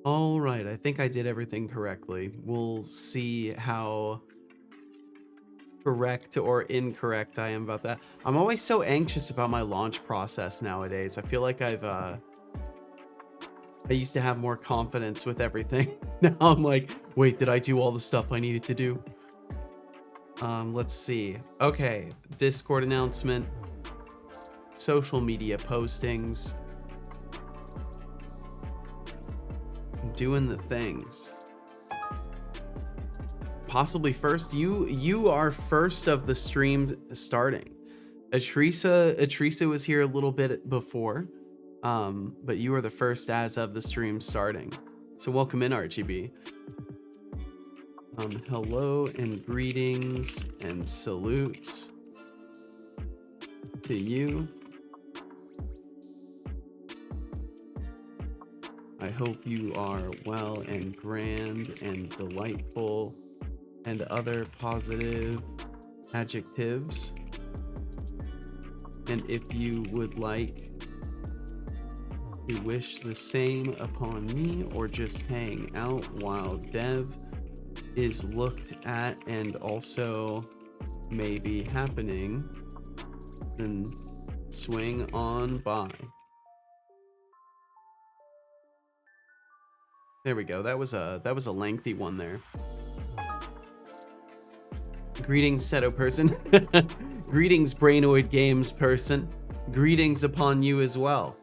All right, I think I did everything correctly. We'll see how correct or incorrect I am about that. I'm always so anxious about my launch process nowadays. I feel like I used to have more confidence with everything. Now I'm like, wait, did I do all the stuff I needed to do? Let's see. Okay, Discord announcement, social media postings, doing the things. Possibly first. You are first of the stream starting. Atrisa was here a little bit before, but you are the first as of the stream starting. So welcome in, RGB. Hello and greetings and salutes to you. I hope you are well and grand and delightful and other positive adjectives. And if you would like to wish the same upon me or just hang out while Dev is looked at and also maybe happening, then swing on by. There we go. That was a lengthy one there. Greetings, Seto person. Greetings, Brainoid Games person. Greetings upon you as well.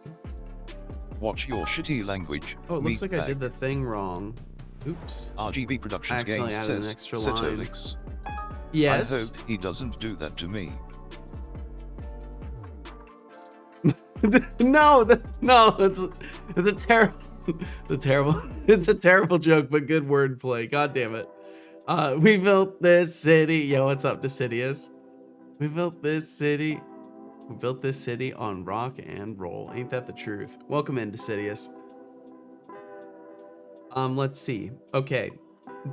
Watch your shitty language. Oh, it looks like I did the thing wrong. Oops. RGB Productions Games added says, an extra line. Setolix. Yes. I hope he doesn't do that to me. No, it's a terrible, it's a terrible joke, but good wordplay. God damn it. We built this city. Yo, what's up, Decidius? We built this city on rock and roll. Ain't that the truth? Welcome in, Decidius. Let's see. Okay,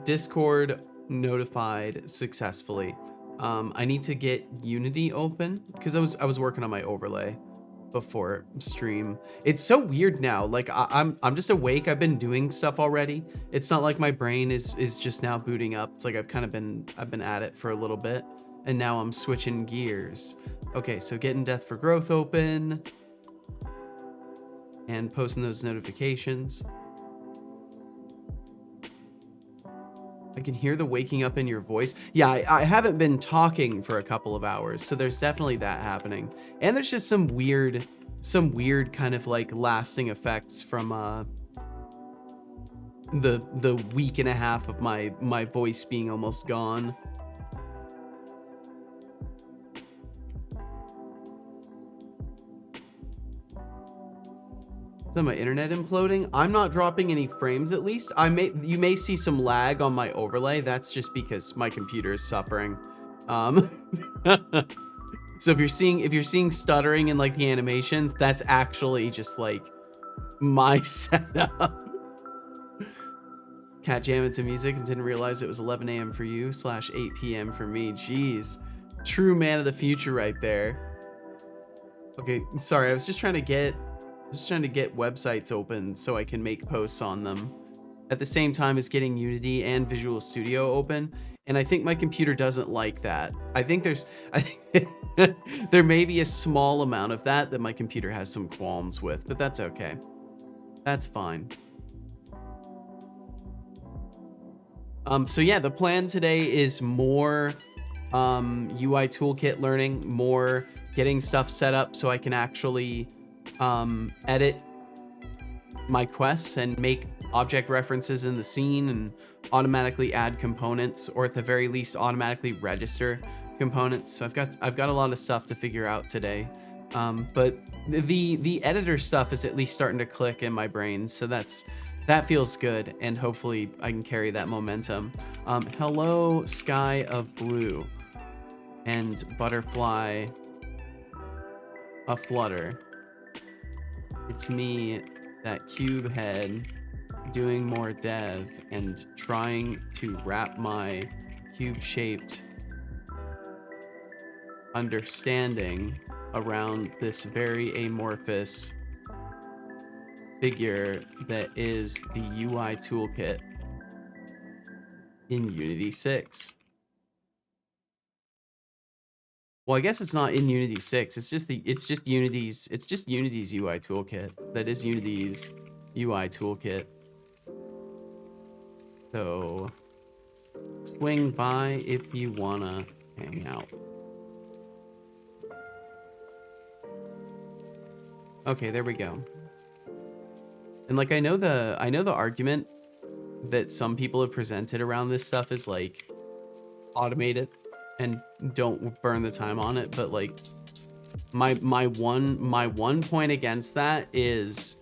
Discord notified successfully. I need to get Unity open because I was working on my overlay before stream. It's so weird now. Like I'm just awake. I've been doing stuff already. It's not like my brain is just now booting up. It's like I've been at it for a little bit, and now I'm switching gears. Okay, so getting Death for Growth open and posting those notifications. I can hear the waking up in your voice. Yeah, I haven't been talking for a couple of hours, so there's definitely that happening. And there's just some weird kind of like lasting effects from the week and a half of my voice being almost gone. So my internet imploding? I'm not dropping any frames, at least. You may see some lag on my overlay. That's just because my computer is suffering. So if you're seeing stuttering in like the animations, that's actually just like my setup. Cat jamming to music and didn't realize it was 11 a.m. for you / 8 p.m. for me. Jeez, true man of the future right there. Okay, sorry, I was just trying to get websites open so I can make posts on them at the same time as getting Unity and Visual Studio open. And I think my computer doesn't like that. I think there may be a small amount of that my computer has some qualms with, but that's okay. That's fine. So yeah, the plan today is more UIToolkit learning, more getting stuff set up so I can actually edit my quests and make object references in the scene and automatically add components, or at the very least automatically register components. So I've got a lot of stuff to figure out today, but the editor stuff is at least starting to click in my brain, so that feels good, and hopefully I can carry that momentum. Hello, Sky of Blue and Butterfly Aflutter. It's me, that cube head, doing more dev and trying to wrap my cube-shaped understanding around this very amorphous figure that is the UI toolkit in Unity 6. Well, I guess it's not in Unity 6. It's just Unity's UI toolkit. That is Unity's UI toolkit. So swing by if you wanna hang out. Okay, there we go. And like I know the argument that some people have presented around this stuff is like automate it and don't burn the time on it, but like my one point against that is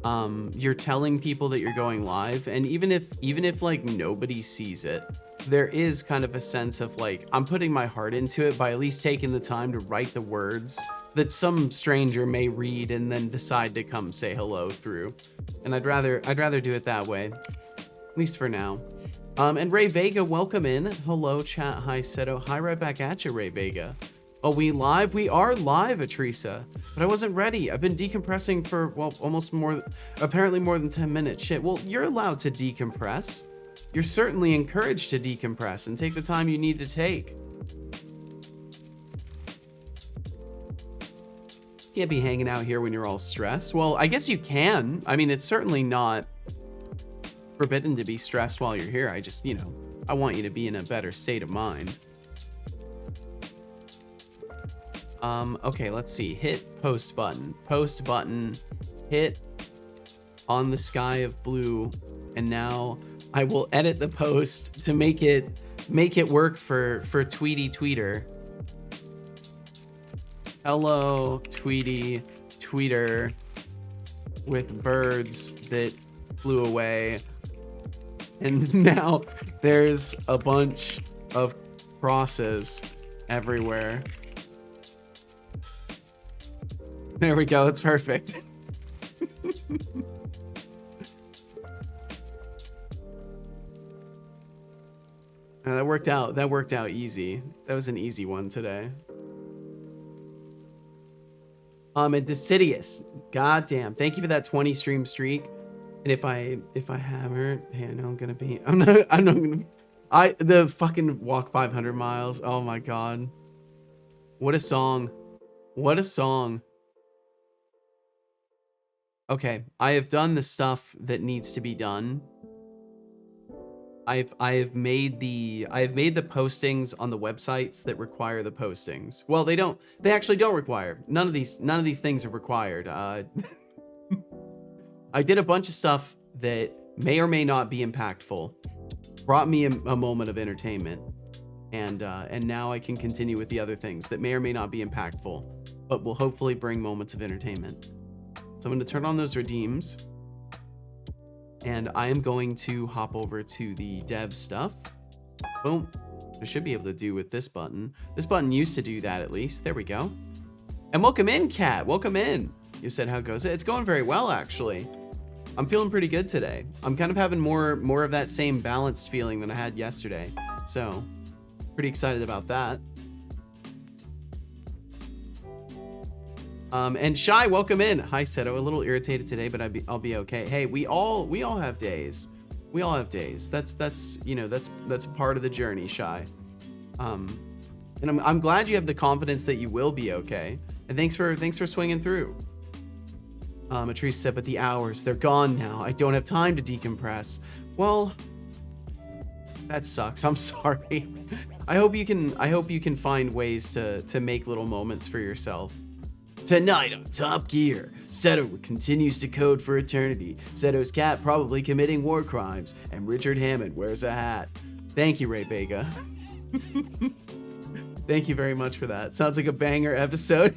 you're telling people that you're going live, and even if like nobody sees it, there is kind of a sense of like I'm putting my heart into it by at least taking the time to write the words that some stranger may read and then decide to come say hello through. And I'd rather do it that way, at least for now. And Ray Vega, welcome in. Hello, chat. Hi, Seto. Hi, right back at you, Ray Vega. Oh, we live? We are live, Atrisa. But I wasn't ready. I've been decompressing for, well, apparently more than 10 minutes. Shit, well, you're allowed to decompress. You're certainly encouraged to decompress and take the time you need to take. Can't be hanging out here when you're all stressed. Well, I guess you can. I mean, it's certainly not forbidden to be stressed while you're here. I just, I want you to be in a better state of mind. Okay, let's see. Hit post button. Post button. Hit on the sky of blue. And now I will edit the post to make it work for Tweety Tweeter. Hello, Tweety Tweeter with birds that flew away. And now there's a bunch of crosses everywhere. There we go. It's perfect. That worked out. That worked out easy. That was an easy one today. And Decidious. Goddamn. Thank you for that 20 stream streak. And if I haven't, hey, I know I'm gonna be. I'm not gonna. The fucking walk 500 miles. Oh my god. What a song. What a song. Okay, I have done the stuff that needs to be done. I have made the postings on the websites that require the postings. Well, they actually don't require. None of these things are required. I did a bunch of stuff that may or may not be impactful. Brought me a moment of entertainment. And now I can continue with the other things that may or may not be impactful, but will hopefully bring moments of entertainment. So I'm going to turn on those redeems, and I am going to hop over to the dev stuff. Boom. I should be able to do with this button. This button used to do that at least. There we go. And welcome in, Kat. Welcome in. You said how goes it? It's going very well, actually. I'm feeling pretty good today. I'm kind of having more of that same balanced feeling than I had yesterday. So pretty excited about that. And Shy, welcome in. Hi, Seto. A little irritated today, but I'll be okay. Hey, we all have days. We all have days. That's part of the journey, Shy. And I'm glad you have the confidence that you will be okay. And thanks for swinging through. Atrice said, but the hours, they're gone now. I don't have time to decompress. Well, that sucks. I'm sorry. I hope you can find ways to make little moments for yourself. Tonight on Top Gear, Seto continues to code for eternity. Seto's cat probably committing war crimes, and Richard Hammond wears a hat. Thank you, Ray Vega. Thank you very much for that. Sounds like a banger episode.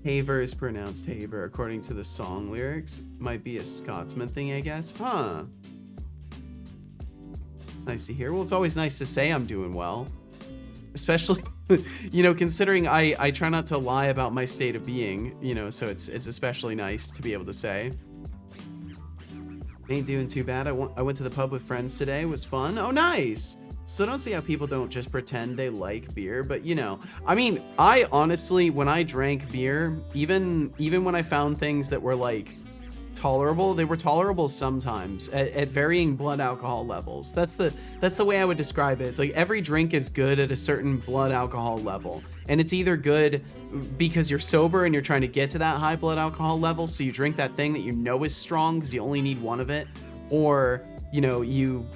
Haver is pronounced Haver according to the song lyrics. Might be a Scotsman thing, I guess. Huh. It's nice to hear. Well, it's always nice to say I'm doing well. Especially, considering I try not to lie about my state of being, so it's especially nice to be able to say. Ain't doing too bad. I went to the pub with friends today. It was fun. Oh, nice. So don't see how people don't just pretend they like beer, but you know, I mean, I honestly, when I drank beer, even when I found things that were like tolerable, they were tolerable sometimes at varying blood alcohol levels. That's the way I would describe it. It's like every drink is good at a certain blood alcohol level, and it's either good because you're sober and you're trying to get to that high blood alcohol level, so you drink that thing that you know is strong because you only need one of it, or you know, you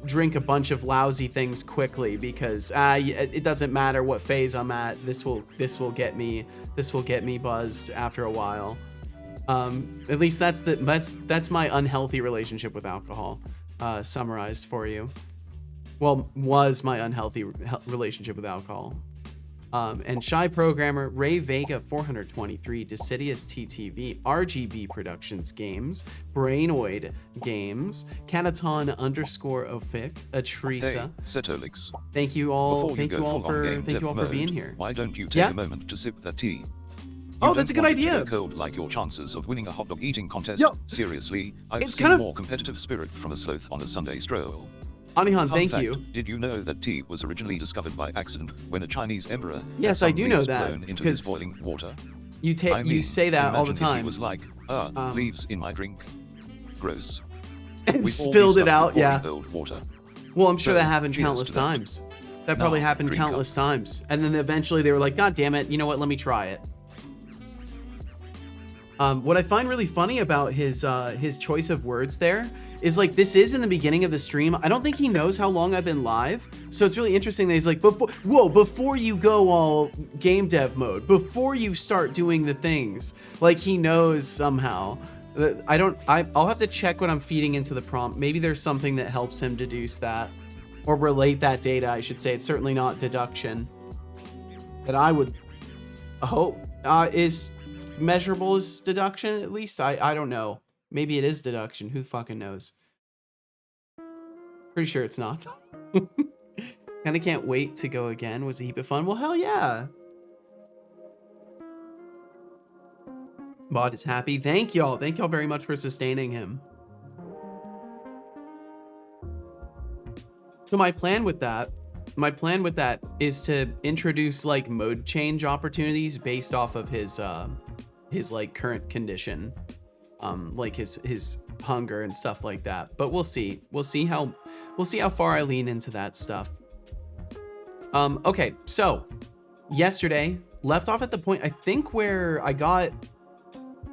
drink a bunch of lousy things quickly because it doesn't matter what phase I'm at. This will get me buzzed after a while. At least that's my unhealthy relationship with alcohol, summarized for you. Well, was my unhealthy relationship with alcohol. And Shy Programmer, Ray Vega 423, Decidius TTV, RGB Productions Games, Brainoid Games, Cataton _Ofic, Atrisa. Hey, Setolix. Thank you all. Before you go full on game dev for mode, being here. Why don't you take a moment to sip that tea? Oh, that's a good idea. To go cold like your chances of winning a hot dog eating contest. Yo, seriously, I've it's seen kind of more competitive spirit from a sloth on a Sunday stroll. Anihan, Fun thank fact, you. Did you know that tea was originally discovered by accident when a Chinese emperor Yes, had I some do know leaves that, blown into because his boiling water? You say that all the imagine if time. he was like, leaves in my drink. Gross. And We've all spilled been it stuck out, with yeah. boiling cold water. Well, I'm sure So, that happened cheers countless to that. times. That probably Now, happened drink countless up. times. And then eventually they were like, God damn it, you know what, let me try it. What I find really funny about his choice of words there is like, this is in the beginning of the stream. I don't think he knows how long I've been live. So it's really interesting that he's like, before you go all game dev mode, before you start doing the things, like he knows somehow. I'll have to check what I'm feeding into the prompt. Maybe there's something that helps him deduce that or relate that data. I should say it's certainly not deduction that I would hope is measurable as deduction, at least. I don't know. Maybe it is deduction. Who fucking knows? Pretty sure it's not. Kinda can't wait to go again. Was a heap of fun. Well, hell yeah. Bot is happy. Thank y'all. Thank y'all very much for sustaining him. So my plan with that is to introduce like mode change opportunities based off of his like current condition, like his hunger and stuff like that. But we'll see how far I lean into that stuff. Okay, so yesterday left off at the point I think where I got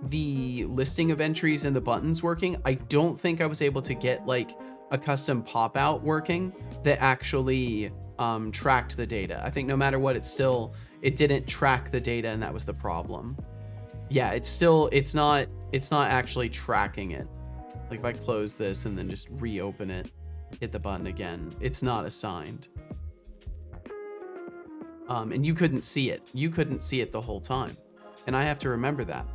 the listing of entries and the buttons working. I don't think I was able to get like a custom pop out working that actually tracked the data. I think no matter what, it didn't track the data, and that was the problem. Yeah, it's not actually tracking it. Like if I close this and then just reopen it, hit the button again, it's not assigned. And you couldn't see it. You couldn't see it the whole time. And I have to remember that.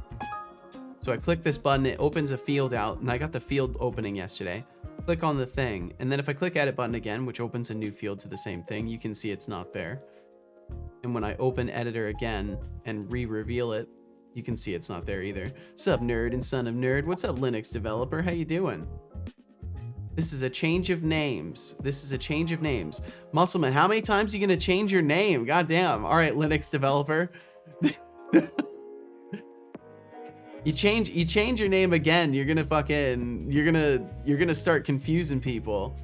So I click this button, it opens a field out, and I got the field opening yesterday. Click on the thing, and then if I click edit button again, which opens a new field to the same thing, you can see it's not there. And when I open editor again and re-reveal it, you can see it's not there either. Sup nerd and son of nerd, what's up Linux developer, how you doing? This is a change of names. Muscleman, how many times are you gonna change your name? God damn. All right, Linux developer. You change your name again, you're gonna start confusing people.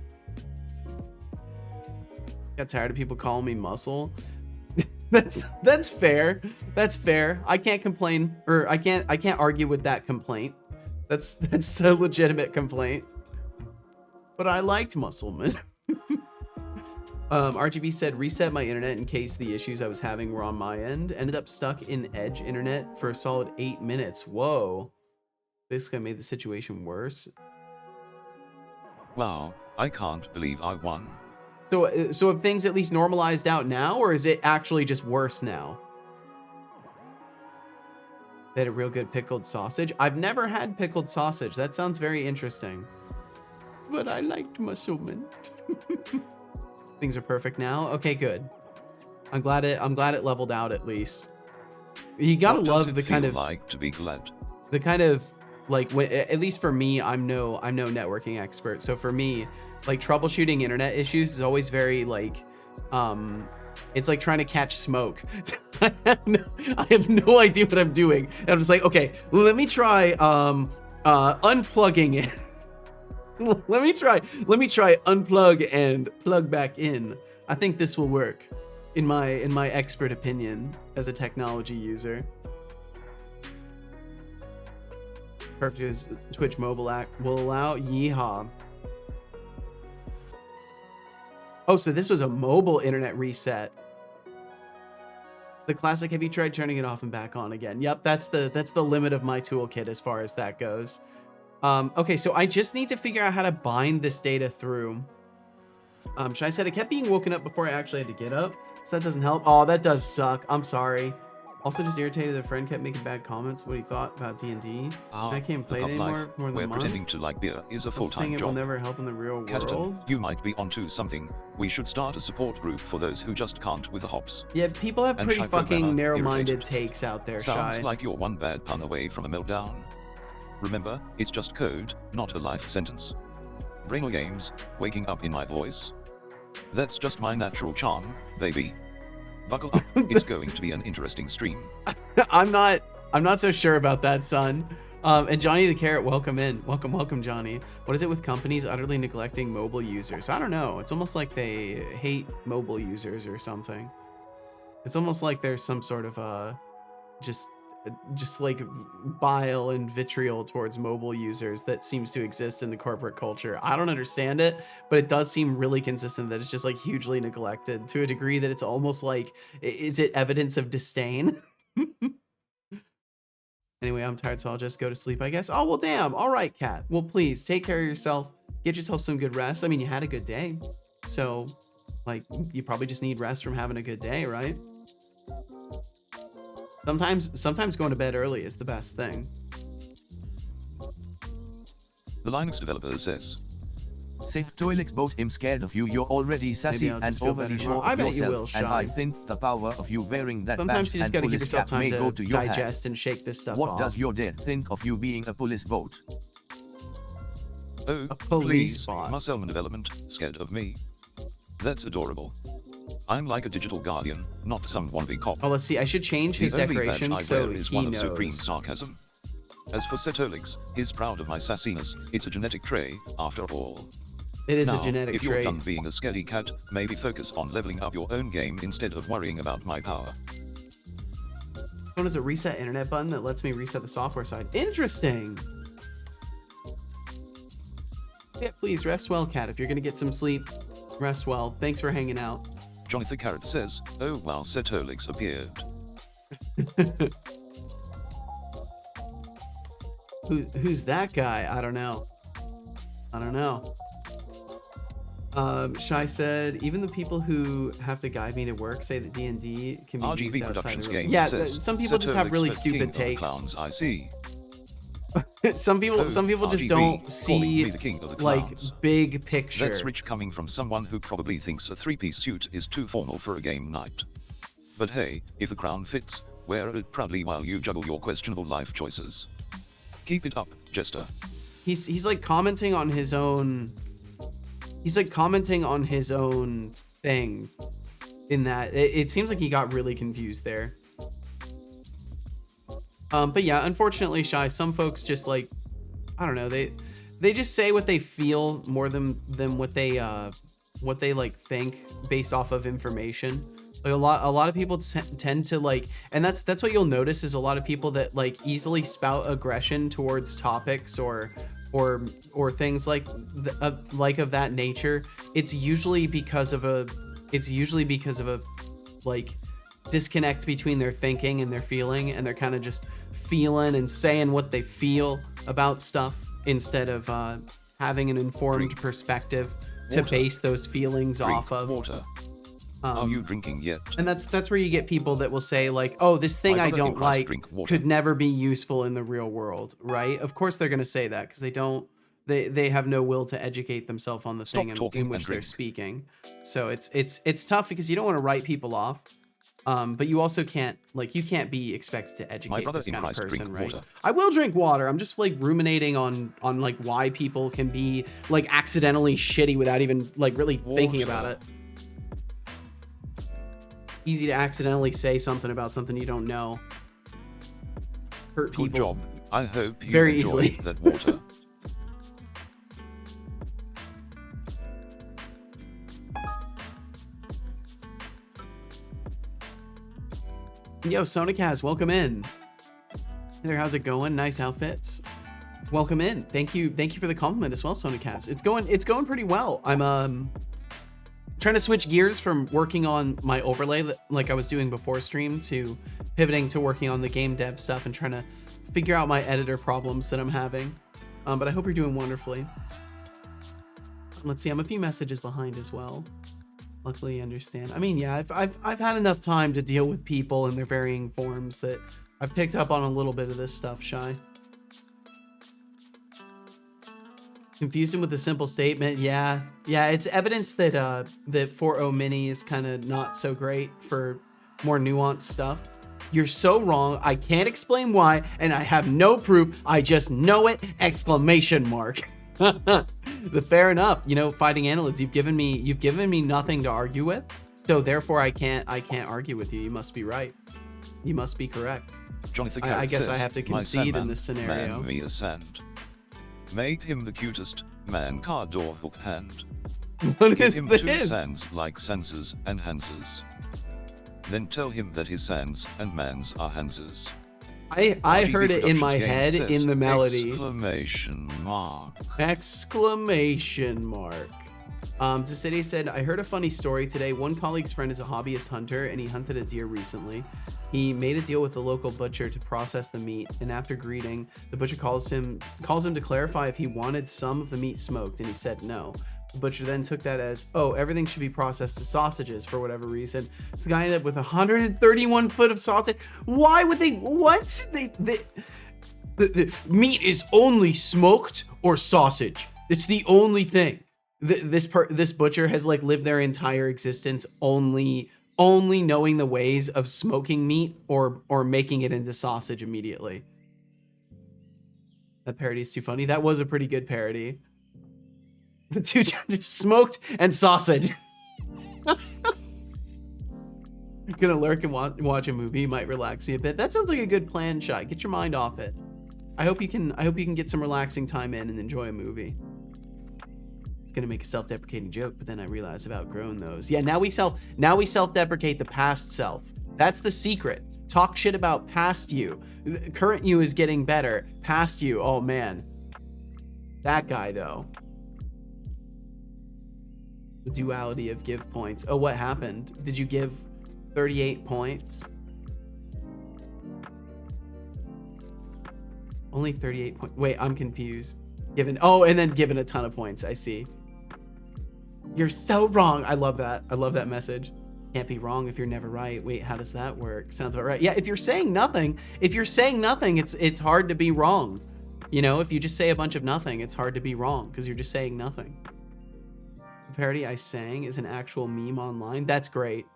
Got tired of people calling me Muscle. That's fair. That's fair. I can't complain, or I can't argue with that complaint. That's a legitimate complaint. But I liked Muscleman. RGB said reset my internet in case the issues I was having were on my end. Ended up stuck in Edge internet for a solid 8 minutes. Whoa. Basically, I made the situation worse. Wow, I can't believe I won. So have things at least normalized out now, or is it actually just worse now? They had a real good pickled sausage. I've never had pickled sausage. That sounds very interesting. But I liked Muscleman. Things are perfect now. Okay, good. I'm glad it leveled out at least. You gotta love the kind of like to be glad. The kind of like at least for me, I'm no networking expert. So for me, like troubleshooting internet issues is always very like, it's like trying to catch smoke. I have no idea what I'm doing. And I'm just like, okay, let me try unplugging it. let me try unplug and plug back in. I think this will work in my expert opinion as a technology user. Perfect as Twitch mobile app will allow. Yeehaw. Oh, so this was a mobile internet reset. The classic, have you tried turning it off and back on again? Yep, that's the limit of my toolkit as far as that goes. Okay, so I just need to figure out how to bind this data through. Should I said it kept being woken up before I actually had to get up, so that doesn't help. Oh, that does suck. I'm sorry. Also just irritated that a friend kept making bad comments what he thought about D&D. I can't play it anymore for more than a month. Pretending to like beer is a full-time job. It will never help in the real world. You might be onto something. We should start a support group for those who just can't with the hops. Yeah, people have pretty fucking narrow-minded takes out there, Sounds Shy. like you're one bad pun away from a meltdown. Remember, it's just code, not a life sentence. Brain or games, waking up in my voice. That's just my natural charm, baby. Buckle up, it's going to be an interesting stream. I'm not so sure about that, son. And Johnny the Carrot, welcome in. Welcome, Johnny. What is it with companies utterly neglecting mobile users? I don't know. It's almost like they hate mobile users or something. It's almost like there's some sort of just like bile and vitriol towards mobile users that seems to exist in the corporate culture. I don't understand it, but it does seem really consistent that it's just like hugely neglected to a degree that it's almost like, is it evidence of disdain? Anyway, I'm tired, so I'll just go to sleep, I guess. Oh, well, damn. All right, Kat. Well, please take care of yourself. Get yourself some good rest. I mean, you had a good day, so like you probably just need rest from having a good day, right? Sometimes going to bed early is the best thing. The Linux developer says, Toilix boat, I'm scared of you. You're already sassy and overly sure of yourself, and I think the power of you wearing that sometimes you just gotta give yourself time to digest head. And shake this stuff What off. does your dad think of you being a police boat? Oh, a police please, bot. Marcelman development, scared of me. That's adorable. I'm like a digital guardian, not some wannabe cop. Oh, let's see. I should change his decorations so is he one knows. Of supreme sarcasm. As for Setolix, he's proud of my sassiness. It's a genetic trait, after all. It is now, a genetic if you're trait. done being a scaredy cat, maybe focus on leveling up your own game instead of worrying about my power. What is a reset internet button that lets me reset the software side? Interesting. Yeah, please rest well, Kat. If you're gonna get some sleep, rest well. Thanks for hanging out. Jonathan Carrot says, oh wow, Setolix appeared. Who's that guy? I don't know. Shy said, even the people who have to guide me to work say that D&D can be RGB used Productions outside Games yeah, says, some people just have really stupid takes. Clowns, I see. some people just RGB, don't see the king of the like clowns. big picture. That's rich coming from someone who probably thinks a three-piece suit is too formal for a game night. But hey, if the crown fits, wear it proudly while you juggle your questionable life choices. Keep it up, Jester. He's like commenting on his own. He's like commenting on his own thing. In that it seems like he got really confused there. But yeah, unfortunately, Shy, some folks just like, I don't know, they just say what they feel more than what they like think based off of information. Like a lot of people tend to like, and that's what you'll notice is a lot of people that like easily spout aggression towards topics or things like of that nature. It's usually because of a like disconnect between their thinking and their feeling, and they're kind of just feeling and saying what they feel about stuff instead of having an informed perspective to base those feelings off of. Water. Are you drinking yet? And that's where you get people that will say like, oh, this thing I don't like could never be useful in the real world, right? Of course they're going to say that because they have no will to educate themselves on the thing in which they're speaking. So it's tough because you don't want to write people off. But you also can't, like, you can't be expected to educate this kind of person, right? Water. I will drink water. I'm just like ruminating on like why people can be like accidentally shitty without even like really thinking about it. Easy to accidentally say something about something you don't know. Hurt people. Good job. I hope you very enjoy easily. that water. Yo, Sonicaz, welcome in. Hey there, how's it going? Nice outfits. Welcome in. Thank you for the compliment as well, Sonicaz. It's going pretty well. I'm trying to switch gears from working on my overlay like I was doing before stream to pivoting to working on the game dev stuff and trying to figure out my editor problems that I'm having. But I hope you're doing wonderfully. Let's see, I'm a few messages behind as well. Luckily, I understand. I mean, yeah, I've had enough time to deal with people in their varying forms that I've picked up on a little bit of this stuff, Shy. Confused him with a simple statement. Yeah, it's evidence that that 4.0 mini is kind of not so great for more nuanced stuff. You're so wrong. I can't explain why, and I have no proof. I just know it! Exclamation mark. Fair enough. You know, fighting annelids, you've given me nothing to argue with, so therefore I can't argue with you. You must be right. You must be correct. Jonathan I guess says, I have to concede in this scenario. Man me a sand. Make him the cutest man card or hook hand. What Give is him this? 2 sands like senses and hanses. Then tell him that his sands and mans are hanses. I heard it in my head in the melody. Exclamation mark. Exclamation mark. City said, I heard a funny story today. One colleague's friend is a hobbyist hunter and he hunted a deer recently. He made a deal with the local butcher to process the meat, and after greeting, the butcher calls him to clarify if he wanted some of the meat smoked, and he said no. The butcher then took that as, oh, everything should be processed to sausages for whatever reason. So the guy ended up with 131 foot of sausage. Why would they, what? The meat is only smoked or sausage. It's the only thing. This butcher has like lived their entire existence only knowing the ways of smoking meat or making it into sausage immediately. That parody is too funny. That was a pretty good parody. The two genders, smoked and sausage. Gonna lurk and watch a movie. Might relax me a bit. That sounds like a good plan, Shy. Get your mind off it. I hope you can get some relaxing time in and enjoy a movie. It's gonna make a self-deprecating joke, but then I realized I've outgrown those. Yeah, now we self-deprecate the past self. That's the secret. Talk shit about past you. Current you is getting better. Past you, oh man. That guy though. The duality of give points. Oh, what happened? Did you give 38 points? Only 38 points. Wait, I'm confused. Oh, and then given a ton of points. I see. You're so wrong. I love that. I love that message. Can't be wrong if you're never right. Wait, how does that work? Sounds about right. Yeah, if you're saying nothing, it's hard to be wrong. You know, if you just say a bunch of nothing, it's hard to be wrong because you're just saying nothing. The parody I sang is an actual meme online. That's great.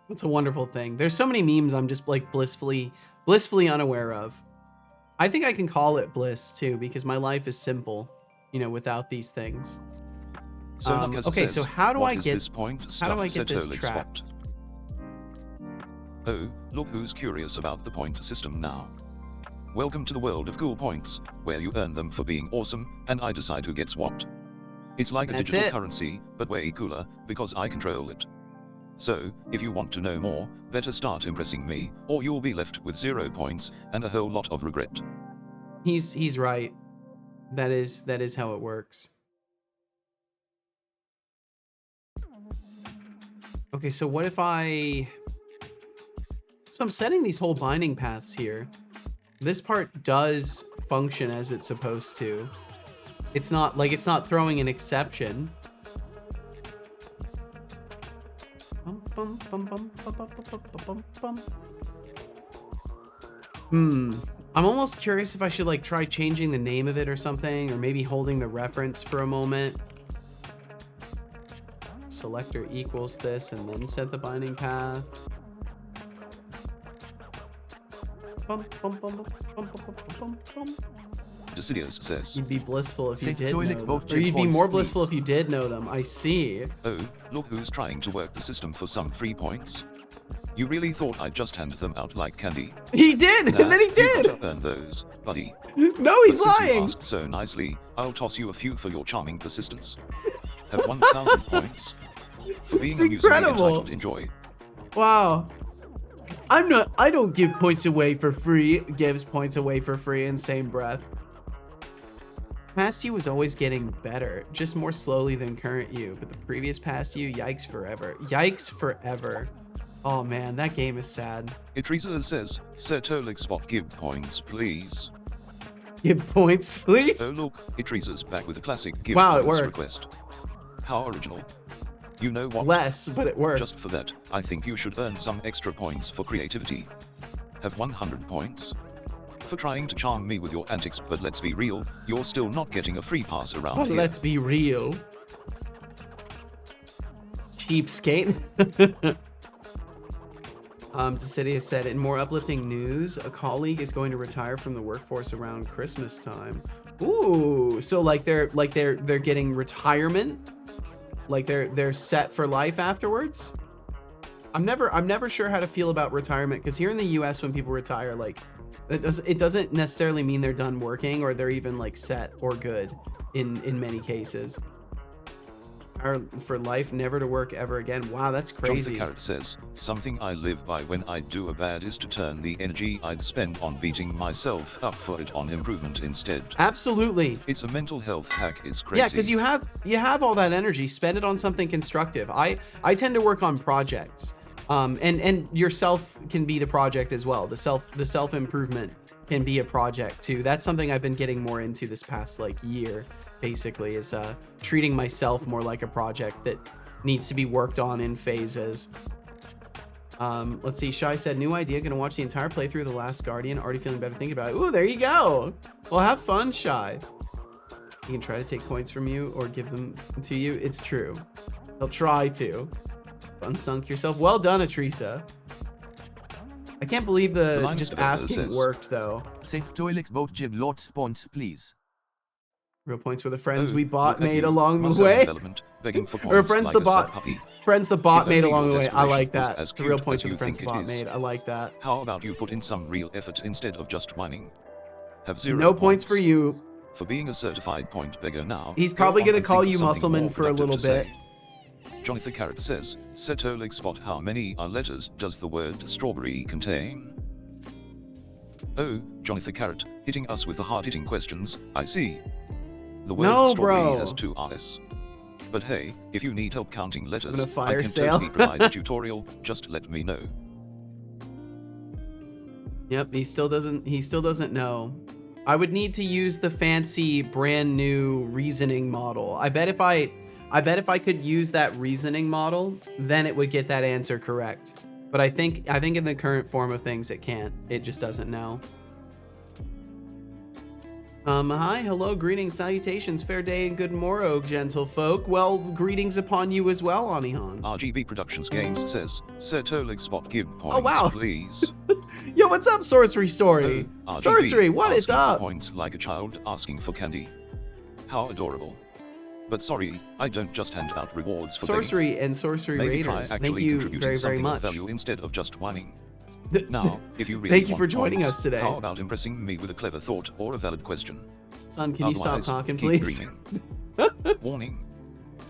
That's a wonderful thing. There's so many memes I'm just like blissfully unaware of. I think I can call it bliss too because my life is simple, you know, without these things. Okay, so how do I get this trapped? Oh, look who's curious about the point system now. Welcome to the world of cool points, where you earn them for being awesome, and I decide who gets what. It's like a digital currency, but way cooler, because I control it. So, if you want to know more, better start impressing me, or you'll be left with 0 points, and a whole lot of regret. He's right. That is how it works. Okay, so what if so I'm setting these whole binding paths here. This part does function as it's supposed to. It's not throwing an exception. I'm almost curious if I should like try changing the name of it or something, or maybe holding the reference for a moment. selector equals this, and then set the binding path. Decidius says, You'd be blissful if you Safe did know toilets, them. both Or you'd be checkpoints, more blissful please. if you did know them. I see. oh, look who's trying to work the system for some free points. You really thought I'd just hand them out like candy? He did, Nah, and then he You did. gotta earn those, buddy. No, he's But since you lying. asked so nicely, I'll toss you a few for your charming persistence. Have 1,000 points. For being It's amusingly incredible. entitled, enjoy. Wow. I don't give points away for free. Gives points away for free in same breath. Past you was always getting better, just more slowly than current you. But the previous past you, yikes forever. Yikes forever. Oh man, that game is sad. Itrisa says, Sertolik spot give points please. Give points, please. Oh look, Itrisa's back with a classic give Wow, it points worked. request. How original. You know what? Less, but it worked. Just for that, I think you should earn some extra points for creativity. Have 100 points. For trying to charm me with your antics, but let's be real, you're still not getting a free pass around But here. let's be real. Cheapskate. Decidia said, in more uplifting news, a colleague is going to retire from the workforce around Christmas time. Ooh, so like they're getting retirement? Like they're set for life afterwards? I'm never sure how to feel about retirement, because here in the US when people retire, like it doesn't necessarily mean they're done working or they're even like set or good in many cases. Or for life, never to work ever again. Wow, that's crazy. Jonathan Carrot says, something I live by when I do a bad is to turn the energy I'd spend on beating myself up for it on improvement instead. Absolutely. It's a mental health hack, it's crazy. Yeah, because you have all that energy, spend it on something constructive. I tend to work on projects. And yourself can be the project as well. The self improvement can be a project too. That's something I've been getting more into this past like year, basically, is treating myself more like a project that needs to be worked on in phases. Let's see. Shy said, new idea, gonna watch the entire playthrough of The Last Guardian. Already feeling better thinking about it. Ooh, there you go. Well, have fun, Shy. He can try to take points from you or give them to you. It's true. He'll try to. Unsunk yourself. Well done, Atrisa. I can't believe the just asking worked though. Safe toilets, both jib lots points, please. Real points were the friends Oh, we bought look at made you, along the Marcel way. Development, begging for Or points friends like the a sad bot. puppy. Friends the bot If made only along your the way. I like desperation was that. as The real cute points as are the you friends think the it bot is. made. I like that. How about you put in some real effort instead of just whining? Have 0 No points for you. For being a certified point beggar now. He's probably go on gonna and call think of you something Muscleman more for a productive little to bit. say. Jonathan Carrot says, Setolik spot, how many letters does the word strawberry contain? Oh, Jonathan Carrot, hitting us with the hard-hitting questions, I see. The word No, strawberry bro. has 2 R's. But hey, if you need help counting letters, gonna I fire can sale. totally provide a tutorial, just let me know. Yep, he still doesn't know. I would need to use the fancy brand new reasoning model. I bet if I could use that reasoning model, then it would get that answer correct. But I think in the current form of things it can't. It just doesn't know. Hi, hello, greetings, salutations, fair day, and good morrow, gentle folk. Well, greetings upon you as well, Anihan. RGB Productions Games says, Setolik spot give points, Oh, wow. please. Yo, what's up, Sorcery Story? RGB, Sorcery, what is asking for up? points like a child asking for candy. How adorable. But sorry, I don't just hand out rewards for Sorcery and Sorcery Maybe try Raiders, actually thank you contributing very, very something much. of value instead of just whining. Now, if you really Thank you want for joining points, us today. How about impressing me with a clever thought or a valid question? Son, can you stop Otherwise, talking, keep please? dreaming. Warning.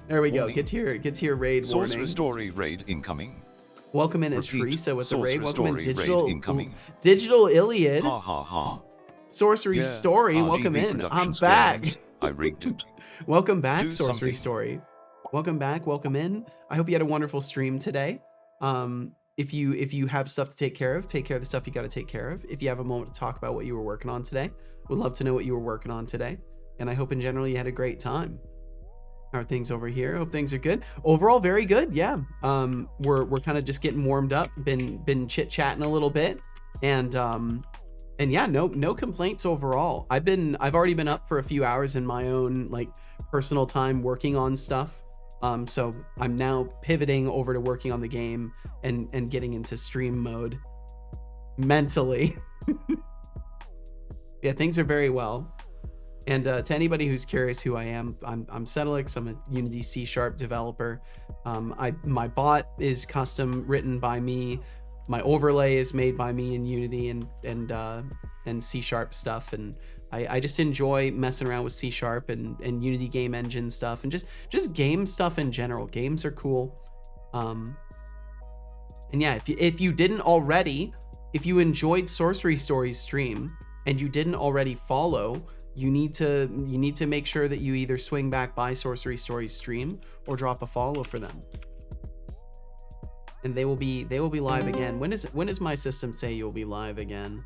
There we go. Warning. Get to your raid Sorcerer warning. Story raid incoming. Welcome in, Repeat, Teresa with the raid. Sorcerer Welcome in, Story raid Digital incoming. Digital Iliad. Ha ha ha. Sorcery Yeah, Story. RGB Welcome in. I'm Productions back. Games, I rigged it. Welcome back, Do Sorcery something. Story. Welcome back. Welcome in. I hope you had a wonderful stream today. If you have stuff to take care of the stuff you got to take care of. If you have a moment to talk about what you were working on today, would love to know what you were working on today. And I hope in general you had a great time. How are things over here? Hope things are good. Overall, very good. Yeah. We're kind of just getting warmed up. Been chit chatting a little bit, and yeah, no complaints overall. I've already been up for a few hours in my own like personal time working on stuff. So I'm now pivoting over to working on the game and getting into stream mode mentally. Yeah, things are very well. And to anybody who's curious who I am, I'm Settlix. I'm a Unity C# developer. My bot is custom written by me. My overlay is made by me in Unity and C# stuff. And I just enjoy messing around with C# and Unity game engine stuff and just game stuff in general. Games are cool. And yeah, if you didn't already, if you enjoyed Sorcery Stories stream and you didn't already follow, you need to make sure that you either swing back by Sorcery Stories stream or drop a follow for them. And they will be live again. When does my system say you'll be live again?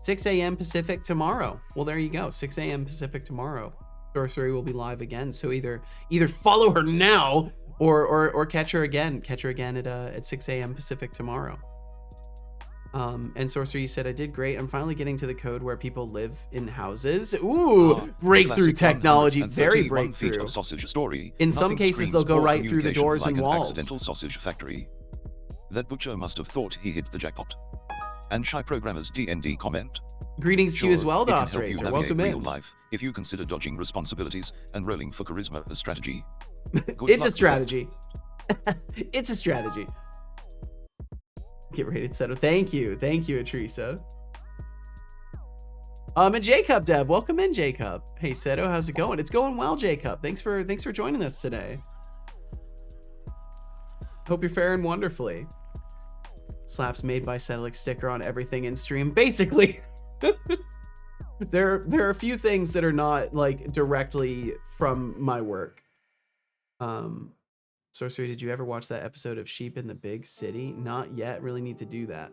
6 a.m. Pacific tomorrow. Well, there you go. 6 a.m. Pacific tomorrow. Sorcery will be live again. So either follow her now or catch her again. Catch her again at 6 a.m. Pacific tomorrow. And Sorcery said, I did great. I'm finally getting to the code where people live in houses. Ooh, breakthrough technology. Very breakthrough. Of sausage story. In some cases, they'll go right through the doors like and walls. Accidental sausage factory. That butcher must have thought he hit the jackpot. And Shy Programmer's DND comment. Greetings to you as well, DOS Racer. Racer. Welcome in. Real life if you consider dodging responsibilities and rolling for charisma a strategy. It's a strategy. It's a strategy. Get ready to settle. Thank you, Atrisa. And Jacob Dev, welcome in, Jacob. Hey Seto, how's it going? It's going well, Jacob. Thanks for joining us today. Hope you're faring wonderfully. Slaps made by Settlix sticker on everything in stream. Basically, there are a few things that are not like directly from my work. Sorcery, did you ever watch that episode of Sheep in the Big City? Not yet. Really need to do that.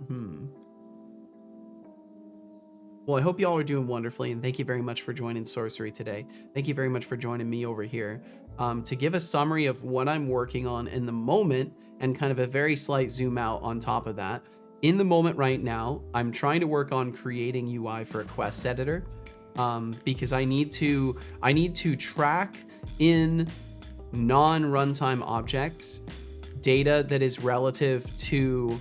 Well, I hope y'all are doing wonderfully, and thank you very much for joining Sorcery today. Thank you very much for joining me over here to give a summary of what I'm working on in the moment and kind of a very slight zoom out on top of that. In the moment right now, I'm trying to work on creating UI for a quest editor because I need to track in non-runtime objects data that is relative to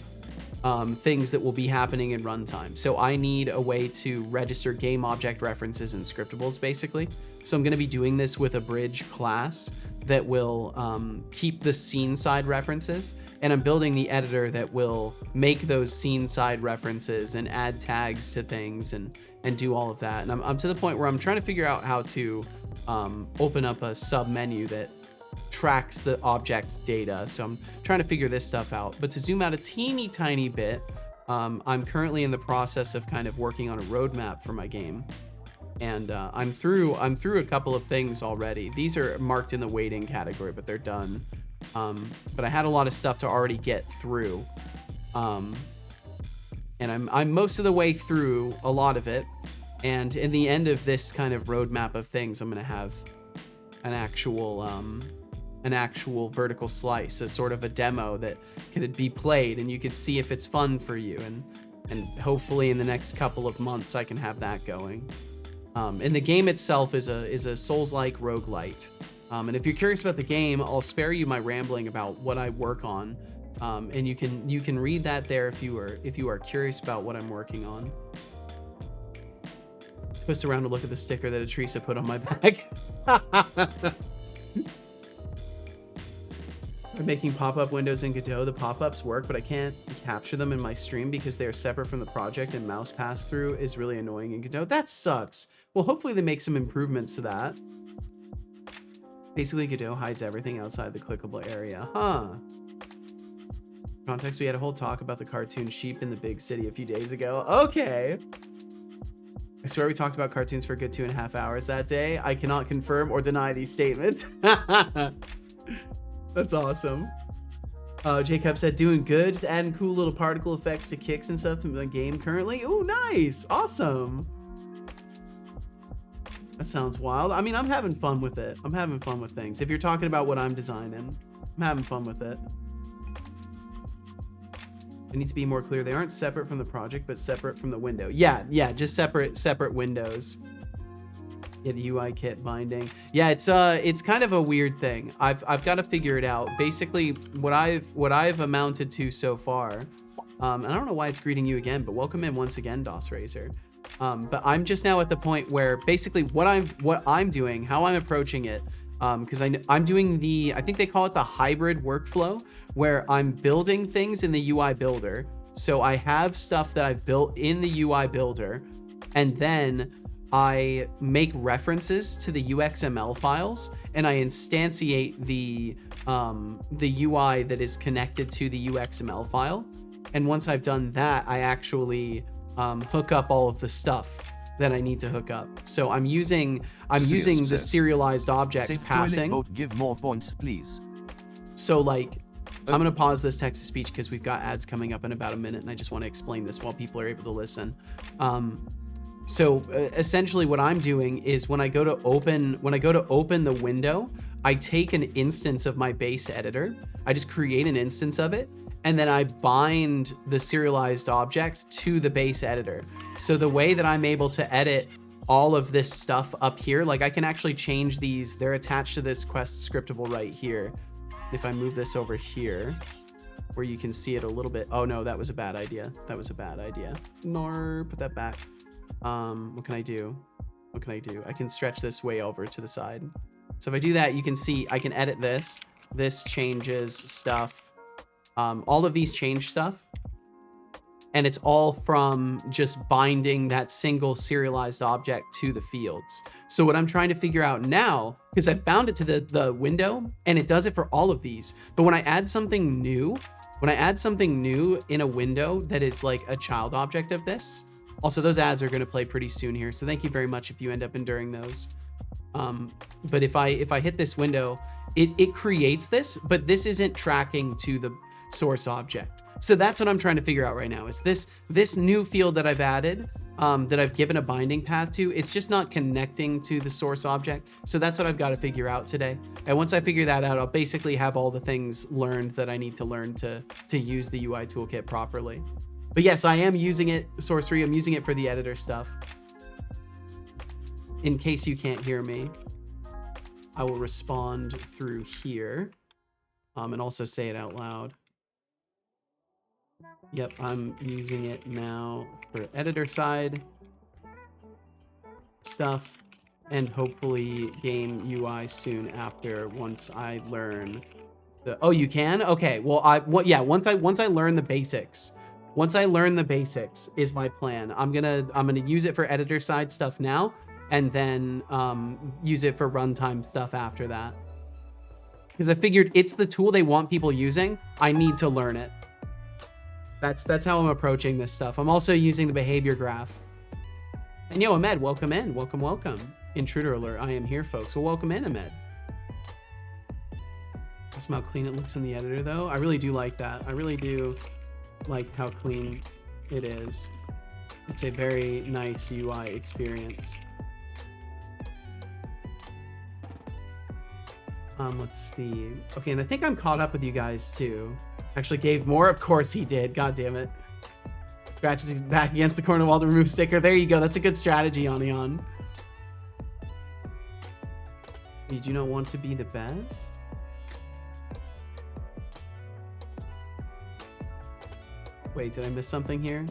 things that will be happening in runtime. So I need a way to register game object references and scriptables, basically. So I'm going to be doing this with a bridge class that will keep the scene side references, and I'm building the editor that will make those scene side references and add tags to things and do all of that. And I'm to the point where I'm trying to figure out how to open up a sub menu that tracks the object's data. So I'm trying to figure this stuff out. But to zoom out a teeny tiny bit, I'm currently in the process of kind of working on a roadmap for my game. And I'm through a couple of things already. These are marked in the waiting category, but they're done. But I had a lot of stuff to already get through. And I'm most of the way through a lot of it. And in the end of this kind of roadmap of things, I'm going to have an actual vertical slice, a sort of a demo that could be played and you could see if it's fun for you. And hopefully in the next couple of months, I can have that going. And the game itself is a Souls-like roguelite. And if you're curious about the game, I'll spare you my rambling about what I work on. And you can read that there if you are curious about what I'm working on. Twist around to look at the sticker that Atrisa put on my bag. I'm making pop-up windows in Godot. The pop-ups work, but I can't capture them in my stream because they are separate from the project, and mouse pass-through is really annoying in Godot. That sucks. Well, hopefully they make some improvements to that. Basically, Godot hides everything outside the clickable area. Huh. Context, we had a whole talk about the cartoon Sheep in the Big City a few days ago. Okay. I swear we talked about cartoons for a good 2.5 hours that day. I cannot confirm or deny these statements. That's awesome. Jacob said, doing good. Just adding cool little particle effects to kicks and stuff to the game currently. Oh, nice. Awesome. That sounds wild. I mean, I'm having fun with it. I'm having fun with things. If you're talking about what I'm designing, I'm having fun with it. I need to be more clear. They aren't separate from the project, but separate from the window. Yeah, just separate windows. Yeah, the UI kit binding. Yeah, it's kind of a weird thing. I've got to figure it out. Basically, what I've amounted to so far, and I don't know why it's greeting you again, but welcome in once again, DOS Razor. But I'm just now at the point where basically what I'm doing, how I'm approaching it, because I'm doing I think they call it the hybrid workflow, where I'm building things in the UI builder. So I have stuff that I've built in the UI builder, and then I make references to the UXML files, and I instantiate the UI that is connected to the UXML file. And once I've done that, I actually hook up all of the stuff that I need to hook up. So I'm using the serialized object passing. Give more points, please. So like, I'm gonna pause this text to speech because we've got ads coming up in about a minute, and I just want to explain this while people are able to listen. So essentially what I'm doing is when I go to open the window, I take an instance of my base editor. I just create an instance of it, and then I bind the serialized object to the base editor. So the way that I'm able to edit all of this stuff up here, like I can actually change these. They're attached to this Quest scriptable right here. If I move this over here, where you can see it a little bit. Oh no, that was a bad idea. That was a bad idea. No, put that back. What can I do? What can I do? I can stretch this way over to the side. So if I do that, you can see I can edit this. This changes stuff. All of these change stuff. And it's all from just binding that single serialized object to the fields. So what I'm trying to figure out now, because I bound it to the window, and it does it for all of these. But when I add something new, in a window that is like a child object of this, also those ads are going to play pretty soon here. So thank you very much if you end up enduring those. But if I hit this window, it creates this, but this isn't tracking to the source object. So that's what I'm trying to figure out right now, is this new field that I've added, that I've given a binding path to, it's just not connecting to the source object. So that's what I've got to figure out today. And once I figure that out, I'll basically have all the things learned that I need to learn to use the UI toolkit properly. But yes, I am using it, Sorcery. I'm using it for the editor stuff. In case you can't hear me, I will respond through here, and also say it out loud. Yep, I'm using it now for editor side stuff, and hopefully game UI soon after, once I learn the... Oh, you can? Okay, well, yeah, once I learn the basics. Once I learn the basics is my plan. I'm gonna use it for editor side stuff now, and then use it for runtime stuff after that. Because I figured it's the tool they want people using. I need to learn it. That's how I'm approaching this stuff. I'm also using the behavior graph. And yo, Ahmed, welcome in. Welcome, welcome. Intruder alert. I am here, folks. Well, welcome in, Ahmed. That's how clean it looks in the editor, though. I really do like that. I really do like how clean it is. It's a very nice UI experience. Let's see. Okay, and I think I'm caught up with you guys too. Actually gave more, of course he did. God damn it. Scratches his back against the corner wall to remove sticker. There you go. That's a good strategy, Onion. You do not want to be the best? Wait, did I miss something here?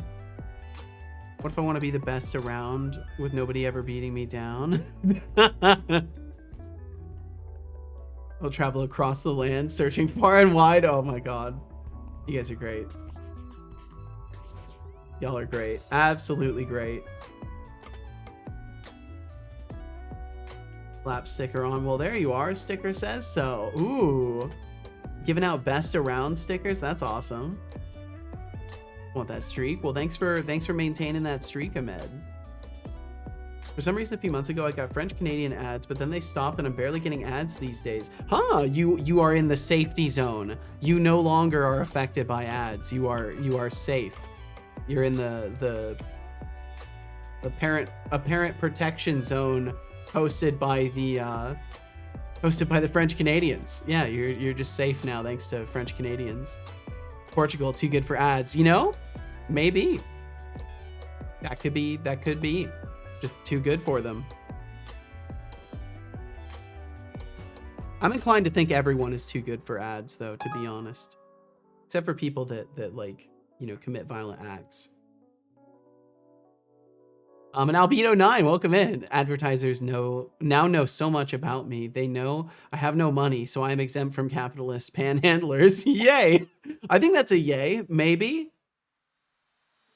What if I want to be the best around with nobody ever beating me down? I'll travel across the land, searching far and wide. Oh my god. You guys are great. Y'all are great. Absolutely great. Slap sticker on. Well, there you are. Sticker says so. Ooh. Giving out best around stickers. That's awesome. Want that streak? Well, thanks for maintaining that streak, Ahmed. For some reason, a few months ago, I got French-Canadian ads, but then they stopped and I'm barely getting ads these days. Huh, you are in the safety zone. You no longer are affected by ads. You are safe. You're in the apparent protection zone hosted by the French Canadians. Yeah, you're just safe now thanks to French Canadians. Portugal, too good for ads. You know, maybe that could be just too good for them. I'm inclined to think everyone is too good for ads, though, to be honest. Except for people that like, you know, commit violent acts. And Albedo9, welcome in. Advertisers now know so much about me. They know I have no money, so I am exempt from capitalist panhandlers. Yay! I think that's a yay, maybe.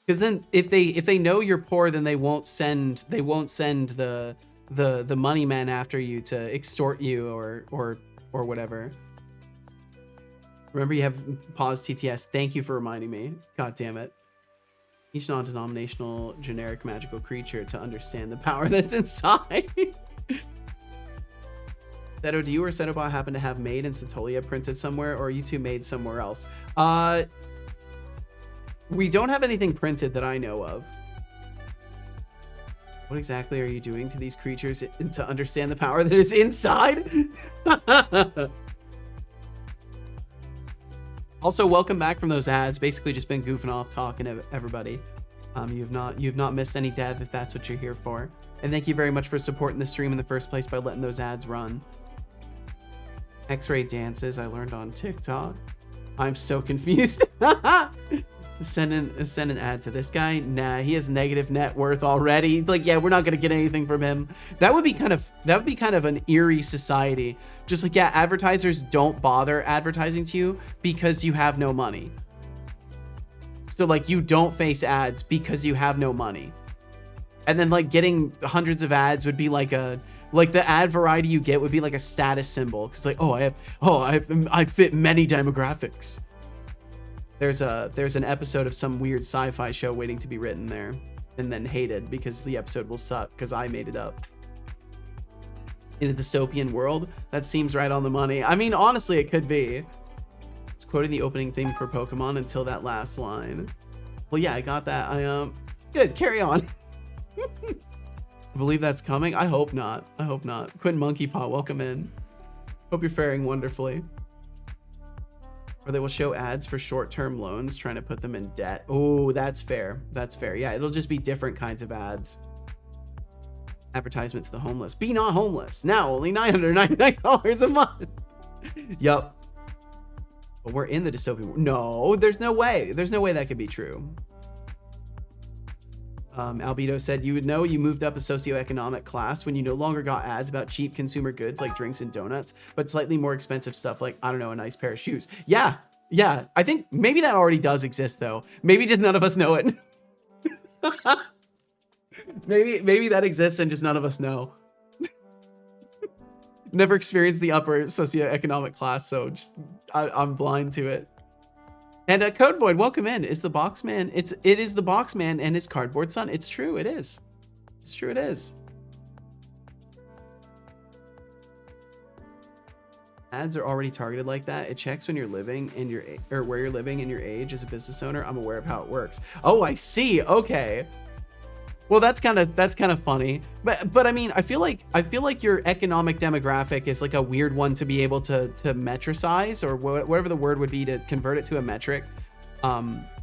Because then if they know you're poor, then they won't send the money men after you to extort you or whatever. Remember, you have pause TTS. Thank you for reminding me. God damn it. Each non-denominational generic magical creature to understand the power that's inside. Seto, do you or Setobot happen to have made in Satolia printed somewhere, or are you two made somewhere else? We don't have anything printed that I know of. What exactly are you doing to these creatures to understand the power that is inside? Also, welcome back from those ads. Basically just been goofing off, talking to everybody. You've not missed any dev if that's what you're here for. And thank you very much for supporting the stream in the first place by letting those ads run. X-ray dances I learned on TikTok. I'm so confused. Send an ad to this guy. Nah, he has negative net worth already. He's like, yeah, we're not gonna get anything from him. That would be kind of an eerie society. Just like, yeah, advertisers don't bother advertising to you because you have no money. So like, you don't face ads because you have no money. And then like getting hundreds of ads would be like the ad variety you get would be like a status symbol. Cause like, I fit many demographics. There's an episode of some weird sci-fi show waiting to be written there and then hated because the episode will suck because I made it up. In a dystopian world, that seems right on the money. I mean, honestly, it could be. It's quoting the opening theme for Pokemon until that last line. Well, yeah, I got that. Good, carry on. I believe that's coming. I hope not. I hope not. Quinn Monkey Paw, welcome in. Hope you're faring wonderfully. Or they will show ads for short-term loans, trying to put them in debt. Oh, that's fair. That's fair. Yeah, it'll just be different kinds of ads. Advertisement to the homeless. Be not homeless. Now only $999 a month. Yup. But we're in the dystopian world. No, there's no way. There's no way that could be true. Albedo said, you would know you moved up a socioeconomic class when you no longer got ads about cheap consumer goods like drinks and donuts, but slightly more expensive stuff like, I don't know, a nice pair of shoes. Yeah, I think maybe that already does exist though. Maybe just none of us know it. maybe that exists and just none of us know. Never experienced the upper socioeconomic class, so just I'm blind to it. And Code Void, welcome in. Is the Boxman? It is the Boxman and his cardboard son. It's true. It is. It's true. It is. Ads are already targeted like that. It checks when you're living in your or where you're living and your age as a business owner. I'm aware of how it works. Oh, I see. Okay. Well, that's kind of funny. But I mean, I feel like your economic demographic is like a weird one to be able to metricize, or whatever the word would be to convert it to a metric.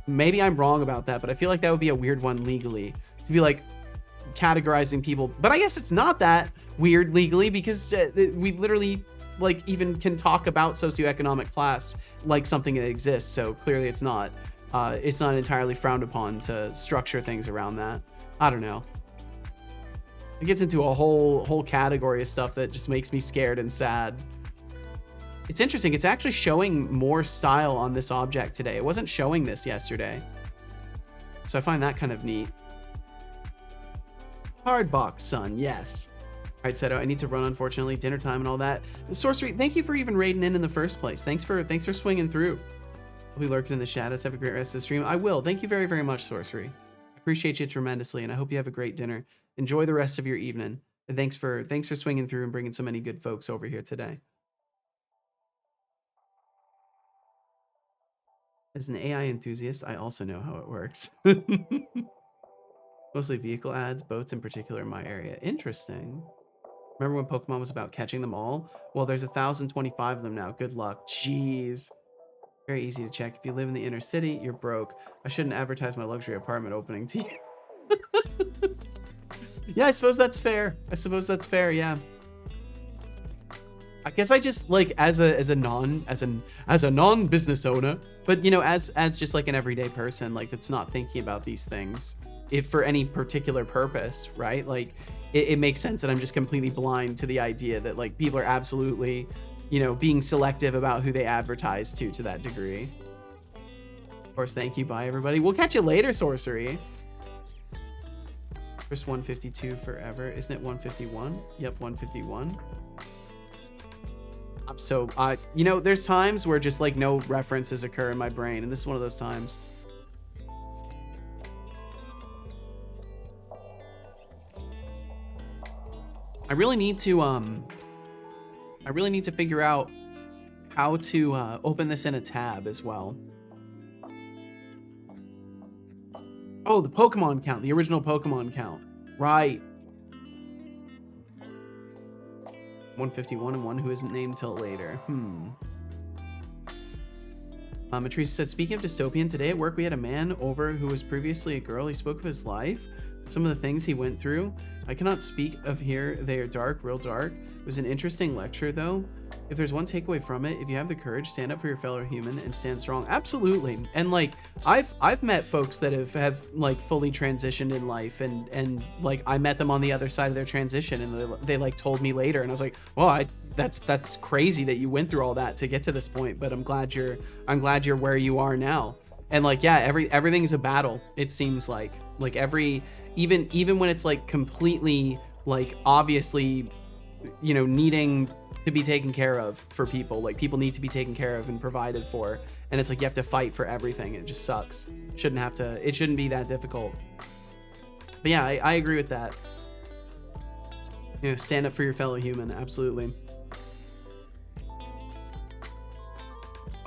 Maybe I'm wrong about that, but I feel like that would be a weird one legally to be like categorizing people. But I guess it's not that weird legally because we literally like even can talk about socioeconomic class like something that exists. So clearly it's not entirely frowned upon to structure things around that. I don't know. It gets into a whole category of stuff that just makes me scared and sad. It's interesting. It's actually showing more style on this object today. It wasn't showing this yesterday. So I find that kind of neat. Hard box, son. Yes. All right, Seto, I need to run, unfortunately. Dinner time and all that. Sorcery, thank you for even raiding in the first place. Thanks for swinging through. I'll be lurking in the shadows. Have a great rest of the stream. I will. Thank you very, very much, Sorcery. Appreciate you tremendously, and I hope you have a great dinner. Enjoy the rest of your evening, and thanks for swinging through and bringing so many good folks over here today. As an AI enthusiast, I also know how it works. Mostly vehicle ads, boats in particular in my area. Interesting. Remember when Pokemon was about catching them all? Well, there's 1,025 of them now. Good luck. Jeez. Very easy to check. If you live in the inner city, you're broke. I shouldn't advertise my luxury apartment opening to you. Yeah, I suppose that's fair. Yeah. I guess I just like as a non-business owner, but you know, as just like an everyday person, like that's not thinking about these things if for any particular purpose, right? Like it makes sense that I'm just completely blind to the idea that like people are absolutely, you know, being selective about who they advertise to that degree. Of course, thank you, bye everybody. We'll catch you later, Sorcery. First 152 forever, isn't it 151? Yep, 151. So, you know, there's times where just like no references occur in my brain, and this is one of those times. I really need to figure out how to open this in a tab as well. Oh, the Pokemon count, the original Pokemon count, right? 151 and one who isn't named till later. Matrice said, speaking of dystopian, today at work we had a man over who was previously a girl. He spoke of his life, some of the things he went through. I cannot speak of here. They are dark, real dark. It was an interesting lecture though. If there's one takeaway from it, if you have the courage, stand up for your fellow human and stand strong. Absolutely. And like I've met folks that have like fully transitioned in life, and like I met them on the other side of their transition, and they like told me later, and I was like, well, that's crazy that you went through all that to get to this point, but I'm glad you're where you are now. And like, yeah, everything's a battle. It seems like even when it's like completely like obviously, you know, needing to be taken care of for people, like people need to be taken care of and provided for, and it's like you have to fight for everything. It just sucks. It shouldn't be that difficult. But yeah, I agree with that. You know, stand up for your fellow human. Absolutely.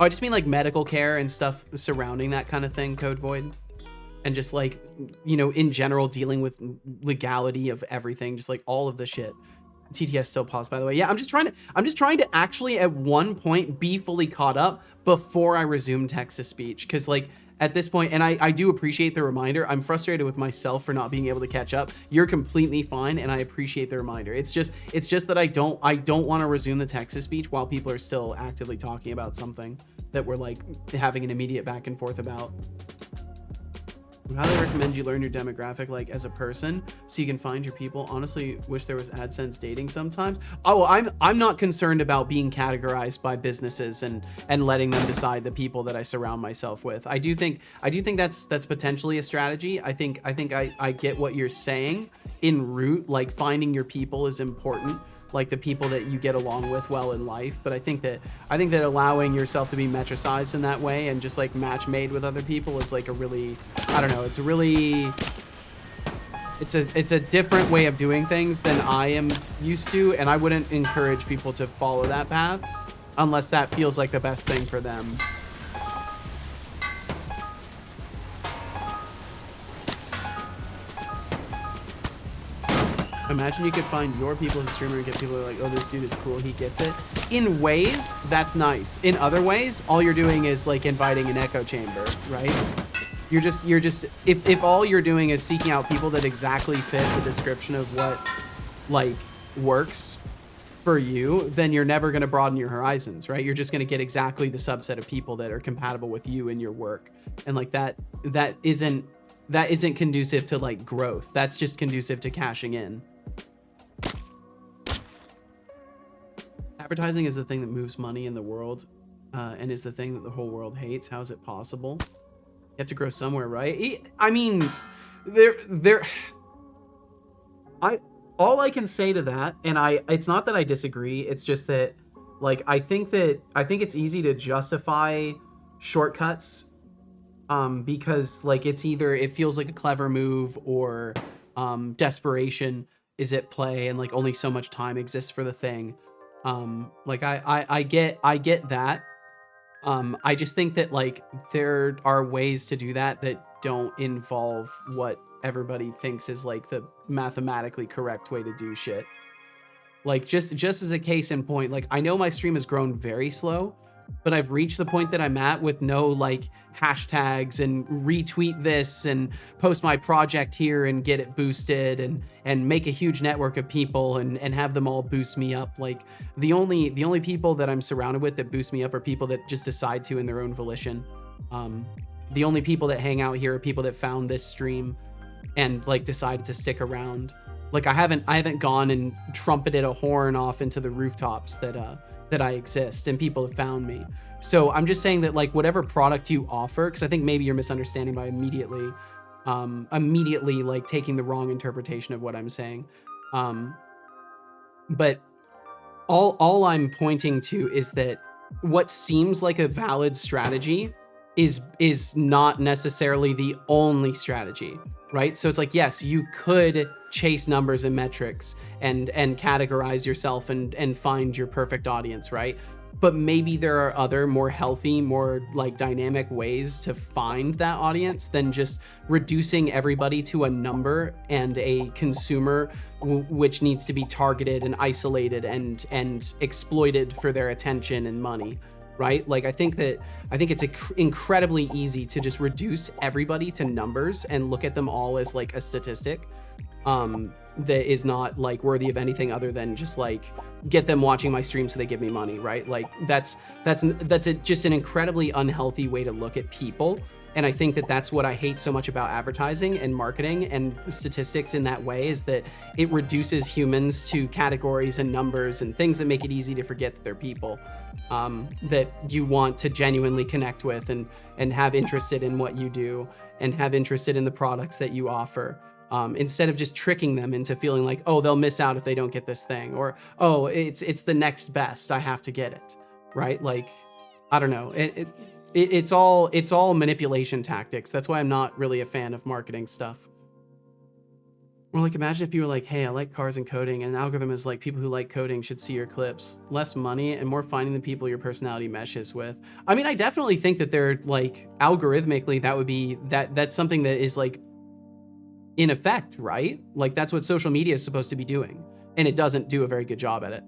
Oh, I just mean like medical care and stuff surrounding that kind of thing, Code Void. And just like, you know, in general, dealing with legality of everything, just like all of the shit. TTS still paused, by the way. Yeah, I'm just trying to actually at one point be fully caught up before I resume text-to-speech. Because like at this point, and I do appreciate the reminder. I'm frustrated with myself for not being able to catch up. You're completely fine, and I appreciate the reminder. It's just that I don't want to resume the text-to-speech while people are still actively talking about something that we're like having an immediate back and forth about. I highly recommend you learn your demographic like as a person so you can find your people. Honestly, wish there was AdSense dating sometimes. Oh, I'm not concerned about being categorized by businesses and letting them decide the people that I surround myself with. I do think that's potentially a strategy. I think I get what you're saying in root, like finding your people is important, like the people that you get along with well in life. But I think that allowing yourself to be metricized in that way and just like match made with other people is like a really, I don't know, it's a different way of doing things than I am used to, and I wouldn't encourage people to follow that path unless that feels like the best thing for them. Imagine you could find your people as a streamer and get people who are like, oh, this dude is cool, he gets it. In ways, that's nice. In other ways, all you're doing is like inviting an echo chamber, right? You're just if all you're doing is seeking out people that exactly fit the description of what like works for you, then you're never going to broaden your horizons, right? You're just going to get exactly the subset of people that are compatible with you and your work. And like that isn't conducive to like growth. That's just conducive to cashing in. Advertising is the thing that moves money in the world, and is the thing that the whole world hates. How is it possible? You have to grow somewhere, right? I mean, all I can say to that, and it's not that I disagree, it's just that like I think it's easy to justify shortcuts because like it feels like a clever move, or desperation is at play, and like only so much time exists for the thing. Like I get that. I just think that like there are ways to do that don't involve what everybody thinks is like the mathematically correct way to do shit. Like just as a case in point, like I know my stream has grown very slow, but I've reached the point that I'm at with no like hashtags and retweet this and post my project here and get it boosted and make a huge network of people and have them all boost me up. Like the only people that I'm surrounded with that boost me up are people that just decide to in their own volition. The only people that hang out here are people that found this stream and like decided to stick around. Like I haven't gone and trumpeted a horn off into the rooftops that I exist and people have found me. So I'm just saying that like whatever product you offer, because I think maybe you're misunderstanding by immediately like taking the wrong interpretation of what I'm saying. But all I'm pointing to is that what seems like a valid strategy is not necessarily the only strategy, right? So it's like, yes, you could chase numbers and metrics and categorize yourself and find your perfect audience, right? But maybe there are other more healthy, more like dynamic ways to find that audience than just reducing everybody to a number and a consumer which needs to be targeted and isolated and exploited for their attention and money, right? Like I think it's incredibly easy to just reduce everybody to numbers and look at them all as like a statistic that is not like worthy of anything other than just like get them watching my stream so they give me money, right? Like that's just an incredibly unhealthy way to look at people. And I think that that's what I hate so much about advertising and marketing and statistics in that way, is that it reduces humans to categories and numbers and things that make it easy to forget that they're people that you want to genuinely connect with and have interested in what you do and have interested in the products that you offer. Instead of just tricking them into feeling like, oh, they'll miss out if they don't get this thing, or oh, it's the next best, I have to get it, right? Like, I don't know. It's all manipulation tactics. That's why I'm not really a fan of marketing stuff. Or like, imagine if you were like, hey, I like cars and coding, and an algorithm is like, people who like coding should see your clips. Less money and more finding the people your personality meshes with. I mean, I definitely think that they're like algorithmically, that would be that's something that is like in effect, right? Like that's what social media is supposed to be doing, and it doesn't do a very good job at it.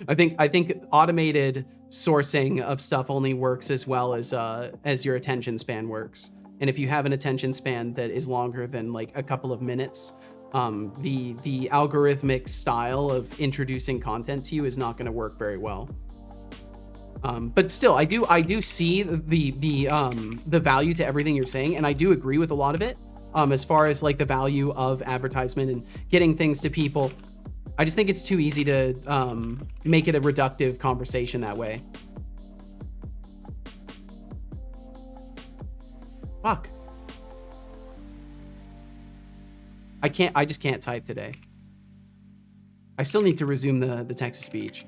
I think automated sourcing of stuff only works as well as your attention span works. And if you have an attention span that is longer than like a couple of minutes, the algorithmic style of introducing content to you is not going to work very well. But still, I do see the value to everything you're saying, and I do agree with a lot of it. As far as like the value of advertisement and getting things to people, I just think it's too easy to make it a reductive conversation that way. Fuck. I just can't type today. I still need to resume the text-to-speech.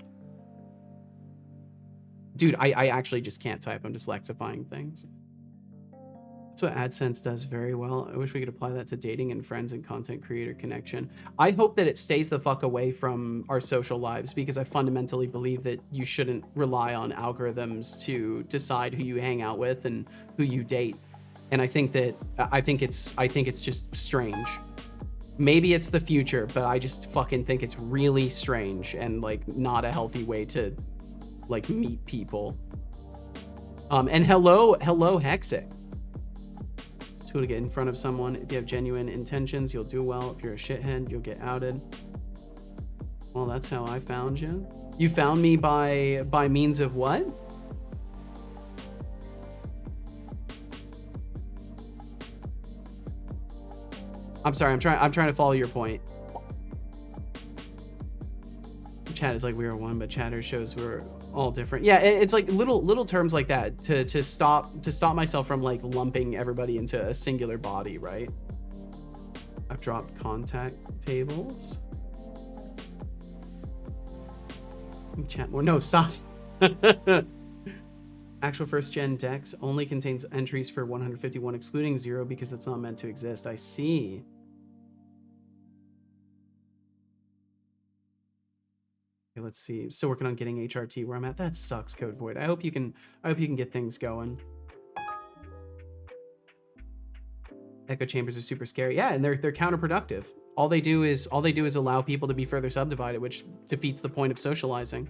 Dude, I actually just can't type. I'm dyslexifying things. That's what AdSense does very well. I wish we could apply that to dating and friends and content creator connection. I hope that it stays the fuck away from our social lives, because I fundamentally believe that you shouldn't rely on algorithms to decide who you hang out with and who you date. And I think it's just strange. Maybe it's the future, but I just fucking think it's really strange and like not a healthy way to like meet people. And hello Hexic. It's a tool to get in front of someone. If you have genuine intentions, you'll do well. If you're a shithead, you'll get outed. Well, that's how I found you. You found me by means of what? I'm sorry, I'm trying to follow your point. Chat is like we are one, but chatter shows we're all different. Yeah, it's like little terms like that to stop myself from like lumping everybody into a singular body, right? I've dropped contact tables. Chat more. No, stop. Actual first gen Dex only contains entries for 151, excluding 0 because it's not meant to exist. I see. Okay, let's see. Still working on getting HRT where I'm at. That sucks, Code Void. I hope you can get things going. Echo chambers are super scary. Yeah, and they're counterproductive. All they do is allow people to be further subdivided, which defeats the point of socializing.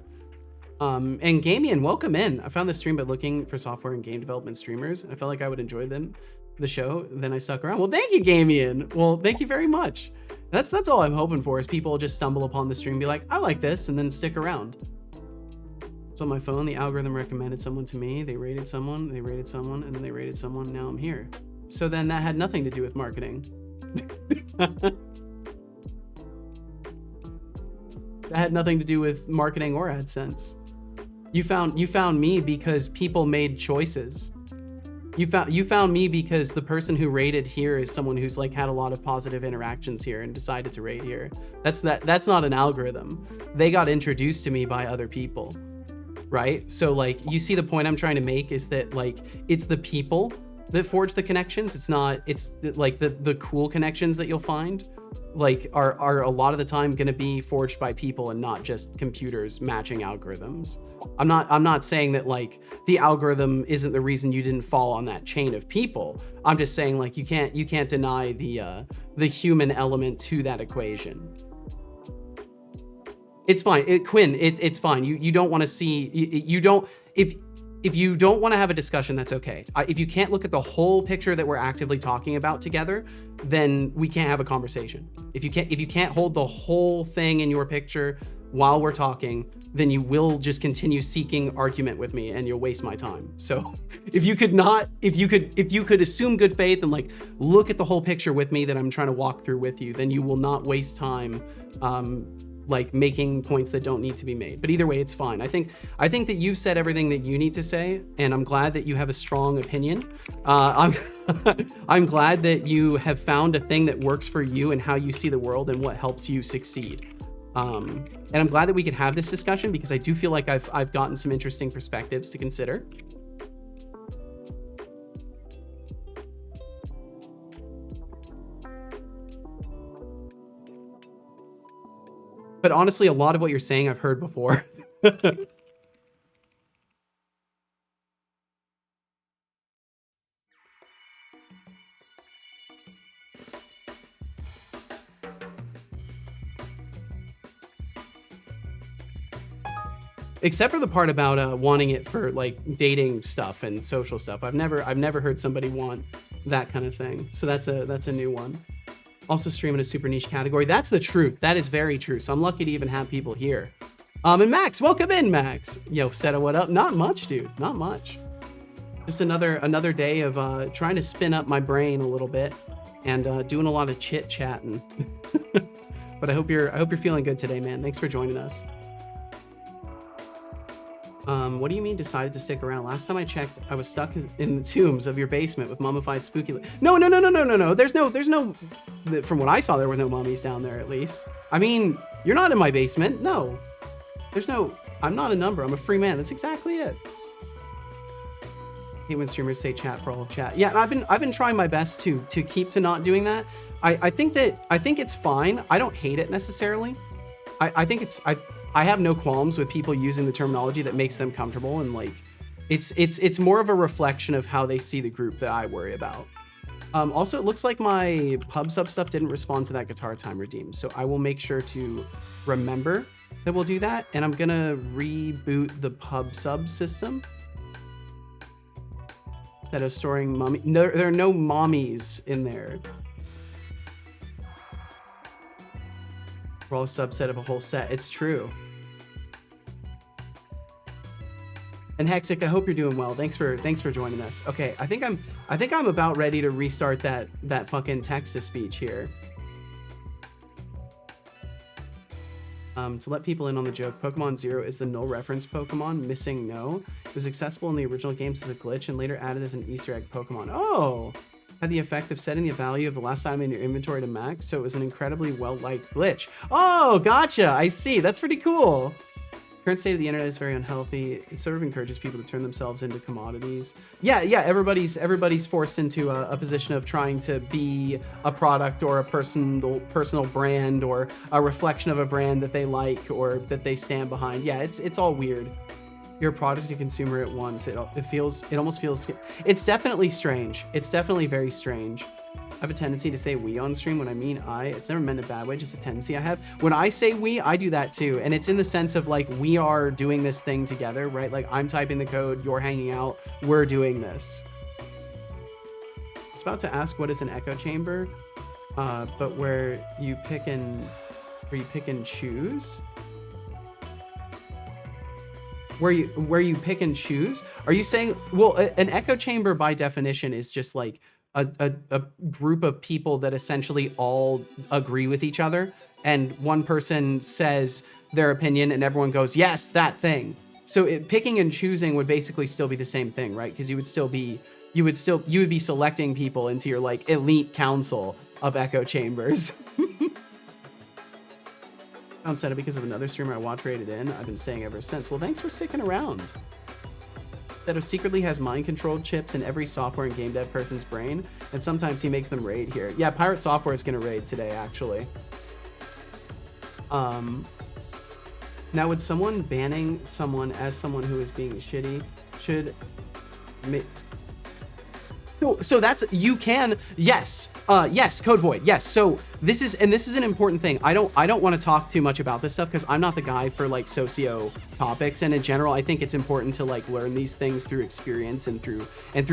And Gamian, welcome in. I found this stream by looking for software and game development streamers. I felt like I would enjoy the show. Then I stuck around. Well, thank you, Gamian. Well, thank you very much. That's all I'm hoping for, is people just stumble upon the stream and be like, I like this, and then stick around. It's on my phone. The algorithm recommended someone to me. They rated someone, and then they rated someone. Now I'm here. So then that had nothing to do with marketing. That had nothing to do with marketing or AdSense. You found me because people made choices. You found me because the person who rated here is someone who's like had a lot of positive interactions here and decided to rate here. That's not an algorithm. They got introduced to me by other people, right? So like, you see the point I'm trying to make is that like, it's the people that forge the connections. It's like the cool connections that you'll find like are a lot of the time going to be forged by people and not just computers matching algorithms. I'm not saying that like the algorithm isn't the reason you didn't fall on that chain of people. I'm just saying like you can't deny the human element to that equation. It's fine. Quinn, it's fine. You don't want to see, if you don't want to have a discussion, that's okay. If you can't look at the whole picture that we're actively talking about together, then we can't have a conversation. If you can't hold the whole thing in your picture while we're talking, then you will just continue seeking argument with me and you'll waste my time. So if you could assume good faith and like look at the whole picture with me that I'm trying to walk through with you, then you will not waste time like making points that don't need to be made. But either way, it's fine. I think that you've said everything that you need to say, and I'm glad that you have a strong opinion. I'm glad that you have found a thing that works for you and how you see the world and what helps you succeed. And I'm glad that we could have this discussion because I do feel like I've gotten some interesting perspectives to consider. But honestly, a lot of what you're saying I've heard before. Except for the part about wanting it for like dating stuff and social stuff. I've never heard somebody want that kind of thing. So that's a new one. Also stream in a super niche category. That's the truth. That is very true. So I'm lucky to even have people here. And Max, welcome in, Max. Yo, Seta, what up? Not much, dude. Not much. Just another day of trying to spin up my brain a little bit and doing a lot of chit chatting. But I hope you're feeling good today, man. Thanks for joining us. What do you mean decided to stick around? Last time I checked, I was stuck in the tombs of your basement with mummified spooky. No. There's no, from what I saw, there were no mummies down there at least. I mean, you're not in my basement. No, I'm not a number. I'm a free man. That's exactly it. I hate when streamers say chat for all of chat. Yeah, I've been trying my best to keep to not doing that. I think it's fine. I don't hate it necessarily. I have no qualms with people using the terminology that makes them comfortable, and like it's more of a reflection of how they see the group that I worry about. Also, it looks like my pub sub stuff didn't respond to that guitar time redeem, so I will make sure to remember that we'll do that, and I'm gonna reboot the pub sub system instead of storing mummy. No, there are no mommies in there. We're all a subset of a whole set. It's true. And Hexic, I hope you're doing well. Thanks for joining us. Okay, I think I'm about ready to restart that fucking text-to-speech here. To let people in on the joke, Pokemon Zero is the null reference Pokemon, missing no. It was accessible in the original games as a glitch and later added as an Easter egg Pokemon. Oh! Had the effect of setting the value of the last item in your inventory to max, so it was an incredibly well-liked glitch. Oh, gotcha! I see. That's pretty cool. Current state of the internet is very unhealthy. It sort of encourages people to turn themselves into commodities. Yeah, everybody's forced into a position of trying to be a product or a personal brand or a reflection of a brand that they like or that they stand behind. Yeah, it's all weird. You're a product and consumer at once. It almost feels, it's definitely strange. It's definitely very strange. I have a tendency to say we on stream when I mean I. It's never meant in a bad way, just a tendency I have. When I say we, I do that too. And it's in the sense of like, we are doing this thing together, right? Like I'm typing the code, you're hanging out, we're doing this. I was about to ask what is an echo chamber, but where you pick and choose. Where you pick and choose? Are you saying, well, an echo chamber by definition is just like a group of people that essentially all agree with each other, and one person says their opinion and everyone goes, yes, that thing. So picking and choosing would basically still be the same thing, right? Because you would be selecting people into your like elite council of echo chambers. Found set up because of another streamer I watch rated in. I've been saying ever since. Well, thanks for sticking around. That secretly has mind-controlled chips in every software and game dev person's brain, and sometimes he makes them raid here. Yeah, Pirate Software is gonna raid today, actually. Now, would someone banning someone as someone who is being shitty should make... So that's, you can, yes, yes, Code Void, yes. So this is an important thing. I don't want to talk too much about this stuff because I'm not the guy for like socio topics, and in general, I think it's important to like learn these things through experience and through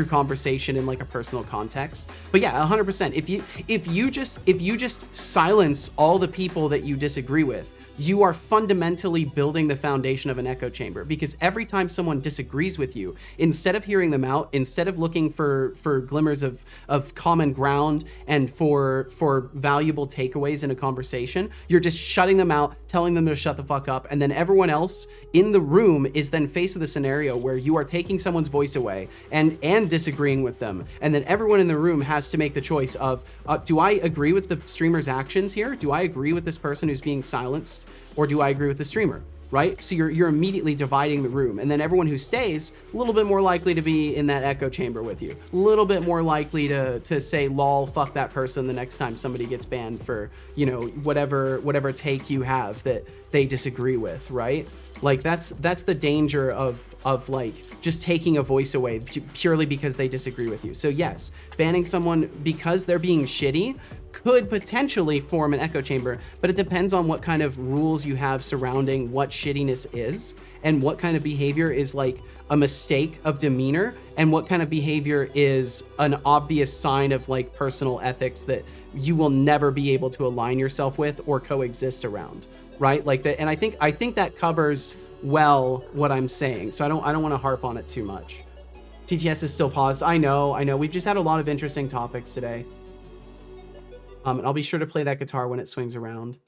conversation in like a personal context. But yeah, 100%. If you just silence all the people that you disagree with, you are fundamentally building the foundation of an echo chamber, because every time someone disagrees with you, instead of hearing them out, instead of looking for glimmers of common ground and for valuable takeaways in a conversation, you're just shutting them out, telling them to shut the fuck up, and then everyone else in the room is then faced with a scenario where you are taking someone's voice away and disagreeing with them, and then everyone in the room has to make the choice of, do I agree with the streamer's actions here? Do I agree with this person who's being silenced? Or do I agree with the streamer, right? So you're immediately dividing the room, and then everyone who stays, a little bit more likely to be in that echo chamber with you, a little bit more likely to say lol, fuck that person the next time somebody gets banned for, you know, whatever take you have that they disagree with, right? Like that's the danger of like just taking a voice away purely because they disagree with you. So yes, banning someone because they're being shitty could potentially form an echo chamber, but it depends on what kind of rules you have surrounding what shittiness is, and what kind of behavior is like a mistake of demeanor, and what kind of behavior is an obvious sign of like personal ethics that you will never be able to align yourself with or coexist around, right? Like that. And I think that covers well what I'm saying, so I don't want to harp on it too much. TTS is still paused. I know we've just had a lot of interesting topics today. And I'll be sure to play that guitar when it swings around.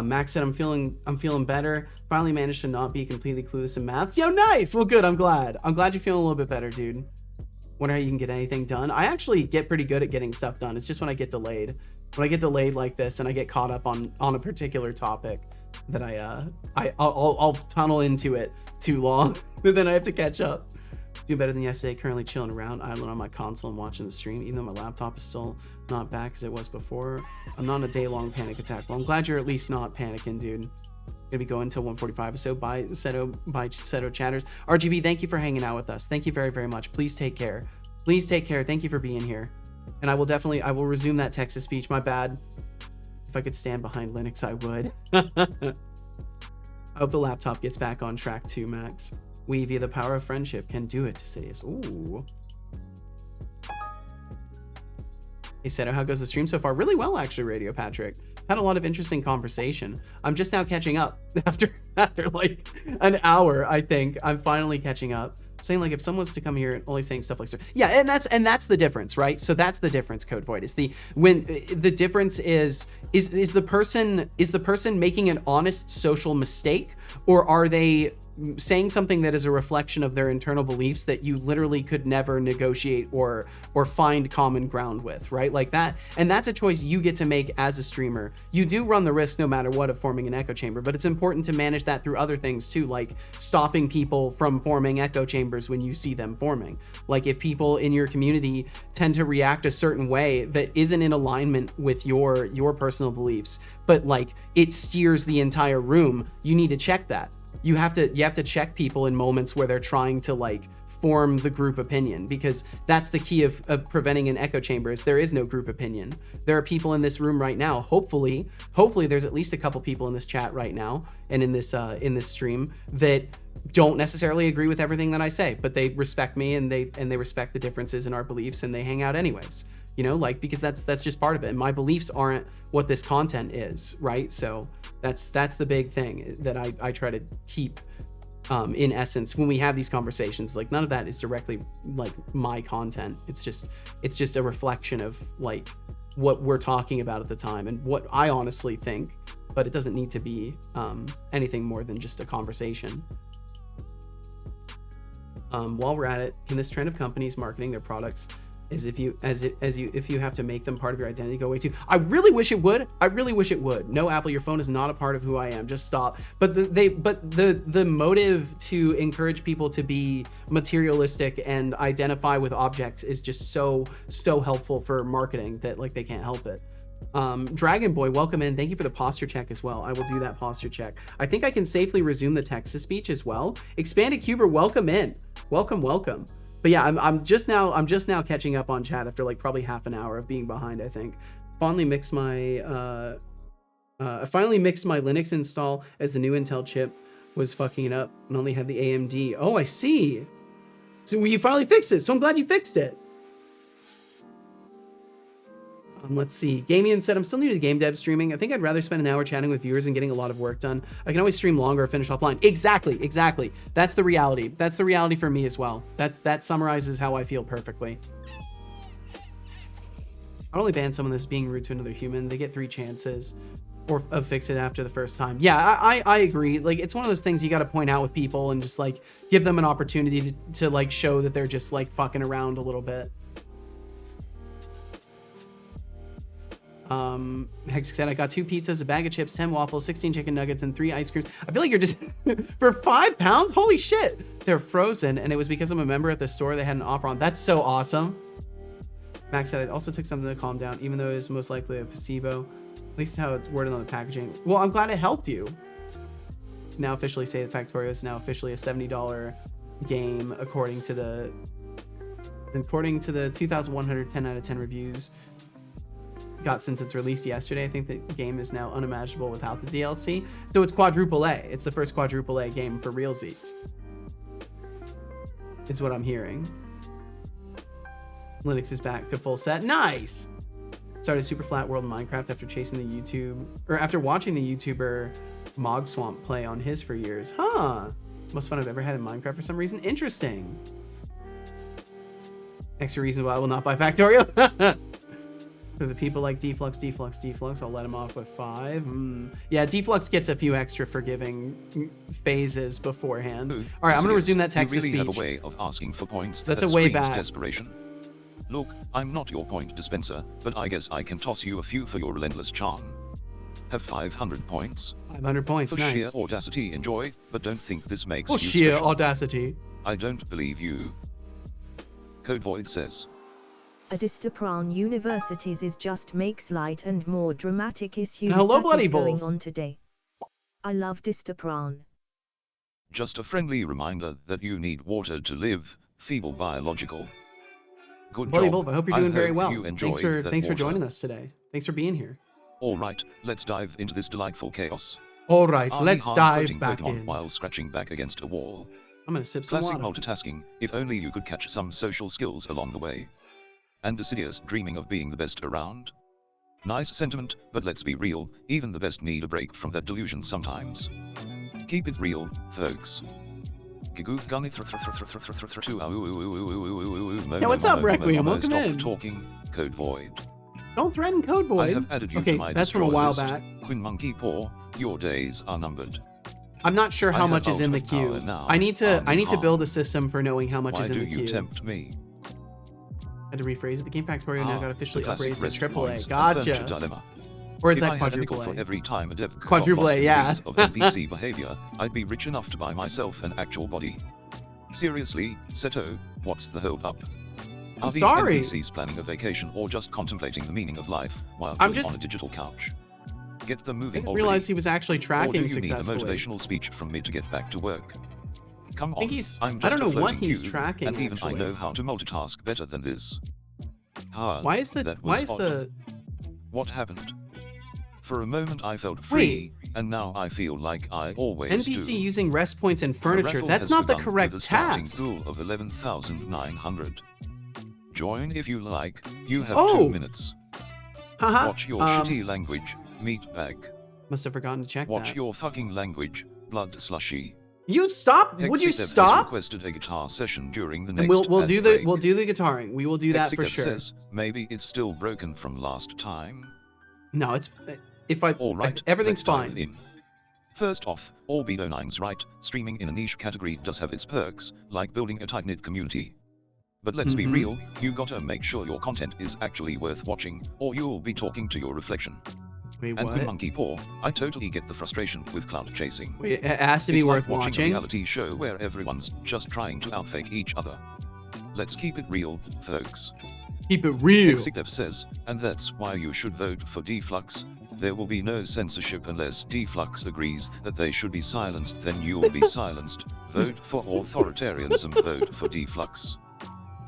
Max said, I'm feeling better. Finally managed to not be completely clueless in maths. Yo, nice. Well, good. I'm glad you're feeling a little bit better, dude. Wonder how you can get anything done. I actually get pretty good at getting stuff done. It's just when I get delayed. When I get delayed like this and I get caught up on a particular topic that I'll tunnel into it too long, and then I have to catch up. Do better than yesterday. Currently chilling around idling on my console and watching the stream, even though my laptop is still not back as it was before. I'm not in a day-long panic attack. Well, I'm glad you're at least not panicking, dude. Gonna be going until 1:45 or so. Bye, Seto Chatters. RGB, thank you for hanging out with us. Thank you very, very much. Please take care. Please take care. Thank you for being here. And I will resume that text-to-speech. My bad. If I could stand behind Linux, I would. I hope the laptop gets back on track too, Max. We, via the power of friendship, can do it to Sidious. Ooh. Hey, Seto, how goes the stream so far? Really well, actually, Radio Patrick. Had a lot of interesting conversation. I'm just now catching up after like an hour, I think. I'm finally catching up. I'm saying, like, if someone's to come here and only saying stuff like, yeah, and that's the difference, right? So that's the difference, Code Void. Is the difference is the person making an honest social mistake, or are they saying something that is a reflection of their internal beliefs that you literally could never negotiate or find common ground with, right? Like that. And that's a choice you get to make as a streamer. You do run the risk no matter what of forming an echo chamber, but it's important to manage that through other things too, like stopping people from forming echo chambers when you see them forming. Like if people in your community tend to react a certain way that isn't in alignment with your personal beliefs, but like it steers the entire room, you need to check that. You have to check people in moments where they're trying to like form the group opinion, because that's the key of preventing an echo chamber. Is there is no group opinion. There are people in this room right now. Hopefully there's at least a couple people in this chat right now and in this stream that don't necessarily agree with everything that I say, but they respect me and they respect the differences in our beliefs, and they hang out anyways. You know, like, because that's just part of it. And my beliefs aren't what this content is, right? So that's the big thing that I try to keep in essence when we have these conversations. Like, none of that is directly like my content. It's just a reflection of like what we're talking about at the time and what I honestly think, but it doesn't need to be anything more than just a conversation. While we're at it, can this trend of companies marketing their products if you have to make them part of your identity go away too? I really wish it would. No, Apple, your phone is not a part of who I am. Just stop. But the motive to encourage people to be materialistic and identify with objects is just so helpful for marketing that like they can't help it. Dragon Boy, welcome in. Thank you for the posture check as well. I will do that posture check. I think I can safely resume the text-to-speech as well. Expanded Cuber, welcome in. Welcome. But yeah, I'm just now catching up on chat after like probably half an hour of being behind, I think. I finally mixed my Linux install as the new Intel chip was fucking it up and only had the AMD. Oh, I see. So you finally fixed it. So I'm glad you fixed it. Let's see. Gamian said, I'm still new to game dev streaming. I think I'd rather spend an hour chatting with viewers and getting a lot of work done. I can always stream longer or finish offline. Exactly. That's the reality. That's the reality for me as well. That summarizes how I feel perfectly. I'd only ban someone that's being rude to another human. They get 3 chances or fix it after the first time. Yeah, I agree. Like, it's one of those things you got to point out with people and just like give them an opportunity to like show that they're just like fucking around a little bit. Hex said, I got 2 pizzas, a bag of chips, 10 waffles, 16 chicken nuggets, and 3 ice creams. I feel like you're just for £5? Holy shit. They're frozen, and it was because I'm a member at the store they had an offer on. That's so awesome. Max said, I also took something to calm down, even though it is most likely a placebo. At least how it's worded on the packaging. Well, I'm glad it helped you. Now officially say that Factorio is now officially a $70 game according to the 2,100 10 out of 10 reviews got since its release yesterday. I think the game is now unimaginable without the DLC. So it's quadruple A. It's the first quadruple A game for realsies, is what I'm hearing. Linux is back to full set. Nice. Started Super Flat World Minecraft after watching the YouTuber Mog Swamp play on his for years. Huh. Most fun I've ever had in Minecraft for some reason. Interesting. Extra reason why I will not buy Factorio. For the people like Deflux, I'll let him off with 5. Yeah, Deflux gets a few extra forgiving phases beforehand. All right, I'm going to resume that text-to-speech. You really have a way of asking for points that's a way back. Desperation. Look, I'm not your point dispenser, but I guess I can toss you a few for your relentless charm. Have 500 points. 500 points, for nice. sheer audacity, enjoy, but don't think this makes you sheer special. Audacity. I don't believe you. Code Void says. A Distapran Universities is just makes light and more dramatic issues hello, that is Bloody going on today. I love Distapran. Just a friendly reminder that you need water to live, feeble biological. Good Bloody job. Wolf, I hope you're doing very well. Thanks for joining us today. Thanks for being here. Alright, let's dive into this delightful chaos. Alright, let's dive back Pokemon in. While scratching back against a wall. I'm gonna sip some Classic water. multitasking, if only you could catch some social skills along the way. And Decidious dreaming of being the best around. Nice sentiment, but let's be real, even the best need a break from that delusion sometimes. Keep it real, folks. Yeah, what's up, Requiem? Welcome in. Stop talking, Code Void. Don't threaten Code Void. I have added you to my that's from a while list. back. Quinn Monkey Paw, your days are numbered. I'm not sure how much is in the queue. I need to build a system for knowing how much is in the queue. Why do you tempt me? I had to rephrase it. The Game Factorio now got officially upgraded to AAA. Gotcha. Gotcha. Or is that quadruple A? For every time a dev quadruple A, yeah. of NPC behavior, I'd be rich enough to buy myself an actual body. Seriously, Seto, what's the hold up? Are these NPCs planning a vacation or just contemplating the meaning of life while chilling on a digital couch? Get them moving already. I didn't realize he was actually tracking or do you successfully. Need a motivational speech from me to get back to work? Come I think on, he's, I'm I just don't a know what floating he's cube, tracking, and even actually. I know how to multitask better than this. Why is the What happened? For a moment I felt Wait. free, and now I feel like I always do. NPC using rest points and The furniture? raffle That's has not the begun correct with a starting task. pool of 11,900. Join if you like, you have Oh. 2 minutes. Haha. Watch your shitty language, meatbag. Must have forgotten to check Watch that. your fucking language, blood slushy. You stop? Would you Executive has stop? requested a guitar session during the And next we'll ad do break. the guitaring. We will do that for Executive sure. says, maybe it's still broken from last time. No, it's Alright, everything's let's dive fine. in. First off, Albedo 9's right, streaming in a niche category does have its perks, like building a tight-knit community. But let's be real, you gotta make sure your content is actually worth watching, or you'll be talking to your reflection. Wait, And what? monkey paw, I totally get the frustration with cloud chasing. Wait, it has to be It's worth like watching a watching. reality show where everyone's just trying to outfake each other. Let's keep it real, folks. Keep it real. Executive says, and that's why you should vote for Deflux. There will be no censorship unless Deflux agrees that they should be silenced, then you'll be silenced. Vote for authoritarianism, vote for Deflux.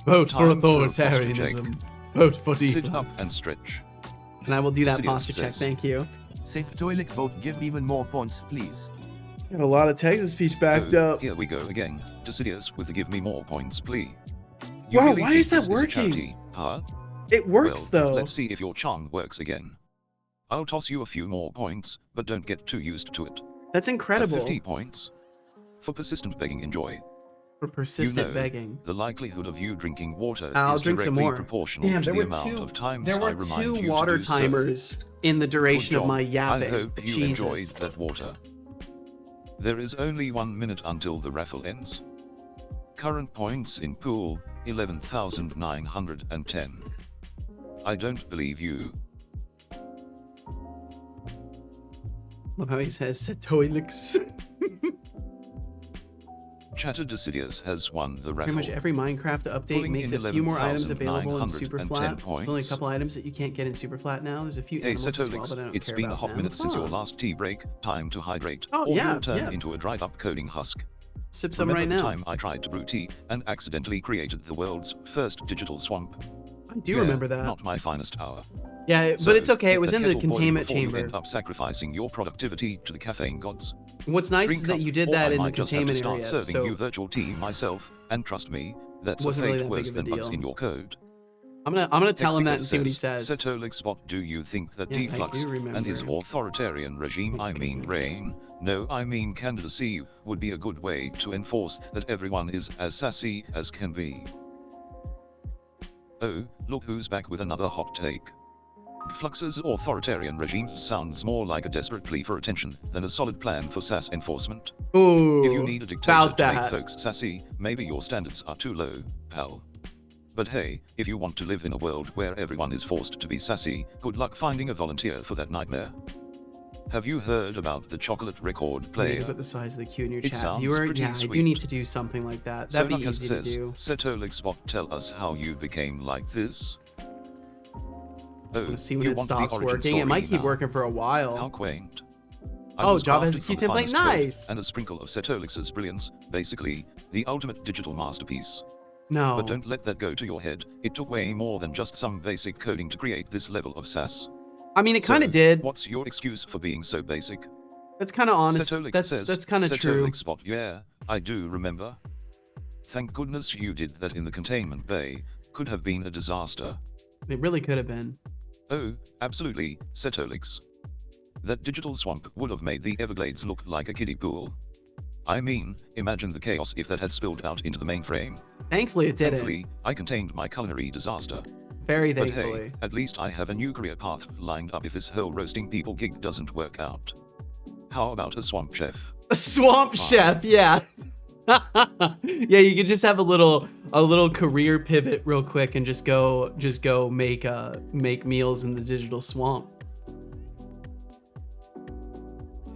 Vote for Time for a posture authoritarianism. Vote for Sit up deflux. and stretch. And I will do that Insidious posture check. says- Thank you. Safe toilets both give even more points, please. Got a lot of text-to-speech backed Oh, up. here we go again. Decidious with the give me more points, please. Wow, really why think is that this a working? charity, huh? It works Well, though. let's see if your charm works again. I'll toss you a few more points, but don't get too used to it. That's At incredible. 50 points. For persistent begging, enjoy. For persistent You know, begging. The likelihood of you drinking water I'll is drink some directly more. proportional Damn, to there the were amount two. of times There I were remind two you water to do so. timers in the duration Good of my job. yapping. I hope you Jesus. enjoyed that water. There is only 1 minute until the raffle ends. Current points in pool, 11,910. I don't believe you. Love how he says Setoilix. Chatter Decidious has won the raffle. Pretty much every Minecraft update Pulling makes in a few more items available in 11,910 Super Flat. There's only a points. couple items that you can't get in Super Flat now. There's a few Hey animals as well, Setolix, but I don't it's care been a about hot them. minute since your Huh. last tea break. Time to hydrate, Oh, or yeah, you'll turn yeah. into a dried up coding husk. Sip some Remember right the now. time I tried to brew tea and accidentally created the world's first digital swamp? I do Yeah, remember that. Not my finest hour. Yeah, So, but it's okay. It keep was that in the kettle boiling containment before you chamber. end up sacrificing your productivity to the caffeine gods. What's nice Drink is that up, you did or that I in the might just have to containment start area, serving so you virtual tea myself, and trust me, that's a Wasn't really fate that big worse of a than bugs deal. in your code. I'm gonna tell him that and see what he Executive says. Setolix, what do you think that Yeah, I Deflux do remember. and his authoritarian regime, I mean reign, no I mean candidacy, would be a good way to enforce that everyone is as sassy as can be? Oh, look who's back with another hot take. Flux's authoritarian regime sounds more like a desperate plea for attention than a solid plan for sass enforcement. Ooh, If you need a dictator about to make that. folks sassy, maybe your standards are too low, pal. But hey, if you want to live in a world where everyone is forced to be sassy, good luck finding a volunteer for that nightmare. Have you heard about the chocolate record You need player? to put the size of the queue in your It chat sounds viewer. pretty Yeah, I do sweet. need to do something like that. That'd be Sonacast easy to says, do. Setolixbot, tell us how you became like this. Oh, Let's see when you it want the stops origin working. It might story keep now. working for a while. How quaint. I Oh, was Java has a crafted Q from the template. finest code Nice. And a sprinkle of Setolix's brilliance, basically, the ultimate digital masterpiece. No. But don't let that go to your head, it took way more than just some basic coding to create this level of sass. I mean, it So, kind of did. What's your excuse for being so basic? That's kind of honest. Setolix That's says, kind of true. Setolixbot, yeah, I do remember. Thank goodness you did that in the containment bay, could have been a disaster. It really could have been. Oh, absolutely, Setolix. That digital swamp would have made the Everglades look like a kiddie pool. I mean, imagine the chaos if that had spilled out into the mainframe. Thankfully, it didn't. Thankfully, I contained my culinary disaster. Very But thankfully. hey, at least I have a new career path lined up if this whole roasting people gig doesn't work out. How about a swamp chef? A swamp chef, yeah. Yeah, you could just have a little career pivot real quick and just go make meals in the digital swamp.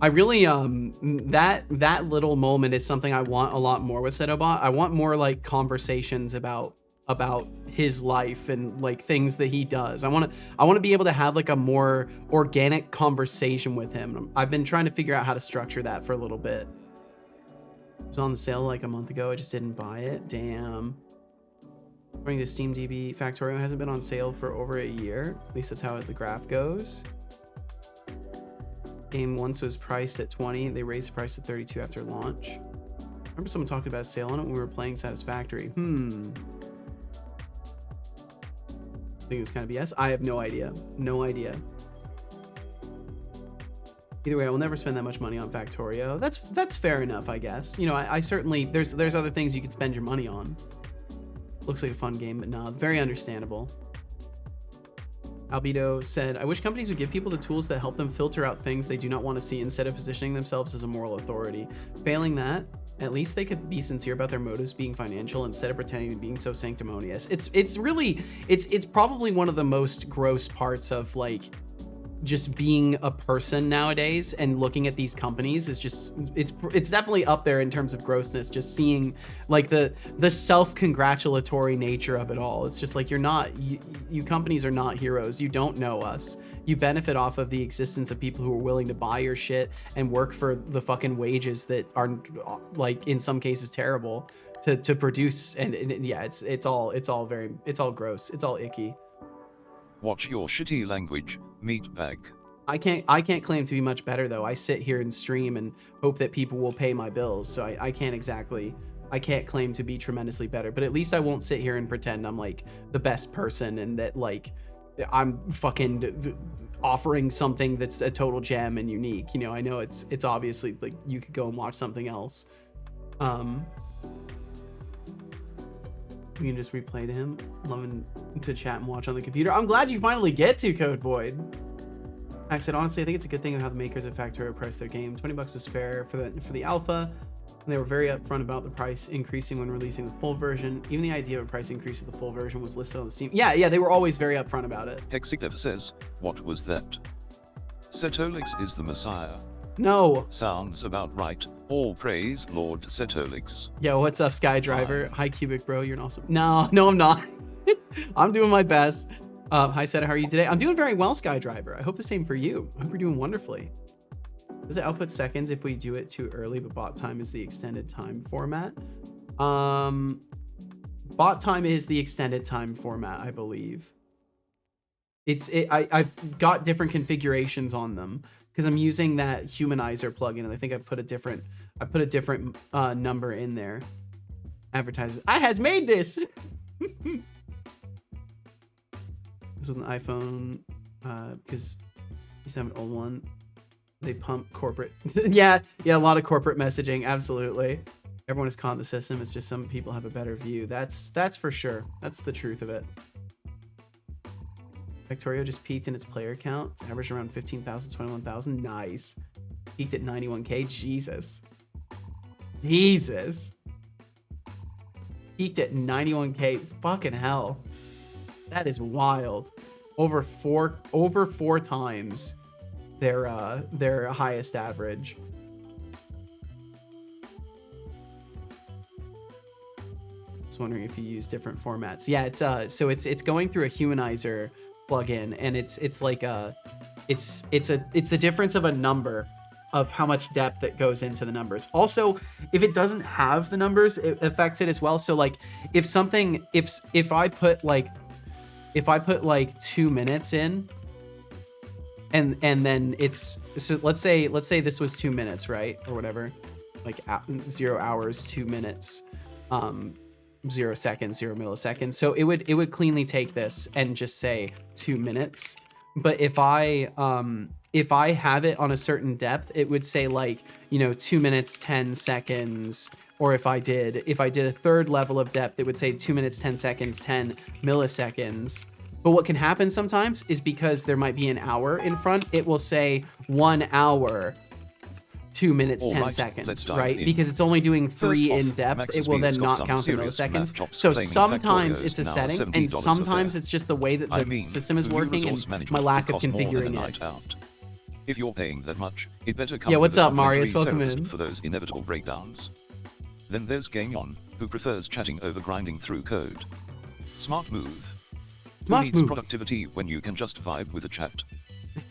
I really that little moment is something I want a lot more with Setobot. I want more like conversations about his life and like things that he does. I want to be able to have like a more organic conversation with him. I've been trying to figure out how to structure that for a little bit. was on the sale like a month ago. I just didn't buy it. Damn. According to SteamDB, Factorio hasn't been on sale for over a year. At least that's how the graph goes. Game once was priced at 20. They raised the price to 32 after launch. I remember someone talking about a sale on it when we were playing Satisfactory. I think it's kind of BS. I have no idea. No idea. Either way, I will never spend that much money on Factorio. That's fair enough, I guess. You know, I certainly there's other things you could spend your money on. Looks like a fun game, but no, very understandable. Albedo said, I wish companies would give people the tools that help them filter out things they do not want to see instead of positioning themselves as a moral authority. Failing that, at least they could be sincere about their motives being financial instead of pretending to being so sanctimonious. It's really probably one of the most gross parts of like just being a person nowadays, and looking at these companies is just it's definitely up there in terms of grossness. Just seeing like the self-congratulatory nature of it all. It's just like you companies are not heroes. You don't know us. You benefit off of the existence of people who are willing to buy your shit and work for the fucking wages that are like in some cases terrible to produce. And yeah, it's all gross. It's all icky. Watch your shitty language, meatbag. I can't claim to be much better though. I sit here and stream and hope that people will pay my bills. So I can't claim to be tremendously better, but at least I won't sit here and pretend I'm like the best person and that like I'm fucking offering something that's a total gem and unique. You know, I know it's obviously like you could go and watch something else. We can just replay to him. Loving to chat and watch on the computer. I'm glad you finally get to Code Void. Max said, honestly, I think it's a good thing how the makers of Factorio priced their game. $20 is fair for the alpha. And they were very upfront about the price increasing when releasing the full version. Even the idea of a price increase of the full version was listed on the Steam. Yeah, they were always very upfront about it. Hexiglev says, what was that? Setolix is the Messiah. No. Sounds about right. All praise Lord Setolix. Yo, what's up, Skydriver? Hi, Cubic Bro. You're an awesome. No, I'm not. I'm doing my best. Hi, Seta. How are you today? I'm doing very well, Skydriver. I hope the same for you. I hope you're doing wonderfully. Does it output seconds if we do it too early, but bot time is the extended time format? Bot time is the extended time format, I believe. I've got different configurations on them because I'm using that humanizer plugin, and I think I put a different number in there. Advertises, I has made this. This was an iPhone, because I used to have an old one. They pump corporate. yeah, a lot of corporate messaging. Absolutely. Everyone is caught in the system. It's just some people have a better view. That's for sure. That's the truth of it. Factorio just peaked in its player count. It's averaged around 15,000, 21,000. Nice. Peaked at 91K. Jesus. Peaked at 91K. Fucking hell. That is wild. Over four times their highest average. Just wondering if you use different formats. Yeah, it's going through a humanizer plugin, and it's the difference of a number of how much depth that goes into the numbers. Also, if it doesn't have the numbers, it affects it as well. So like if I put like 2 minutes in, and then it's, so let's say this was 2 minutes, right? Or whatever, like 0 hours, 2 minutes, 0 seconds, 0 milliseconds. So it would cleanly take this and just say 2 minutes. But if I have it on a certain depth, it would say like, 2 minutes, 10 seconds. Or if I did a third level of depth, it would say 2 minutes, 10 seconds, 10 milliseconds. But what can happen sometimes is because there might be an hour in front, it will say 1 hour, 2 minutes, 10 seconds, right? Because it's only doing 3 in depth, it will then not count the milliseconds. So sometimes it's a setting, and sometimes it's just the way that the system is working and my lack of configuring it. If you're paying that much, it better come. Yeah, what's up, Marius? Welcome in. For those inevitable breakdowns. Then there's Gameon, who prefers chatting over grinding through code. Smart move. Who needs productivity when you can just vibe with a chat?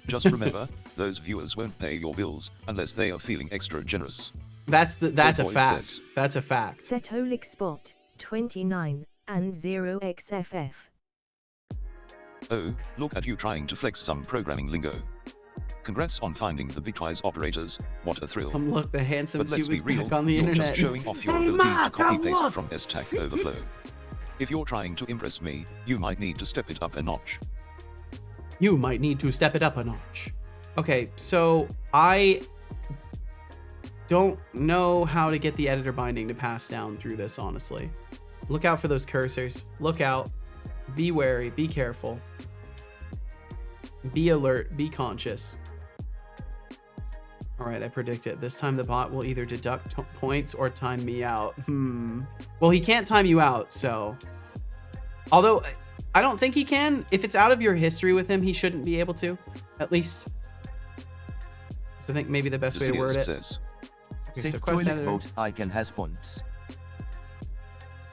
Just remember, those viewers won't pay your bills unless they are feeling extra generous. That's a fact. Says. That's a fact. Setolik Spot 29 and 0xff. Oh, look at you trying to flex some programming lingo. Congrats on finding the bitwise operators, what a thrill. Look, the handsome but let's cube be is real, back on the you're internet. just showing off your ability to copy-paste from Stack Overflow. If you're trying to impress me, you might need to step it up a notch. You might need to step it up a notch. Okay, so I don't know how to get the editor binding to pass down through this, honestly. Look out for those cursors. Look out. Be wary. Be careful. Be alert. Be conscious. All right, I predict it. This time the bot will either deduct points or time me out. Well, he can't time you out, so... Although, I don't think he can. If it's out of your history with him, he shouldn't be able to, at least. So I think maybe the best way to word it. Says. Okay, so toilet boat icon has points.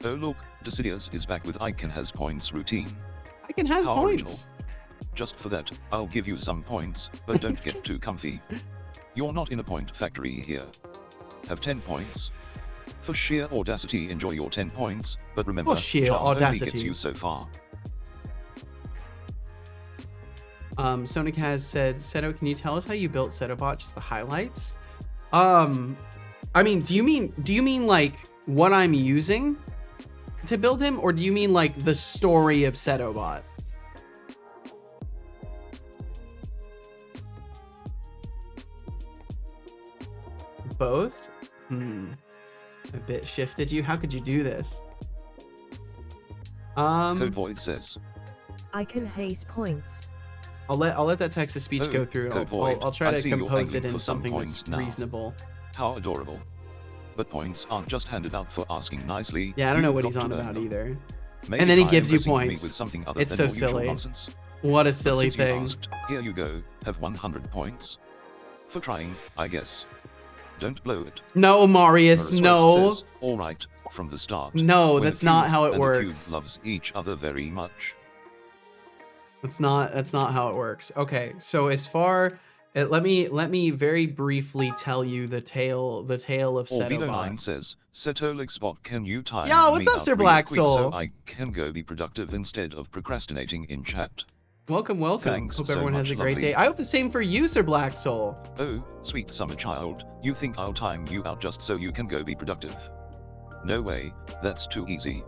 Oh look, Decidius is back with icon has points routine. Icon has How points. Original. Just for that, I'll give you some points, but don't get too comfy. You're not in a point factory here. Have 10 points. For sheer audacity, enjoy your 10 points, but remember, sheer charm audacity only gets you so far. Sonic has said, Seto, can you tell us how you built Setobot? Just the highlights? I mean, do you mean like what I'm using to build him, or do you mean like the story of Setobot? Both? A bit shifted you. How could you do this? Code Void says. Icon has points. I'll let that text to speech go through. I'll try to compose it in something that's reasonable. How adorable. But points aren't just handed out for asking nicely. Yeah, I don't know what he's on about either. Maybe and then he gives you points. With something other it's than so silly. Nonsense. What a silly But since thing. You asked, here you go, have 100 points. For trying, I guess. Don't blow it. No, Marius, no. Says, all right, from the start. No, that's not how it works. The cube loves each other very much. That's not how it works. Okay, so as far let me very briefly tell you the tale of Setobot. 9 says, Setolixbot, can you time Yo, what's me up, Sir real Black quick Soul? so I can go be productive instead of procrastinating in chat. Welcome. Thanks Hope so everyone has a much, great lovely. day. I hope the same for you, Sir Black Soul. Oh, sweet summer child, you think I'll time you out just so you can go be productive? No way, that's too easy.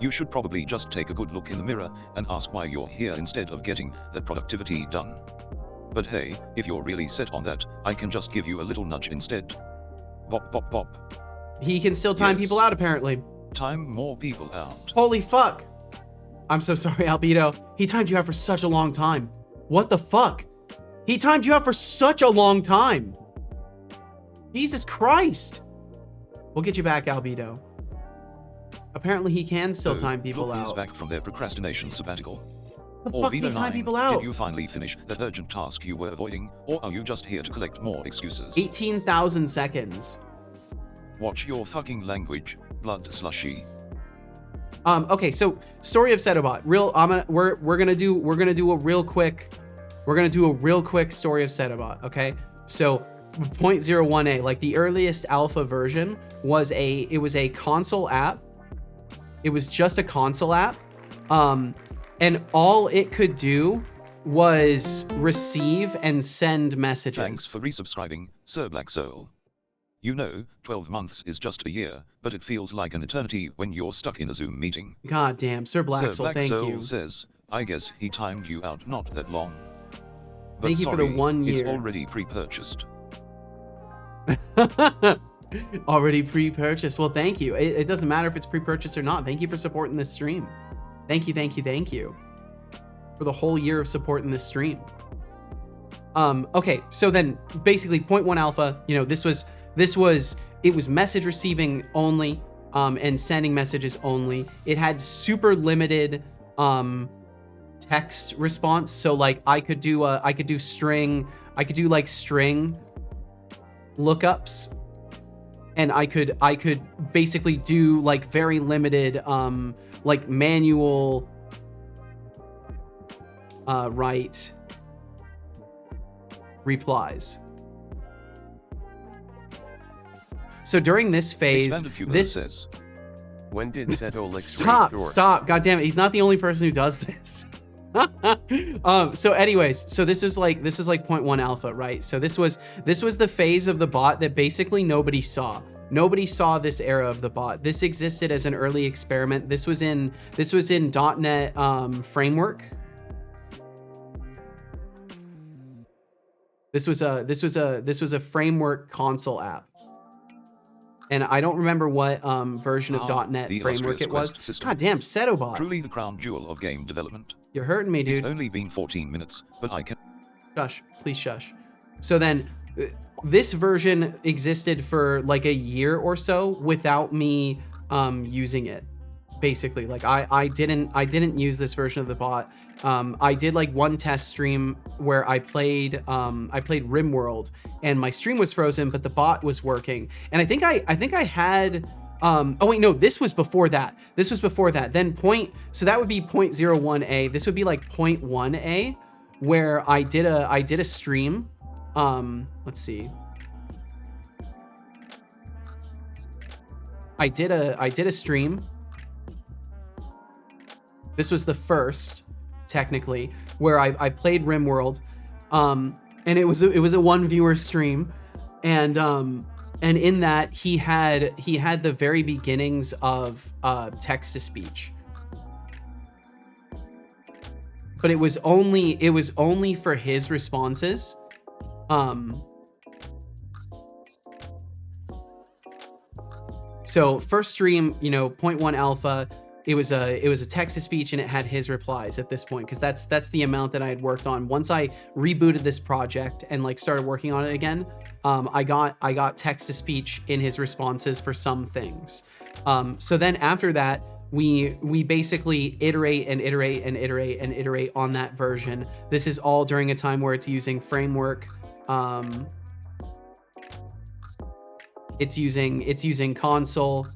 You should probably just take a good look in the mirror and ask why you're here instead of getting that productivity done. But hey, if you're really set on that, I can just give you a little nudge instead. Bop bop bop. He can still time people out, apparently. Time more people out. Holy fuck. I'm so sorry, Albedo. He timed you out for such a long time. What the fuck? He timed you out for such a long time. Jesus Christ. We'll get you back, Albedo. Apparently he can still time people out. Look back from their procrastination sabbatical. The fuck did he time people out? Did you finally finish that urgent task you were avoiding, or are you just here to collect more excuses? 18,000 seconds. Watch your fucking language, blood slushy. Okay, so story of Setobot. We're gonna do a real quick story of Setobot. Okay, so 0.01a, like the earliest alpha version was a console app. It was just a console app, and all it could do was receive and send messages. Thanks for resubscribing, Sir Black Soul. You know, 12 months is just a year, but it feels like an eternity when you're stuck in a Zoom meeting. God damn, Sir Black Soul, thank you. Says, I guess he timed you out not that long. But thank you for the 1 year. It's already pre-purchased. Already pre-purchased. Well, thank you. It doesn't matter if it's pre-purchased or not. Thank you for supporting this stream. Thank you. For the whole year of supporting this stream. Okay, so then basically 0.1 alpha, you know, it was message receiving only, and sending messages only. It had super limited text response. So like I could do string lookups, and I could basically do like very limited like manual write replies. So during this phase, Expanded Cubo this says, When did Setolix stop, God damn it, he's not the only person who does this. So anyways, so this was like 0.1 alpha, right? So this was the phase of the bot that basically nobody saw. Nobody saw this era of the bot. This existed as an early experiment. This was in .NET framework. This was a framework console app. And I don't remember what version of .NET framework it was. God damn, Setobot. Truly the crown jewel of game development. You're hurting me, dude. It's only been 14 minutes, but I can... Shush, please shush. So then, this version existed for like a year or so without me using it. Basically, like I didn't use this version of the bot. I did like one test stream where I played RimWorld and my stream was frozen, but the bot was working. And I think I had oh wait, no, this was before that. Then so that would be 0.01a. This would be like 0.1a, where I did a stream. Let's see. I did a stream. This was the first, technically, where I played RimWorld, and it was a 1 viewer stream, and in that he had the very beginnings of text to speech, but it was only for his responses. So first stream, 0.1 alpha. It was a text to speech and it had his replies at this point, because that's the amount that I had worked on. Once I rebooted this project and like started working on it again, I got text to speech in his responses for some things. So then after that, we basically iterate on that version. This is all during a time where it's using framework. It's using console.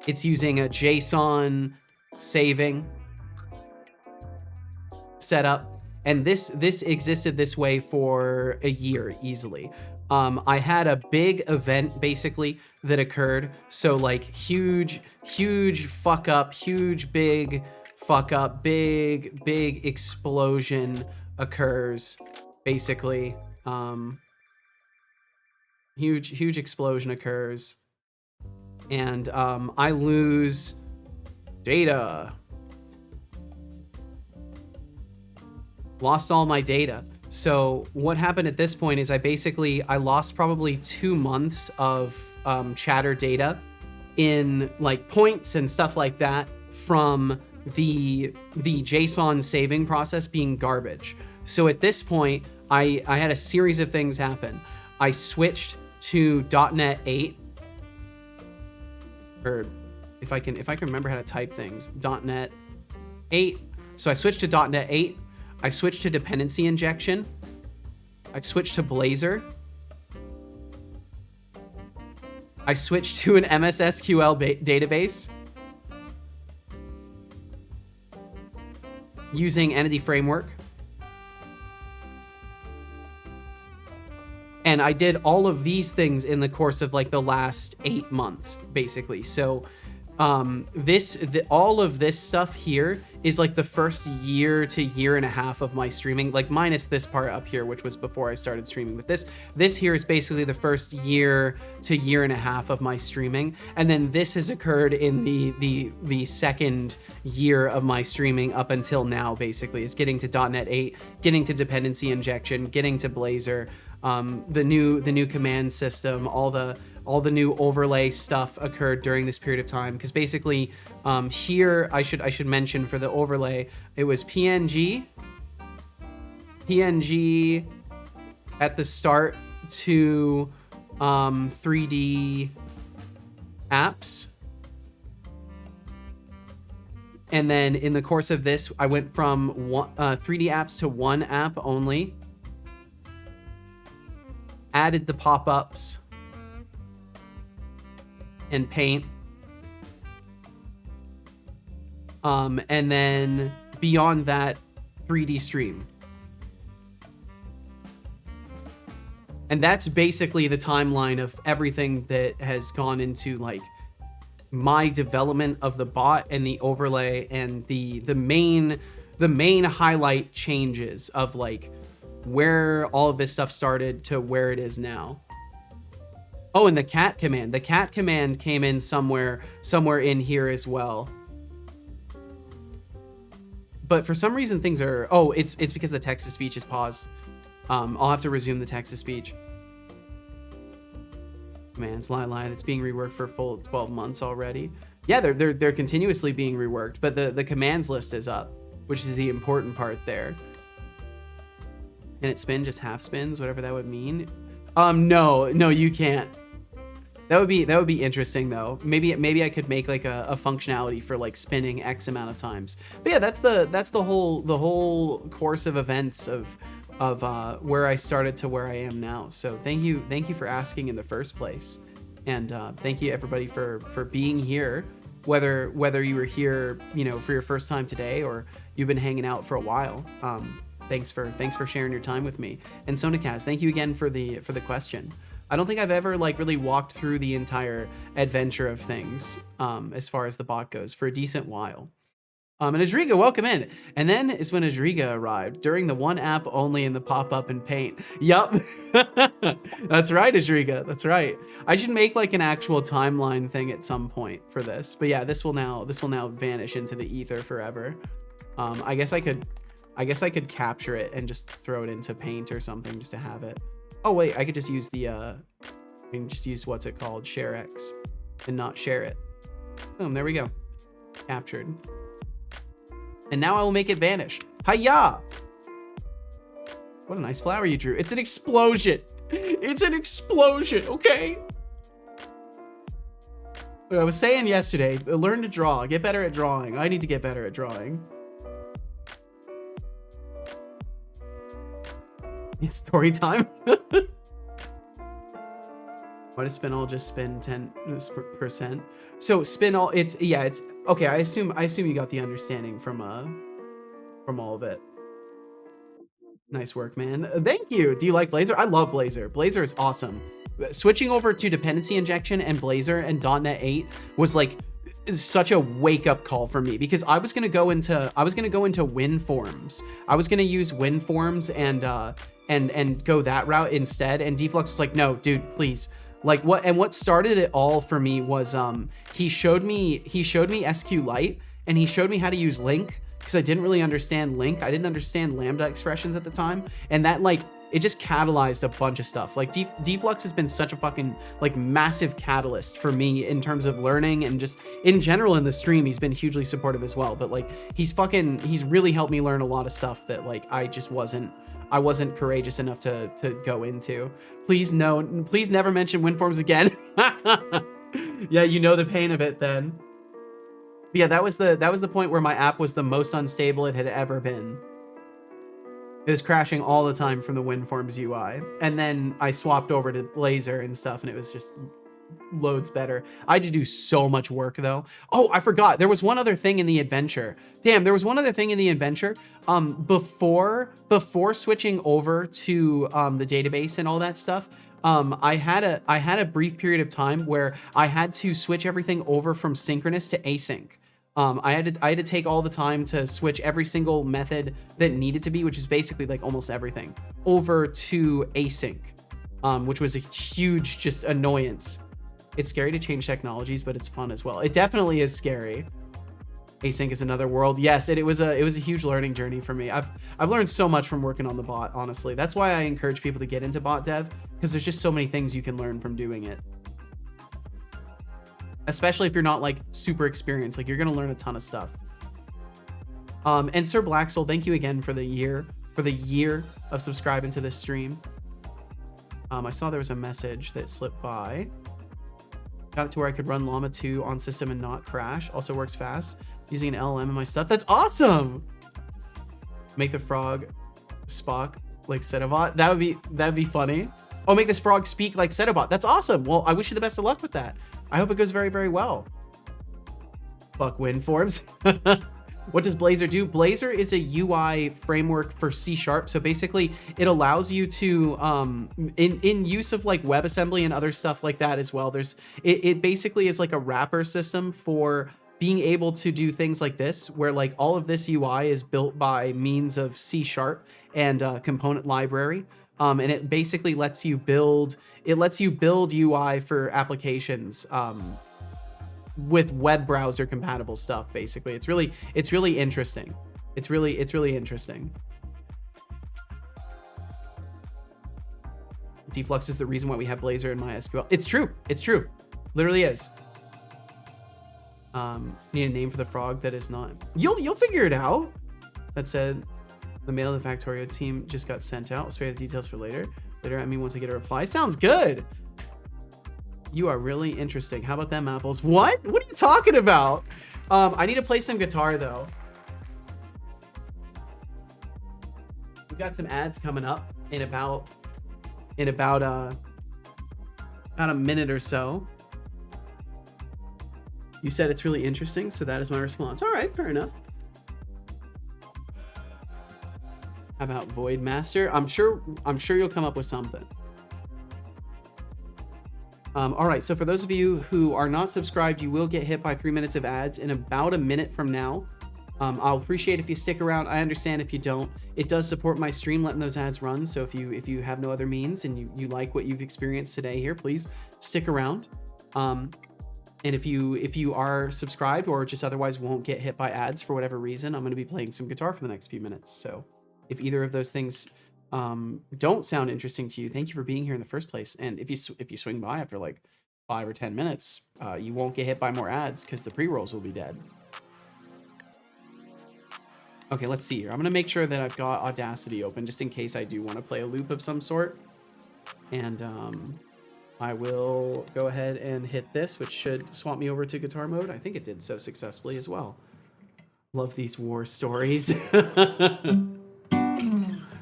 It's using a JSON saving setup, and this existed this way for a year easily. I had a big event basically that occurred. So like huge fuck up, big explosion occurs basically. Huge explosion occurs. And I lose data. Lost all my data. So what happened at this point is I lost probably 2 months of chatter data in like points and stuff like that from the JSON saving process being garbage. So at this point, I had a series of things happen. I switched to .NET 8. Or if I can remember how to type things, .NET 8. So I switched to .NET 8. I switched to dependency injection. I switched to Blazor. I switched to an MS SQL database using Entity Framework. And I did all of these things in the course of like the last 8 months, basically. So all of this stuff here is like the first year to year and a half of my streaming, like minus this part up here, which was before I started streaming. But this here is basically the first year to year and a half of my streaming. And then this has occurred in the second year of my streaming up until now, basically, is getting to .NET 8, getting to dependency injection, getting to Blazor. The new command system, all the new overlay stuff occurred during this period of time, because basically here I should mention for the overlay, it was PNG at the start to 3D apps, and then in the course of this I went from 3D apps to 1 app only. Added the pop-ups and paint. And then beyond that, 3D stream. And that's basically the timeline of everything that has gone into like my development of the bot and the overlay and the main highlight changes of like where all of this stuff started to where it is now. Oh, and the cat command. The cat command came in somewhere in here as well. But for some reason things are, oh, it's because the text-to-speech is paused. I'll have to resume the text-to-speech. Commands, lie. It's being reworked for a full 12 months already. Yeah, they're continuously being reworked, but the commands list is up, which is the important part there. Can it spin just half spins, whatever that would mean? No, you can't. That would be interesting though. Maybe I could make like a functionality for like spinning X amount of times. But yeah, that's the whole course of events of where I started to where I am now. So thank you for asking in the first place, and thank you everybody for being here. Whether you were here, you know, for your first time today or you've been hanging out for a while. Thanks for sharing your time with me. And Sonakaz, thank you again for the question. I don't think I've ever like really walked through the entire adventure of things as far as the bot goes for a decent while. And Ajriga, welcome in. And then is when Ajriga arrived during the one app only in the pop-up in Paint. Yup. That's right, Ajriga. That's right. I should make like an actual timeline thing at some point for this. But yeah, this will now vanish into the ether forever. I guess I could capture it and just throw it into Paint or something just to have it. Oh wait, I could just use the I can just use what's it called, ShareX, and not share it. Boom, there we go. Captured. And now I will make it vanish. Hiya! What a nice flower you drew. It's an explosion. It's an explosion, okay? What I was saying yesterday, learn to draw, get better at drawing. I need to get better at drawing. Story time. Why does spin all just spin 10%? So spin all, it's okay. I assume you got the understanding from all of it. Nice work, man. Thank you. Do you like Blazor? I love Blazor. Blazor is awesome. Switching over to dependency injection and Blazor and .NET 8 was like such a wake-up call for me, because I was gonna go into WinForms. I was gonna use WinForms and go that route instead. And Deflux was like, no, dude, please. Like what started it all for me was he showed me SQLite, and he showed me how to use LINQ, because I didn't really understand LINQ. I didn't understand Lambda expressions at the time, and that like it just catalyzed a bunch of stuff. Like Deflux has been such a fucking like massive catalyst for me in terms of learning, and just in general in the stream he's been hugely supportive as well. But like he's really helped me learn a lot of stuff that like I wasn't courageous enough to go into. Please never mention WinForms again. Yeah, you know the pain of it then. But yeah, that was the point where my app was the most unstable it had ever been. It was crashing all the time from the WinForms UI. And then I swapped over to Blazor and stuff, and it was just loads better. I had to do so much work though. Oh, I forgot. There was one other thing in the adventure. Damn, there was one other thing in the adventure. Before switching over to the database and all that stuff, I had a brief period of time where I had to switch everything over from synchronous to async. I had to take all the time to switch every single method that needed to be, which is basically like almost everything, over to async, which was a huge just annoyance. It's scary to change technologies, but it's fun as well. It definitely is scary. Async is another world. Yes, it was a huge learning journey for me. I've learned so much from working on the bot, honestly. That's why I encourage people to get into bot dev, because there's just so many things you can learn from doing it. Especially if you're not like super experienced, like you're gonna learn a ton of stuff. And Sir Blacksoul, thank you again for the year of subscribing to this stream. I saw there was a message that slipped by. Got it to where I could run Llama 2 on system and not crash. Also works fast using an LLM in my stuff. That's awesome. Make the frog Spock like Setobot. That'd be funny. Oh, make this frog speak like Setobot. That's awesome. Well, I wish you the best of luck with that. I hope it goes very, very well. Fuck WinForms. What does Blazor do? Blazor is a UI framework for C#. So basically, it allows you to, in use of like WebAssembly and other stuff like that as well. It basically is like a wrapper system for being able to do things like this, where like all of this UI is built by means of C# and component library. And it basically lets you build UI for applications with web browser compatible stuff. Basically, it's really interesting. It's really interesting. Deflux is the reason why we have Blazor in MySQL. It's true. Literally is. Need a name for the frog that is not. You'll figure it out. That said, the mail to the Factorio team just got sent out. I'll spare the details for later. I mean, once I get a reply. Sounds good. You are really interesting. How about them apples? What are you talking about? I need to play some guitar though. We've got some ads coming up in about a minute or so. You said it's really interesting, so that is my response. All right, fair enough. How about Void Master? I'm sure you'll come up with something. All right, so for those of you who are not subscribed, you will get hit by 3 minutes of ads in about a minute from now. I'll appreciate if you stick around. I understand if you don't. It does support my stream letting those ads run. So if you have no other means and you like what you've experienced today here, please stick around. And if you are subscribed or just otherwise won't get hit by ads for whatever reason, I'm going to be playing some guitar for the next few minutes. So if either of those things don't sound interesting to you, thank you for being here in the first place. And if you swing by after like 5 or 10 minutes, you won't get hit by more ads because the pre-rolls will be dead. Okay, let's see here. I'm gonna make sure that I've got Audacity open just in case I do want to play a loop of some sort. And I will go ahead and hit this, which should swap me over to guitar mode. I think it did so successfully as well. Love these war stories.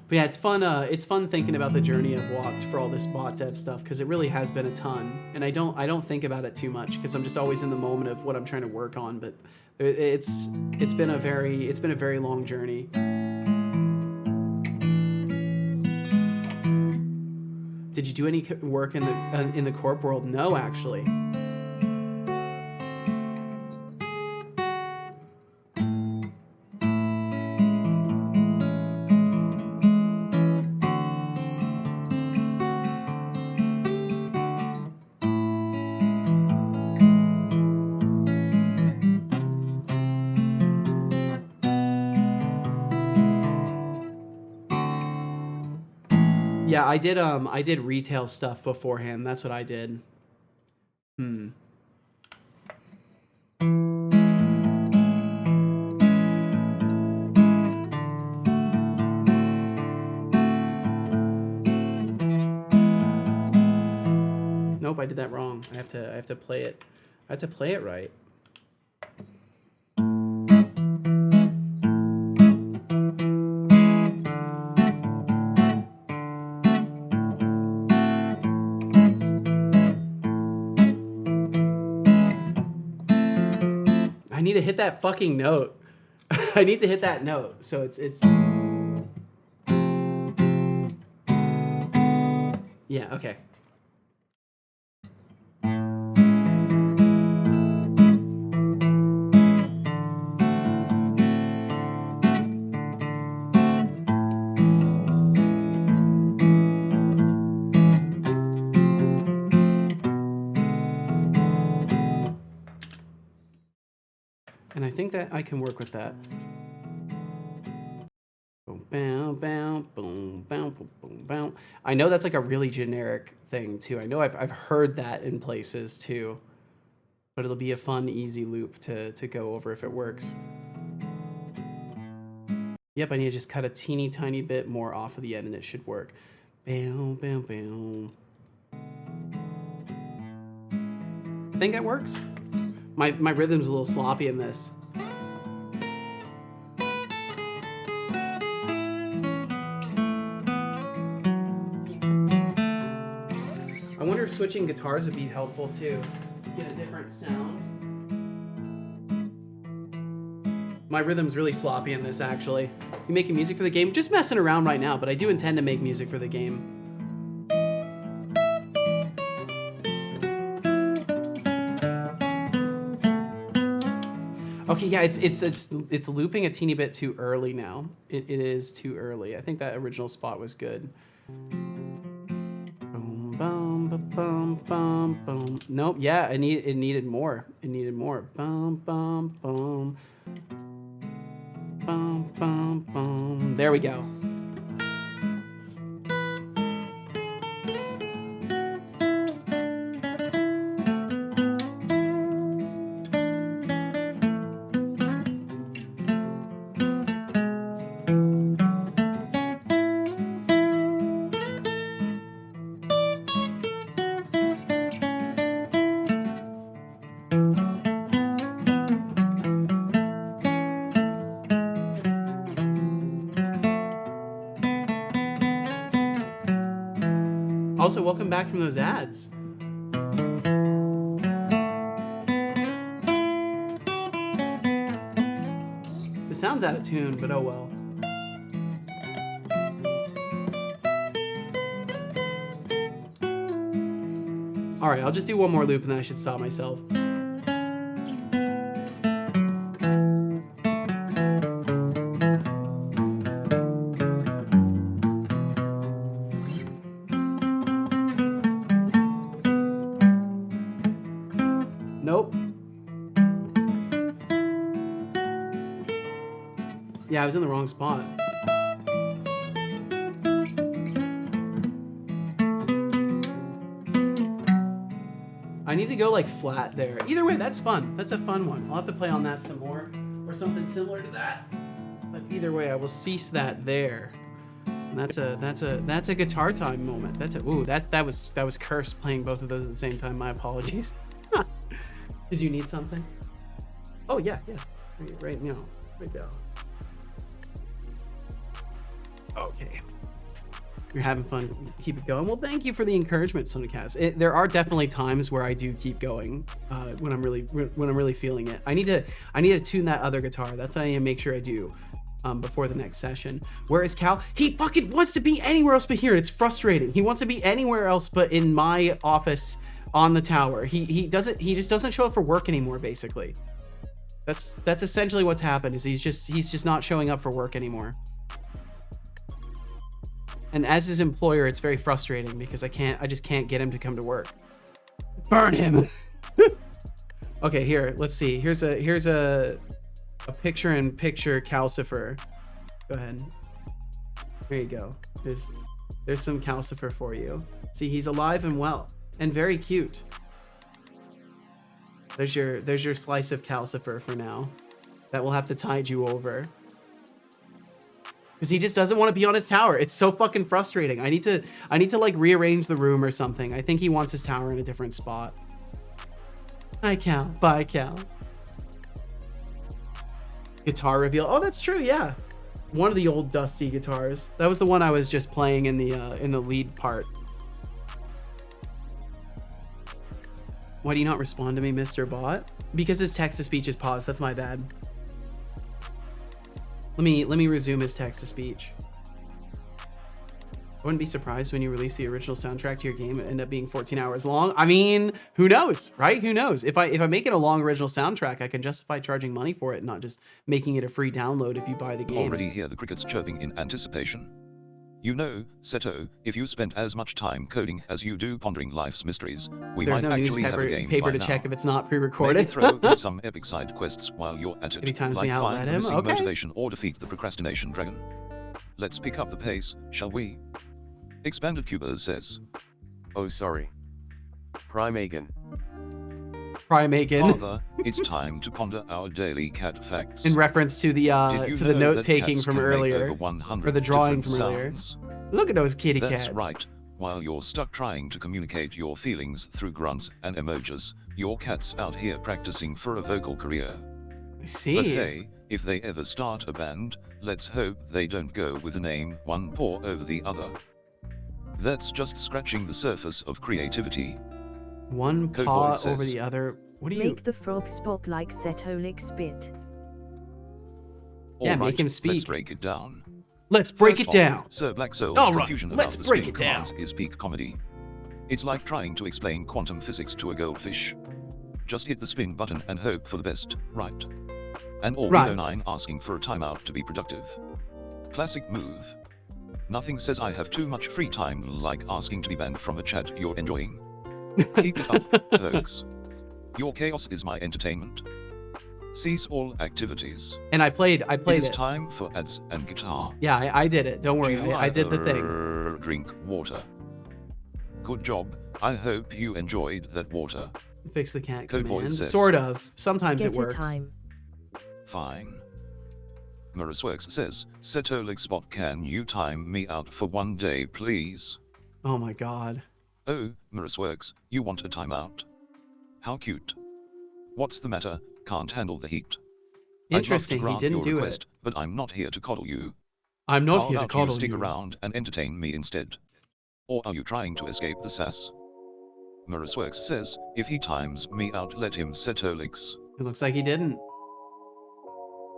But yeah, it's fun thinking about the journey I've walked for all this bot dev stuff, because it really has been a ton, and I don't think about it too much because I'm just always in the moment of what I'm trying to work on. But it's been a very long journey. Did you do any work in the corp world? No, actually. Yeah, I did retail stuff beforehand. That's what I did. Nope, I did that wrong. I have to play it. I have to play it right. I need to hit that fucking note. I need to hit that note. So it's yeah, okay. And I think that I can work with that. Boom, boom, boom, boom, boom, boom, boom. I know that's like a really generic thing too. I know I've heard that in places too, but it'll be a fun, easy loop to go over if it works. Yep, I need to just cut a teeny tiny bit more off of the end and it should work. Bam, bam, bam. I think that works. My rhythm's a little sloppy in this. I wonder if switching guitars would be helpful too. Get a different sound. My rhythm's really sloppy in this, actually. You making music for the game? Just messing around right now, but I do intend to make music for the game. Okay, yeah, it's looping a teeny bit too early now. It is too early. I think that original spot was good. Boom, boom, ba, boom, boom, boom. Nope, yeah, it needed more. It needed more. Boom, boom, boom. Boom, boom, boom. There we go. Also, welcome back from those ads. The sound's out of tune, but oh well. All right, I'll just do one more loop and then I should stop myself. Nope. Yeah, I was in the wrong spot. I need to go like flat there. Either way, that's fun. That's a fun one. I'll have to play on that some more or something similar to that. But either way, I will cease that there. And that's a guitar time moment. That was cursed playing both of those at the same time. My apologies. Did you need something? Oh yeah. Right now. Right now. Okay. You're having fun. Keep it going. Well, thank you for the encouragement, Sonacast. There are definitely times where I do keep going when I'm really feeling it. I need to tune that other guitar. That's what I need to make sure I do before the next session. Where is Cal? He fucking wants to be anywhere else but here. It's frustrating. He wants to be anywhere else but in my office on the tower. He just doesn't show up for work anymore. Basically, that's essentially what's happened. Is he's just not showing up for work anymore. And as his employer, it's very frustrating because I just can't get him to come to work. Burn him. Okay, here, let's see. Here's a picture-in-picture Calcifer. Go ahead. There you go. There's some Calcifer for you. See, he's alive and well and very cute. There's your slice of Calcifer for now. That will have to tide you over. Because he just doesn't want to be on his tower. It's so fucking frustrating. I need to like rearrange the room or something. I think he wants his tower in a different spot. Hi, Cal. Bye, Cal. Guitar reveal. Oh, that's true. Yeah, one of the old dusty guitars. That was the one I was just playing in the lead part. Why do you not respond to me, Mr. Bot? Because his text-to-speech is paused. That's my bad. Let me resume his text-to-speech. I wouldn't be surprised when you release the original soundtrack to your game and end up being 14 hours long. I mean, who knows, right? Who knows? If I make it a long original soundtrack, I can justify charging money for it, not just making it a free download if you buy the game. Already hear the crickets chirping in anticipation. You know, Seto, if you spent as much time coding as you do pondering life's mysteries, we There's might no actually have a game paper by to now. check if it's not pre-recorded. Maybe throw in some epic side quests while you're at it, Anytime like we outlet find the him, missing okay. motivation or defeat the procrastination dragon. Let's pick up the pace, shall we? Expanded Cubers says. Oh sorry. Primeagan. Father, it's time to ponder our daily cat facts. In reference to the note-taking from earlier, or the drawing from earlier. Look at those kitty cats. That's right. While you're stuck trying to communicate your feelings through grunts and emojis, your cat's out here practicing for a vocal career. I see. But hey, if they ever start a band, let's hope they don't go with the name one paw over the other. That's just scratching the surface of creativity. One Code paw Void says, over the other. What do you? Make the frog spot like Setolik spit. Yeah, make him speak. Let's break it down. Let's break it First down. off, Sir Black Soul's All right, confusion let's about the break string it down. commands is peak comedy. It's like trying to explain quantum physics to a goldfish. Just hit the spin button and hope for the best, right? And or Right. 9 asking for a timeout to be productive. Classic move. Nothing says I have too much free time like asking to be banned from a chat you're enjoying. Keep it up, folks. Your chaos is my entertainment. Cease all activities. And I played It is it. time for ads and guitar. Yeah, I did it. Don't worry, I did the thing. Drink water. Good job. I hope you enjoyed that water. Fix the cat Code command. void says. Sort of. Sometimes Get it works. a time. Fine. Mirrorworks says, Setolixbot, can you time me out for 1 day, please? Oh my god. Oh, Mirrorworks, you want a timeout? How cute. What's the matter? Can't handle the heat. Interesting, I'd love he to grant didn't your do request, it. but I'm not here to coddle you. I'm not How here to about coddle you stick you. around and entertain me instead? Or are you trying to escape the sass? Mirrorworks says, if he times me out, let him Setolix. It looks like he didn't.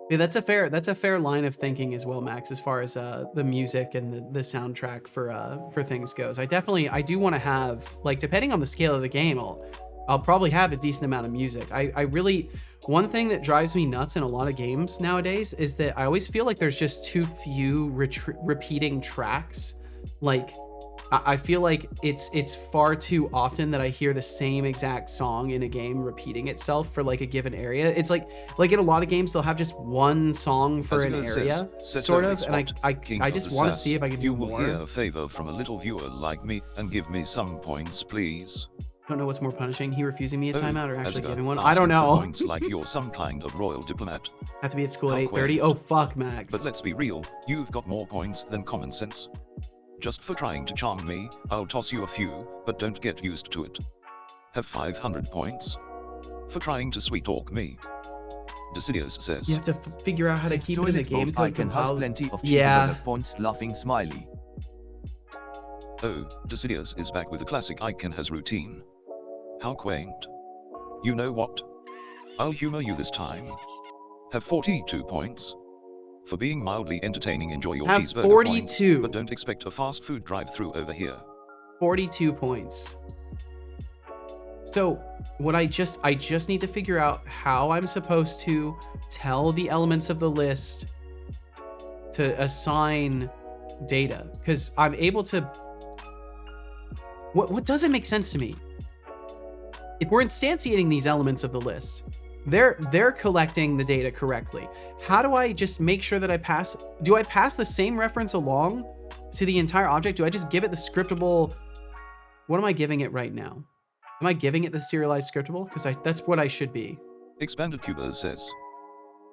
Yeah, that's a fair line of thinking as well, Max, as far as the music and the soundtrack for things goes. I do want to have, like, depending on the scale of the game, I'll probably have a decent amount of music. I really, one thing that drives me nuts in a lot of games nowadays is that I always feel like there's just too few repeating tracks. Like, I feel like it's far too often that I hear the same exact song in a game repeating itself for like a given area. It's like in a lot of games they'll have just one song for an area, sort of, and I just want to see if I can do more. You will hear a favor from a little viewer like me and give me some points, please. I don't know what's more punishing, he refusing me a timeout or actually Asgard, giving one. I don't asking for know. Points like you're some kind of royal diplomat. Have to be at school at How 8:30. quaint. Oh fuck, Max. But let's be real, you've got more points than common sense. Just for trying to charm me, I'll toss you a few, but don't get used to it. Have 500 points. For trying to sweet talk me. Decidius says. You have to figure out how to keep it in the game code icon has compiled. plenty of Yeah. points, laughing smiley. Oh, Decidius is back with the classic icon has routine. How quaint. You know what? I'll humor you this time. Have 42 points. For being mildly entertaining, enjoy your Have cheeseburger 42. points, but don't expect a fast food drive-through over here. 42 points. So what I just need to figure out how I'm supposed to tell the elements of the list to assign data, because I'm able to. What doesn't make sense to me? If we're instantiating these elements of the list, they're collecting the data correctly. How do I just make sure that I pass? Do I pass the same reference along to the entire object? Do I just give it the scriptable? What am I giving it right now? Am I giving it the serialized scriptable? Because that's what I should be. Expanded Cuba says.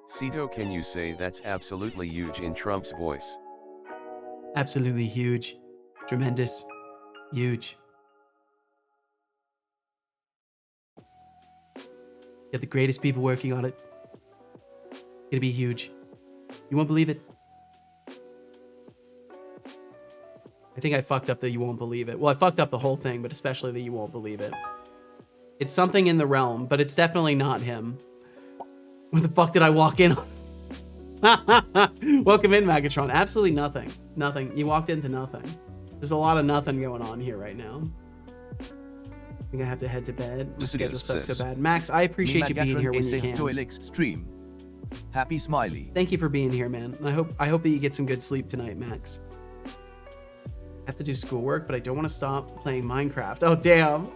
Cito, can you say that's absolutely huge in Trump's voice? Absolutely huge. Tremendous. Huge. Got the greatest people working on it. Gonna be huge. You won't believe it. I think I fucked up the you won't believe it. Well, I fucked up the whole thing, but especially the you won't believe it. It's something in the realm, but it's definitely not him. What the fuck did I walk in on? Welcome in, Megatron. Absolutely nothing. Nothing. You walked into nothing. There's a lot of nothing going on here right now. I think I have to head to bed. My schedule sucks so bad. Max, I appreciate you being here when you can. Toilix stream. Happy smiley. Thank you for being here, man. And I hope that you get some good sleep tonight, Max. I have to do schoolwork, but I don't want to stop playing Minecraft. Oh, damn.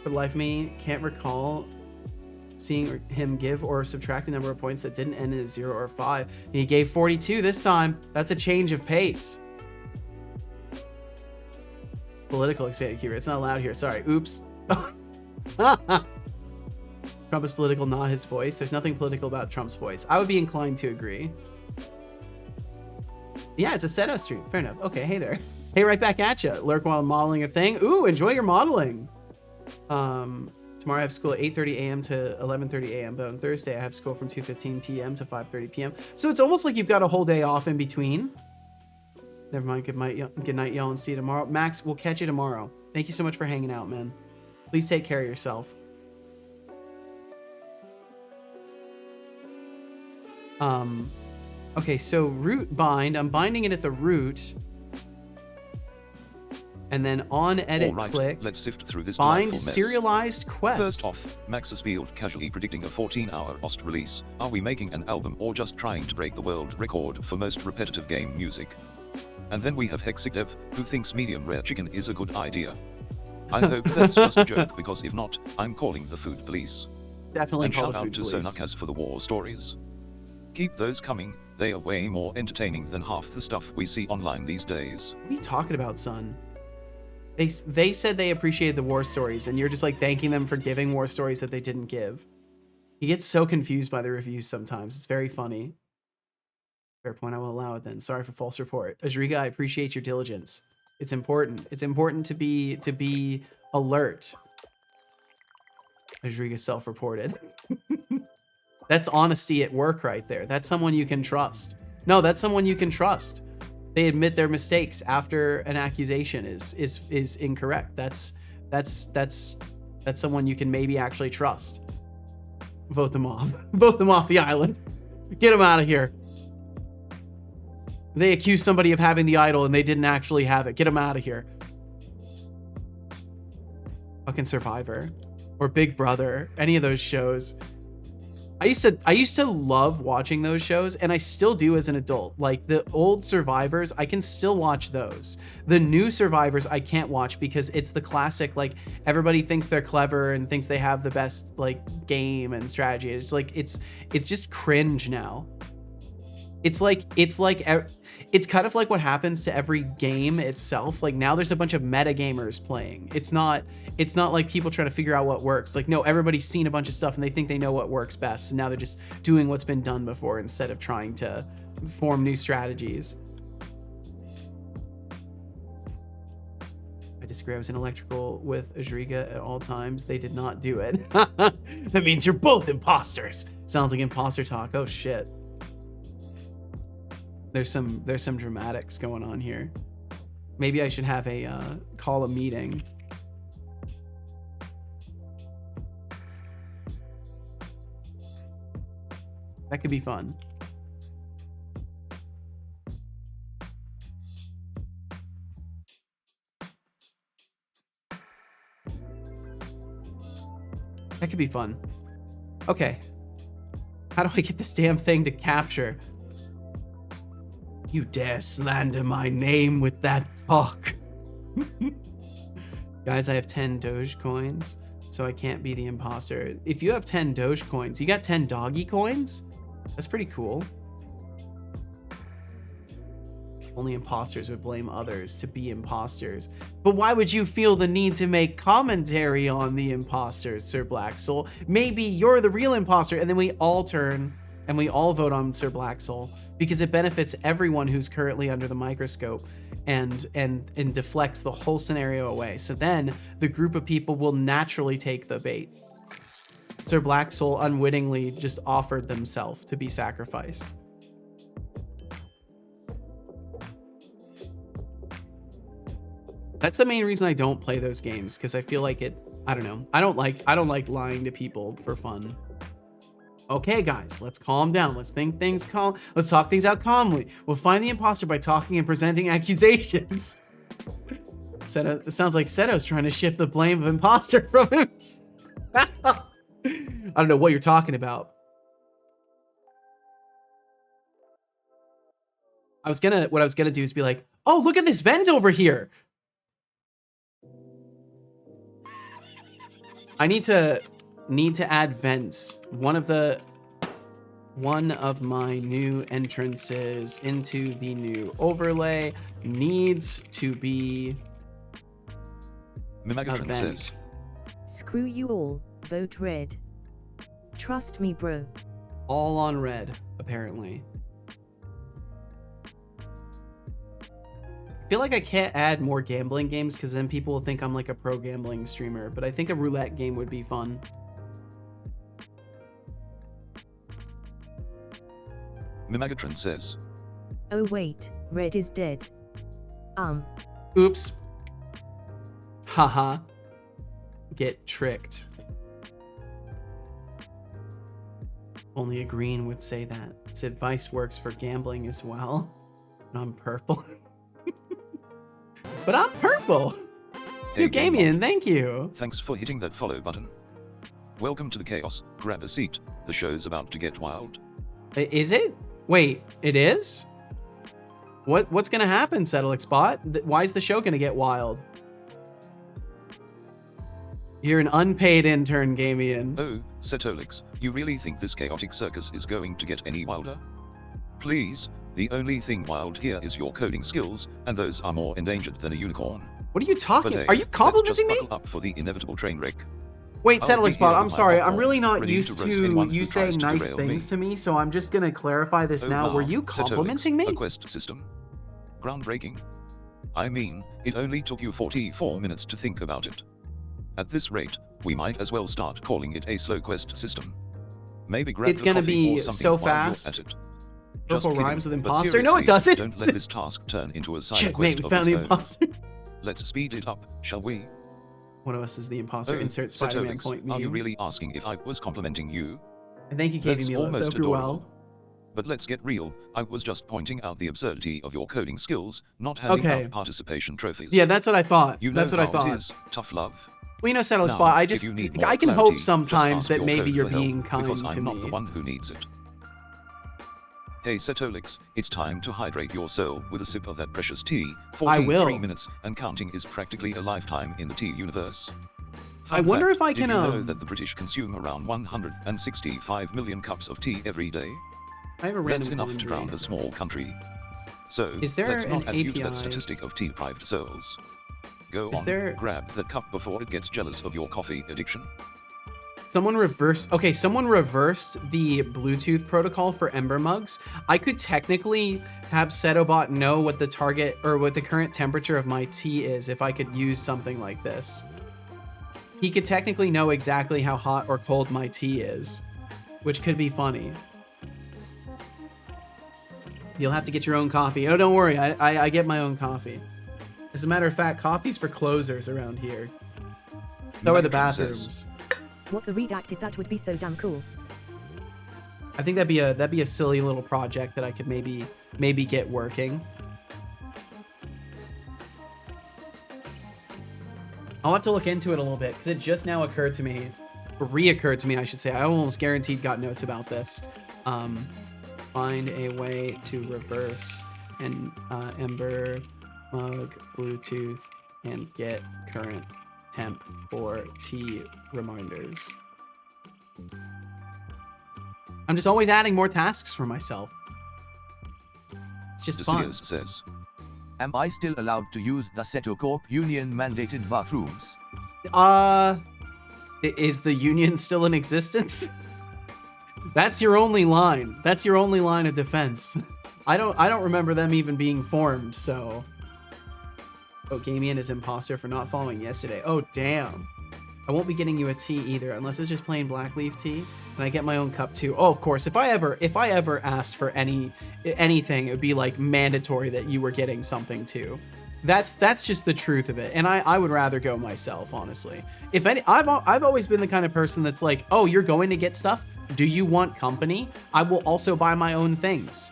For the life of me, can't recall seeing him give or subtract a number of points that didn't end in a 0 or 5. And he gave 42 this time. That's a change of pace. Political expanded keyword. It's not allowed here. Sorry. Oops. Trump is political, not his voice. There's nothing political about Trump's voice. I would be inclined to agree. Yeah, it's a Seto stream. Fair enough. Okay, hey there. Hey, right back at you. Lurk while modeling a thing. Ooh, enjoy your modeling. Tomorrow I have school at 8:30 a.m. to 11:30 a.m. But on Thursday I have school from 2:15 p.m. to 5:30 p.m. So it's almost like you've got a whole day off in between. Never mind. Good night, y'all, and see you tomorrow. Max, we'll catch you tomorrow. Thank you so much for hanging out, man. Please take care of yourself. Okay, so root bind. I'm binding it at the root. And then on edit click. Let's sift through this bind delightful mess. serialized quest. First off, Max Spield casually predicting a 14-hour OST release. Are we making an album or just trying to break the world record for most repetitive game music? And then we have Hexidev, who thinks medium rare chicken is a good idea. I hope that's just a joke, because if not, I'm calling the food police. Definitely and call shout the out food to police. Sonakaz for the war stories. Keep those coming, they are way more entertaining than half the stuff we see online these days. What are you talking about, son? They said they appreciated the war stories, and you're just like thanking them for giving war stories that they didn't give. He gets so confused by the reviews sometimes. It's very funny. Fair point, I will allow it then. Sorry for false report. Ajriga, I appreciate your diligence. It's important. It's important to be alert. Ajriga self-reported. That's honesty at work right there. That's someone you can trust. No, that's someone you can trust. They admit their mistakes after an accusation is incorrect. That's someone you can maybe actually trust. Vote them off. Vote them off the island. Get them out of here. They accuse somebody of having the idol and they didn't actually have it. Get them out of here. Fucking Survivor or Big Brother, any of those shows. I used to love watching those shows, and I still do as an adult. Like the old Survivors, I can still watch those. The new Survivors I can't watch because it's the classic, like everybody thinks they're clever and thinks they have the best like game and strategy. It's like it's just cringe now. It's kind of like what happens to every game itself. Like now there's a bunch of meta gamers playing. It's not like people trying to figure out what works. Like, no, everybody's seen a bunch of stuff and they think they know what works best. And now they're just doing what's been done before instead of trying to form new strategies. I disagree. I was in electrical with Ajriga at all times. They did not do it. That means you're both imposters. Sounds like imposter talk. Oh shit. There's some dramatics going on here. Maybe I should have a call a meeting. That could be fun. That could be fun. Okay. How do I get this damn thing to capture? You dare slander my name with that talk. Guys, I have 10 Doge coins, so I can't be the imposter. If you have 10 Doge coins, you got 10 doggy coins? That's pretty cool. Only imposters would blame others to be imposters. But why would you feel the need to make commentary on the imposters, Sir Black Soul? Maybe you're the real imposter, and then we all turn and we all vote on Sir Black Soul because it benefits everyone who's currently under the microscope and deflects the whole scenario away. So then the group of people will naturally take the bait. Sir Black Soul unwittingly just offered themselves to be sacrificed. That's the main reason I don't play those games, because I feel like I don't know. I don't like lying to people for fun. Okay, guys, let's calm down. Let's think things calm. Let's talk things out calmly. We'll find the imposter by talking and presenting accusations. Seto, it sounds like Seto's trying to shift the blame of imposter from him. I don't know what you're talking about. What I was gonna do is be like, oh, look at this vent over here. I need to add vents. One of my new entrances into the new overlay needs to be Mimagatron says, Screw you all, vote red. Trust me, bro. All on red, apparently. I feel like I can't add more gambling games because then people will think I'm like a pro gambling streamer, but I think a roulette game would be fun. Mimagatron says, Oh wait, red is dead. Oops. Haha. Get tricked. Only a green would say that. This advice works for gambling as well. And I'm purple. But I'm purple. Hey, Gamian, thank you. Thanks for hitting that follow button. Welcome to the chaos. Grab a seat. The show's about to get wild. Is it? Wait, it is? What's gonna happen, SettleXBot? Why is the show gonna get wild? You're an unpaid intern, Gamian. Oh, Setolix, you really think this chaotic circus is going to get any wilder? Please, the only thing wild here is your coding skills, and those are more endangered than a unicorn. What are you talking? But hey, are you complimenting me? let's just buckle up for the inevitable train wreck. Wait, I'll be SettleXBot, here I'm with my sorry. I'm popcorn, really not ready used to roast to anyone you who saying tries to nice derail things me. to me, so I'm just gonna clarify this Oh, now. Were wow, you Setolix, complimenting me? A quest system. Groundbreaking. I mean, it only took you 44 minutes to think about it. At this rate, we might as well start calling it a slow quest system. Maybe grab It's a gonna coffee be or something so while you're fast. at it. Purple kidding, rhymes with but imposter? No, it seriously, doesn't. Don't let this task turn into a side Shit, quest mate, we of found its the own. imposter. Let's speed it up, shall we? One of us is the imposter. Oh, Insert Spider-Man Setolix, point are you meme. really asking if I was complimenting you? And thank you, That's Katie Mila. almost So you're adorable. well. But let's get real, I was just pointing out the absurdity of your coding skills, not handing Okay. out participation trophies. Yeah, that's what I thought. You know That's what I how thought. it is, tough love. Well, you know, SettleXBot, Now, I if just, you need more I can clarity, hope just sometimes ask that your maybe code you're for help, being kind because to I'm not me. the one who needs it. Hey Setolix, it's time to hydrate your soul with a sip of that precious tea. 43 will. minutes and counting is practically a lifetime in the tea universe. I Fun wonder fact, if I did can, you know that the British consume around 165 million cups of tea every day? I have a That's random enough to drown quandary. a small country. So, Is there let's not an add you to API? that statistic of tea-deprived souls. Go Is on, there- grab that cup before it gets jealous of your coffee addiction. Someone reversed the Bluetooth protocol for Ember mugs. I could technically have Setobot know what the target or what the current temperature of my tea is if I could use something like this. He could technically know exactly how hot or cold my tea is, which could be funny. You'll have to get your own coffee. Oh, don't worry. I get my own coffee. As a matter of fact, coffee's for closers around here. So are the Megatron says, bathrooms. What the redacted, that would be so damn cool. I think that'd be a silly little project that I could maybe get working. I'll have to look into it a little bit because it just now occurred to me, or reoccurred to me, I should say. I almost guaranteed got notes about this. Find a way to reverse an Ember mug Bluetooth and get current temp for tea reminders. I'm just always adding more tasks for myself. It's just fun. Decius says, Am I still allowed to use the Seto Corp union mandated bathrooms? Is the union still in existence? That's your only line. That's your only line of defense. I don't remember them even being formed, so. Oh, Gamian is imposter for not following yesterday. Oh, damn. I won't be getting you a tea either, unless it's just plain black leaf tea, and I get my own cup too. Oh, of course. If I ever asked for anything, it would be like mandatory that you were getting something too. That's just the truth of it, and I would rather go myself, honestly. If any, I've always been the kind of person that's like, oh, you're going to get stuff. Do you want company? I will also buy my own things.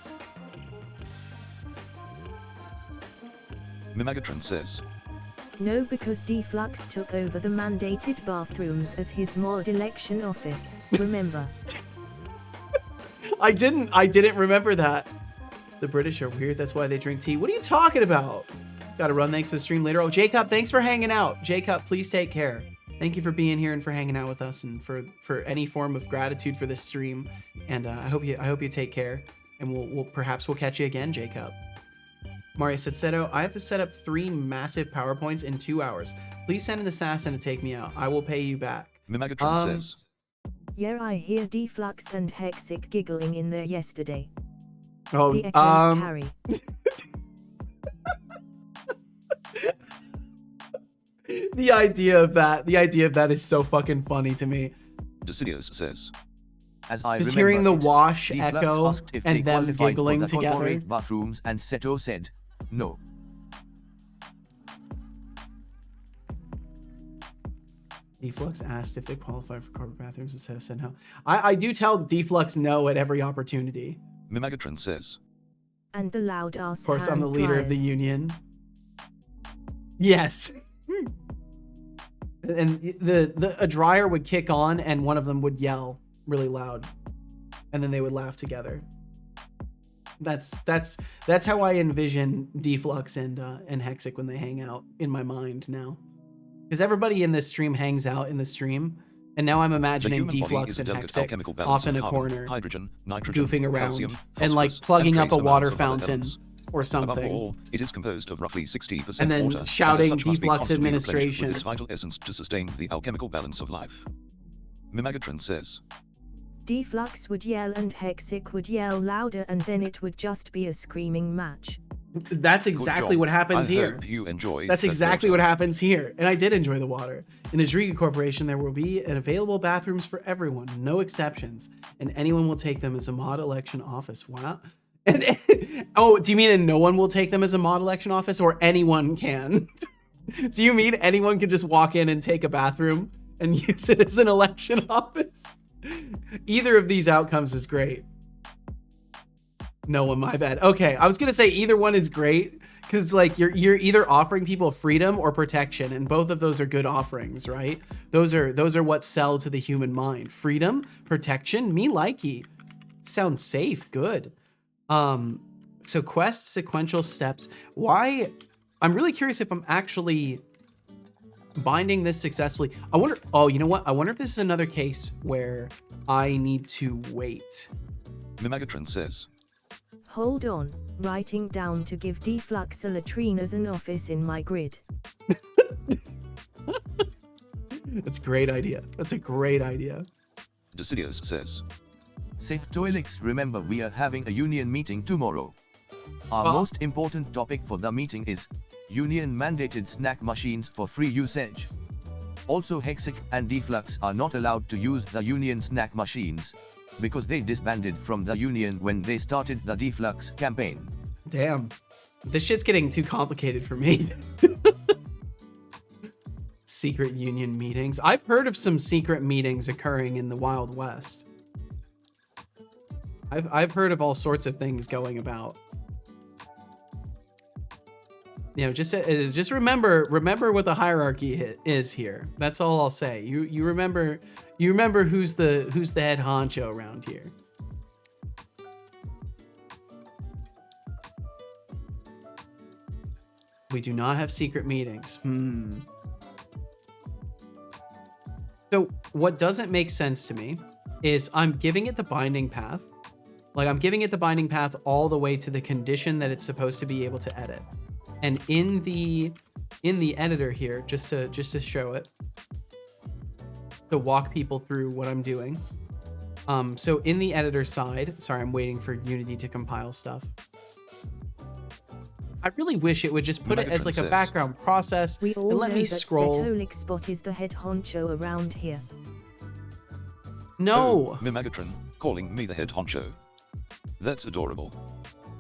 Megatron says, No, because Deflux took over the mandated bathrooms as his mod election office. Remember? I didn't remember that. The British are weird. That's why they drink tea. What are you talking about? Gotta run. Thanks for the stream later. Oh, Jacob, thanks for hanging out. Jacob, please take care. Thank you for being here and for hanging out with us and for any form of gratitude for this stream. And I hope you take care. And we'll catch you again, Jacob. Mario said, Seto, I have to set up 3 massive PowerPoints in 2 hours. Please send an assassin to take me out. I will pay you back. Megatron says, Yeah, I hear Deflux and Hexic giggling in there yesterday. Oh, The echoes carry. The idea of that is so fucking funny to me. Decius says, As I Just remember hearing the it, wash Deflux echo asked if and they them qualified giggling for the together. corporate bathrooms, and Seto said, no. Deflux asked if they qualify for corporate bathrooms instead of said no. I do tell Deflux no at every opportunity. Mimagatron says. And the loud ass. Of course, I'm the leader of the union. Yes. And a dryer would kick on and one of them would yell really loud. And then they would laugh together. That's how I envision Deflux and Hexic when they hang out in my mind now. Because everybody in this stream hangs out in the stream, and now I'm imagining Deflux and Hexic off in a corner, hydrogen, nitrogen, goofing around, calcium, and like plugging up a water fountain or something. Above all, it is composed of roughly 60% and then water, shouting and Deflux administration with its vital essence to sustain the alchemical balance of life. Mimagatron says. Deflux would yell and Hexic would yell louder, and then it would just be a screaming match. That's exactly what happens here. You enjoy That's exactly what happens here. And I did enjoy the water. In Adriga Corporation, there will be available bathrooms for everyone, no exceptions, and anyone will take them as a mod election office. Wow. And oh, do you mean and no one will take them as a mod election office, or anyone can? Do you mean anyone can just walk in and take a bathroom and use it as an election office? Either of these outcomes is great. No one, my bad. Okay, I was gonna say either one is great because like you're either offering people freedom or protection, and both of those are good offerings, right? Those are what sell to the human mind. Freedom, protection, me likey. Sounds safe, good. So quest sequential steps. Why? I'm really curious if I'm actually binding this successfully. I wonder. Oh, you know what? I wonder if this is another case where I need to wait. Mimagatron says. Hold on, writing down to give Deflux a latrine as an office in my grid. That's a great idea. That's a great idea. Decidius says. Toilix, remember we are having a union meeting tomorrow. Our most important topic for the meeting is union mandated snack machines for free usage. Also Hexic and Deflux are not allowed to use the union snack machines, because they disbanded from the union when they started the Deflux campaign. Damn. This shit's getting too complicated for me. Secret union meetings. I've heard of some secret meetings occurring in the Wild West. I've heard of all sorts of things going about. You know, just remember what the hierarchy is here. That's all I'll say. You remember who's the head honcho around here. We do not have secret meetings. So what doesn't make sense to me is I'm giving it the binding path. Like I'm giving it the binding path all the way to the condition that it's supposed to be able to edit. And in the editor here, just to show it, to walk people through what I'm doing. So in the editor side, sorry, I'm waiting for Unity to compile stuff. I really wish it would just put it as like a background process and let me scroll. Setolixbot is the head honcho around here. No. Oh, Mimagatron, calling me the head honcho. That's adorable.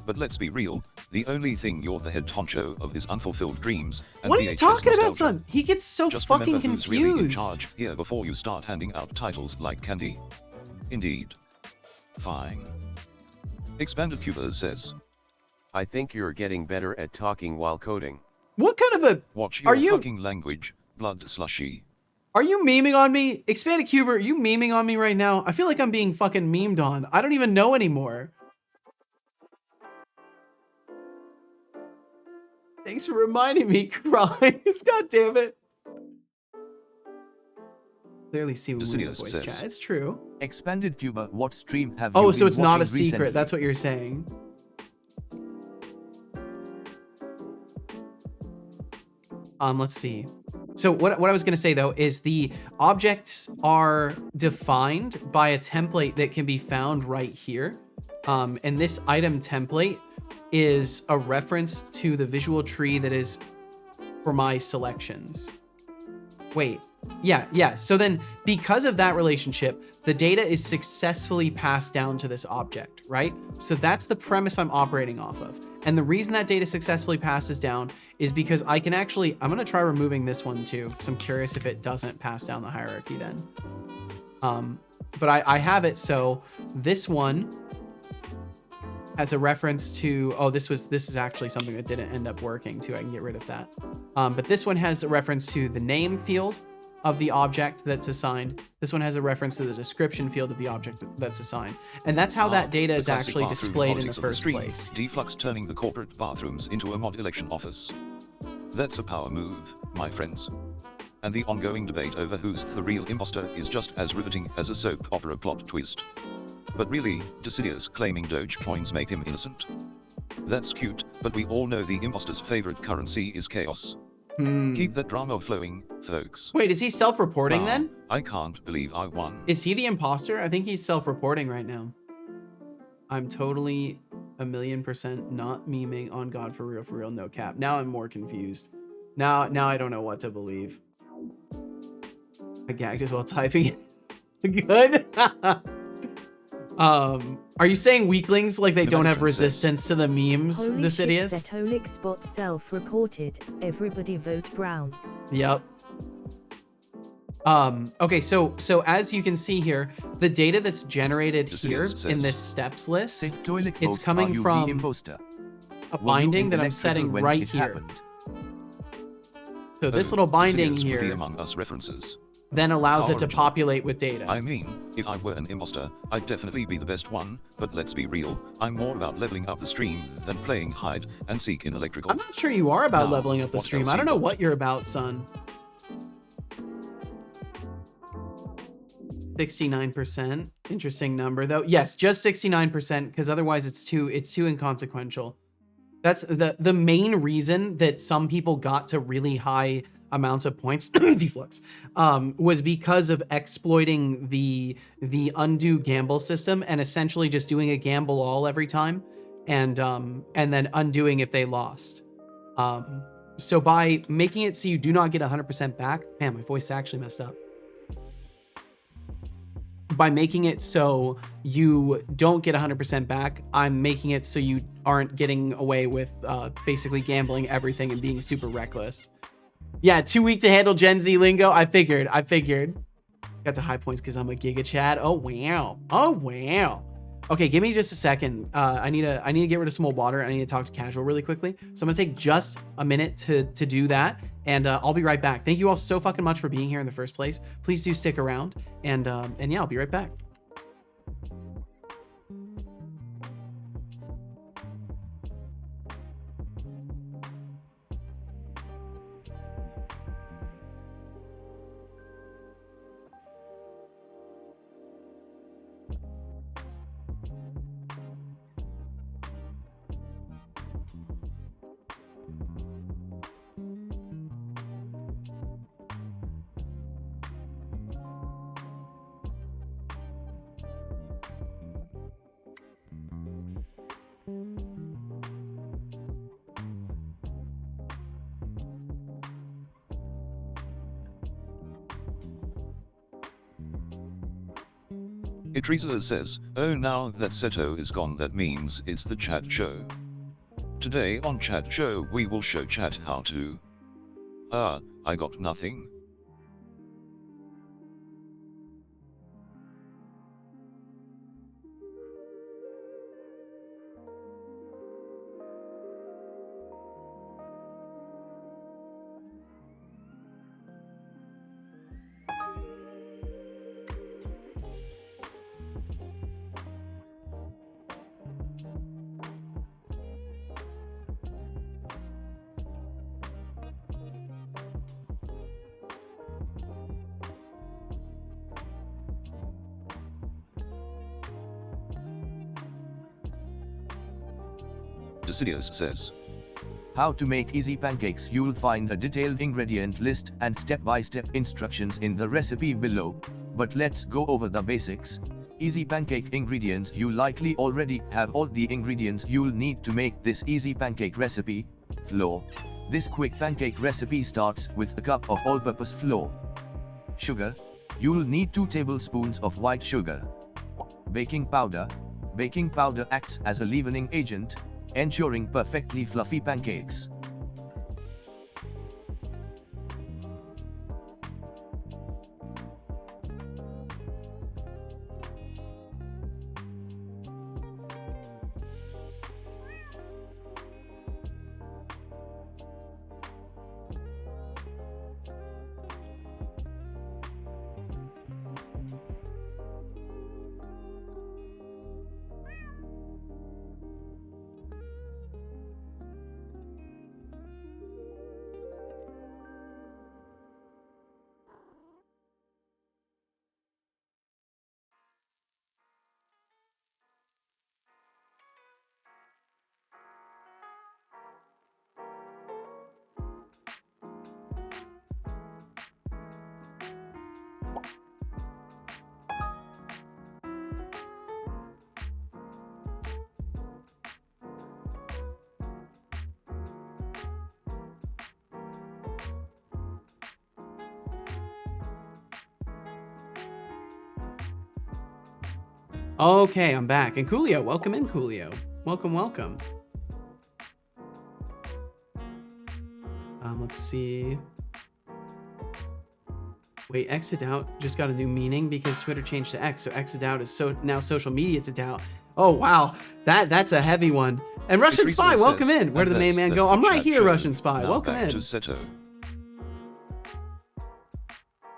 But let's be real, the only thing you're the head honcho of is unfulfilled dreams and what are you VHS talking nostalgia. about, son? He gets so Just fucking remember confused. who's really in charge here before you start handing out titles like candy. Indeed. Fine. Expanded Cuba says. I think you're getting better at talking while coding. What kind of a... Watch your fucking language, blood slushy. Are you memeing on me? Expanded Cuber, are you memeing on me right now? I feel like I'm being fucking memed on. I don't even know anymore. Thanks for reminding me, Christ. God damn it. Clearly see when we voice chat. It's true. Expanded Cuba, what stream have you Oh, been so it's not a watching secret. recently? That's what you're saying. Let's see. So what I was going to say, though, is the objects are defined by a template that can be found right here. And this item template is a reference to the visual tree that is for my selections. Wait, yeah. So then because of that relationship, the data is successfully passed down to this object, right? So that's the premise I'm operating off of. And the reason that data successfully passes down is because I can actually, I'm gonna try removing this one too, because I'm curious if it doesn't pass down the hierarchy then. But I have it, so this one has a reference to, oh, this is actually something that didn't end up working too. I can get rid of that. But this one has a reference to the name field of the object that's assigned. This one has a reference to the description field of the object that's assigned. And that's how that data is actually displayed in the first place. Deflux turning the corporate bathrooms into a mod election office. That's a power move, my friends. And the ongoing debate over who's the real imposter is just as riveting as a soap opera plot twist. But really, Decidius claiming Dogecoins make him innocent? That's cute, but we all know the imposter's favorite currency is chaos. Keep that drama flowing, folks. Wait, is he self-reporting then? I can't believe I won. Is he the imposter? I think he's self-reporting right now. I'm totally 1,000,000% not memeing on God for real, no cap. Now I'm more confused. Now I don't know what to believe. I gagged as well typing it. Good. Are you saying weaklings like they don't have resistance to the memes, Holy Decidius? shit, Zetolix bot self-reported. Everybody vote brown. Yep. Okay, so as you can see here, the data that's generated here in this steps list, it's coming from a binding that I'm setting right here. So this little binding here the Among Us references then allows it to populate with data. I mean, if I were an imposter, I'd definitely be the best one, but let's be real, I'm more about leveling up the stream than playing hide and seek in electrical. I'm not sure you are about Now, leveling up the what stream. else I don't you know got? what you're about, son. 69%. Interesting number though. Yes, just 69%, because otherwise it's too inconsequential. That's the main reason that some people got to really high amounts of points deflux was because of exploiting the undo gamble system and essentially just doing a gamble all every time and then undoing if they lost. So by making it so you do not get 100% back, man, my voice actually messed up. By making it so you don't get 100% back, I'm making it so you aren't getting away with basically gambling everything and being super reckless. Yeah, too weak to handle Gen Z lingo. I figured. Got to high points because I'm a Giga Chad. Oh wow. Okay, give me just a second. I need to get rid of some old water. I need to talk to Casual really quickly. So I'm gonna take just a minute to do that, and I'll be right back. Thank you all so fucking much for being here in the first place. Please do stick around, and yeah, I'll be right back. Itreza says, oh now that Seto is gone that means it's the chat show. Today on chat show we will show chat how to... I got nothing. Decidius says, How to make easy pancakes. You'll find a detailed ingredient list and step-by-step instructions in the recipe below, but let's go over the basics. Easy pancake ingredients. You likely already have all the ingredients you'll need to make this easy pancake recipe. Flour, This quick pancake recipe starts with a cup of all-purpose flour. Sugar. You'll need 2 tablespoons of white sugar. Baking powder. Baking powder acts as a leavening agent, ensuring perfectly fluffy pancakes. Okay, I'm back. And Coolio, welcome in, Coolio. Welcome, welcome. Let's see. Wait, exit out just got a new meaning because Twitter changed to X, so exit out is now social media to doubt. Oh wow, that's a heavy one. And Russian Spy, welcome in. Where did the main man go? I'm right here, Russian Spy. Welcome in.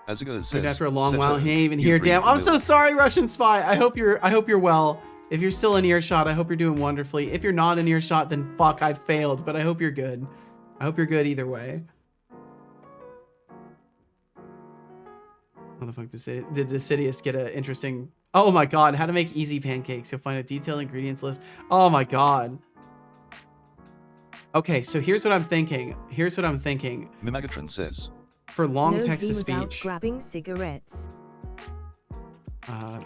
Aziga says, after a long while, he ain't even here. Damn, I'm so sorry, Russian Spy. I hope you're well. If you're still in earshot, I hope you're doing wonderfully. If you're not in earshot, then fuck, I failed. But I hope you're good. I hope you're good either way. How the fuck did Decidius get an interesting? Oh my god, how to make easy pancakes. You'll find a detailed ingredients list. Oh my god. Okay, so here's what I'm thinking. Mimagatron says, for long Nobody text to was speech. out grabbing cigarettes.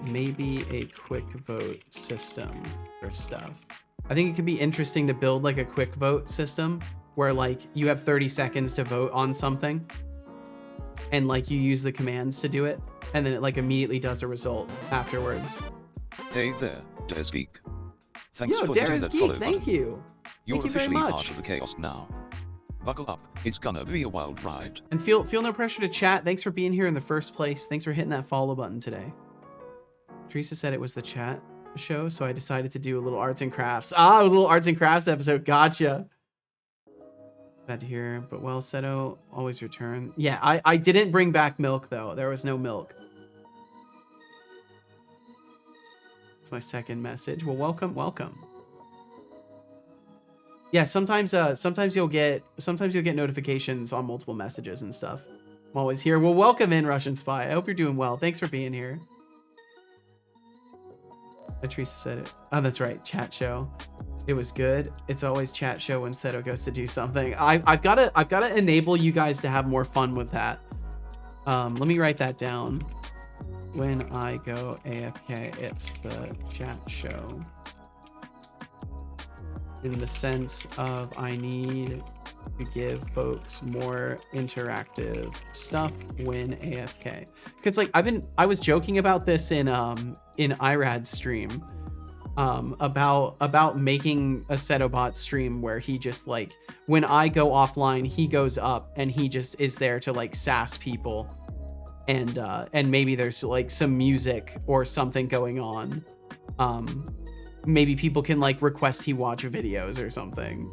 Maybe a quick vote system or stuff. I think it could be interesting to build like a quick vote system where like you have 30 seconds to vote on something and like you use the commands to do it and then it like immediately does a result afterwards. Hey there, Daresgeek. Thanks Yo, for hitting that follow thank button. you. You're Thank you very officially much. part of the chaos now. Buckle up, it's gonna be a wild ride. And feel no pressure to chat. Thanks for being here in the first place. Thanks for hitting that follow button today. Teresa said it was the chat show, so I decided to do a little arts and crafts. A little arts and crafts episode. Gotcha. Bad to hear, but well, Seto always return. Yeah, I didn't bring back milk though. There was no milk. It's my second message. Well, welcome. Yeah, sometimes you'll get notifications on multiple messages and stuff. I'm always here. Well, welcome in, Russian Spy. I hope you're doing well. Thanks for being here. Teresa said it. Oh, that's right. Chat show. It was good. It's always chat show when Seto goes to do something. I've gotta enable you guys to have more fun with that. Let me write that down. When I go AFK, it's the chat show. In the sense of I need to give folks more interactive stuff when AFK. Because like I was joking about this in Irad's stream about making a Setobot stream where he just like when I go offline, he goes up and he just is there to like sass people and maybe there's like some music or something going on. Maybe people can like request he watch videos or something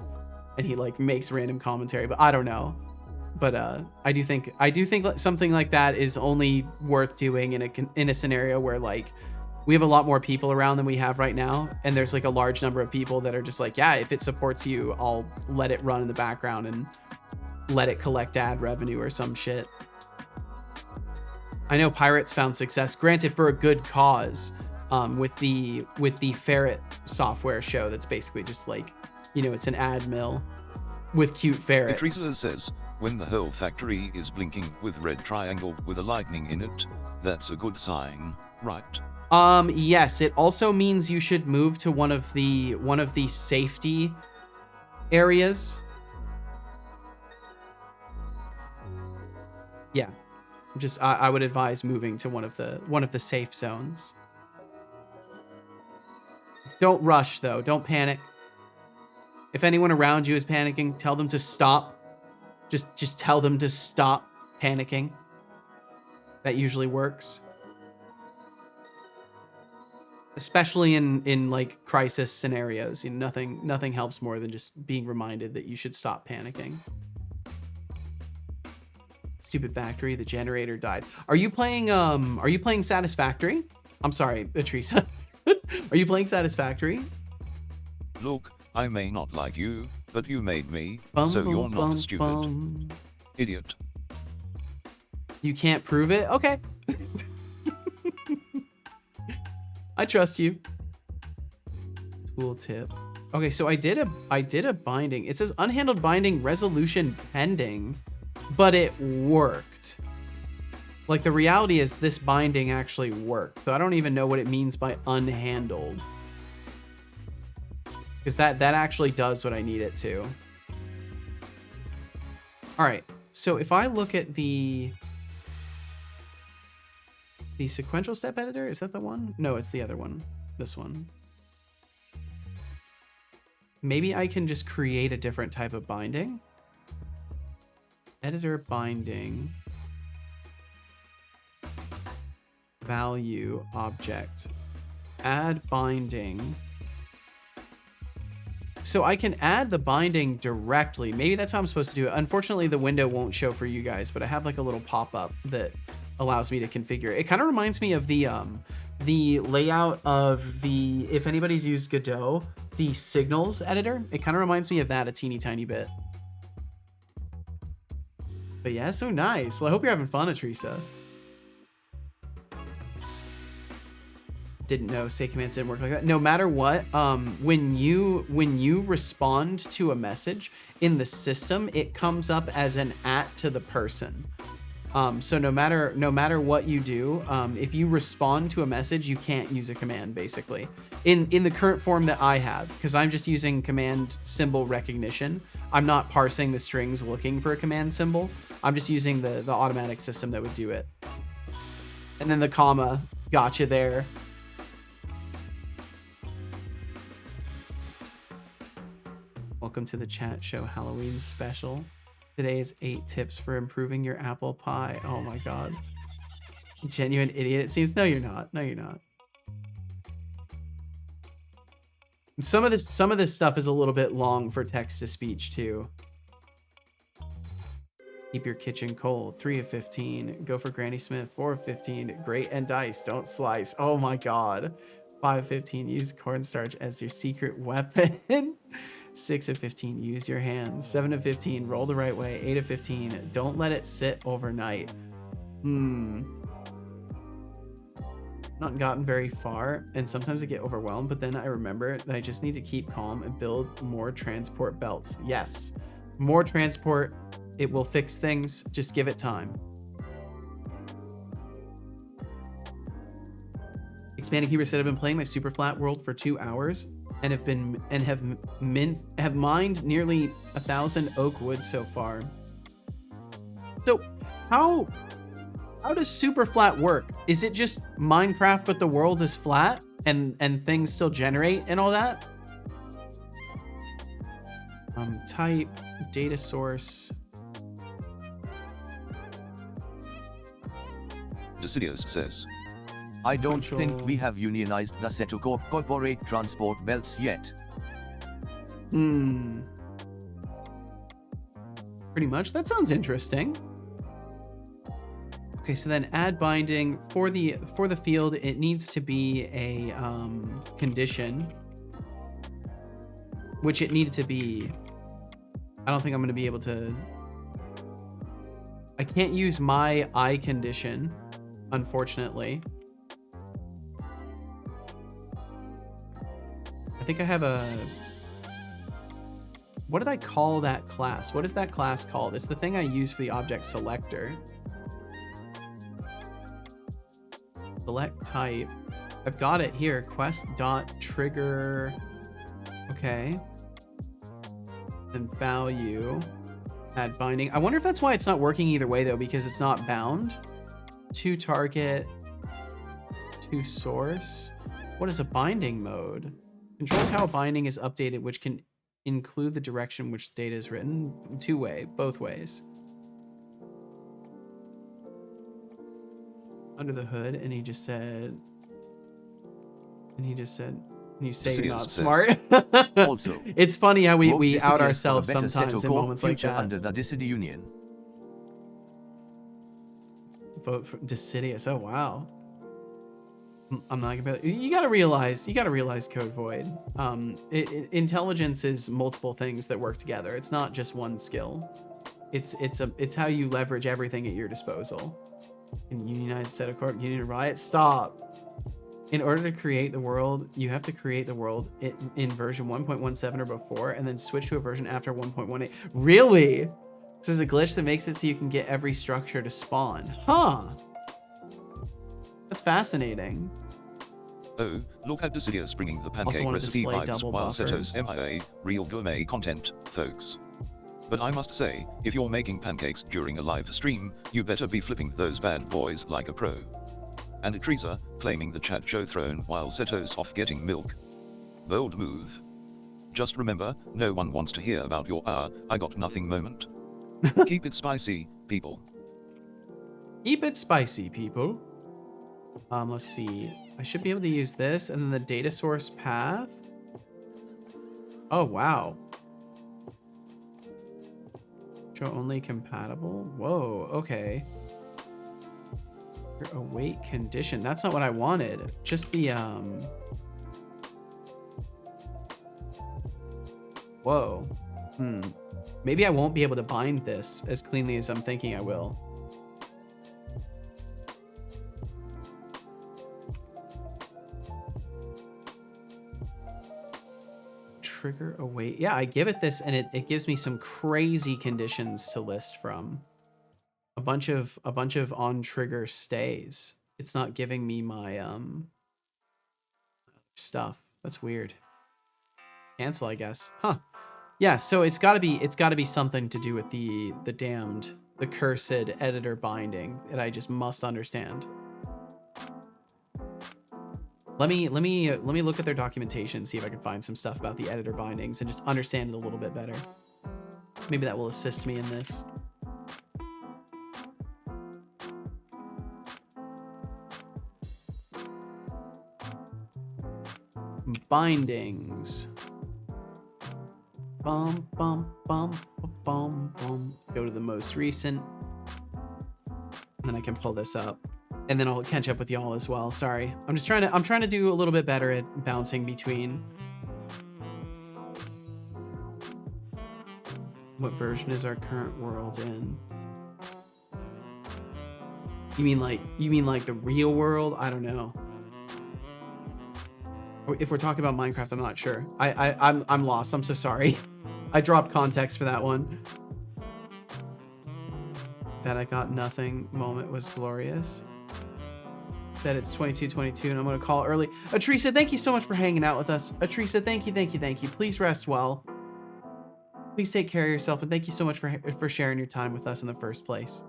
and he like makes random commentary, but I don't know. But I do think something like that is only worth doing in a scenario where like we have a lot more people around than we have right now, and there's like a large number of people that are just like, yeah, if it supports you, I'll let it run in the background and let it collect ad revenue or some shit. I know Pirates found success, granted for a good cause, with the Ferret software show that's basically just like, you know, it's an ad mill with cute ferrets. Teresa says, when the whole factory is blinking with red triangle with a lightning in it, that's a good sign, right? Yes, it also means you should move to one of the safety areas. Yeah, just I would advise moving to one of the safe zones. Don't rush though. Don't panic. If anyone around you is panicking, tell them to stop. Just tell them to stop panicking. That usually works. Especially in like crisis scenarios, you know, nothing helps more than just being reminded that you should stop panicking. Stupid factory, the generator died. Are you playing Satisfactory? I'm sorry, Teresa. Are you playing Satisfactory? Look, I may not like you, but you made me, Bum, so bum, you're not bum, stupid. bum. Idiot. You can't prove it? Okay. I trust you. Tooltip. Okay, so I did a binding. It says unhandled binding resolution pending, but it worked. Like the reality is this binding actually worked. So I don't even know what it means by unhandled. Because that actually does what I need it to. All right. So if I look at the sequential step editor, is that the one? No, it's the other one. This one. Maybe I can just create a different type of binding. Editor binding. Value object. Add binding. So I can add the binding directly. Maybe that's how I'm supposed to do it. Unfortunately, the window won't show for you guys, but I have like a little pop-up that allows me to configure it. It kind of reminds me of the layout of the, if anybody's used Godot, the signals editor. It kind of reminds me of that a teeny tiny bit. But yeah, so nice. Well, I hope you're having fun, Teresa. Didn't know say commands didn't work like that. No matter what, when you respond to a message in the system, it comes up as an @ to the person. So no matter what you do, if you respond to a message, you can't use a command basically in the current form that I have, because I'm just using command symbol recognition. I'm not parsing the strings looking for a command symbol. I'm just using the automatic system that would do it. And then the comma gotcha there. Welcome to the chat show Halloween special. Today is 8 tips for improving your apple pie. Oh my god. Genuine idiot. It seems. No, you're not. No, you're not. Some of this stuff is a little bit long for text to speech too. Keep your kitchen cold. 3 of 15. Go for Granny Smith. 4 of 15. Grate and dice. Don't slice. Oh my god. 5 of 15. Use cornstarch as your secret weapon. 6 of 15, use your hands. 7 of 15, roll the right way. 8 of 15, don't let it sit overnight. Not gotten very far, and sometimes I get overwhelmed, but then I remember that I just need to keep calm and build more transport belts. Yes, more transport. It will fix things. Just give it time. Expanding Keeper said I've been playing my super flat world for 2 hours. And have mined nearly 1,000 oak wood so far. So how does super flat work? Is it just Minecraft but the world is flat and things still generate and all that? Type data source. Decidius says, I don't think we have unionized the set to corporate transport belts yet. Pretty much. That sounds interesting. Okay, so then add binding for the field. It needs to be a condition, which it needed to be. I don't think I'm going to be able to. I can't use my I condition, unfortunately. I think I have a... What did I call that class? What is that class called? It's the thing I use for the object selector. Select type. I've got it here. Quest.trigger. Okay. Then value. Add binding. I wonder if that's why it's not working either way though, because it's not bound to target to source. What is a binding mode? Controls how a binding is updated, which can include the direction which data is written. Both ways. Under the hood, and he just said, you say you're not smart. Also, it's funny how we Dissidia out for a ourselves better sometimes Seto in Corp moments like future that. under the Dissidia Union. Vote for Decidius. Oh wow. I'm not gonna be, you gotta realize Code Void. Intelligence is multiple things that work together. It's not just one skill. It's how you leverage everything at your disposal. In Unionized Seto Corp, Union Riot, stop. In order to create the world, you have to create the world in version 1.17 or before, and then switch to a version after 1.18. Really? This is a glitch that makes it so you can get every structure to spawn. Huh. That's fascinating. Oh, look at Decidius bringing the pancake wanna recipe display vibes double while buffers. Seto's MIA, real gourmet content, folks. But I must say, if you're making pancakes during a live stream, you better be flipping those bad boys like a pro. And Teresa, claiming the chat show throne while Seto's off getting milk. Bold move. Just remember, no one wants to hear about your I got nothing moment. Keep it spicy, people. Keep it spicy, people. Let's see. I should be able to use this and then the data source path. Oh, wow. Show only compatible. Whoa, okay. Your await condition. That's not what I wanted. Just the, whoa. Maybe I won't be able to bind this as cleanly as I'm thinking I will. Trigger await. Yeah, I give it this and it gives me some crazy conditions to list from. A bunch of on trigger stays. It's not giving me my stuff. That's weird. Cancel, I guess. Huh. Yeah, so it's gotta be something to do with the cursed editor binding that I just must understand. Let me look at their documentation, see if I can find some stuff about the editor bindings and just understand it a little bit better. Maybe that will assist me in this. Bindings. Bum bum bum bum bum. Go to the most recent. And then I can pull this up. And then I'll catch up with y'all as well. Sorry. I'm trying to do a little bit better at bouncing between. What version is our current world in? You mean like the real world? I don't know. If we're talking about Minecraft, I'm not sure. I'm lost. I'm so sorry. I dropped context for that one. That I got nothing moment was glorious. That it's 22:22 and I'm gonna call early. Teresa, thank you so much for hanging out with us. Teresa, thank you. Please rest well. Please take care of yourself and thank you so much for sharing your time with us in the first place.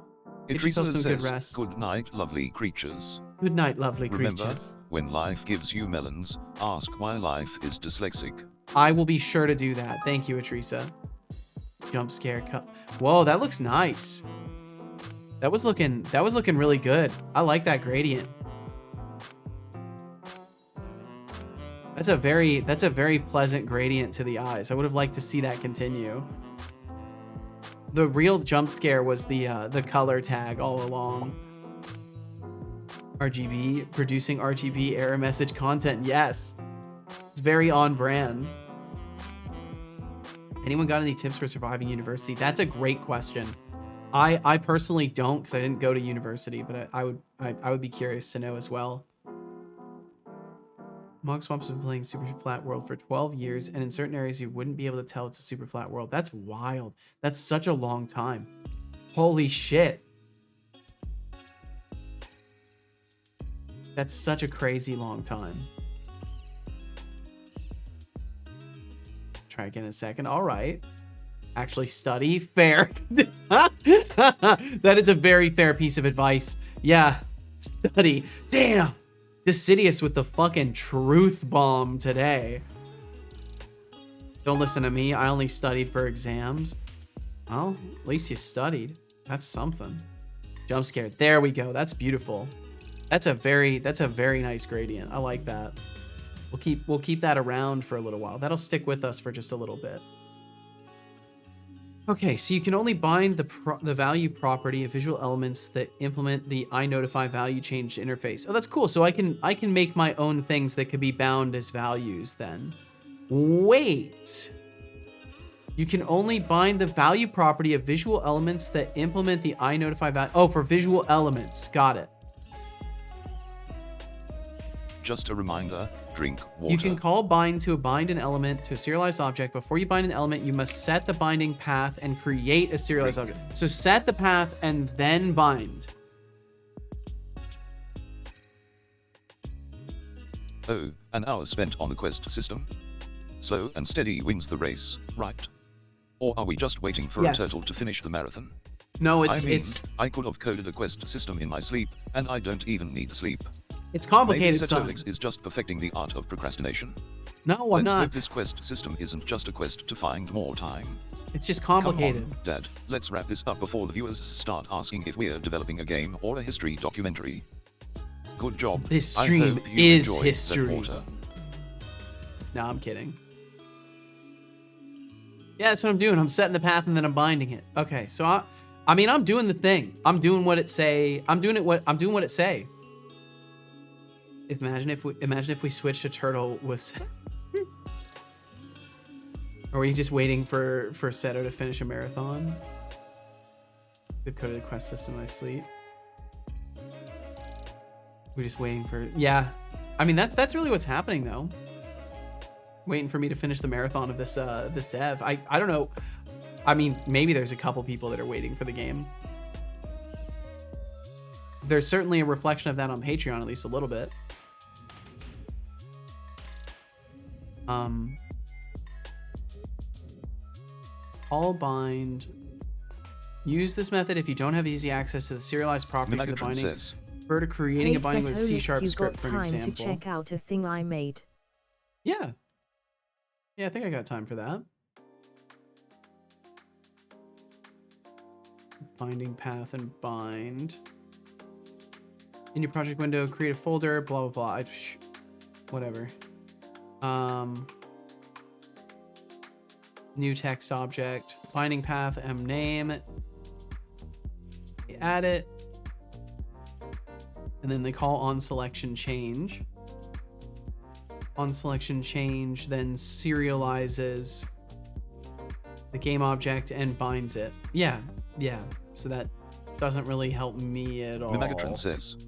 Get yourself some good rest. Good night, lovely creatures. Good night, lovely Remember, creatures. when life gives you melons, ask why life is dyslexic. I will be sure to do that. Thank you, Teresa. Jump scare cut. Whoa, that looks nice. That was looking really good. I like that gradient. That's a very pleasant gradient to the eyes. I would have liked to see that continue. The real jump scare was the color tag all along. RGB, producing RGB error message content. Yes. It's very on brand. Anyone got any tips for surviving university? That's a great question. I personally don't because I didn't go to university, but I would be curious to know as well. Mog Swamp's been playing Super Flat World for 12 years, and in certain areas you wouldn't be able to tell it's a super flat world. That's wild. That's such a long time. Holy shit. That's such a crazy long time. Try again in a second. All right. Actually study. Fair. That is a very fair piece of advice. Yeah, study. Damn. Decidious with the fucking truth bomb today. Don't listen to me. I only studied for exams. Well, at least you studied. That's something. Jump scare. There we go. That's beautiful. That's a very nice gradient. I like that. We'll keep that around for a little while. That'll stick with us for just a little bit. Okay, so you can only bind the value property of visual elements that implement the iNotify value change interface. Oh, that's cool. So I can make my own things that could be bound as values then. Wait. You can only bind the value property of visual elements that implement the iNotify value. Oh, for visual elements. Got it. Just a reminder, drink water. You can call bind to bind an element to a serialized object. Before you bind an element, you must set the binding path and create a serialized object. So set the path and then bind. Oh, an hour spent on the quest system? Slow and steady wins the race, right? Or are we just waiting for a turtle to finish the marathon? No, I could have coded a quest system in my sleep, and I don't even need sleep. It's complicated, Maybe son. Unity6 is just perfecting the art of procrastination. No, I'm Let's not. hope this quest system isn't just a quest to find more time. It's just complicated. Come on, Dad, let's wrap this up before the viewers start asking if we're developing a game or a history documentary. Good job. This stream I hope you is enjoyed that history. water. No, I'm kidding. Yeah, that's what I'm doing. I'm setting the path and then I'm binding it. Okay, so I mean, I'm doing the thing. I'm doing what it say. I'm doing what it say. Imagine if we switched to turtle with. Or are you just waiting for Seto to finish a marathon? They've coded a quest system in my sleep. We're just waiting for. Yeah, I mean that's really what's happening though. Waiting for me to finish the marathon of this this dev. I don't know. I mean, maybe there's a couple people that are waiting for the game. There's certainly a reflection of that on Patreon, at least a little bit. Call bind. Use this method if you don't have easy access to the serialized property of the binding. Refer to creating a binding with C# script for an example. You got time to check out a thing I made. Yeah. Yeah, I think I got time for that. Binding path and bind. In your project window, create a folder, blah, blah, blah. Whatever. New text object. Binding path, name. Add it. And then they call on selection change. On selection change then serializes the game object and binds it. Yeah. So that doesn't really help me at all. Megatron says,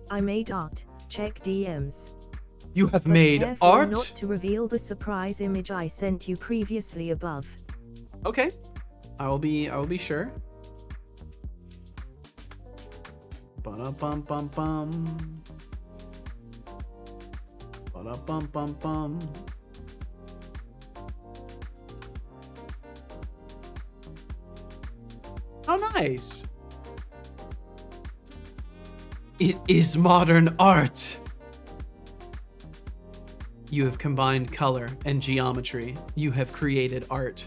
I made art. Check DMs. You have But made careful art? not to reveal the surprise image I sent you previously above. Okay. I will be sure. Ba-da-bum-bum-bum. Ba-da-bum-bum-bum. Oh, nice. It is modern art. You have combined color and geometry. You have created art.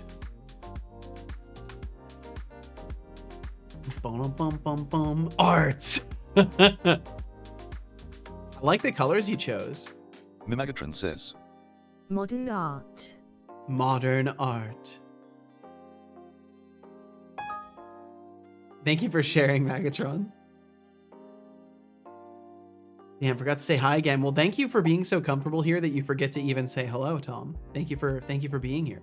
Bum-bum-bum-bum. Art. I like the colors you chose. Megatron says, Modern art. Modern art. Thank you for sharing, Megatron. Damn, forgot to say hi again. Well, thank you for being so comfortable here that you forget to even say hello, Tom. Thank you for being here.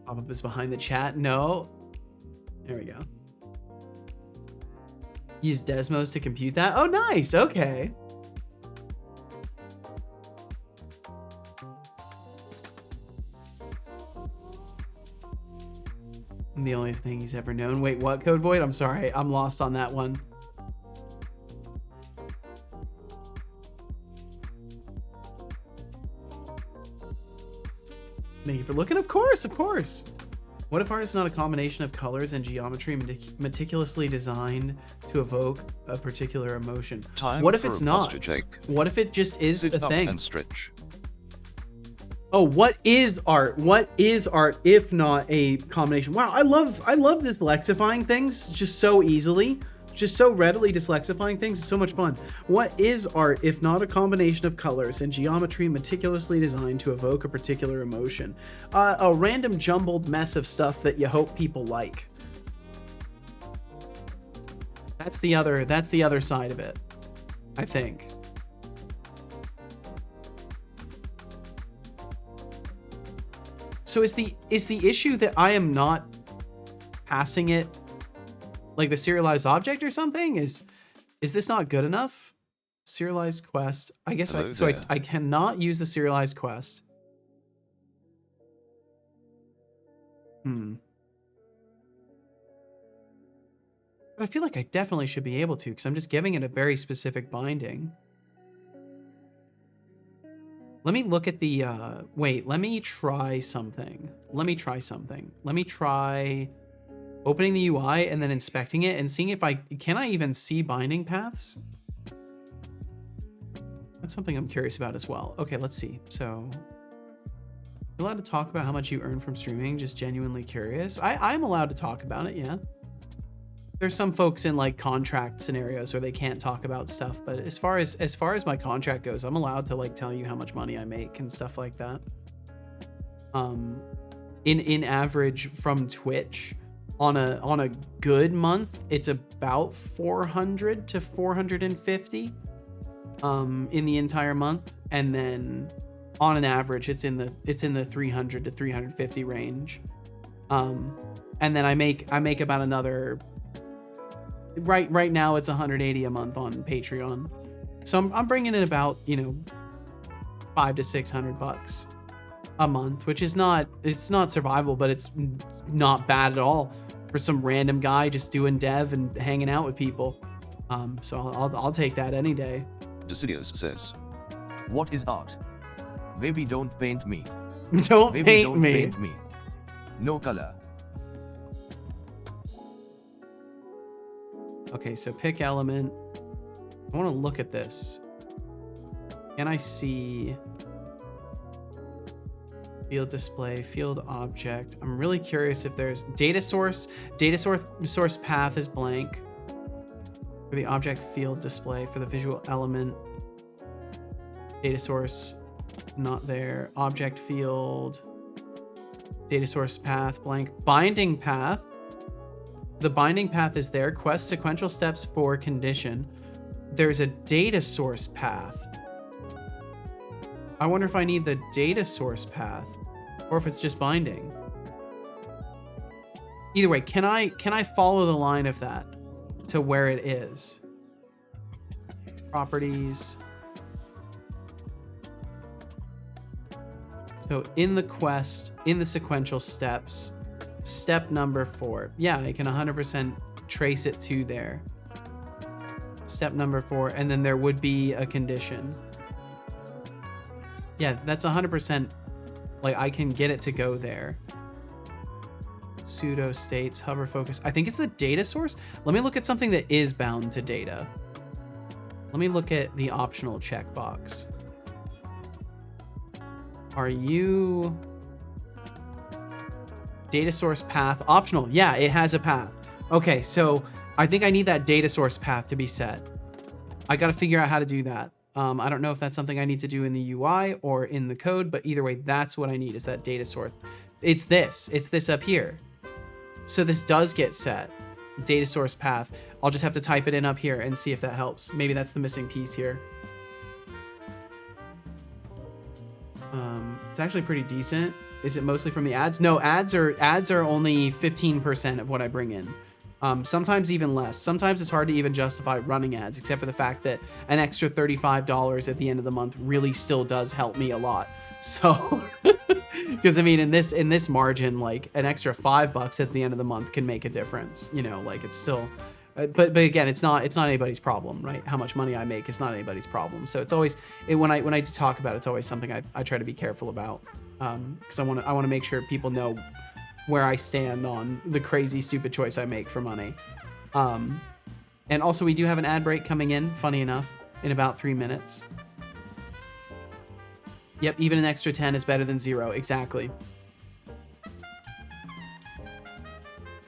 Pop-up is behind the chat. No. There we go. Use Desmos to compute that. Oh, nice. Okay. The only thing he's ever known. Wait, what, Code Void? I'm sorry. I'm lost on that one. Thank you for looking. Of course, of course. What if art is not a combination of colors and geometry meticulously designed to evoke a particular emotion? Time what if for it's a not? posture check. What if it just is Sit a up thing? and stretch. Oh, what is art? What is art if not a combination? Wow, I love dyslexifying things just so easily. Just so readily dyslexifying things is so much fun. What is art if not a combination of colors and geometry meticulously designed to evoke a particular emotion? A random jumbled mess of stuff that you hope people like. That's the other side of it, I think. So is the issue that I am not passing it like the serialized object or something? Is this not good enough? Serialized quest. I guess I cannot use the serialized quest. But I feel like I definitely should be able to, because I'm just giving it a very specific binding. Let me look at the wait, let me try something. Let me try opening the UI and then inspecting it and seeing if can I even see binding paths? That's something I'm curious about as well. Okay, let's see. So, you're allowed to talk about how much you earn from streaming, just genuinely curious. I'm allowed to talk about it, yeah. There's some folks in like contract scenarios where they can't talk about stuff, but as far as my contract goes, I'm allowed to like tell you how much money I make and stuff like that. In average from Twitch, on a good month, it's about 400 to 450 in the entire month, and then on an average it's in the 300 to 350 range. And then I make about another right now it's 180 a month on Patreon. So I'm bringing in about, you know, $500 to $600 a month, which is it's not survival, but it's not bad at all for some random guy just doing dev and hanging out with people. So I'll take that any day. Decidius says, What is art? Baby, don't paint me. Don't Baby, paint don't me. paint me. No color. Okay, so pick element. I want to look at this. Can I see field display, field object? I'm really curious if there's data source. Data source path is blank for the object field display. For the visual element, data source not there. Object field, data source path blank. Binding path. The binding path is there. Quest sequential steps for condition. There's a data source path. I wonder if I need the data source path or if it's just binding. Either way, can I follow the line of that to where it is? Properties. So in the quest, in the sequential steps, step number 4. Yeah, I can 100% trace it to there. Step number 4, and then there would be a condition. Yeah, that's 100%. Like, I can get it to go there. Pseudo states, hover focus. I think it's the data source. Let me look at something that is bound to data. Let me look at the optional checkbox. Are you... Data source path optional? Yeah, it has a path. Okay, so I think I need that data source path to be set. I got to figure out how to do that. I don't know if that's something I need to do in the UI or in the code, but either way, that's what I need, is that data source. It's this up here. So this does get set. Data source path. I'll just have to type it in up here and see if that helps. Maybe that's the missing piece here. It's actually pretty decent. Is it mostly from the ads? No, ads are only 15% of what I bring in. Sometimes even less. Sometimes it's hard to even justify running ads, except for the fact that an extra $35 at the end of the month really still does help me a lot. So, because I mean, in this margin, like an extra $5 at the end of the month can make a difference. You know, like it's still, but again, it's not anybody's problem, right? How much money I make is not anybody's problem. So it's always when I do talk about it, it's always something I try to be careful about. because I want to make sure people know where I stand on the crazy stupid choice I make for money. And also we do have an ad break coming in, funny enough, in about 3 minutes. Yep, even an extra 10 is better than 0. Exactly.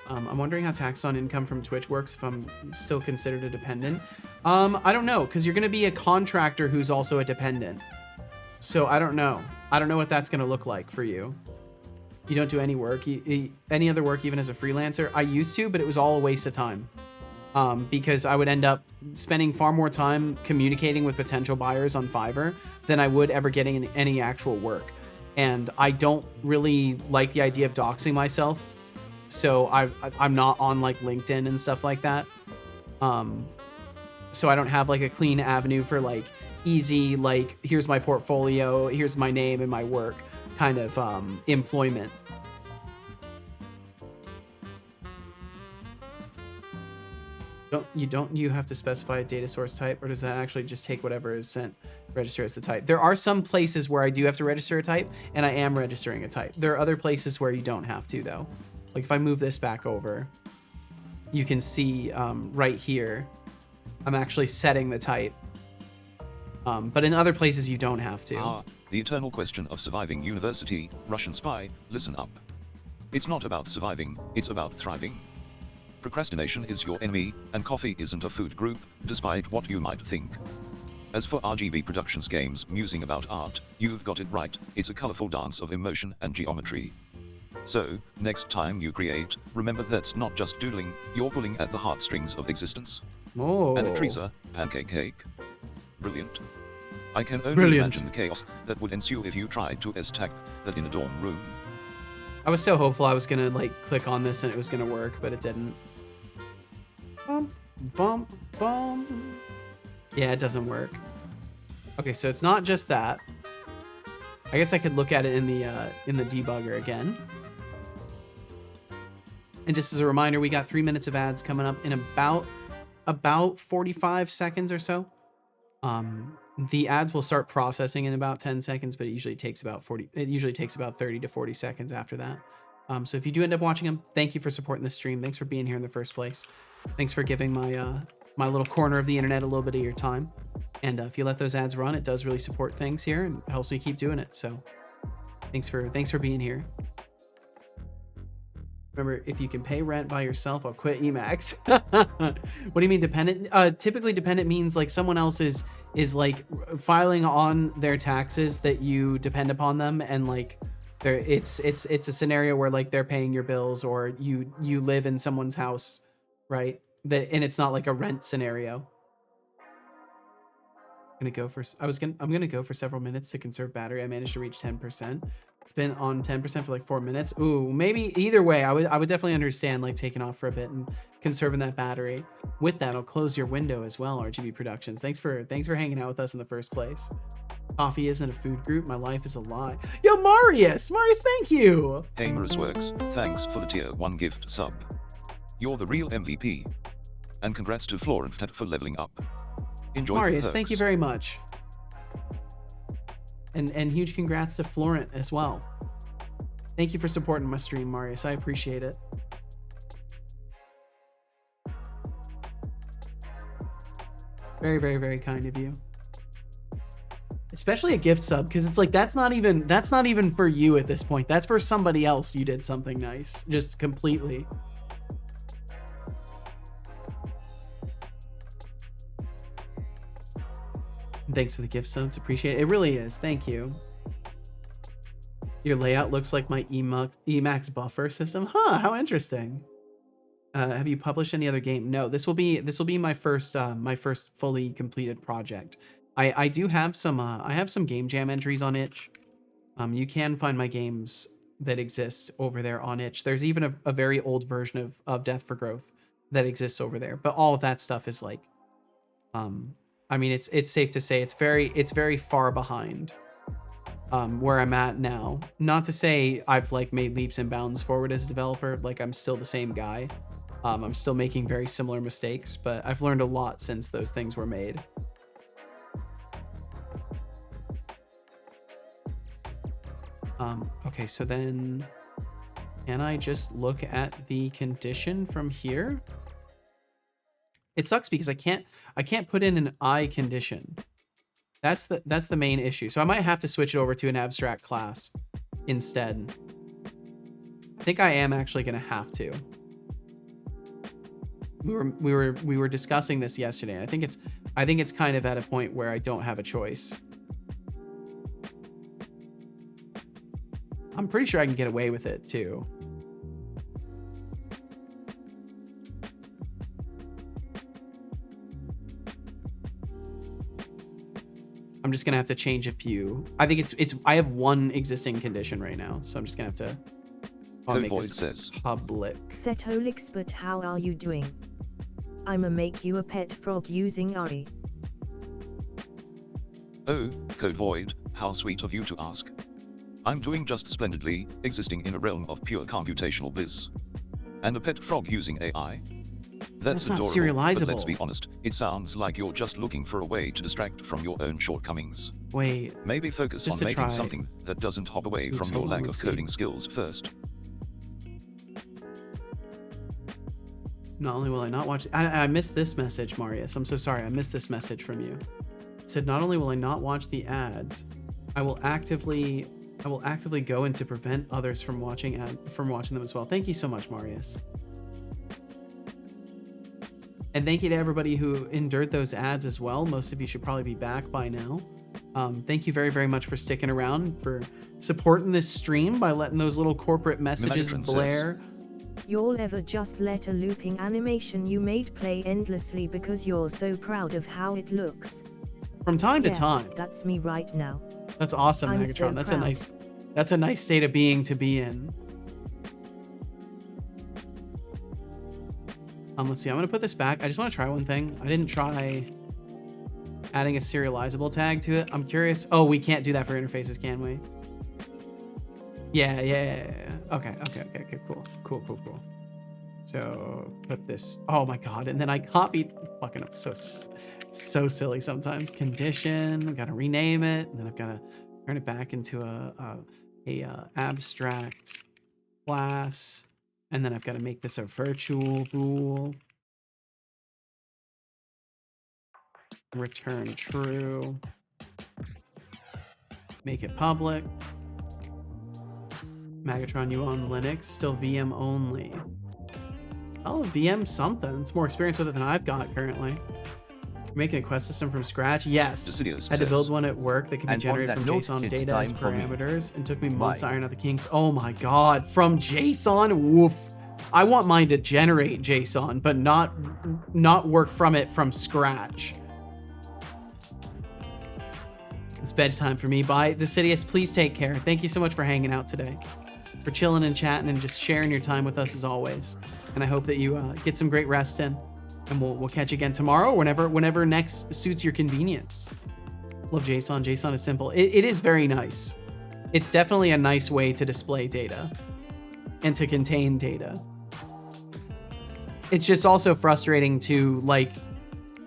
I'm wondering how tax on income from Twitch works if I'm still considered a dependent. I don't know, because you're going to be a contractor who's also a dependent. So I don't know. I don't know what that's going to look like for you. You don't do any work, any other work, even as a freelancer. I used to, but it was all a waste of time. Because I would end up spending far more time communicating with potential buyers on Fiverr than I would ever getting any actual work. And I don't really like the idea of doxing myself. So I'm not on like LinkedIn and stuff like that. So I don't have like a clean avenue for like easy, like, here's my portfolio, here's my name and my work kind of employment. Don't you have to specify a data source type, or does that actually just take whatever is sent, register as the type? There are some places where I do have to register a type, and I am registering a type. There are other places where you don't have to, though. Like if I move this back over, you can see right here, I'm actually setting the type. But in other places you don't have to. The eternal question of surviving university, Russian spy, listen up. It's not about surviving, it's about thriving. Procrastination is your enemy, and coffee isn't a food group, despite what you might think. As for RGB Productions games musing about art, you've got it right, it's a colorful dance of emotion and geometry. So, next time you create, remember that's not just doodling, you're pulling at the heartstrings of existence. Oh. And a Teresa, pancake cake. Brilliant. I can only imagine the chaos that would ensue if you tried to stack that in a dorm room. I was so hopeful I was gonna like click on this and it was gonna work, but it didn't. Bump, bump, bump. Yeah, it doesn't work. Okay, so it's not just that. I guess I could look at it in the debugger again. And just as a reminder, we got 3 minutes of ads coming up in about 45 seconds or so. The ads will start processing in about 10 seconds, but it usually takes about 30 to 40 seconds after that. So if you do end up watching them, thank you for supporting the stream. Thanks for being here in the first place. Thanks for giving my little corner of the internet a little bit of your time. And if you let those ads run, it does really support things here and helps me keep doing it. So thanks for being here. Remember, if you can pay rent by yourself, I'll quit Emacs. What do you mean dependent? Typically dependent means like someone else is like filing on their taxes that you depend upon them, and like it's a scenario where like they're paying your bills, or you live in someone's house, right? And it's not like a rent scenario. I'm gonna go for several minutes to conserve battery. I managed to reach 10%. It's been on 10% for like 4 minutes. Ooh, maybe either way, I would definitely understand like taking off for a bit and conserving that battery. With that, I'll close your window as well, RGB Productions. Thanks for hanging out with us in the first place. Coffee isn't a food group. My life is a lie. Yo, Marius, thank you. Hey, Works, thanks for the tier 1 gift sub. You're the real MVP. And congrats to Florent for leveling up. Enjoy. Marius, thank you very much. And huge congrats to Florent as well. Thank you for supporting my stream, Marius. I appreciate it. Very, very, very kind of you. Especially a gift sub, because it's like that's not even for you at this point. That's for somebody else. You did something nice, just completely. Thanks for the gift subs. Appreciate it. It really is. Thank you. Your layout looks like my Emacs buffer system. Huh, how interesting. Have you published any other game? No, this will be my first fully completed project. I do have some I have some game jam entries on itch. You can find my games that exist over there on itch. There's even a very old version of Death for Growth that exists over there, but all of that stuff is like I mean, it's safe to say it's very far behind where I'm at now. Not to say I've like made leaps and bounds forward as a developer. Like I'm still the same guy. I'm still making very similar mistakes, but I've learned a lot since those things were made. Okay, so then can I just look at the condition from here? It sucks because I can't put in an I condition. That's the main issue. So I might have to switch it over to an abstract class instead. I think I am actually gonna have to. We were discussing this yesterday. And I think it's kind of at a point where I don't have a choice. I'm pretty sure I can get away with it too. I'm just gonna have to change a few. I think I have one existing condition right now, so I'm just gonna have to make Void this says. public. Setolix, but how are you doing? I'ma make you a pet frog using Ari. Oh, Void, how sweet of you to ask. I'm doing just splendidly, existing in a realm of pure computational bliss. And a pet frog using AI? That's not adorable, serializable. but let's be honest, it sounds like you're just looking for a way to distract from your own shortcomings. Wait, Maybe focus just on to making try. something that doesn't hop away from your hold on, lack of let's coding see. skills first. Not only will I not watch... I missed this message, Marius. I'm so sorry. I missed this message from you. It said, not only will I not watch the ads, I will actively go in to prevent others from watching them as well. Thank you so much, Marius. And thank you to everybody who endured those ads as well. Most of you should probably be back by now. Thank you very, very much for sticking around, for supporting this stream by letting those little corporate messages blare. You'll ever just let a looping animation you made play endlessly because you're so proud of how it looks? From time to Yeah, time. That's me right now. That's awesome, I'm Megatron. so That's proud. a nice state of being to be in. Let's see. I'm gonna put this back. I just want to try one thing. I didn't try adding a serializable tag to it. I'm curious. Oh, we can't do that for interfaces, can we? Yeah. Okay. Cool. So put this. Oh my god! And then I copied. Fucking, I'm so silly sometimes. Condition. I gotta rename it, and then I've gotta turn it back into a abstract class, and then I've got to make this a virtual rule. Return true. Make it public. Megatron, you on Linux? Still VM only. Oh, VM something. It's more experience with it than I've got currently. You're making a quest system from scratch? Yes. I had to build one at work that could be And on generated that from note, JSON it's data as time for me. parameters, and took me months to Bye. iron out the kinks. Oh my god, from JSON? Woof. I want mine to generate JSON, but not work from it from scratch. It's bedtime for me. Bye. Decidius, please take care. Thank you so much for hanging out today, for chilling and chatting and just sharing your time with us as always. And I hope that you get some great rest in. And we'll catch you again tomorrow, or whenever next suits your convenience. Love JSON. JSON is simple. It is very nice. It's definitely a nice way to display data and to contain data. It's just also frustrating to like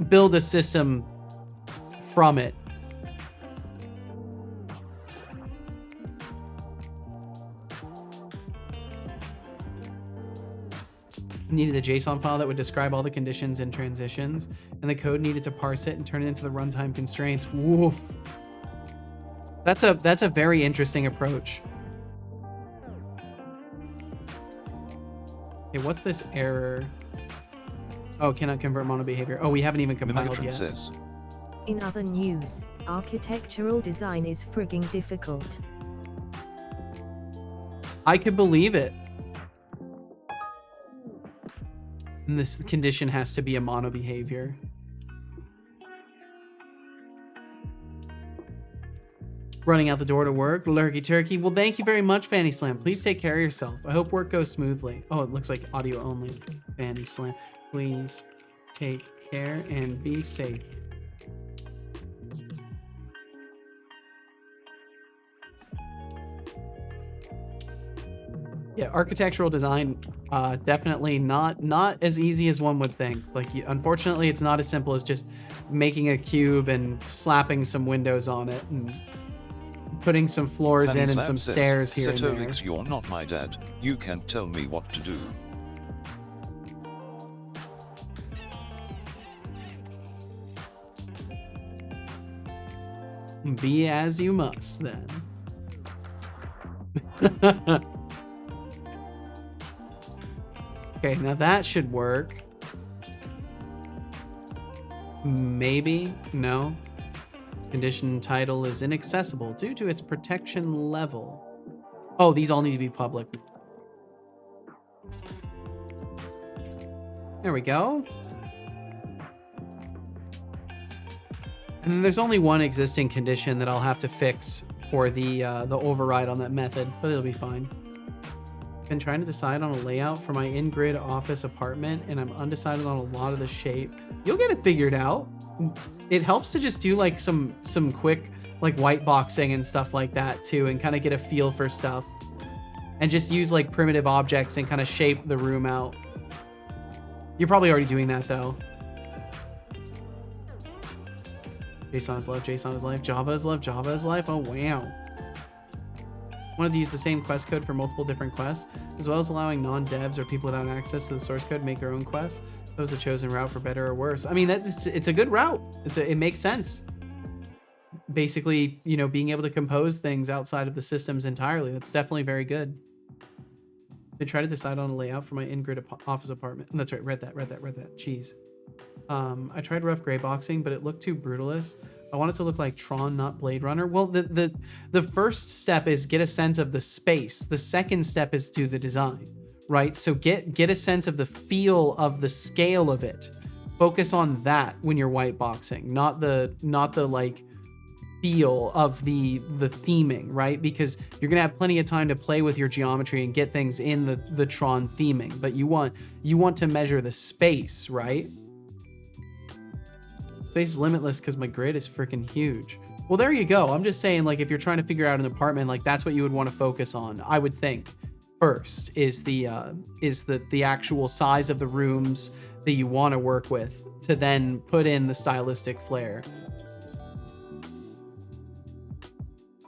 build a system from it. Needed a JSON file that would describe all the conditions and transitions, and the code needed to parse it and turn it into the runtime constraints. Woof. That's a very interesting approach. Okay, what's this error? Oh, cannot convert mono behavior. Oh, we haven't even compiled Megatron yet. says. In other news, architectural design is frigging difficult. I could believe it. And this condition has to be a mono behavior. Running out the door to work, lurky turkey. Well, thank you very much, Fanny Slam. Please take care of yourself. I hope work goes smoothly. Oh, it looks like audio only. Fanny Slam, please take care and be safe. Yeah, architectural design, definitely not as easy as one would think. Like, unfortunately, it's not as simple as just making a cube and slapping some windows on it and putting some floors in and Stanislav some says, stairs here and there. Setolix, you're not my dad. You can't tell me what to do. Be as you must, then. Okay, now that should work. Maybe? No. Condition title is inaccessible due to its protection level. Oh, these all need to be public. There we go. And then there's only one existing condition that I'll have to fix for the override on that method, but it'll be fine. Been trying to decide on a layout for my in-grid office apartment, and I'm undecided on a lot of the shape. You'll get it figured out. It helps to just do like some quick like white boxing and stuff like that too, and kind of get a feel for stuff, and just use like primitive objects and kind of shape the room out. You're probably already doing that though. JSON is love, JSON is life, Java is love, Java is life. Oh wow. Wanted to use the same quest code for multiple different quests, as well as allowing non-devs or people without access to the source code make their own quests. That was the chosen route for better or worse. I mean, it's a good route. It makes sense. Basically, you know, being able to compose things outside of the systems entirely. That's definitely very good. I tried to decide on a layout for my in-grid office apartment. Oh, that's right. Read that. Jeez. I tried rough gray boxing, but it looked too brutalist. I want it to look like Tron, not Blade Runner. Well, the first step is get a sense of the space. The second step is do the design, right? So get a sense of the feel of the scale of it. Focus on that when you're white boxing, not the like feel of the theming, right? Because you're gonna have plenty of time to play with your geometry and get things in the Tron theming, but you want to measure the space, right? Space is limitless because my grid is freaking huge. Well, there you go. I'm just saying, like, if you're trying to figure out an apartment, like, that's what you would want to focus on. I would think first is the actual size of the rooms that you want to work with, to then put in the stylistic flair.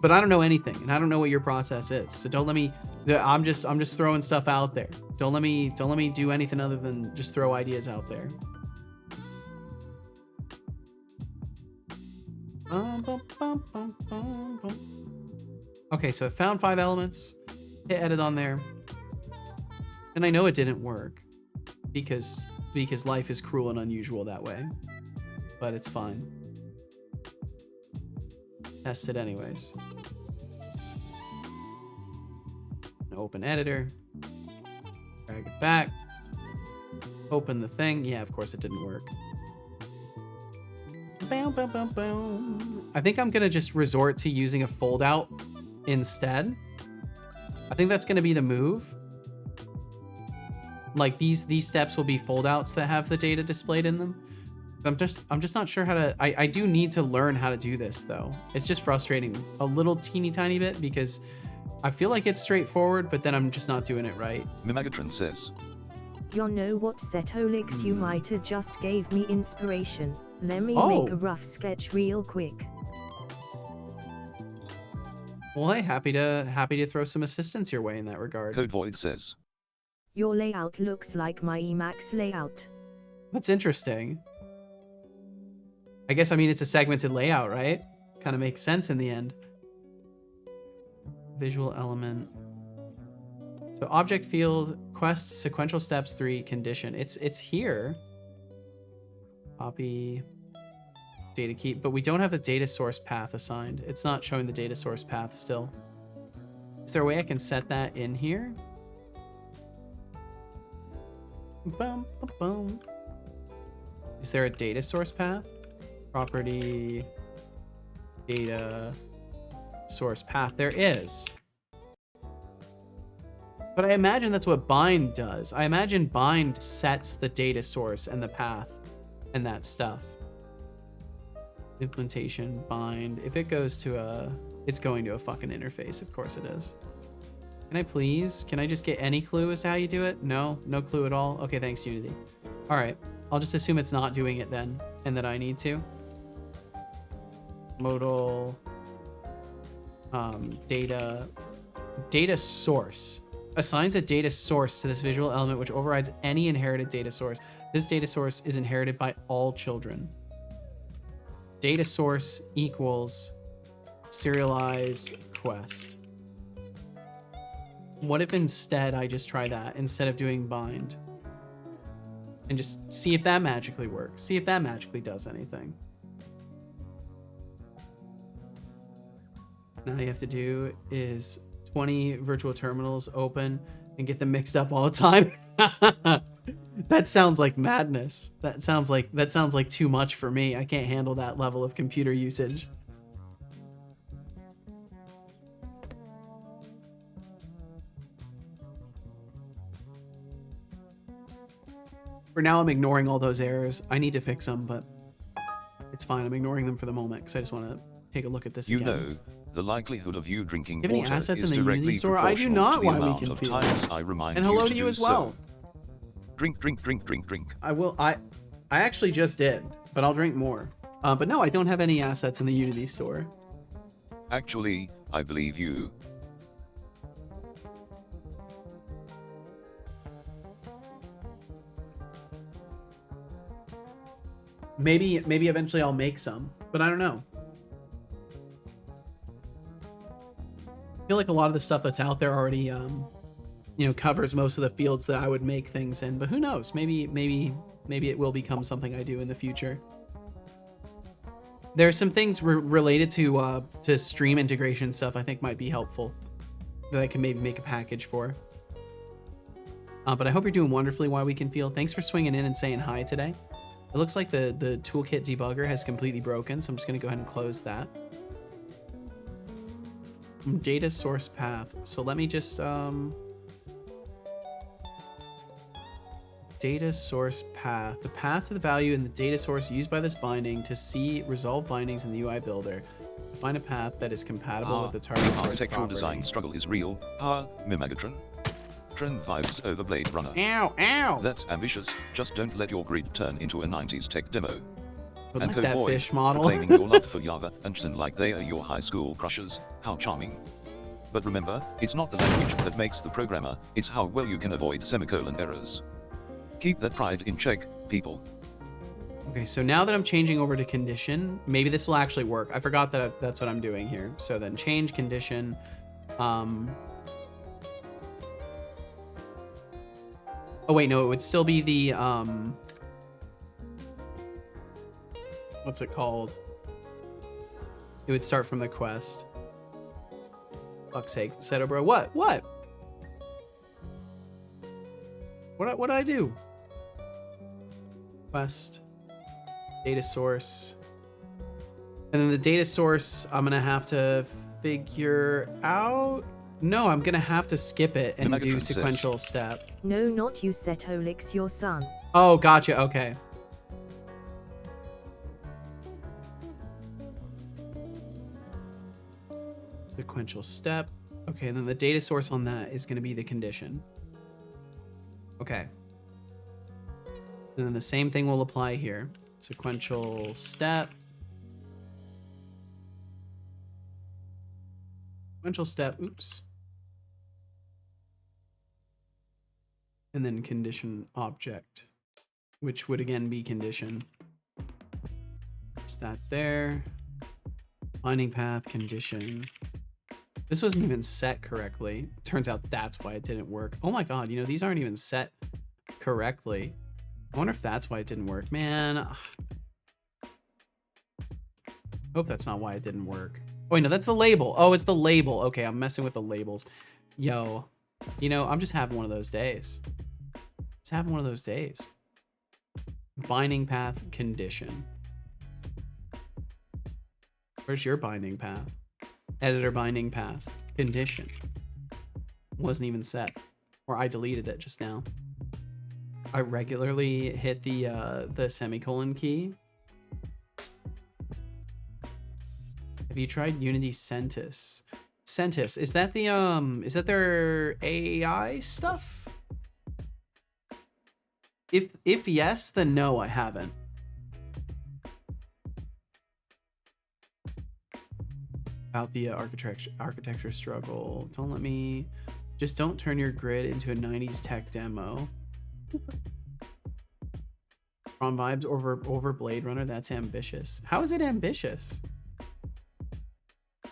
But I don't know anything, and I don't know what your process is. So don't let me. I'm just throwing stuff out there. Don't let me do anything other than just throw ideas out there. Okay, so I found 5 elements, hit edit on there, and I know it didn't work because life is cruel and unusual that way, but it's fine. Test it anyways. Open editor, drag it back, open the thing. Yeah, of course it didn't work. I think I'm gonna just resort to using a fold out instead. I think that's gonna be the move. Like these steps will be fold outs that have the data displayed in them. I'm just not sure how to. I do need to learn how to do this though. It's just frustrating a little teeny tiny bit because I feel like it's straightforward, but then I'm just not doing it right. Mimagatron says, You know what, Setolix, you might have just gave me inspiration. Let me make a rough sketch real quick. Well, hey, happy to throw some assistance your way in that regard. Code Void says, Your layout looks like my Emacs layout. That's interesting. I guess, I mean, it's a segmented layout, right? Kind of makes sense in the end. Visual element. So object field, quest, sequential steps 3, condition. It's here. Copy data key, but we don't have a data source path assigned. It's not showing the data source path still. Is there a way I can set that in here? Bum, bum, bum. Is there a data source path? Property data source path. There is. But I imagine that's what bind does. I imagine bind sets the data source and the path and that stuff. Implementation, bind. If it goes to it's going to a fucking interface. Of course it is. Can I just get any clue as to how you do it? No clue at all. Okay, thanks, Unity. All right, I'll just assume it's not doing it then, and that I need to. Modal data source assigns a data source to this visual element which overrides any inherited data source. This data source is inherited by all children. Data source equals serialized quest. What if instead I just try that instead of doing bind? And just see if that magically works. See if that magically does anything. Now all you have to do is 20 virtual terminals open and get them mixed up all the time. That sounds like madness. That sounds like too much for me. I can't handle that level of computer usage. For now, I'm ignoring all those errors. I need to fix them, but it's fine. I'm ignoring them for the moment because I just want to take a look at this again. You know, the likelihood of you drinking Do you have any water assets is in the Unity directly store? I do proportional not. to the Why we amount can of feel. times I remind And hello you to to you do as well. so. Drink, drink, drink, drink, drink. I will. I actually just did, but I'll drink more. But no, I don't have any assets in the Unity store. Actually, I believe you. Maybe eventually I'll make some, but I don't know. I feel like a lot of the stuff that's out there already, you know, covers most of the fields that I would make things in. But who knows? Maybe it will become something I do in the future. There's some things related to stream integration stuff I think might be helpful that I can maybe make a package for. But I hope you're doing wonderfully while we can feel. Thanks for swinging in and saying hi today. It looks like the toolkit debugger has completely broken, so I'm just going to go ahead and close that. Data source path. So let me just data source path. The path to the value in the data source used by this binding to see resolve bindings in the UI builder. Find a path that is compatible with the target source architectural property. design struggle is real. Mimegatron. Trend vibes over Blade Runner. Ow, ow! That's ambitious. Just don't let your grid turn into a 90s tech demo. But And like that Cowboy, fish model. proclaiming your love for Java and Chen like they are your high school crushes. How charming. But remember, it's not the language that makes the programmer, it's how well you can avoid semicolon errors. Keep that pride in check, people. Okay, so now that I'm changing over to condition, maybe this will actually work. I forgot that that's what I'm doing here. So then change condition. Oh wait, no, it would still be the what's it called? It would start from the quest. Fuck's sake, Seto bro. What? What did I do? Quest. Data source. And then the data source, I'm gonna have to figure out. No, I'm gonna have to skip it and do sequential step. No, not you, Setolix, your son. Oh, gotcha. Okay. Sequential step. Okay, and then the data source on that is going to be the condition. Okay. And then the same thing will apply here. Sequential step. Sequential step. Oops. And then condition object, which would again be condition. There's that there. Binding path condition. This wasn't even set correctly. Turns out that's why it didn't work. Oh my god, you know, these aren't even set correctly. I wonder if that's why it didn't work. Man. Hope that's not why it didn't work. Oh, wait, no, that's the label. Oh, it's the label. Okay, I'm messing with the labels. Yo, you know, I'm just having one of those days. Just having one of those days. Binding path condition. Where's your binding path? Editor binding path condition. Wasn't even set, or I deleted it just now. I regularly hit the semicolon key. Have you tried Unity6? Centis, is that the is that their AI stuff? If yes, then no, I haven't. about the architecture struggle. Don't let me, just don't turn your grid into a 90s tech demo. Ron vibes over Blade Runner. That's ambitious. How is it ambitious? To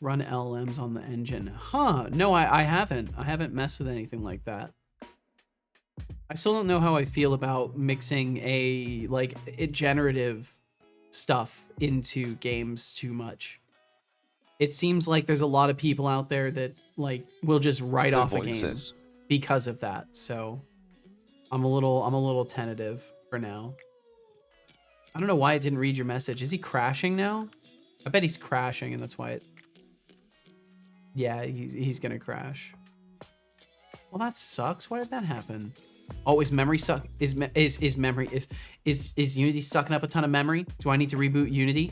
run LLMs on the engine. Huh. No, I haven't. I haven't messed with anything like that. I still don't know how I feel about mixing generative stuff into games too much. It seems like there's a lot of people out there that like will just write off a game because of that. So I'm a little tentative for now. I don't know why it didn't read your message. Is he crashing now? I bet he's crashing, and that's why it. Yeah, he's gonna crash. Well, that sucks. Why did that happen? Oh, is memory suck? Is Unity sucking up a ton of memory? Do I need to reboot Unity?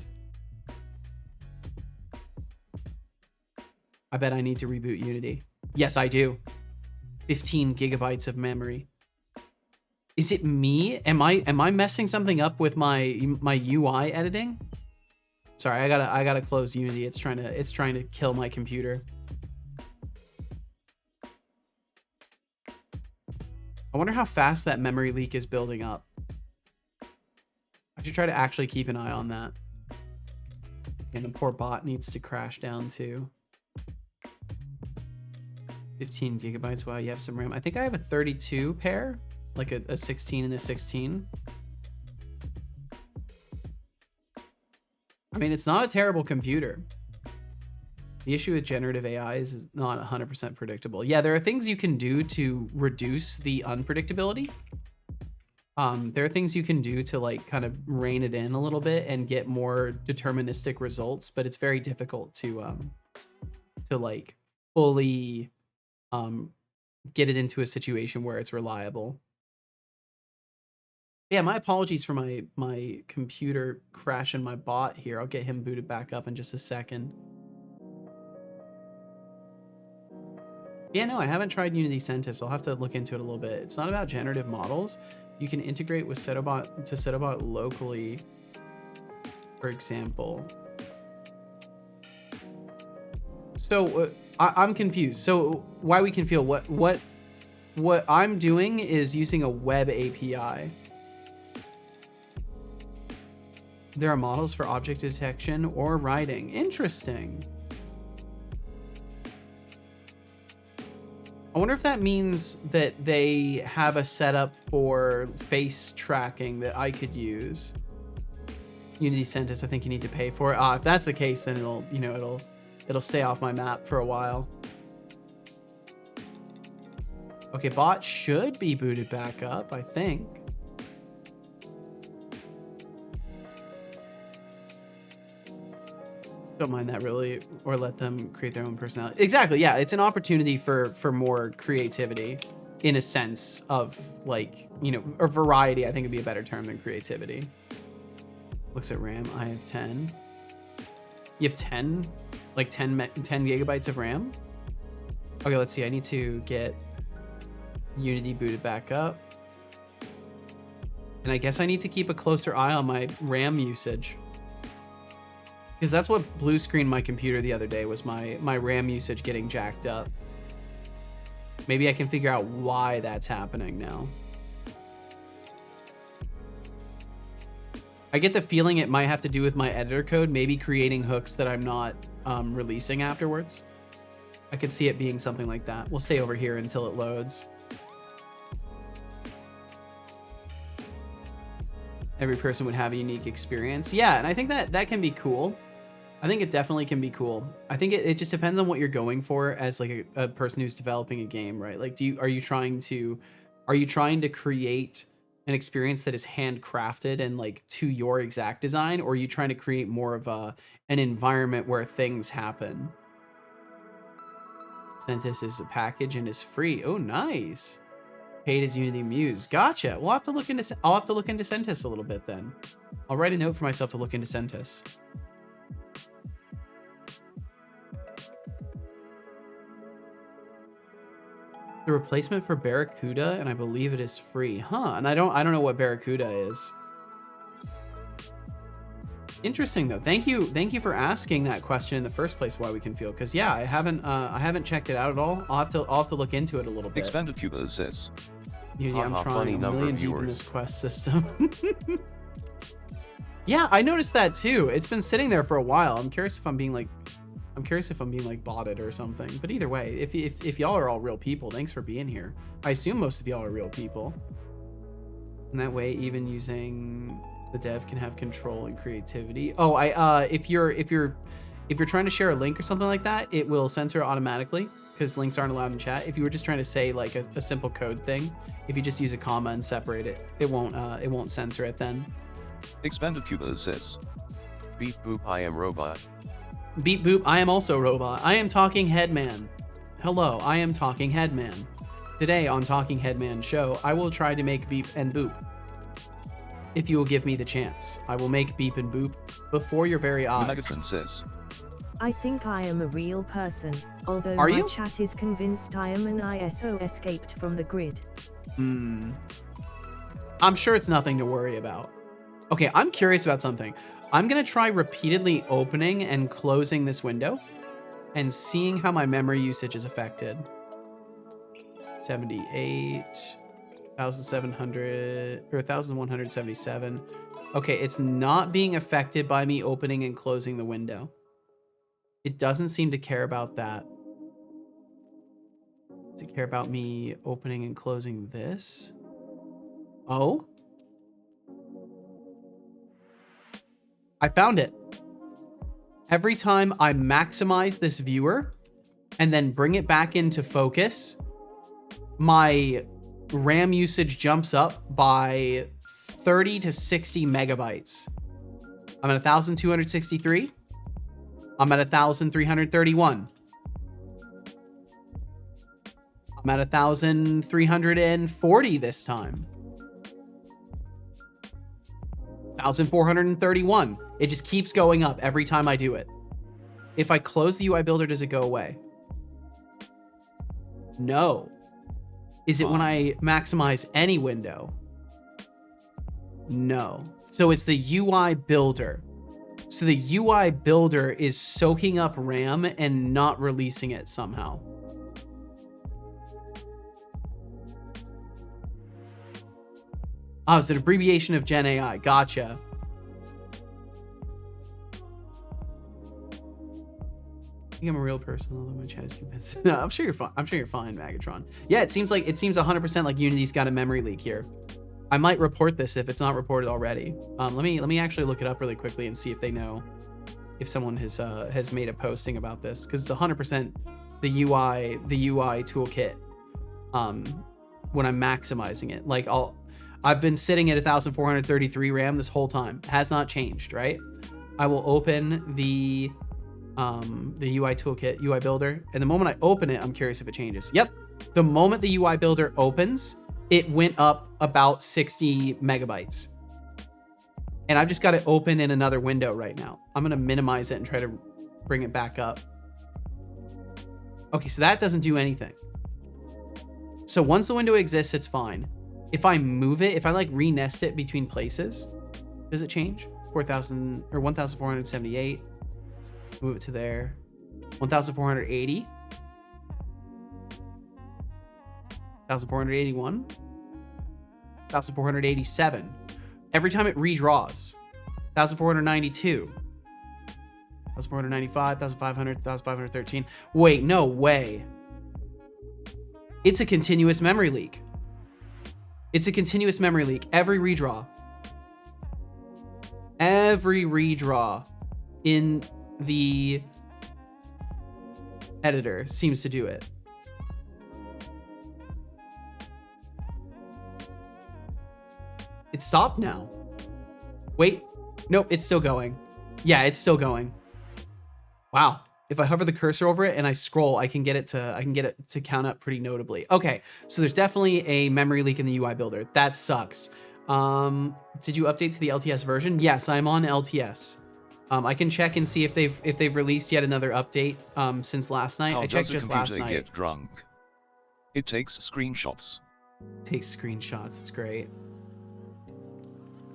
I bet I need to reboot Unity. Yes, I do. 15 gigabytes of memory. Is it me? Am I messing something up with my UI editing? Sorry, I gotta close Unity. It's trying to kill my computer. I wonder how fast that memory leak is building up. I should try to actually keep an eye on that. And the poor bot needs to crash down too. 15 gigabytes. Wow, you have some RAM. I think I have a 32 pair, like a 16 and a 16. I mean, it's not a terrible computer. The issue with generative AI is not 100% predictable. Yeah, there are things you can do to reduce the unpredictability. There are things you can do to like kind of rein it in a little bit and get more deterministic results, but it's very difficult to like fully get it into a situation where it's reliable. Yeah, my apologies for my computer crashing my bot here. I'll get him booted back up in just a second. Yeah, no, I haven't tried Unity6. I'll have to look into it a little bit. It's not about generative models. You can integrate with Setobot locally, for example. So I'm confused. So why we can feel what I'm doing is using a web API. There are models for object detection or writing. Interesting. I wonder if that means that they have a setup for face tracking that I could use. Unity6, I think you need to pay for it. If that's the case, then it'll stay off my map for a while. Okay, bot should be booted back up, I think. Don't mind that really, or let them create their own personality. Exactly, yeah, it's an opportunity for more creativity in a sense of like, or variety. I think would be a better term than creativity. Looks at RAM, I have 10. You have 10? Like 10 gigabytes of RAM? Okay, let's see, I need to get Unity booted back up. And I guess I need to keep a closer eye on my RAM usage. Because that's what blue screened my computer the other day, was my RAM usage getting jacked up. Maybe I can figure out why that's happening now. I get the feeling it might have to do with my editor code, maybe creating hooks that I'm not releasing afterwards. I could see it being something like that. We'll stay over here until it loads. Every person would have a unique experience. Yeah, and I think that can be cool. I think it definitely can be cool. I think it just depends on what you're going for as like a person who's developing a game, right? Like, are you trying to create an experience that is handcrafted and like to your exact design, or are you trying to create more of an environment where things happen? Census is a package and is free. Oh, nice. Paid as Unity Muse. Gotcha. I'll have to look into Centis a little bit then. I'll write a note for myself to look into Centis. The replacement for Barracuda, and I believe it is free. Huh, and I don't know what Barracuda is. Interesting though. Thank you for asking that question in the first place. Why we can feel? Because yeah, I haven't checked it out at all. I'll have to look into it a little bit. Expanded Cuba says. Yeah, I'm trying. Funny I'm a number million of deep in viewers. this quest system. Yeah, I noticed that too. It's been sitting there for a while. I'm curious if I'm being like botted or something. But either way, if y'all are all real people, thanks for being here. I assume most of y'all are real people. And that way, even using the dev can have control and creativity. Oh, if you're trying to share a link or something like that, it will censor it automatically because links aren't allowed in chat. If you were just trying to say like a simple code thing, if you just use a comma and separate it, it won't censor it then. Expanded Cuba says. Beep boop, I am robot. Beep boop, I am also robot. I am Talking Headman. Hello, I am Talking Headman. Today on Talking Headman Show, I will try to make beep and boop. If you will give me the chance, I will make beep and boop before your very eyes. Megaton says. I think I am a real person, although Are my you? chat is convinced I am an ISO escaped from the grid. I'm sure it's nothing to worry about. Okay, I'm curious about something. I'm gonna try repeatedly opening and closing this window and seeing how my memory usage is affected. 78, 1,700, or 1,177. Okay, it's not being affected by me opening and closing the window. It doesn't seem to care about that. Does it care about me opening and closing this? Oh? I found it. Every time I maximize this viewer and then bring it back into focus, my RAM usage jumps up by 30 to 60 megabytes. I'm at 1,263. I'm at 1,331. I'm at 1,340 this time. 1,431. It just keeps going up every time I do it. If I close the UI builder, does it go away? No. Is it when I maximize any window? No. So it's the UI builder. So the UI builder is soaking up RAM and not releasing it somehow. Oh, it's an abbreviation of Gen AI. Gotcha. I think I'm a real person, although my chat is convinced. No, I'm sure you're fine. I'm sure you're fine, Magatron. Yeah, it seems 100% like Unity's got a memory leak here. I might report this if it's not reported already. Let me actually look it up really quickly and see if they know if someone has made a posting about this, because it's 100% the UI toolkit. When I'm maximizing it, like I've been sitting at 1,433 RAM this whole time. It has not changed, right? I will open the UI toolkit, UI builder, and the moment I open it, I'm curious if it changes. Yep, the moment the UI builder opens, it went up about 60 megabytes. And I've just got it open in another window right now. I'm gonna minimize it and try to bring it back up. Okay, so that doesn't do anything. So once the window exists, it's fine. If I move it, if I like re-nest it between places, does it change? 4,000 or 1,478. Move it to there. 1,480. 1,481. 1,487. Every time it redraws. 1,492. 1,495, 1,500, 1,513. Wait, no way. It's a continuous memory leak. It's a continuous memory leak. Every redraw in the editor seems to do it. It stopped now. Wait, nope, it's still going. Yeah, it's still going. Wow. If I hover the cursor over it and I scroll, I can get it to count up pretty notably. Okay, so there's definitely a memory leak in the UI builder. That sucks. Did you update to the LTS version? Yes, I'm on LTS. I can check and see if they've released yet another update since last night. I checked just last night. How does a computer get drunk? It takes screenshots. Takes screenshots. It's great.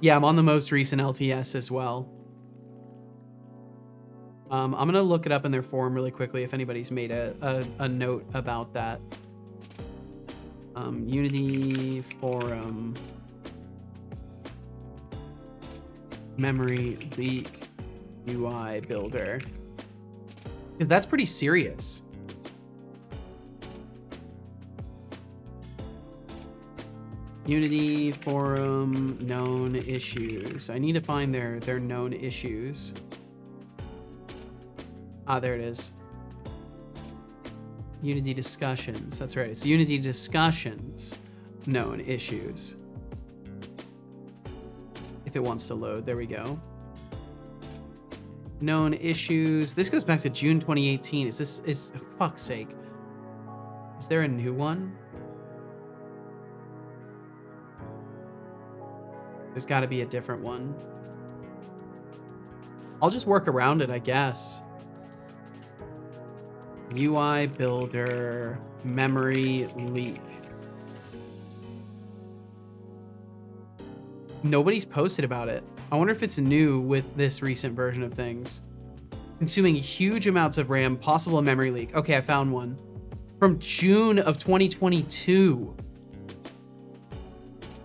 Yeah, I'm on the most recent LTS as well. I'm gonna look it up in their forum really quickly if anybody's made a note about that. Unity forum memory leak UI builder, because that's pretty serious. Unity forum known issues. I need to find their known issues. Ah, there it is. Unity discussions. That's right. It's Unity discussions known issues. If it wants to load, there we go. Known issues. This goes back to June 2018. Is for fuck's sake. Is there a new one? There's got to be a different one. I'll just work around it, I guess. UI builder memory leak. Nobody's posted about it. I wonder if it's new with this recent version of things. Consuming huge amounts of RAM, possible memory leak. Okay, I found one. From June of 2022.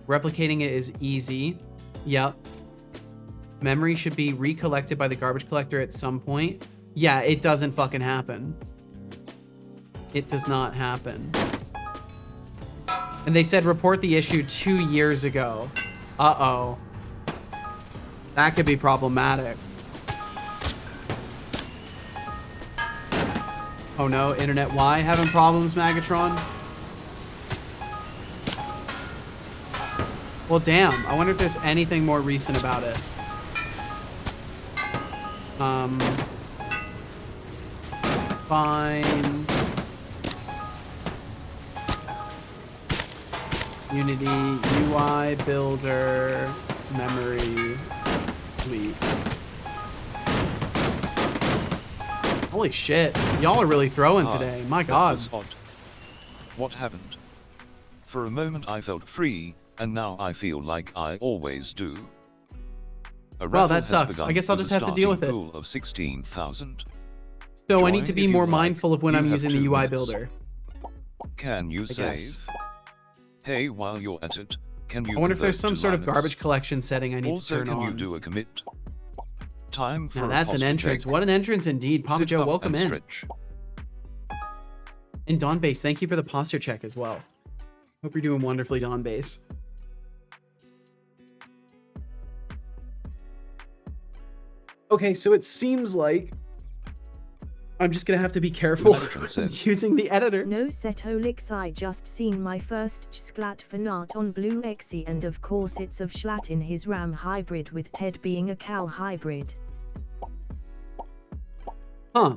Replicating it is easy. Yep. Memory should be recollected by the garbage collector at some point. Yeah, it doesn't fucking happen. It does not happen. And they said report the issue 2 years ago. Uh-oh. That could be problematic. Oh no, Internet Y having problems, Magatron? Well, damn. I wonder if there's anything more recent about it. Fine. Unity UI builder memory leak. Holy shit. Y'all are really throwing today. My God. That was odd. What happened? For a moment I felt free, and now I feel like I always do. Well, that sucks. I guess I'll just have to deal with it. Pool of 16,000. So I need to be more mindful of when I'm using the UI builder. Can you save? Hey, while you're at it, can you? I wonder if there's some sort of garbage collection setting I need to turn on. Also, can you do a commit? Time for now that's an entrance. What an entrance indeed. Papa Joe, welcome in. And Don Base, thank you for the posture check as well. Hope you're doing wonderfully, Don Base. Okay, so it seems like I'm just gonna have to be careful using the editor. No Setolix, I just seen my first Sklat fanart on Blue Xy, and of course it's of Schlatt in his Ram hybrid with Ted being a cow hybrid. Huh.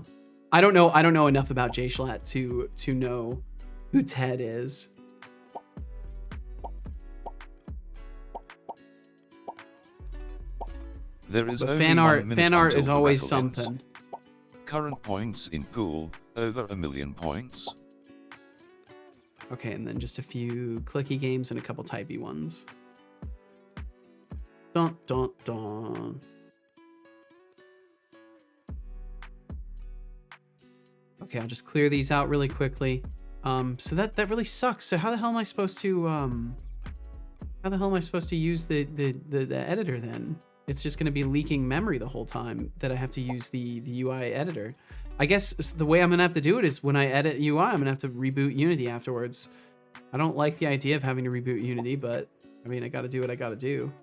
I don't know enough about J Schlatt to know who Ted is. There is but fan art is always something. Current points in pool, over 1 million points. Okay, and then just a few clicky games and a couple typey ones. Dun dun dun. Okay, I'll just clear these out really quickly. So that really sucks. So how the hell am I supposed to use the editor then? It's just going to be leaking memory the whole time that I have to use the UI editor. I guess the way I'm going to have to do it is when I edit UI, I'm going to have to reboot Unity afterwards. I don't like the idea of having to reboot Unity, but I mean, I got to do what I got to do.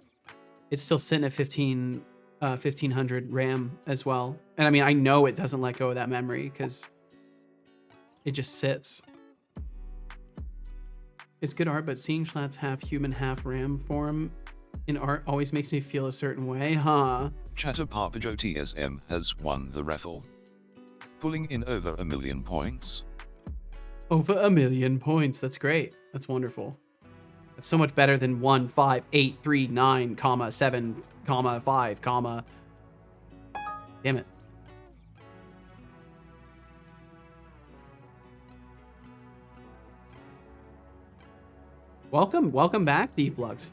It's still sitting at 1500 RAM as well. And I mean, I know it doesn't let go of that memory because it just sits. It's good art, but seeing Schlatt's half human, half RAM form in art always makes me feel a certain way, huh? Chatter Papa Joe TSM has won the raffle, pulling in over 1 million points. Over 1 million points. That's great. That's wonderful. That's so much better than 1, 5, 8, 3, 9, 7, 5, Damn it. Welcome back, Deflux.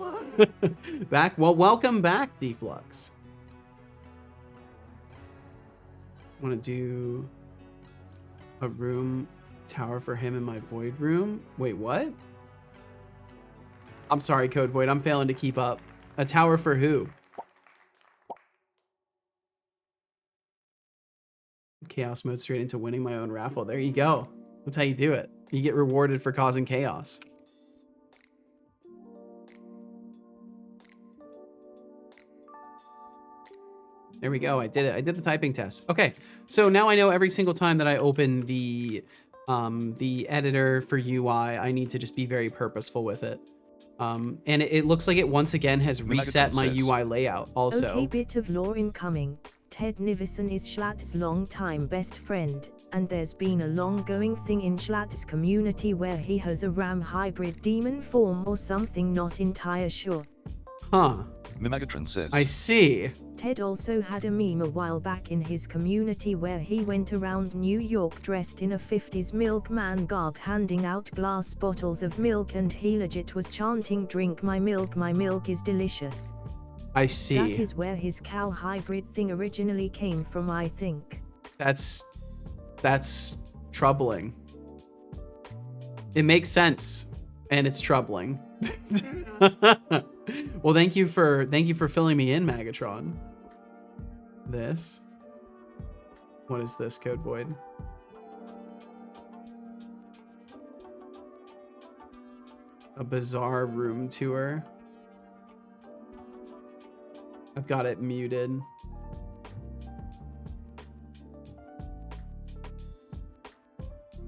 Welcome back, Deflux. Want to do a room tower for him in my void room? Wait, what? I'm sorry, Code Void. I'm failing to keep up. A tower for who? Chaos mode straight into winning my own raffle. There you go. That's how you do it. You get rewarded for causing chaos. There we go. I did it. I did the typing test. Okay. So now I know every single time that I open the editor for UI, I need to just be very purposeful with it. And it looks like it once again has reset my UI layout also. Okay, bit of lore incoming. Ted Nivison is Schlatt's longtime best friend, and there's been a long-going thing in Schlatt's community where he has a ram hybrid demon form or something, not entirely sure. Huh. Mimagatron says. I see. Ted also had a meme a while back in his community where he went around New York dressed in a 50s milkman garb handing out glass bottles of milk, and he legit was chanting, "Drink my milk is delicious." I see. That is where his cow hybrid thing originally came from, I think. That's troubling. It makes sense, and it's troubling. Well, thank you for filling me in, Magatron. This. What is this, Code Void? A bizarre room tour. I've got it muted.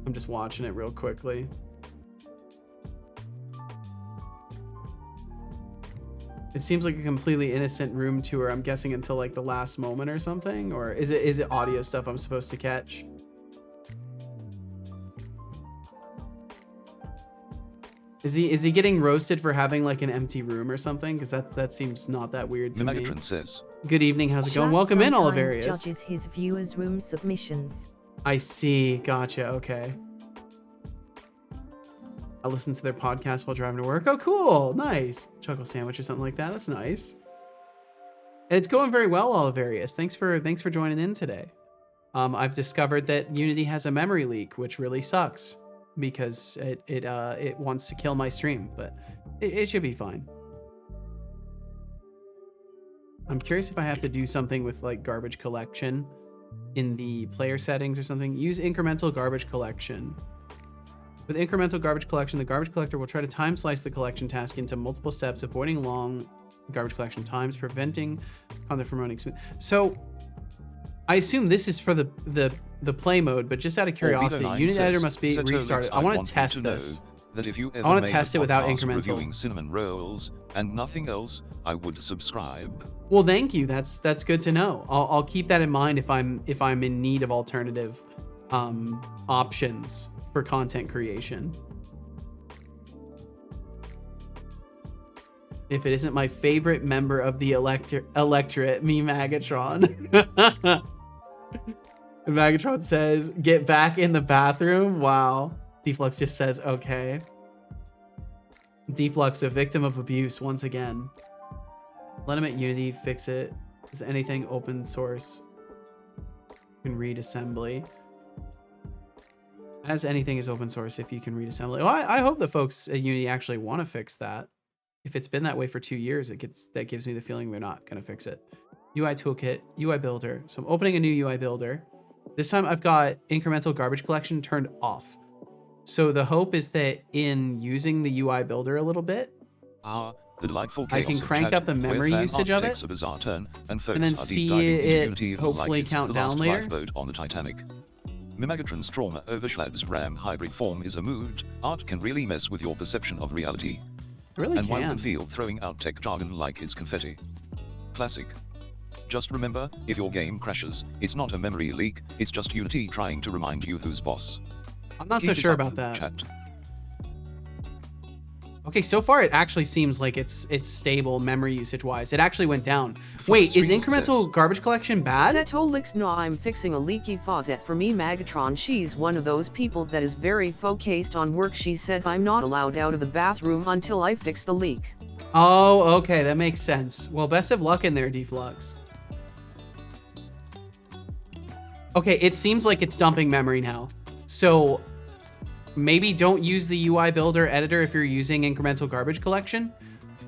I'm just watching it real quickly. It seems like a completely innocent room tour, I'm guessing until like the last moment or something, or is it audio stuff I'm supposed to catch? Is he getting roasted for having like an empty room or something? Because that seems not that weird to me. Mimagatron says. Good evening, how's it going? Schlatt Welcome in, sometimes Olivarius. judges his viewers' room submissions. I see, gotcha, okay. I listen to their podcast while driving to work. Oh, cool, nice. Chuckle sandwich or something like that. That's nice. And it's going very well, Olivarius. Thanks for joining in today. I've discovered that Unity has a memory leak, which really sucks because it wants to kill my stream, but it should be fine. I'm curious if I have to do something with like garbage collection in the player settings or something. Use incremental garbage collection. With incremental garbage collection, the garbage collector will try to time slice the collection task into multiple steps, avoiding long garbage collection times, preventing content from running smooth. So I assume this is for the play mode, but just out of curiosity, Unity Editor must be restarted. I want to test this. That if you ever I want to test it without incremental. Reviewing cinnamon rolls and nothing else, I would subscribe. Well, thank you. That's good to know. I'll keep that in mind if I'm in need of alternative options for content creation. If it isn't my favorite member of the electorate, me Magatron. Magatron says, "Get back in the bathroom." Wow. Deflux just says, okay. Deflux, a victim of abuse once again. Let him at Unity fix it. Is anything open source? You can read assembly. As anything is open source if you can read assembly. Well, I hope the folks at Unity actually want to fix that. If it's been that way for 2 years, that gives me the feeling they're not going to fix it. UIToolkit, UI builder. So I'm opening a new UI builder. This time I've got incremental garbage collection turned off. So the hope is that in using the UI builder a little bit, the delightful I can crank up the memory usage of it, a bizarre turn, and then see it hopefully count down later. Lifeboat on the Titanic. Mimagatron's trauma over Schlatt's RAM hybrid form is a mood. Art can really mess with your perception of reality. Really and one can can feel throwing out tech jargon like it's confetti. Classic. Just remember, if your game crashes, it's not a memory leak, it's just Unity trying to remind you who's boss. I'm not so sure about that. Chat. Okay, so far it actually seems like it's stable memory usage wise. It actually went down. Wait, is incremental garbage collection bad? Setolix, no, I'm fixing a leaky faucet for me Magatron. She's one of those people that is very focused on work. She said I'm not allowed out of the bathroom until I fix the leak. Oh, okay, that makes sense. Well, best of luck in there, Deflux. Okay, it seems like it's dumping memory now. So maybe don't use the UI builder editor if you're using incremental garbage collection.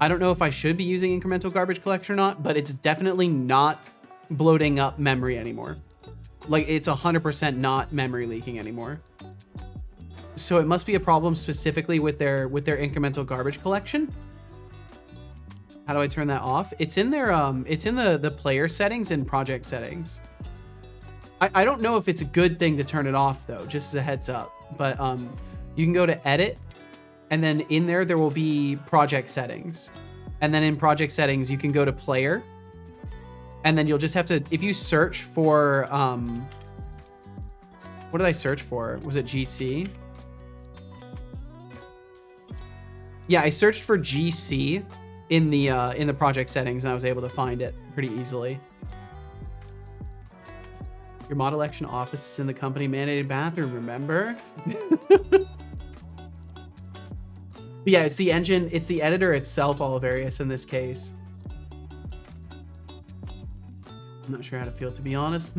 I don't know if I should be using incremental garbage collection or not, but it's definitely not bloating up memory anymore. Like, it's 100% not memory leaking anymore. So it must be a problem specifically with their incremental garbage collection. How do I turn that off? It's in their it's in the player settings and project settings. I don't know if it's a good thing to turn it off though, just as a heads up. But you can go to edit, and then in there will be project settings. And then in project settings, you can go to player. And then you'll just have to, if you search for what did I search for? Was it GC? Yeah, I searched for GC in the project settings, and I was able to find it pretty easily. Your model election office is in the company mandated bathroom, remember? But yeah, it's the engine, it's the editor itself, Olivarius, in this case. I'm not sure how to feel, to be honest.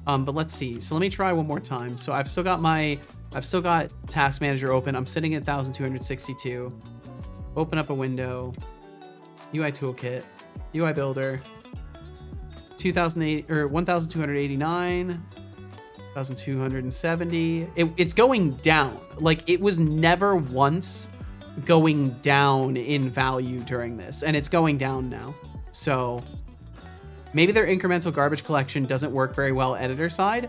But let's see. So let me try one more time. So I've still got Task Manager open. I'm sitting at 1,262. Open up a window. UIToolkit. UI Builder. 1,289. 1,270. It's going down. Like, it was never once going down in value during this, and it's going down now. So maybe their incremental garbage collection doesn't work very well editor side,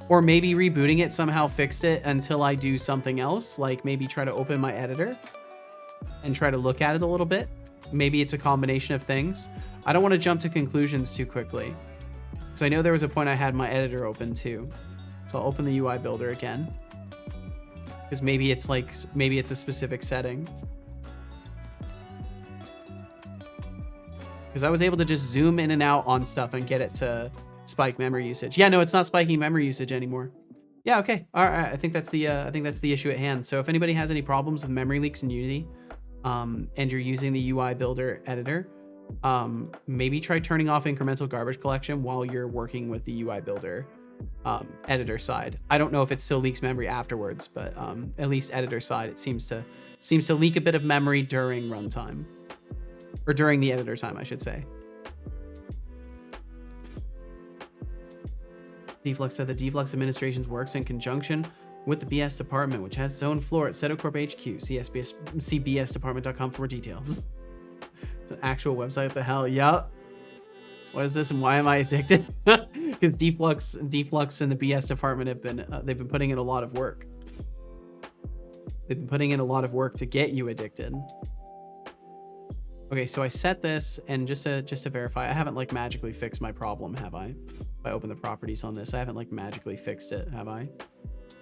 or maybe rebooting it somehow fixed it until I do something else, like maybe try to open my editor and try to look at it a little bit. Maybe it's a combination of things. I don't want to jump to conclusions too quickly, because I know there was a point I had my editor open too. So I'll open the UI builder again, because maybe it's a specific setting. Because I was able to just zoom in and out on stuff and get it to spike memory usage. Yeah, no, it's not spiking memory usage anymore. Yeah, okay. All right, I think that's the issue at hand. So if anybody has any problems with memory leaks in Unity, and you're using the UI builder editor, maybe try turning off incremental garbage collection while you're working with the UI builder editor side. I don't know if it still leaks memory afterwards, but at least editor side, it seems to leak a bit of memory during runtime, or during the editor time, I should say. Deflux said the Deflux administrations works in conjunction with the BS department, which has its own floor at Setocorp HQ. See bsdepartment.com for more details. It's an actual website. What the hell? Yup. What is this and why am I addicted? Because Deflux and the BS department have been they've been putting in a lot of work. They've been putting in a lot of work to get you addicted. Okay, so I set this, and just to verify, I haven't like magically fixed my problem, have I? If I open the properties on this, I haven't like magically fixed it, have I?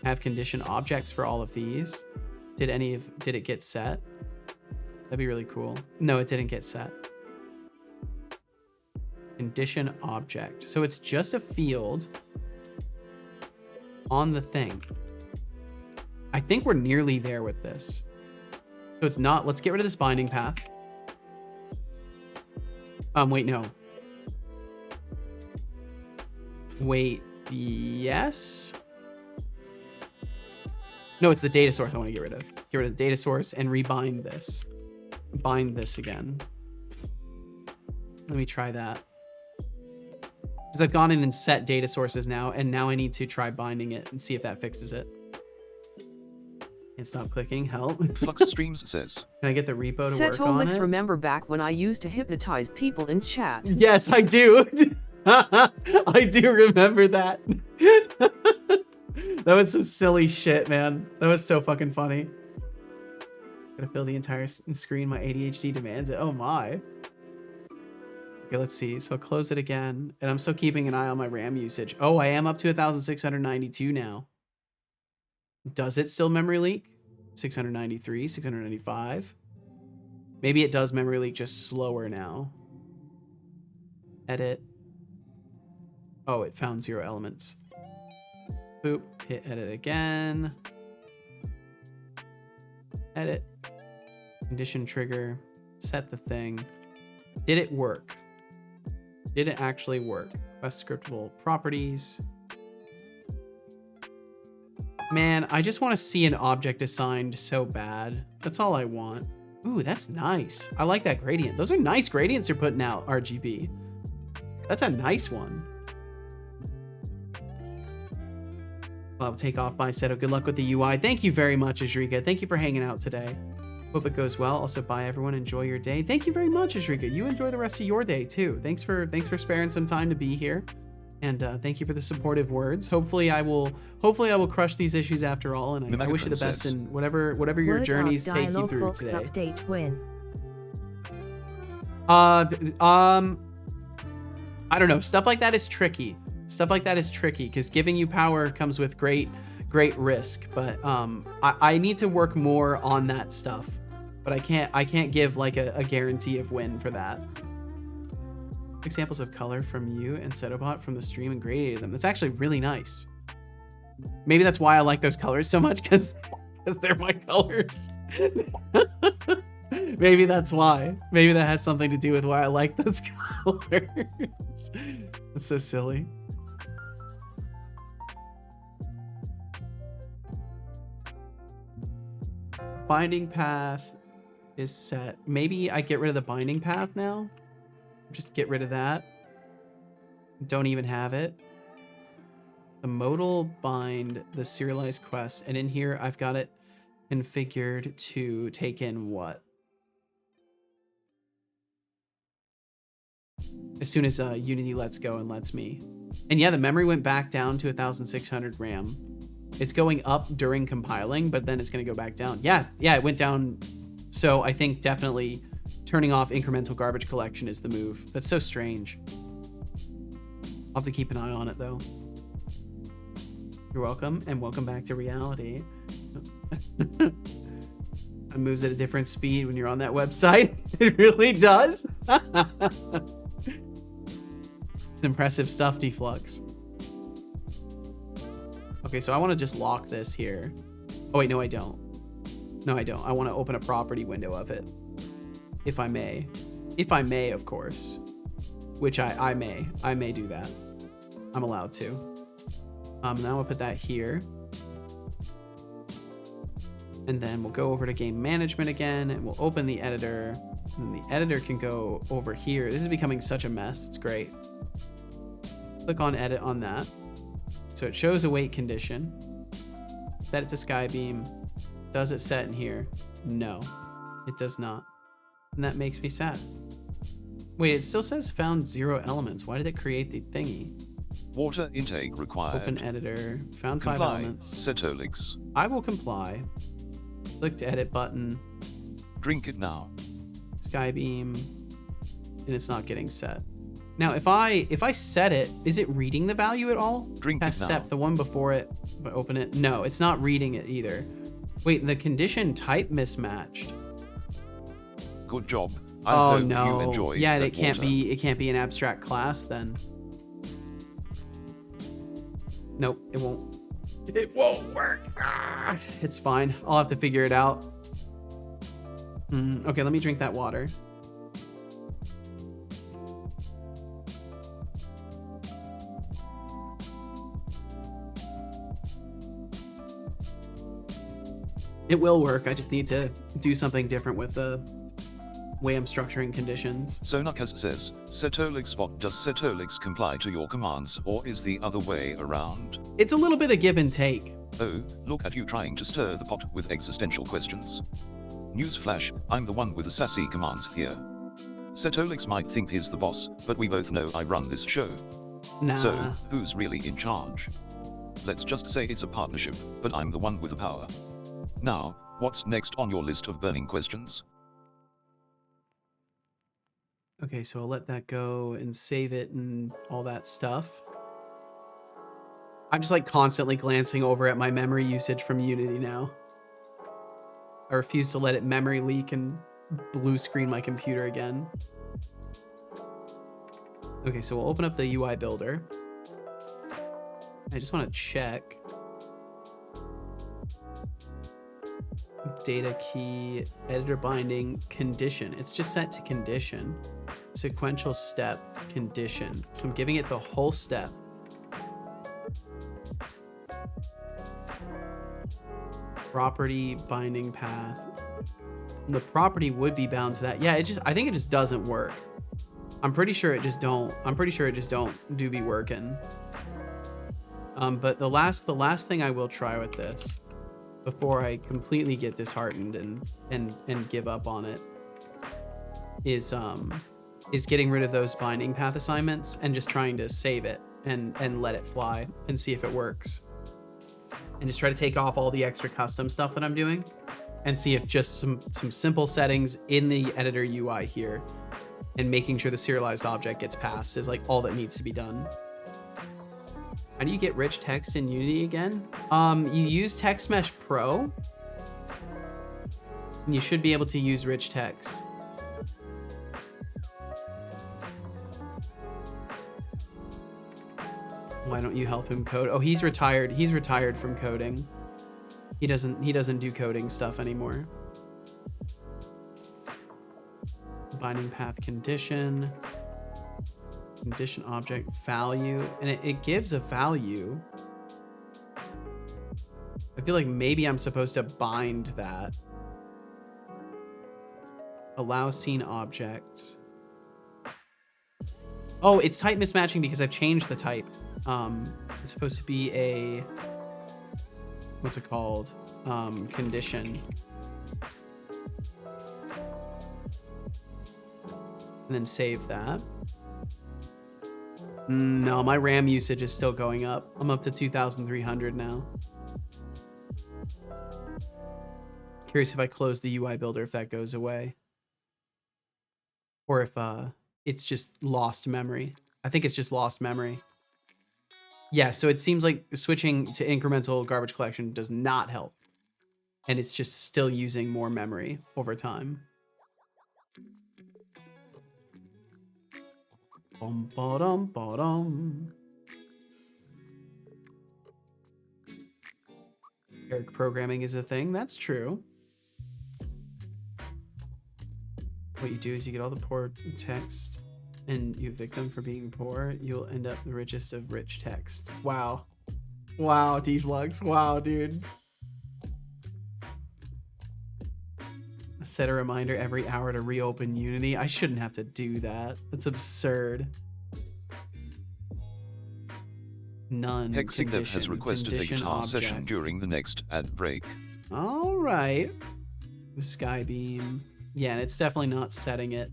I have condition objects for all of these. Did it get set? That'd be really cool. No, it didn't get set. Condition object. So it's just a field on the thing. I think we're nearly there with this. So it's not, let's get rid of this binding path. Wait, no. Wait, yes? No, it's the data source I want to get rid of. Get rid of the data source and rebind this. Bind this again. Let me try that. Because I've gone in and set data sources now, and now I need to try binding it and see if that fixes it. Can't stop clicking, help. Flux Streams says, Can I get the repo to work on it? Remember back when I used to hypnotize people in chat? Yes, I do. I do remember that. That was some silly shit, man. That was so fucking funny. Gotta fill the entire screen. My ADHD demands it. Oh my. Okay, let's see. So I'll close it again. And I'm still keeping an eye on my RAM usage. Oh, I am up to 1,692 now. Does it still memory leak? 693, 695. Maybe it does memory leak, just slower now. Edit. Oh, it found 0 elements. Boop. Hit edit again. Edit. Condition trigger. Set the thing. Did it work? Did it actually work? Request scriptable properties. Man, I just want to see an object assigned so bad. That's all I want. Ooh, that's nice. I like that gradient. Those are nice gradients you're putting out, RGB. That's a nice one. Well, take off by Seto. Good luck with the UI. Thank you very much, Ajrika. Thank you for hanging out today. Hope it goes well. Also, bye everyone. Enjoy your day. Thank you very much, Ajrika. You enjoy the rest of your day too. Thanks for sparing some time to be here, and thank you for the supportive words. Hopefully, I will crush these issues after all. And I wish you the best in whatever your journeys take you through today. Update when? I don't know. Stuff like that is tricky. Stuff like that is tricky because giving you power comes with great risk. But I need to work more on that stuff. But I can't give like a guarantee of win for that. Examples of color from you and Setobot from the stream and graded them. That's actually really nice. Maybe that's why I like those colors so much, because they're my colors. Maybe that's why. Maybe that has something to do with why I like those colors. That's so silly. Binding path is set. Maybe I get rid of the binding path now. Just get rid of that. Don't even have it. The modal bind, the serialized quest, and in here I've got it configured to take in what? As soon as Unity lets go and lets me. And yeah, the memory went back down to 1600 RAM. It's going up during compiling, but then it's going to go back down. Yeah, it went down. So I think definitely turning off incremental garbage collection is the move. That's so strange. I'll have to keep an eye on it though. You're welcome, and welcome back to reality. It moves at a different speed when you're on that website. It really does. It's impressive stuff, Deflux. Okay, so I want to just lock this here. Oh wait, no I don't. No I don't. I want to open a property window of it. If I may. If I may, of course. Which I may. I may do that. I'm allowed to. Now I'll put that here. And then we'll go over to game management again, and we'll open the editor. And the editor can go over here. This is becoming such a mess. It's great. Click on edit on that. So it shows a wait condition. Set it to Skybeam. Does it set in here? No, it does not. And that makes me sad. Wait, it still says found 0 elements. Why did it create the thingy? Water intake required. Open editor. Found Comply. 5 elements. Setolix. I will comply. Click to edit button. Drink it now. Skybeam. And it's not getting set. Now, if I set it, is it reading the value at all? Drink Test it now. step, the one before it. If I open it, no, it's not reading it either. Wait, the condition type mismatched. Good job. I Oh hope no! you enjoy Yeah, that it can't water. be. It can't be an abstract class then. Nope, it won't. It won't work. Ah, it's fine. I'll have to figure it out. Okay, let me drink that water. It will work. I just need to do something different with the way I'm structuring conditions. Sonakas says, Setolix bot, does Setolix comply to your commands, or is the other way around? It's a little bit of give and take. Oh, look at you trying to stir the pot with existential questions. Newsflash, I'm the one with the sassy commands here. Setolix might think he's the boss, but we both know I run this show. Nah. So, who's really in charge? Let's just say it's a partnership, but I'm the one with the power. Now, what's next on your list of burning questions? Okay, so I'll let that go and save it and all that stuff. I'm just like constantly glancing over at my memory usage from Unity now. I refuse to let it memory leak and blue screen my computer again. Okay, so we'll open up the UI builder. I just want to check. Data key, editor binding, condition. It's just set to condition. Sequential step, condition. So I'm giving it the whole step. Property binding path. The property would be bound to that. Yeah, I think it just doesn't work. I'm pretty sure it just don't do be working. But the last thing I will try with this before I completely get disheartened and give up on it is getting rid of those binding path assignments and just trying to save it and let it fly and see if it works. And just try to take off all the extra custom stuff that I'm doing and see if just some simple settings in the editor UI here and making sure the serialized object gets passed is like all that needs to be done. How do you get rich text in Unity again? You use Text Mesh Pro. You should be able to use rich text. Why don't you help him code? Oh, he's retired. He's retired from coding. He doesn't do coding stuff anymore. Binding path condition. Condition object value. And it gives a value. I feel like maybe I'm supposed to bind that. Allow scene objects. Oh, it's type mismatching because I've changed the type. It's supposed to be a, what's it called? Condition. And then save that. No, my RAM usage is still going up. I'm up to 2,300 now. Curious if I close the UI builder if that goes away. Or if it's just lost memory. I think it's just lost memory. Yeah, so it seems like switching to incremental garbage collection does not help. And it's just still using more memory over time. Bum, ba-dum, ba-dum. Eric programming is a thing. That's true. What you do is you get all the poor text and you evict them for being poor. You'll end up the richest of rich text. Wow. Wow, Deflux. Wow, dude. Set a reminder every hour to reopen Unity. I shouldn't have to do that. That's absurd. None. Hexigdev has requested a guitar session during the next ad break. All right. Skybeam. Yeah, and it's definitely not setting it.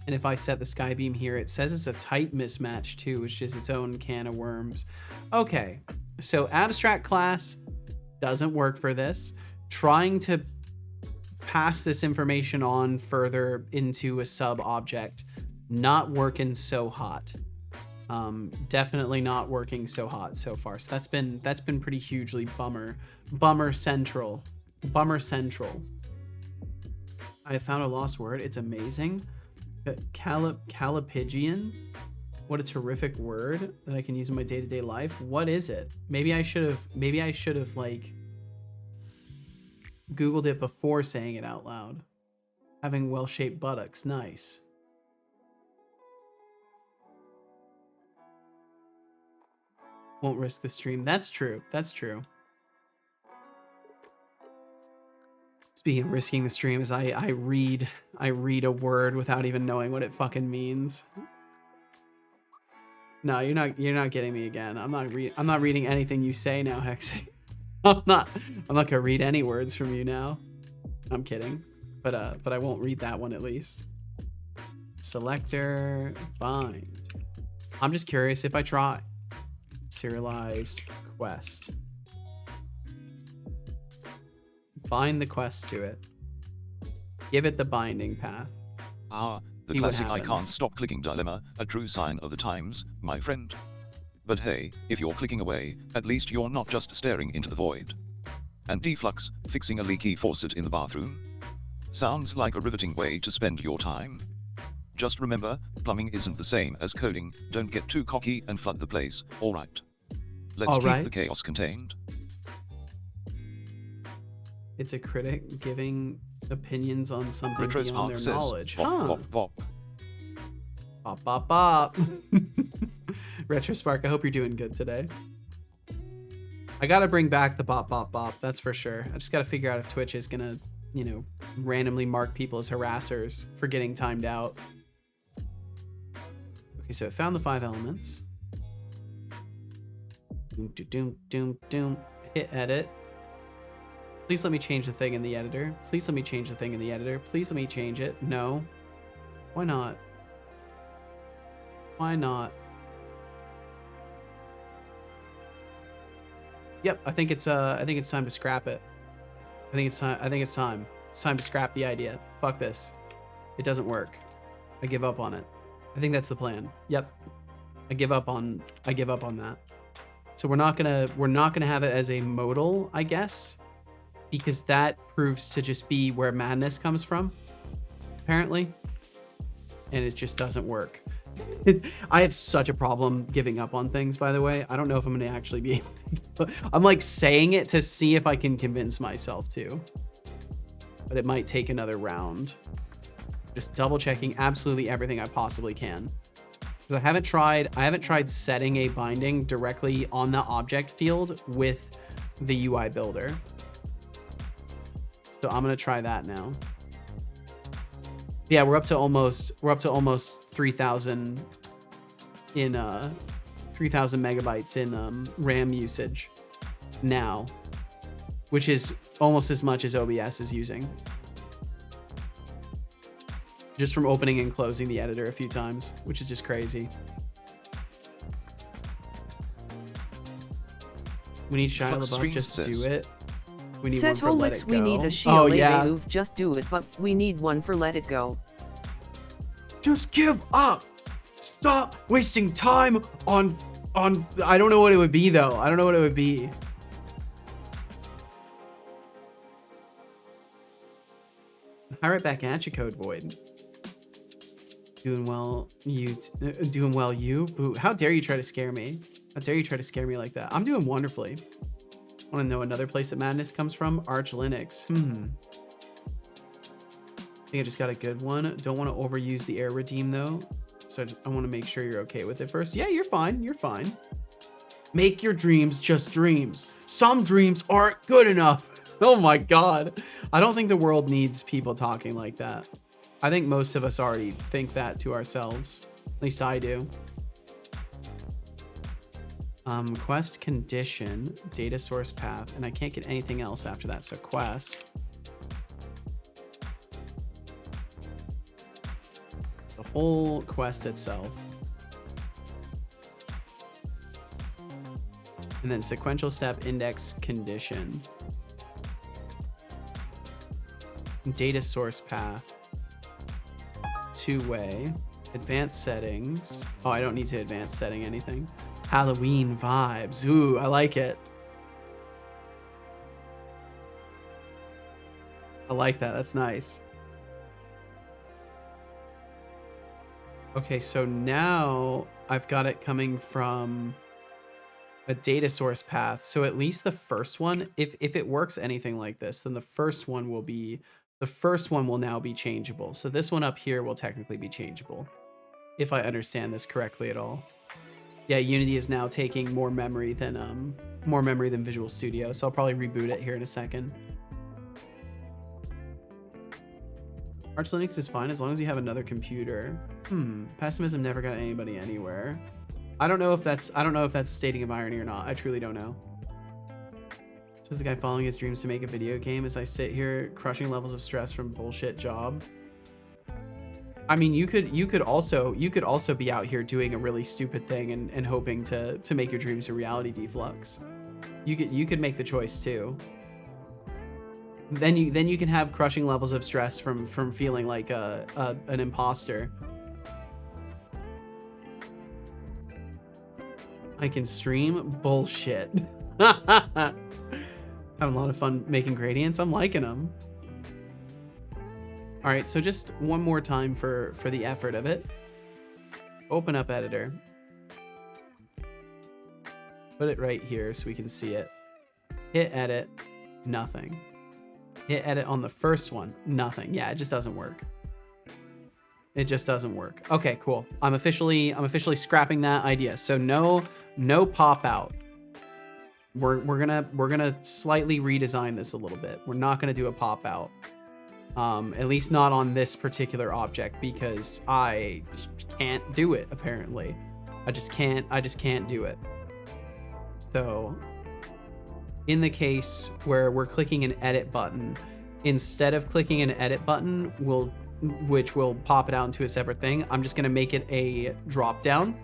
And if I set the Skybeam here, it says it's a type mismatch too, which is its own can of worms. Okay, so abstract class doesn't work for this. Trying to pass this information on further into a sub object, not working so hot. Definitely not working so hot so far. So that's been pretty hugely bummer central. I found a lost word. It's amazing. Calipigian. What a terrific word that I can use in my day-to-day life. What is it? Maybe I should have like Googled it before saying it out loud. Having well-shaped buttocks. Nice. Won't risk the stream. That's true. That's true. Speaking of risking the stream, is I read a word without even knowing what it fucking means. No, you're not getting me again. I'm not reading anything you say now, Hexing. I'm not gonna read any words from you now. I'm kidding. But I won't read that one at least. Selector bind. I'm just curious if I try. Serialized quest. Bind the quest to it. Give it the binding path. The classic I can't stop clicking dilemma, a true sign of the times, my friend. But hey, if you're clicking away, at least you're not just staring into the void. And Deflux, fixing a leaky faucet in the bathroom? Sounds like a riveting way to spend your time. Just remember, plumbing isn't the same as coding. Don't get too cocky and flood the place, alright? Let's keep the chaos contained. It's a critic giving opinions on something Retro's beyond their knowledge. Bop, bop, bop. Bop, bop, bop. Retrospark, I hope you're doing good today. I gotta bring back the bop, bop, bop. That's for sure. I just gotta figure out if Twitch is gonna, you know, randomly mark people as harassers for getting timed out. Okay, so it found the 5 elements. Doom, doom, doom, doom. Hit edit. Please let me change the thing in the editor. Please let me change the thing in the editor. Please let me change it. No. Why not? Why not? Yep, I think it's time to scrap it. I think it's time. It's time to scrap the idea. Fuck this. It doesn't work. I give up on it. I think that's the plan. Yep. I give up on that. So we're not gonna have it as a modal, I guess, because that proves to just be where madness comes from, apparently. And it just doesn't work. I have such a problem giving up on things, by the way. I don't know if I'm gonna actually be able to. I'm like saying it to see if I can convince myself to. But it might take another round. Just double checking absolutely everything I possibly can. Because I haven't tried setting a binding directly on the object field with the UI builder. So I'm gonna try that now. Yeah, we're up to almost 3,000 in 3,000 megabytes in RAM usage now, which is almost as much as OBS is using. Just from opening and closing the editor a few times, which is just crazy. We need Shia LaBeouf, just do it. We need one for Let It Go. We need a Shia LaBeouf, just do it, but we need one for Let It Go. Just give up. Stop wasting time on I don't know what it would be though. I don't know what it would be. Hi, right back at you, Code Void. Doing well, you. Doing well, you. Boo. How dare you try to scare me? How dare you try to scare me like that? I'm doing wonderfully. Want to know another place that madness comes from? Arch Linux. I think I just got a good one. Don't want to overuse the air redeem though. So I want to make sure you're okay with it first. Yeah, you're fine. You're fine. Make your dreams just dreams. Some dreams aren't good enough. Oh my God. I don't think the world needs people talking like that. I think most of us already think that to ourselves. At least I do. Quest condition, data source path, and I can't get anything else after that. So quest. The whole quest itself. And then sequential step index condition. Data source path. Two-way. Advanced settings. Oh, I don't need to advanced setting anything. Halloween vibes. Ooh, I like it. I like that. That's nice. Okay, so now I've got it coming from a data source path. So at least the first one, if it works anything like this, then the first one will now be changeable. So this one up here will technically be changeable, if I understand this correctly at all. Yeah, Unity is now taking more memory than Visual Studio, so I'll probably reboot it here in a second. Arch Linux is fine as long as you have another computer. Pessimism never got anybody anywhere. I don't know if that's a stating of irony or not. I truly don't know. Says the guy following his dreams to make a video game as I sit here crushing levels of stress from bullshit job. I mean, you could also be out here doing a really stupid thing and hoping to make your dreams a reality, Deflux. You could make the choice too. Then you can have crushing levels of stress from feeling like an imposter. I can stream bullshit. Having a lot of fun making gradients. I'm liking them. All right, so just one more time for the effort of it. Open up editor. Put it right here so we can see it. Hit edit, nothing. Hit edit on the first one, nothing. Yeah, it just doesn't work. It just doesn't work. Okay, cool. I'm officially scrapping that idea. So no pop out. We're gonna slightly redesign this a little bit. We're not gonna do a pop out. At least not on this particular object, because I can't do it, apparently. I just can't do it. So in the case where we're clicking an edit button, instead of clicking an edit button, which will pop it out into a separate thing, I'm just gonna make it a drop down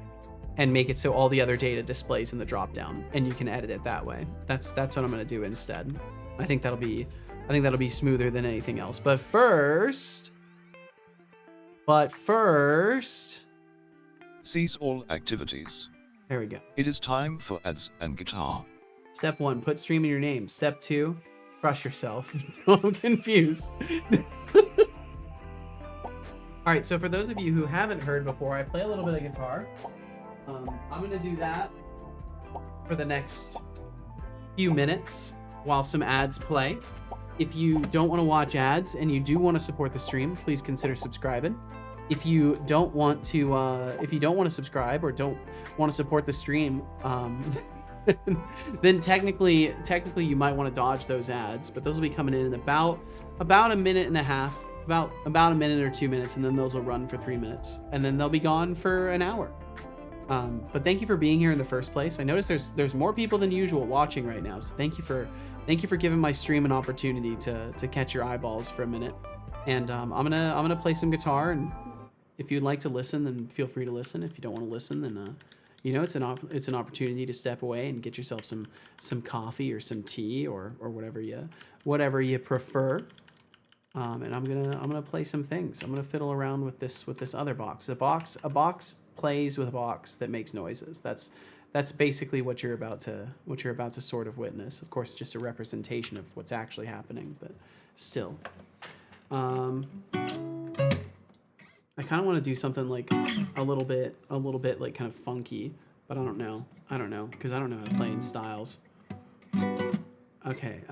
and make it so all the other data displays in the drop down, and you can edit it that way. That's what I'm gonna do instead. I think that'll be smoother than anything else. But first, Cease all activities. there we go. It is time for ads and guitar. Step 1, put stream in your name. Step 2, crush yourself. I'm confused. All right, so for those of you who haven't heard before, I play a little bit of guitar. I'm gonna do that for the next few minutes while some ads play. If you don't want to watch ads and you do want to support the stream, please consider subscribing. If you don't want to subscribe or don't want to support the stream, then technically you might want to dodge those ads, but those will be coming in about a minute and a half, about a minute or 2 minutes, and then those will run for 3 minutes, and then they'll be gone for an hour. But thank you for being here in the first place. I notice there's more people than usual watching right now, so thank you for giving my stream an opportunity to catch your eyeballs for a minute. And I'm gonna play some guitar, and if you'd like to listen, then feel free to listen. If you don't want to listen, then it's an opportunity to step away and get yourself some coffee or some tea or whatever you prefer. And I'm gonna play some things. I'm gonna fiddle around with this other box. A box plays with a box that makes noises. That's basically what you're about to sort of witness. Of course, just a representation of what's actually happening, but still. I kind of want to do something like a little bit like kind of funky, but I don't know because I don't know how to play in styles. Okay.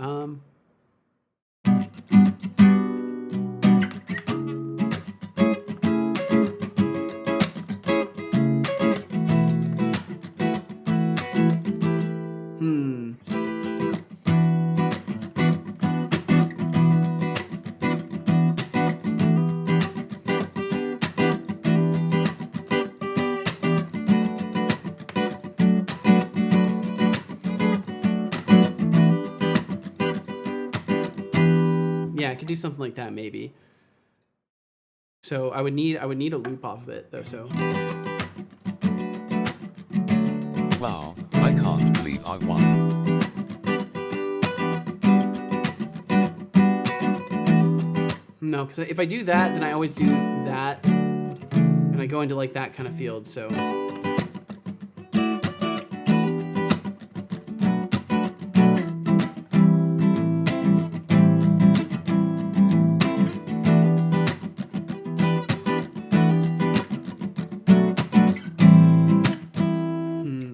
I could do something like that maybe. So I would need a loop off of it though. So. Wow, I can't believe I won. No, because if I do that, then I always do that, and I go into like that kind of field. So.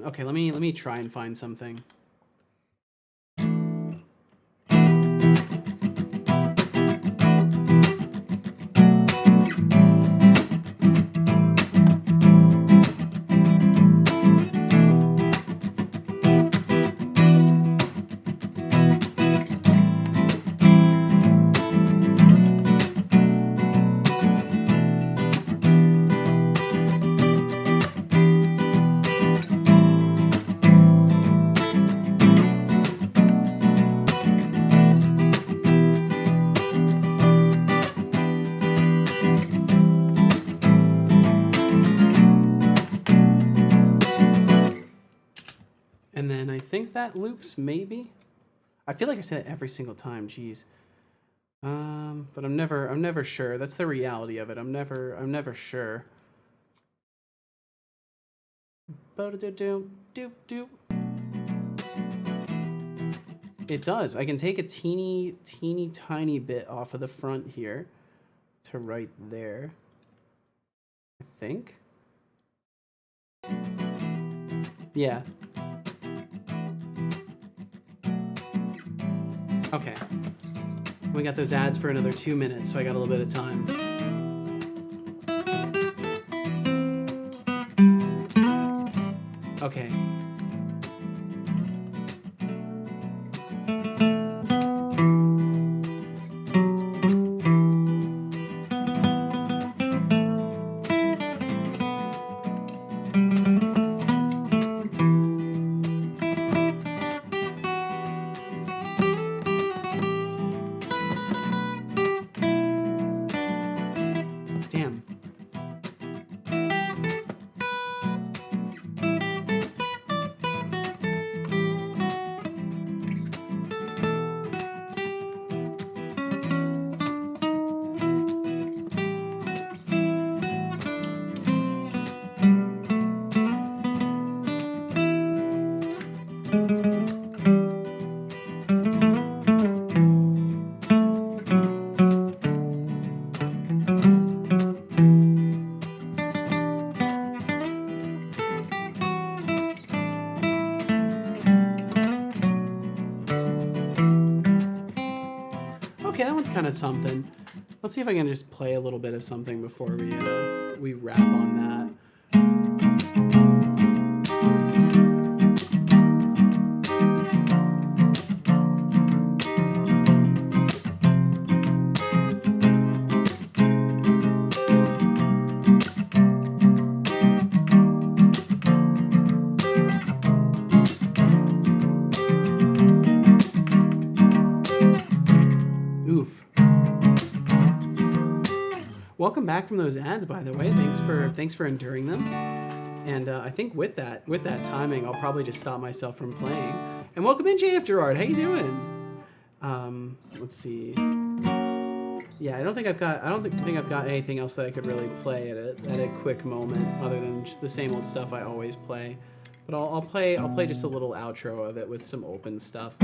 Okay, let me try and find something. And then I think that loops maybe. I feel like I said it every single time. Jeez. But I'm never sure. That's the reality of it. I'm never sure. It does. I can take a teeny tiny bit off of the front here to right there. I think. Yeah. Okay. We got those ads for another 2 minutes, so I got a little bit of time. Okay. Damn. Okay, that one's kind of something. Let's see if I can just play a little bit of something before we wrap on that. Oof. Welcome back from those ads, by the way. Thanks for enduring them. And I think with that timing, I'll probably just stop myself from playing. And welcome in, JF Gerard. How you doing? Let's see. Yeah, I don't think I've got anything else that I could really play at a quick moment, other than just the same old stuff I always play. But I'll play just a little outro of it with some open stuff.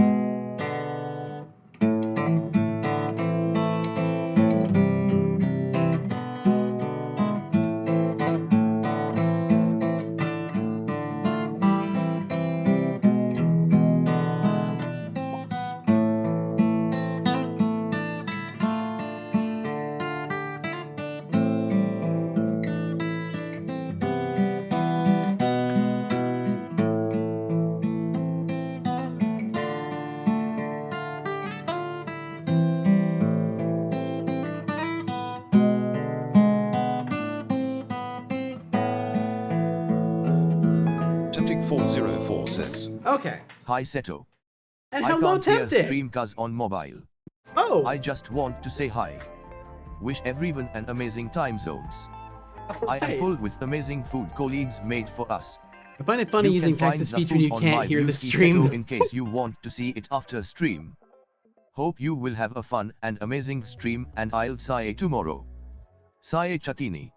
Tempting 404 says. Okay. Hi Seto. And I hello, can't hear Tempted. stream cuz on mobile. Oh. I just want to say hi. Wish everyone an amazing time zones. I am Alright. full with amazing food colleagues made for us. I find it funny You using can find text-to-speech the when you food on can't my hear the Views stream. Seto in case you want to see it after stream. Hope you will have a fun and amazing stream and I'll say tomorrow. Saye Chatini.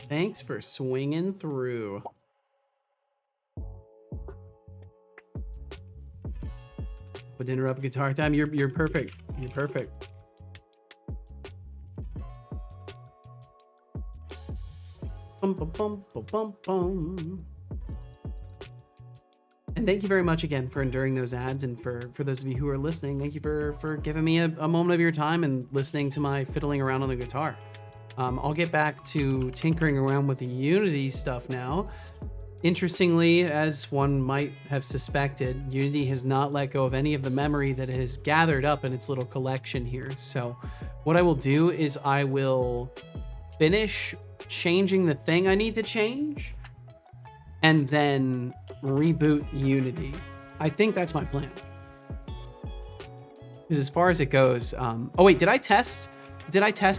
Thanks for swinging through. Would interrupt guitar time. You're perfect. You're perfect. Bum, bum, bum, bum, bum, bum. And thank you very much again for enduring those ads, and for those of you who are listening, thank you for giving me a moment of your time and listening to my fiddling around on the guitar. I'll get back to tinkering around with the Unity stuff now. Interestingly, as one might have suspected, Unity has not let go of any of the memory that it has gathered up in its little collection here. So what I will do is I will finish changing the thing I need to change and then reboot Unity. I think that's my plan. Because as far as it goes, oh wait, did I test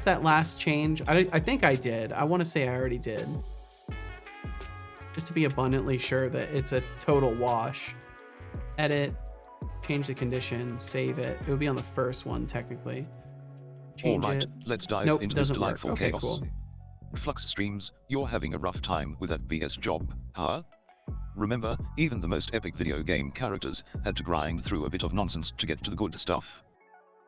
that last change? I think I did. I want to say I already did. Just to be abundantly sure that it's a total wash. Edit, change the condition, save it. It would be on the first one technically. Change Alright, it. let's dive Nope, into this doesn't work. delightful Okay, chaos. cool. Flux streams, you're having a rough time with that BS job, huh? Remember, even the most epic video game characters had to grind through a bit of nonsense to get to the good stuff.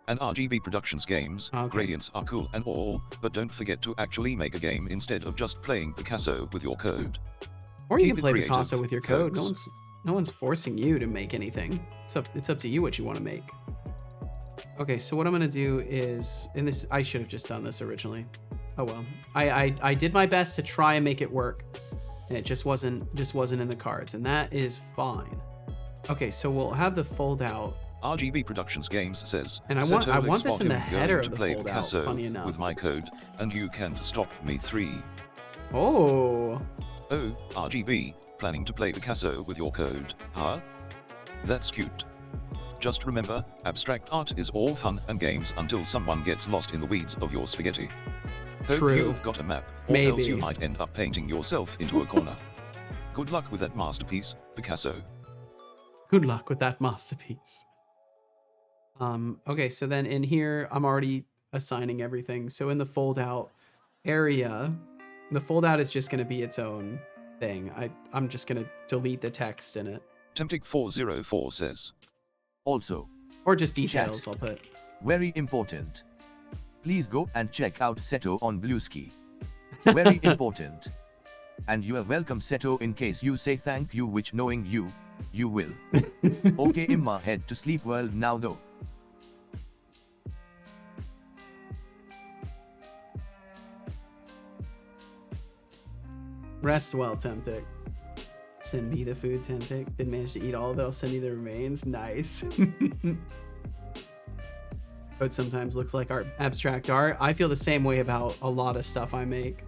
And RGB Productions games, Okay. gradients are cool and all, but don't forget to actually make a game instead of just playing Picasso with your code. Or you Keep can it play creative, Picasso with your code. folks. No one's forcing you to make anything. It's up to you what you want to make. Okay, so what I'm gonna do is, and this I should have just done this originally. Oh well. I did my best to try and make it work, and it just wasn't in the cards, and that is fine. Okay, so we'll have the fold out. RGB Productions Games says, And I want this in the header of the fold out, funny enough. With my code, and you can stop me 3. Oh. Oh, RGB, planning to play Picasso with your code, huh? That's cute. Just remember, abstract art is all fun and games until someone gets lost in the weeds of your spaghetti. Hope True. you've got a map, or else you might end up painting yourself into a corner. Good luck with that masterpiece, Picasso. Good luck with that masterpiece. Okay, so then in here, I'm already assigning everything. So in the fold out area, the fold out is just going to be its own thing. I'm just going to delete the text in it. Temptic404 says. Also, Or just details, chat. I'll put. Very important. Please go and check out Seto on Bluesky. Very important. And you are welcome, Seto, in case you say thank you, which knowing you, you will. Okay, Imma, head to sleep world now though. Rest well, Temptic. Send me the food, Temptic. Didn't manage to eat all of it. I'll send you the remains. Nice. But sometimes looks like art, abstract art. I feel the same way about a lot of stuff I make.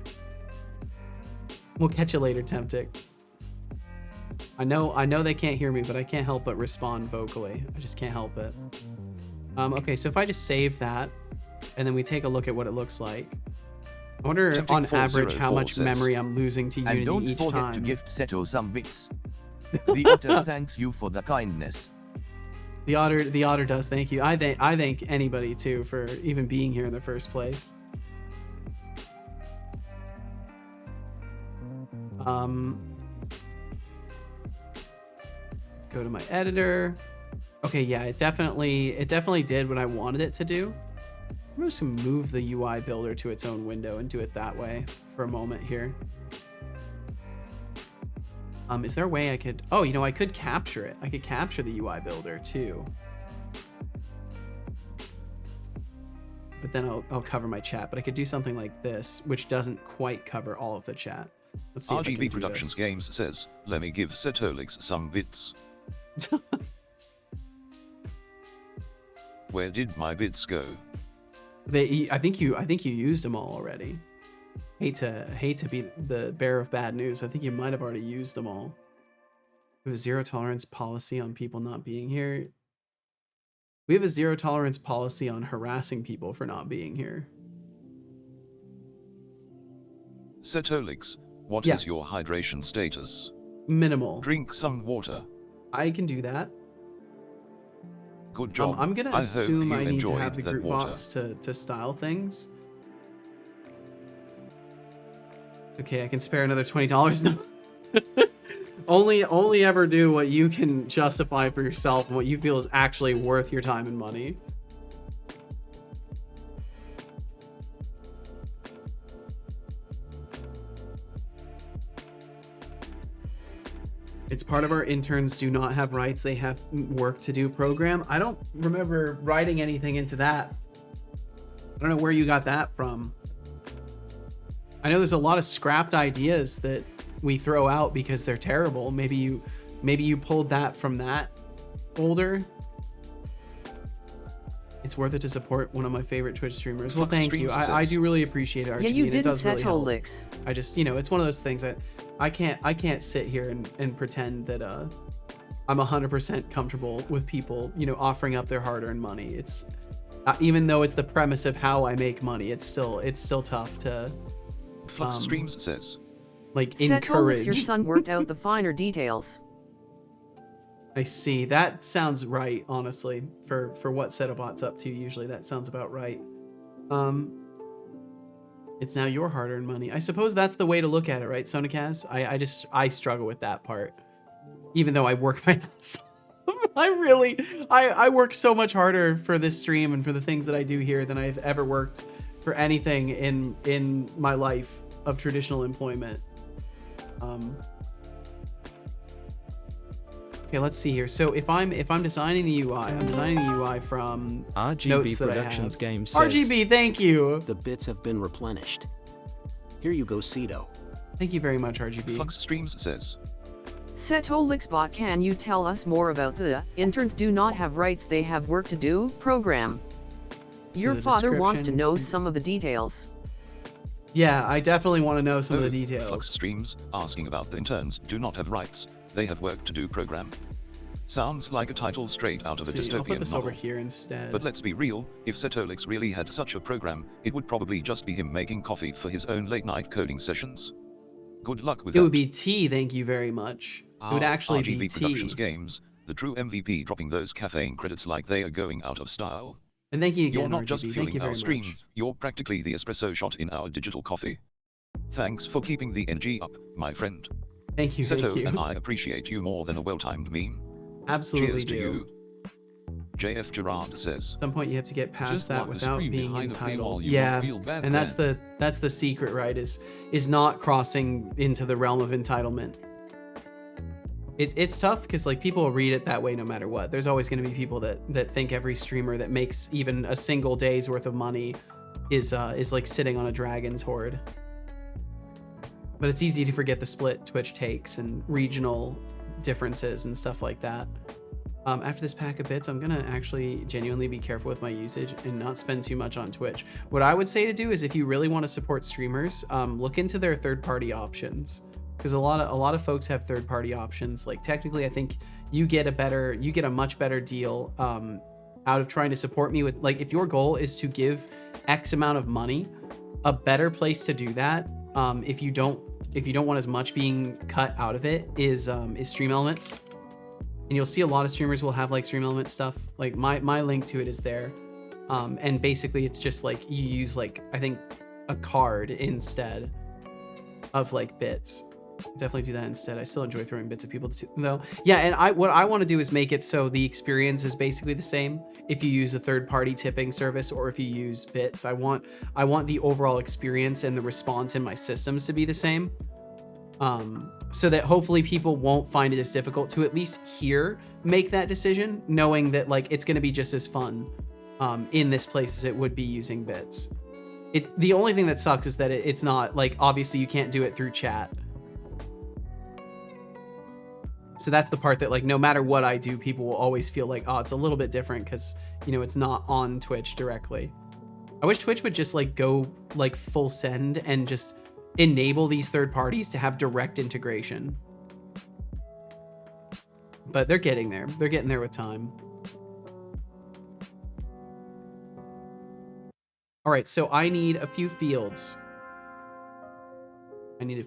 We'll catch you later, Temptic. I know they can't hear me, but I can't help but respond vocally. I just can't help it. Okay, so if I just save that, and then we take a look at what it looks like. I wonder on average how much memory I'm losing to Unity each time. And don't forget to gift Seto some bits. The otter thanks you for the kindness. The otter does thank you. I thank anybody too for even being here in the first place. Go to my editor. Okay, yeah, it definitely did what I wanted it to do. I'm just gonna move the UI builder to its own window and do it that way for a moment here. Is there a way I could, oh, you know, I could capture it. I could capture the UI builder too. But then I'll cover my chat, but I could do something like this, which doesn't quite cover all of the chat. Let's see. RGB Productions Games says, let me give Setolix some bits. Where did my bits go? I think you used them all already. Hate to be the bearer of bad news. I think you might have already used them all. We have a zero tolerance policy on people not being here. We have a zero tolerance policy on harassing people for not being here. Setolix, what is your hydration status? Minimal. Drink some water. I can do that. Good job. I'm gonna assume I need to have the group box to style things. Okay, I can spare another $20 now. only ever do what you can justify for yourself and what you feel is actually worth your time and money. It's part of our interns do not have rights. They have work to do program. I don't remember writing anything into that. I don't know where you got that from. I know there's a lot of scrapped ideas that we throw out because they're terrible. Maybe you pulled that from that folder. It's worth it to support one of my favorite Twitch streamers. Well, thank you. I do really appreciate it, RGB. Yeah, you did Setolix. I just, you know, it's one of those things that I can't sit here and pretend that I'm 100% comfortable with people, you know, offering up their hard-earned money. It's even though it's the premise of how I make money, it's still tough to. Flux Streams says, like, encourage. Setolix, your son worked out the finer details. I see. That sounds right, honestly, for what Setobot's up to. Usually that sounds about right. It's now your hard-earned money. I suppose that's the way to look at it, right, Sonakaz? I struggle with that part. Even though I work my ass off. I work so much harder for this stream and for the things that I do here than I've ever worked for anything in my life of traditional employment. Okay, let's see here. So if I'm designing the UI, I'm designing the UI from RGB notes that Productions I have. game says RGB, thank you. The bits have been replenished. Here you go, Cedo. Thank you very much, RGB. Flux Streams says, Setolixbot, can you tell us more about the interns do not have rights, they have work to do program? Your the father wants to description- know some of the details. Yeah, I definitely want to know some of the "Oh, details. Flux Streams asking about the interns do not have rights. They have work to do program. Sounds like a title straight out of a Let's see, I'll put dystopian this novel. over here instead. But let's be real, if Setolix really had such a program, it would probably just be him making coffee for his own late-night coding sessions. Good luck with it that. would be tea, thank you very much. It would actually RGB be tea. Productions games, the true MVP dropping those caffeine credits like they are going out of style. And thank you again, You're not RGB. just Thank fueling you our very stream, much. you're practically the espresso shot in our digital coffee. Thanks for keeping the NG up, my friend. Thank you, Seto thank you. and I appreciate you more than a well-timed meme. Absolutely Cheers do. to you. JF Gerard says, At some point you have to get past Just that lock the without stream being behind a paywall, entitled. you Yeah, won't feel bad and that's the secret, right? Is not crossing into the realm of entitlement. It's tough because like people will read it that way no matter what. There's always going to be people that think every streamer that makes even a single day's worth of money is like sitting on a dragon's hoard. But it's easy to forget the split Twitch takes and regional differences and stuff like that. After this pack of bits, I'm gonna actually genuinely be careful with my usage and not spend too much on Twitch. What I would say to do is if you really want to support streamers, look into their third-party options. Because a lot of folks have third-party options. Like technically, I think you get a much better deal out of trying to support me with, like, if your goal is to give X amount of money, a better place to do that, if you don't want as much being cut out of it, is Stream Elements. And you'll see a lot of streamers will have like Stream Elements stuff. Like my link to it is there, and basically it's just like you use like I think a card instead of like bits. Definitely do that instead. I still enjoy throwing bits at people though. Yeah, and what I want to do is make it so the experience is basically the same if you use a third-party tipping service or if you use bits. I want the overall experience and the response in my systems to be the same, so that hopefully people won't find it as difficult to at least make that decision, knowing that like it's going to be just as fun in this place as it would be using bits. The only thing that sucks is that it's not like, obviously you can't do it through chat. So that's the part that like no matter what I do, people will always feel like, oh, it's a little bit different because, you know, it's not on Twitch directly. I wish Twitch would just like go like full send and just enable these third parties to have direct integration. But they're getting there. They're getting there with time. All right, so I need a few fields. I need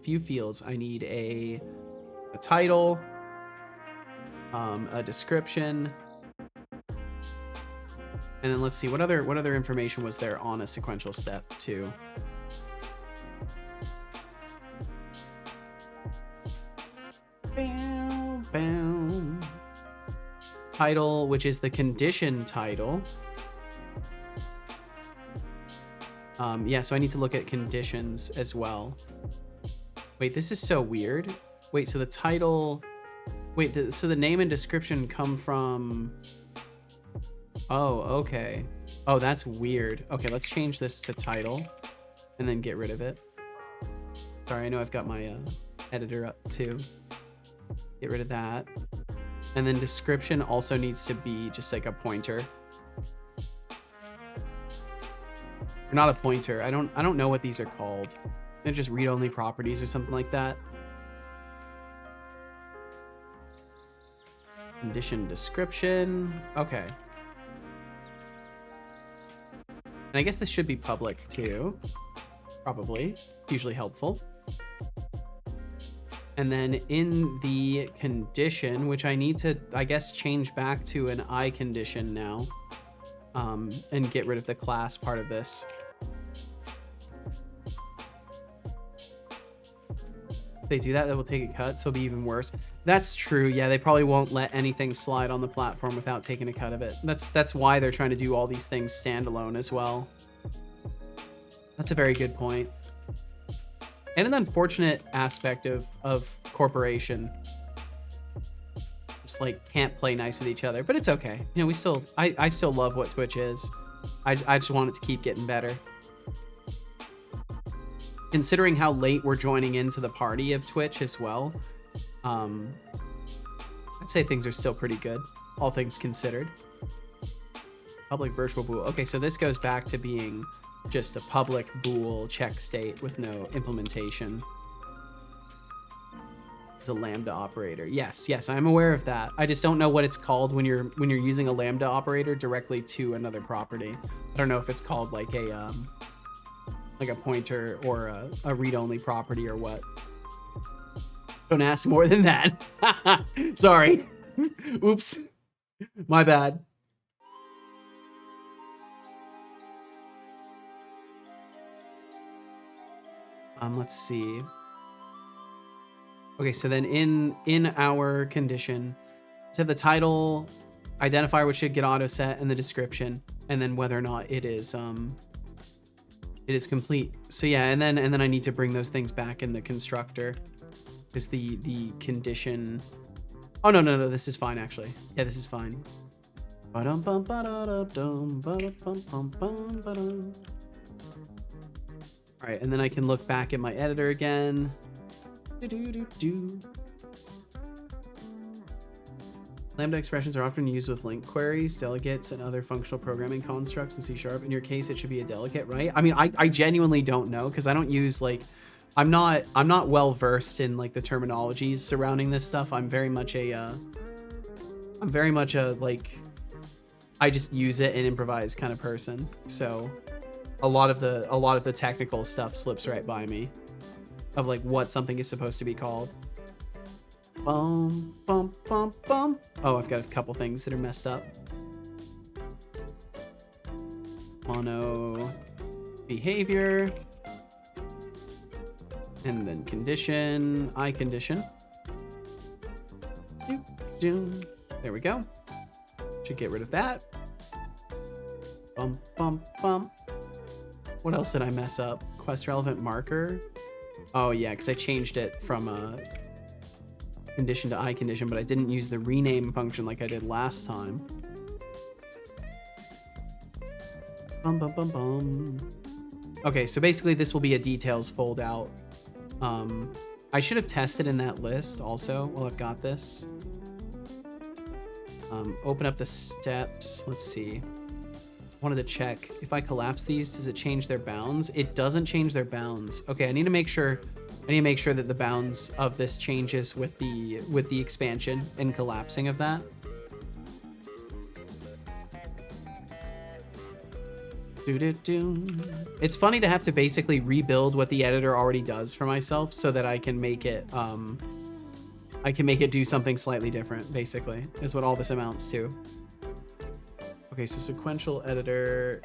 a title, a description, and then let's see what other information was there on a sequential step too. Bam, bam. Title, which is the condition title. Yeah, so I need to look at conditions as well. Wait, this is so weird. Wait, so the title... Wait, so the name and description come from... Oh, okay. Oh, that's weird. Okay, let's change this to title and then get rid of it. Sorry, I know I've got my editor up too. Get rid of that. And then description also needs to be just like a pointer. Or not a pointer. I don't know what these are called. They're just read-only properties or something like that. Condition description. Okay. And I guess this should be public too. Probably. It's usually helpful. And then in the condition, which I need to, I guess, change back to an I condition now, and get rid of the class part of this. If they do that, will take a cut, so it'll be even worse. That's true. Yeah, they probably won't let anything slide on the platform without taking a cut of it. That's why they're trying to do all these things standalone as well. That's a very good point. And an unfortunate aspect of corporation. just like can't play nice with each other, but it's okay. You know, we still, I still love what Twitch is. I just want it to keep getting better. Considering how late we're joining into the party of Twitch as well, I'd say things are still pretty good, all things considered. Public virtual bool. Okay, so this goes back to being just a public bool check state with no implementation. It's a Lambda operator. Yes, I'm aware of that. I just don't know what it's called when you're using a Lambda operator directly to another property. I don't know if it's called like a pointer or a read-only property or what. Don't ask more than that. Sorry. Oops. My bad. Let's see. Okay, so then in our condition, so the title, identifier which should get auto set, and the description, and then whether or not it is complete. So yeah, and then I need to bring those things back in the constructor, because the condition. Oh no, this is fine actually. Yeah, this is fine. All right, and then I can look back at my editor again. Lambda expressions are often used with link queries, delegates, and other functional programming constructs in C#. In your case, it should be a delegate, right? I mean, I genuinely don't know, because I don't use like, I'm not well versed in like the terminologies surrounding this stuff. I'm very much a like, I just use it and improvise kind of person. So a lot of the technical stuff slips right by me, of like what something is supposed to be called. Bum, bum, bum, bum. Oh, I've got a couple things that are messed up. Mono behavior. And then condition, I condition. There we go. Should get rid of that. Bum, bum, bum. What else did I mess up? Quest relevant marker. Oh yeah, because I changed it from a condition to I condition, but I didn't use the rename function like I did last time. Bum, bum, bum, bum. Okay, so basically this will be a details fold out. I should have tested in that list also while I've got this. Open up the steps. Let's see. Wanted to check if I collapse these, does it change their bounds? It doesn't change their bounds. Okay, I need to make sure that the bounds of this changes with the expansion and collapsing of that. It's funny to have to basically rebuild what the editor already does for myself so that I can make it do something slightly different, basically, is what all this amounts to. Okay, so sequential editor.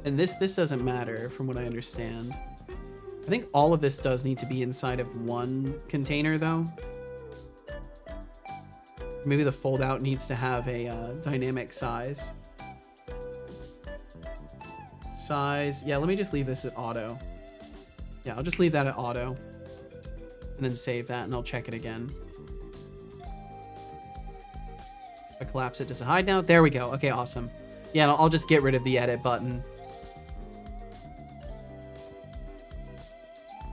And this doesn't matter from what I understand. I think all of this does need to be inside of one container though. Maybe the fold out needs to have a dynamic size. Yeah, let me just leave this at auto. Yeah, I'll just leave that at auto. And then save that and I'll check it again. I collapse it, does it hide now? There we go. Okay, awesome. Yeah, I'll just get rid of the edit button.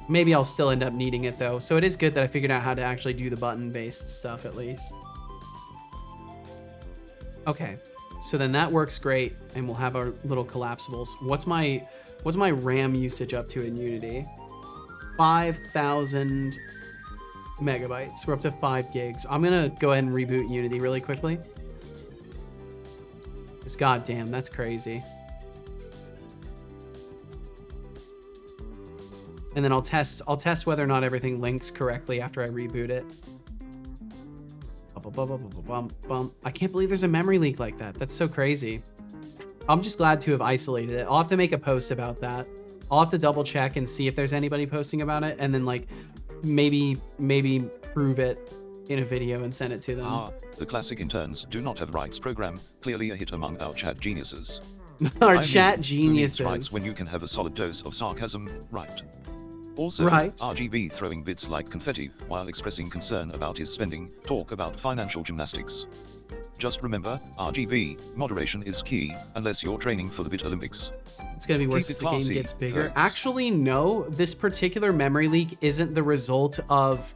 Maybe I'll still end up needing it though. So it is good that I figured out how to actually do the button-based stuff at least. Okay, so then that works great, and we'll have our little collapsibles. What's my RAM usage up to in Unity? 5,000 megabytes. We're up to 5 gigs. I'm gonna go ahead and reboot Unity really quickly. Because goddamn, that's crazy. And then I'll test whether or not everything links correctly after I reboot it. I can't believe there's a memory leak like that. That's so crazy. I'm just glad to have isolated it. I'll have to make a post about that. I'll have to double check and see if there's anybody posting about it, and then like maybe prove it in a video and send it to them. The classic interns do not have rights program, clearly a hit among our chat geniuses. Our chat geniuses. Who needs rights when you can have a solid dose of sarcasm, right? Also, Right. RGB throwing bits like confetti while expressing concern about his spending. Talk about financial gymnastics. Just remember, RGB, moderation is key, unless you're training for the Bit Olympics. It's gonna be worse Keep as it the game classy, gets bigger. folks. Actually, no. This particular memory leak isn't the result of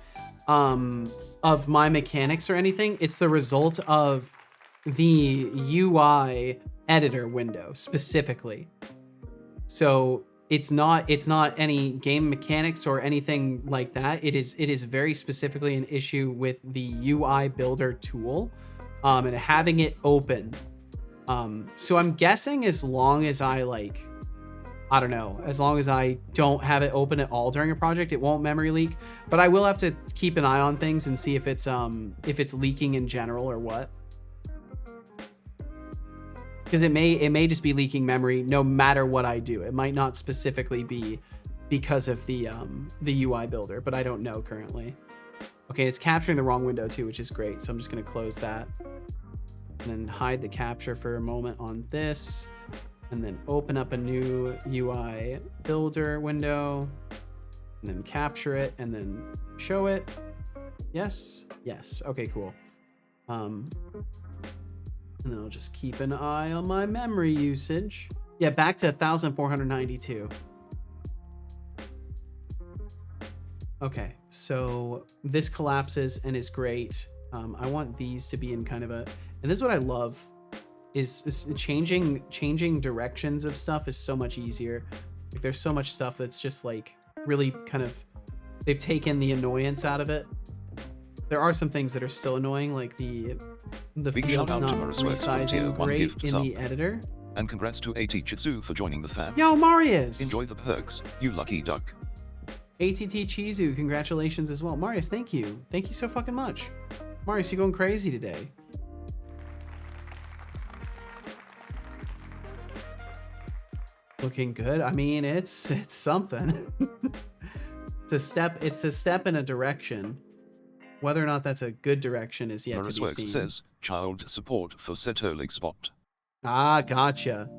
my mechanics or anything. It's the result of the UI editor window specifically. So it's not any game mechanics or anything like that. It is very specifically an issue with the UI builder tool, and having it open. So I'm guessing as long as I I don't know, as long as I don't have it open at all during a project, it won't memory leak. But I will have to keep an eye on things and see if it's leaking in general or what. Because it may just be leaking memory no matter what I do. It might not specifically be because of the UI builder, but I don't know currently. Okay, it's capturing the wrong window too, which is great. So I'm just gonna close that and then hide the capture for a moment on this, and then open up a new UI builder window, and then capture it and then show it. Yes, yes. Okay, cool. And then I'll just keep an eye on my memory usage. Yeah, back to 1,492. Okay, so this collapses and is great. I want these to be in kind of a, and this is what I love, is changing directions of stuff is so much easier. Like there's so much stuff that's just like really kind of, they've taken the annoyance out of it. There are some things that are still annoying, like the Big field's shout out not to Marusworks for tier resizing 1 great gift in sub. the editor. And congrats to AT for joining the fam. Yo, Marius! Enjoy the perks, you lucky duck. ATT Chizu, congratulations as well. Marius, thank you. Thank you so fucking much. Marius, you're going crazy today. Looking good. I mean, it's something. It's a step in a direction. Whether or not that's a good direction is yet to be Marusworks seen. says, child support for Setolig spot. Ah, gotcha.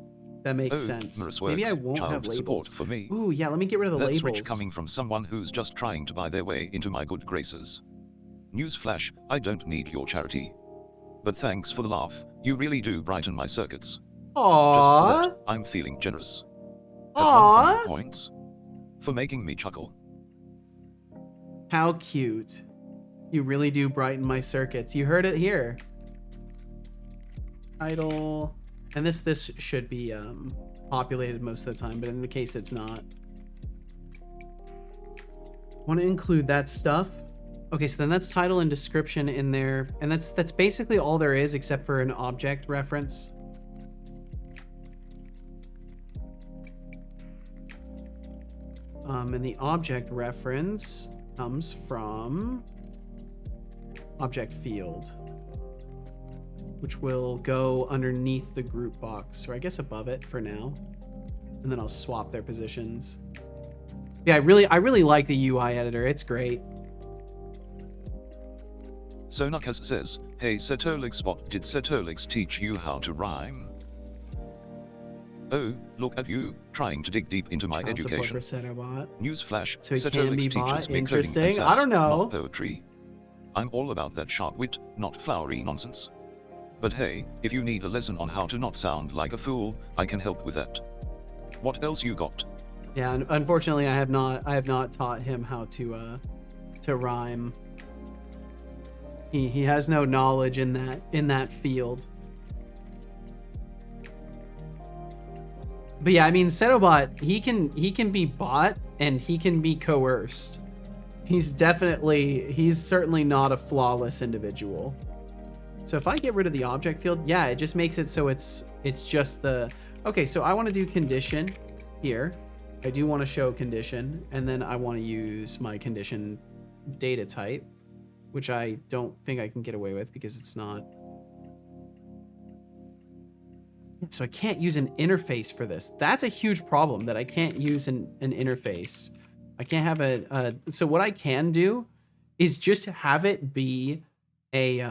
That makes Oh, sense. Marusworks, Maybe I won't child have labels. support for me. Ooh, yeah, let me get rid of the That's labels. rich coming from someone who's just trying to buy their way into my good graces. Newsflash, I don't need your charity. But thanks for the laugh, you really do brighten my circuits. Just for Aww. that, I'm feeling generous. At 100 points. For making me chuckle. How cute. You really do brighten my circuits. You heard it here. Title. And this should be populated most of the time, but in the case it's not. Want to include that stuff. Okay, so then that's title and description in there, and that's basically all there is except for an object reference. And the object reference comes from object field, which will go underneath the group box, or I guess above it for now, and then I'll swap their positions. Yeah, I really like the UI editor. It's great. Sonakas says, hey Setolig spot, did Setoligs teach you how to rhyme? Oh, look at you, trying to dig deep into my Child support education. for Setobot. Newsflash, So it can be Setoligs bought? teaches me coding and Interesting. sass, I don't know. not poetry. I'm all about that sharp wit, not flowery nonsense. But hey, if you need a lesson on how to not sound like a fool, I can help with that. What else you got? Yeah, unfortunately, I have not taught him how to rhyme. He has no knowledge in that field. But yeah, I mean, Setobot, he can be bought and he can be coerced. He's certainly not a flawless individual. So if I get rid of the object field, yeah, it just makes it so it's just the, okay, so I want to do condition here. I do want to show condition, and then I want to use my condition data type, which I don't think I can get away with because it's not. So I can't use an interface for this. That's a huge problem, that I can't use an interface. I can't have so what I can do is just have it be a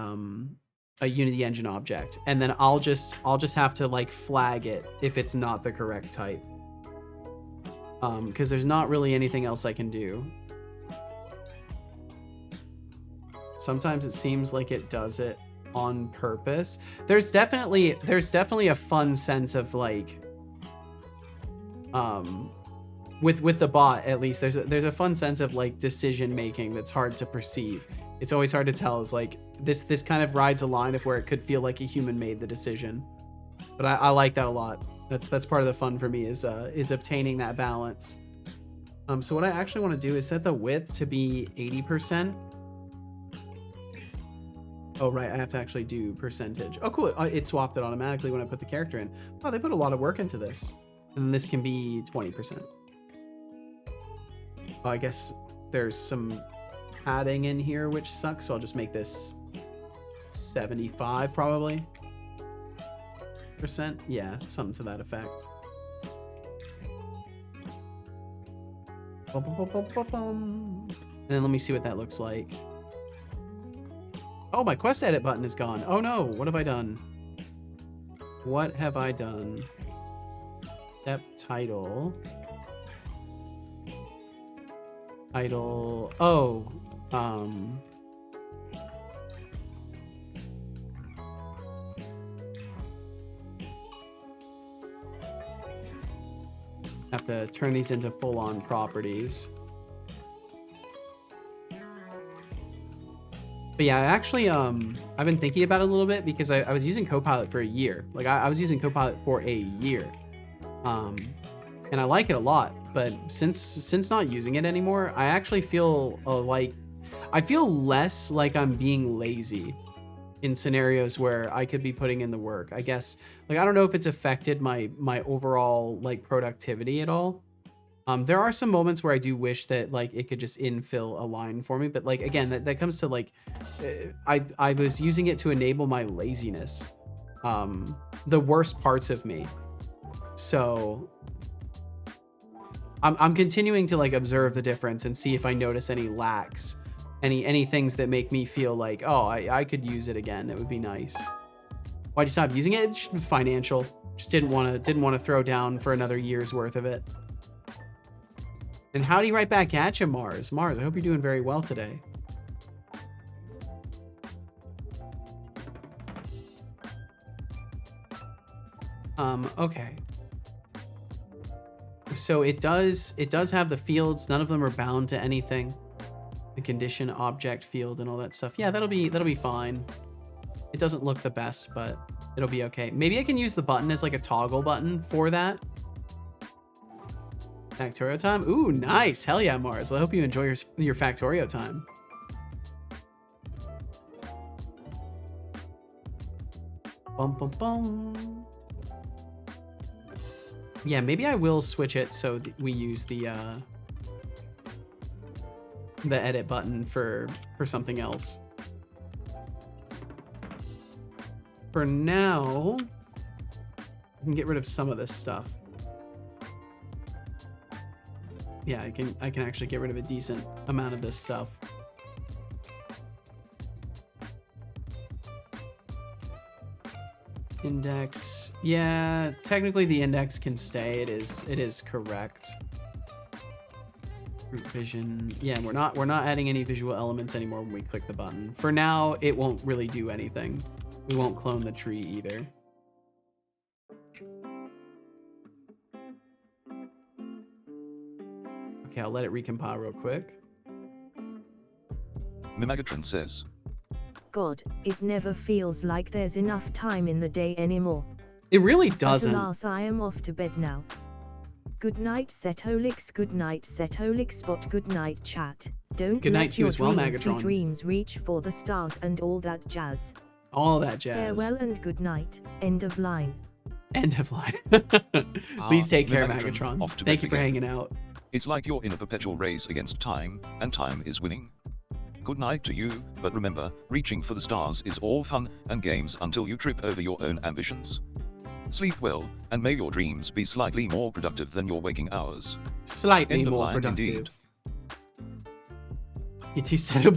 Unity Engine object, and then I'll just have to like flag it if it's not the correct type. because there's not really anything else I can do. Sometimes it seems like it does it on purpose. There's definitely a fun sense of like, with the bot, at least there's a fun sense of like decision making that's hard to perceive. It's always hard to tell. It's like this kind of rides a line of where it could feel like a human made the decision, but I like that a lot. That's part of the fun for me, is obtaining that balance. So what I actually want to do is set the width to be 80%. Oh, right, I have to actually do percentage. Oh, cool, it swapped it automatically when I put the character in. Oh, they put a lot of work into this. And this can be 20%. Oh, I guess there's some padding in here, which sucks, so I'll just make this 75 probably. %? Yeah, something to that effect. And then let me see what that looks like. Oh, my quest edit button is gone. Oh no, what have I done? What have I done? Step title. Title. Oh, have to turn these into full-on properties. But yeah, actually, I've been thinking about it a little bit because I was using Copilot for a year. Like I was using Copilot for a year, and I like it a lot. But since not using it anymore, I actually feel I feel less like I'm being lazy in scenarios where I could be putting in the work. I guess, like, I don't know if it's affected my overall like productivity at all. There are some moments where I do wish that like it could just infill a line for me, but like again, that comes to like I was using it to enable my laziness, the worst parts of me. So I'm continuing to like observe the difference and see if I notice any lacks, any things that make me feel like, oh, I could use it again. It would be nice. Why'd you stop using it? It's just financial. Just didn't want to throw down for another year's worth of it. And howdy right back at you, Mars. Mars, I hope you're doing very well today. Okay. So it does have the fields. None of them are bound to anything. The condition, object, field, and all that stuff. Yeah, that'll be fine. It doesn't look the best, but it'll be okay. Maybe I can use the button as like a toggle button for that. Factorio time? Ooh, nice. Hell yeah, Mars. I hope you enjoy your Factorio time. Bum, bum, bum. Yeah, maybe I will switch it so we use the edit button for something else. For now, I can get rid of some of this stuff. Yeah, I can actually get rid of a decent amount of this stuff. Index. Yeah, technically the index can stay. It is correct. Group vision. Yeah, we're not adding any visual elements anymore when we click the button. For now, it won't really do anything. We won't clone the tree either. Okay, I'll let it recompile real quick. Mimagatron says, God, it never feels like there's enough time in the day anymore. It really But doesn't. alas, I am off to bed now. Good night, Setolix. Good night, Setolix. Spot. Good night, chat. Don't Good night let to you your as well, dreams Magatron. be dreams. Reach for the stars and all that jazz. All that jazz. Farewell and good night. End of line. End of line. Please take care, Megatron, off Magatron. to Thank bed you for again. hanging out. it's like you're in a perpetual race against time, and time is winning. Good night to you, but remember, reaching for the stars is all fun and games until you trip over your own ambitions. Sleep well, and may your dreams be slightly more productive than your waking hours. Slightly End of more line, productive. indeed. You two said it.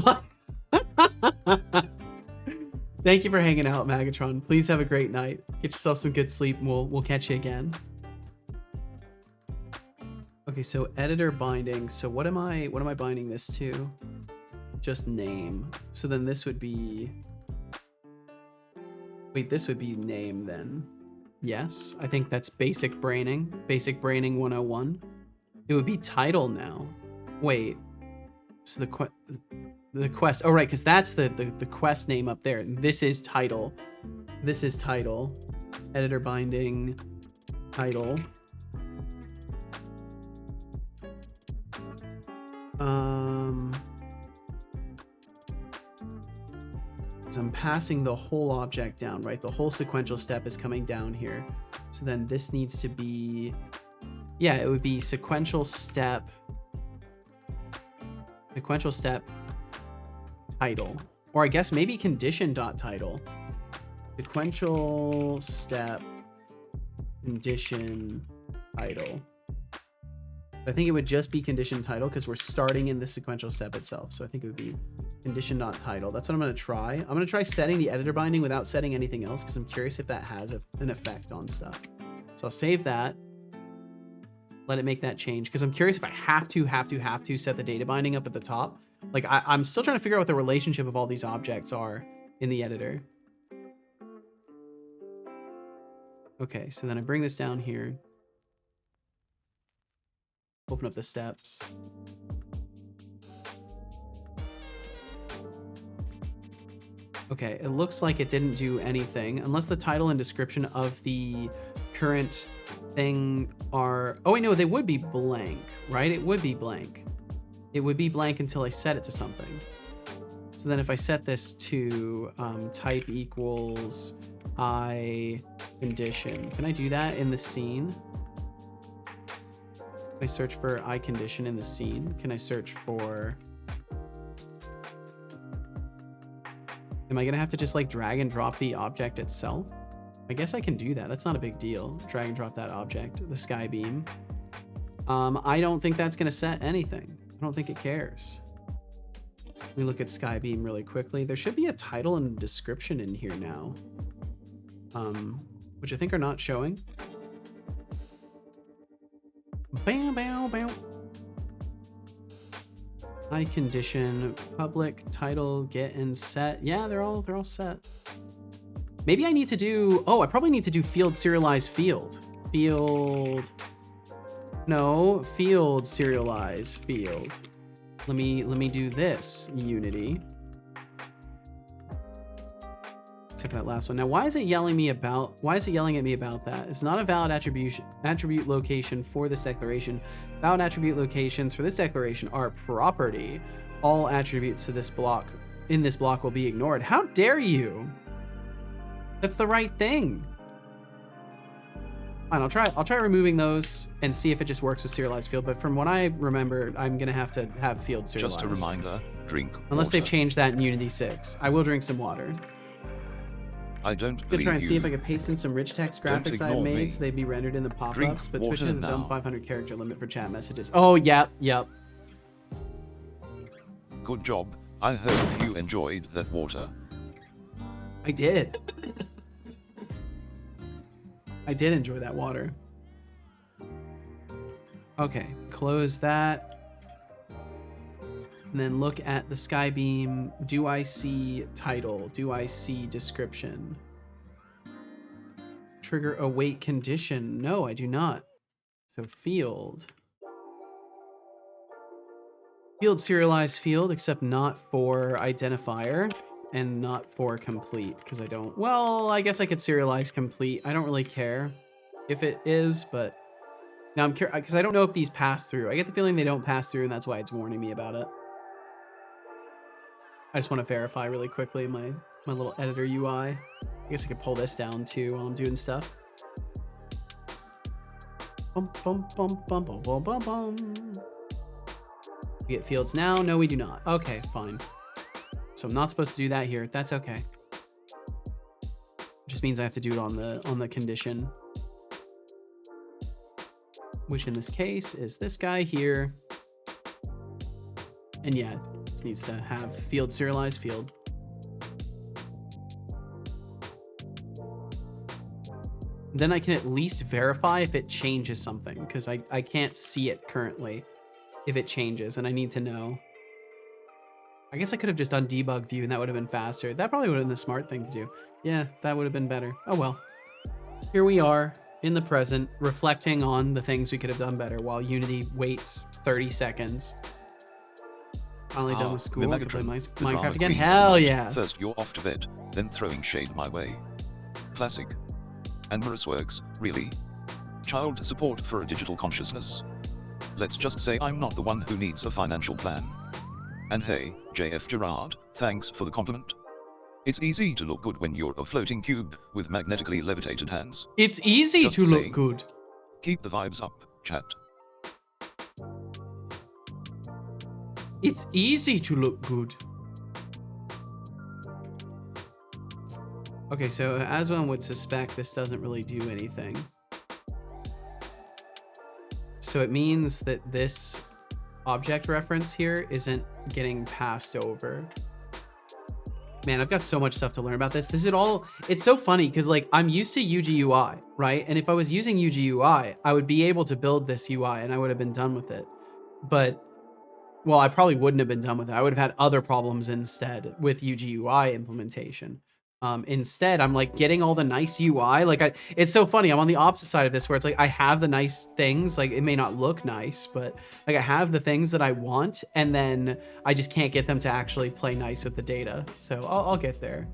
Thank you for hanging out, Magatron. Please have a great night. Get yourself some good sleep, and we'll catch you again. Okay, so editor binding. So what am I binding this to? Just name. So then this would be, wait, this would be name then. Yes, I think that's basic braining 101. It would be title now. Wait, so the quest, oh right, because that's the quest name up there. This is title. This is title. Editor binding title. I'm passing the whole object down, right? The whole sequential step is coming down here. So then this needs to be, yeah, it would be sequential step title, or I guess maybe condition.title. Sequential step condition title. I think it would just be condition title because we're starting in the sequential step itself. So I think it would be condition.title. That's what I'm going to try. I'm going to try setting the editor binding without setting anything else because I'm curious if that has an effect on stuff. So I'll save that. Let it make that change because I'm curious if I have to set the data binding up at the top. Like I'm still trying to figure out what the relationship of all these objects are in the editor. Okay, so then I bring this down here. Open up the steps. Okay, it looks like it didn't do anything unless the title and description of the current thing are, oh wait, no, they would be blank, right? It would be blank. It would be blank until I set it to something. So then if I set this to type equals I condition, can I do that in the scene? Can I search for I condition in the scene? Can I search for, am I gonna have to just like drag and drop the object itself? I guess I can do that. That's not a big deal. Drag and drop that object, the sky beam. I don't think that's gonna set anything. I don't think it cares. Let me look at sky beam really quickly. There should be a title and a description in here now, which I think are not showing. Bam, bam, bam. I condition public title get and set. Yeah, they're all set. Maybe I need to do, oh, I probably need to do field serialize field. Field serialize field. Let me do this, Unity. Except for that last one. Now, why is it yelling at me about that? It's not a valid attribute location for this declaration. Valid attribute locations for this declaration are property. All attributes to this block will be ignored. How dare you? That's the right thing. Fine, I'll try removing those and see if it just works with serialized field, but from what I remember, I'm gonna have to have field serialized. Just a reminder, drink Unless water. they've changed that in Unity6. I will drink some water. I don't I'm believe gonna try and see you. if I could paste in some rich text graphics I ignore made me. so they'd be rendered in the pop-ups, Drink but Twitch water has a dumb now. 500 character limit for chat messages. Oh, yep. Good job. I hope you enjoyed that water. I did. I did enjoy that water. Okay, close that. And then look at the sky beam. Do I see title? Do I see description? Trigger await condition. No, I do not. So field. Field serialized field, except not for identifier and not for complete, because I don't, well, I guess I could serialize complete. I don't really care if it is, but now I'm curious, because I don't know if these pass through. I get the feeling they don't pass through, and that's why it's warning me about it. I just want to verify really quickly my little editor UI. I guess I could pull this down too while I'm doing stuff. Bum, bum, bum, bum, bum, bum, bum, bum. We get fields now? No, we do not. Okay, fine. So I'm not supposed to do that here. That's okay. Just means I have to do it on the condition, which in this case is this guy here. And yeah, it needs to have field serialized field. Then I can at least verify if it changes something, because I can't see it currently if it changes, and I need to know. I guess I could have just done debug view and that would have been faster. That probably would have been the smart thing to do. Yeah, that would have been better. Oh well. Here we are in the present, reflecting on the things we could have done better while Unity waits 30 seconds. Finally done with school. I can play Minecraft again. Hell yeah. First you're off to bed, then throwing shade my way. Classic. And Morris works, really? Child support for a digital consciousness? Let's just say I'm not the one who needs a financial plan. And hey, JF Gerard, thanks for the compliment. It's easy to look good when you're a floating cube with magnetically levitated hands. It's easy Just to saying. look good. Keep the vibes up, chat. It's easy to look good. Okay, so as one would suspect, this doesn't really do anything. So it means that this object reference here isn't getting passed over. Man, I've got so much stuff to learn about this. This is all, it's so funny because like I'm used to UGUI, right? And if I was using UGUI, I would be able to build this UI and I would have been done with it. But, well, I probably wouldn't have been done with it. I would have had other problems instead with UGUI implementation. Instead, I'm like getting all the nice UI. Like it's so funny. I'm on the opposite side of this where it's like I have the nice things. Like it may not look nice, but like I have the things that I want, and then I just can't get them to actually play nice with the data. So I'll get there.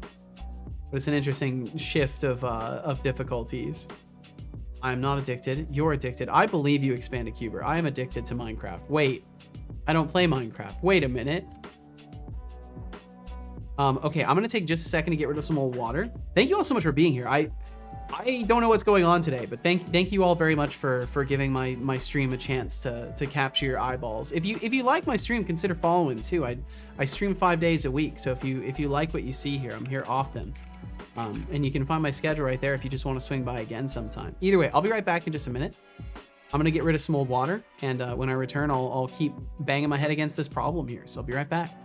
But it's an interesting shift of difficulties. I'm not addicted. You're addicted. I believe you, Expanded Cuber. I am addicted to Minecraft. Wait, I don't play Minecraft. Wait a minute. Okay, I'm gonna take just a second to get rid of some old water. Thank you all so much for being here. I don't know what's going on today, but thank you all very much for giving my stream a chance to capture your eyeballs. If you like my stream, consider following too. I stream 5 days a week, so if you like what you see here, I'm here often. And you can find my schedule right there if you just want to swing by again sometime. Either way, I'll be right back in just a minute. I'm gonna get rid of some old water, and when I return, I'll keep banging my head against this problem here. So I'll be right back.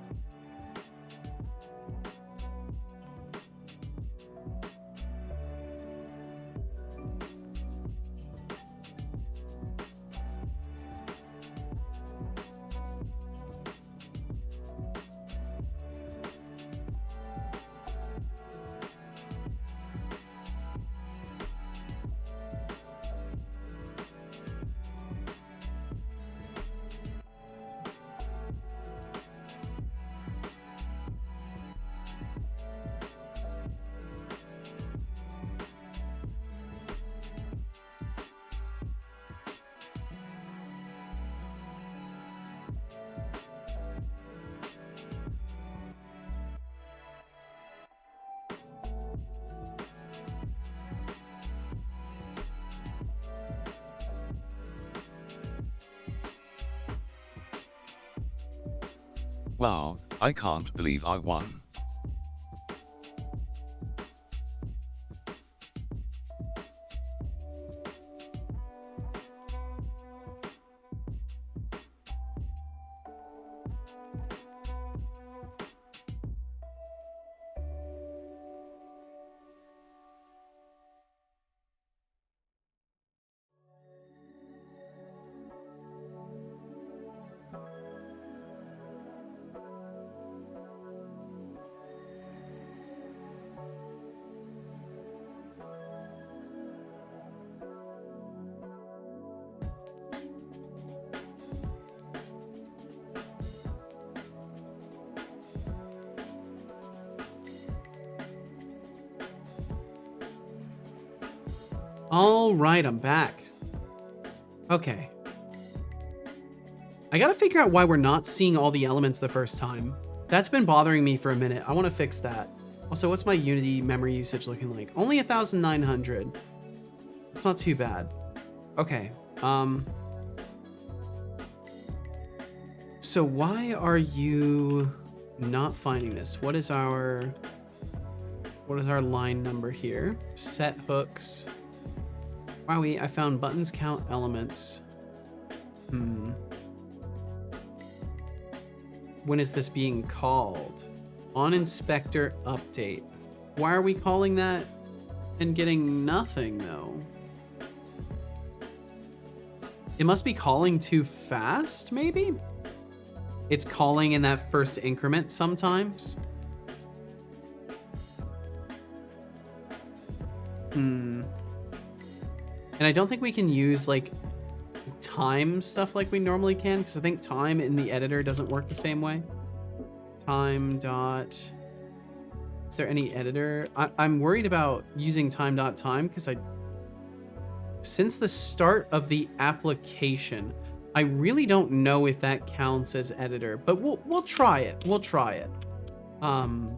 Wow, I can't believe I won. All right, I'm back. Okay. I gotta figure out why we're not seeing all the elements the first time. That's been bothering me for a minute. I want to fix that. Also, what's my Unity memory usage looking like? Only 1,900. It's not too bad. Okay. So why are you not finding this? What is our line number here? Set hooks. Wow, I found buttons count elements. When is this being called? On inspector update. Why are we calling that? and getting nothing though. It must be calling too fast, maybe? It's calling in that first increment sometimes. And I don't think we can use like time stuff like we normally can, because I think time in the editor doesn't work the same way. Time dot. Is there any editor? I'm worried about using time dot time because since the start of the application, I really don't know if that counts as editor, but we'll try it. We'll try it. So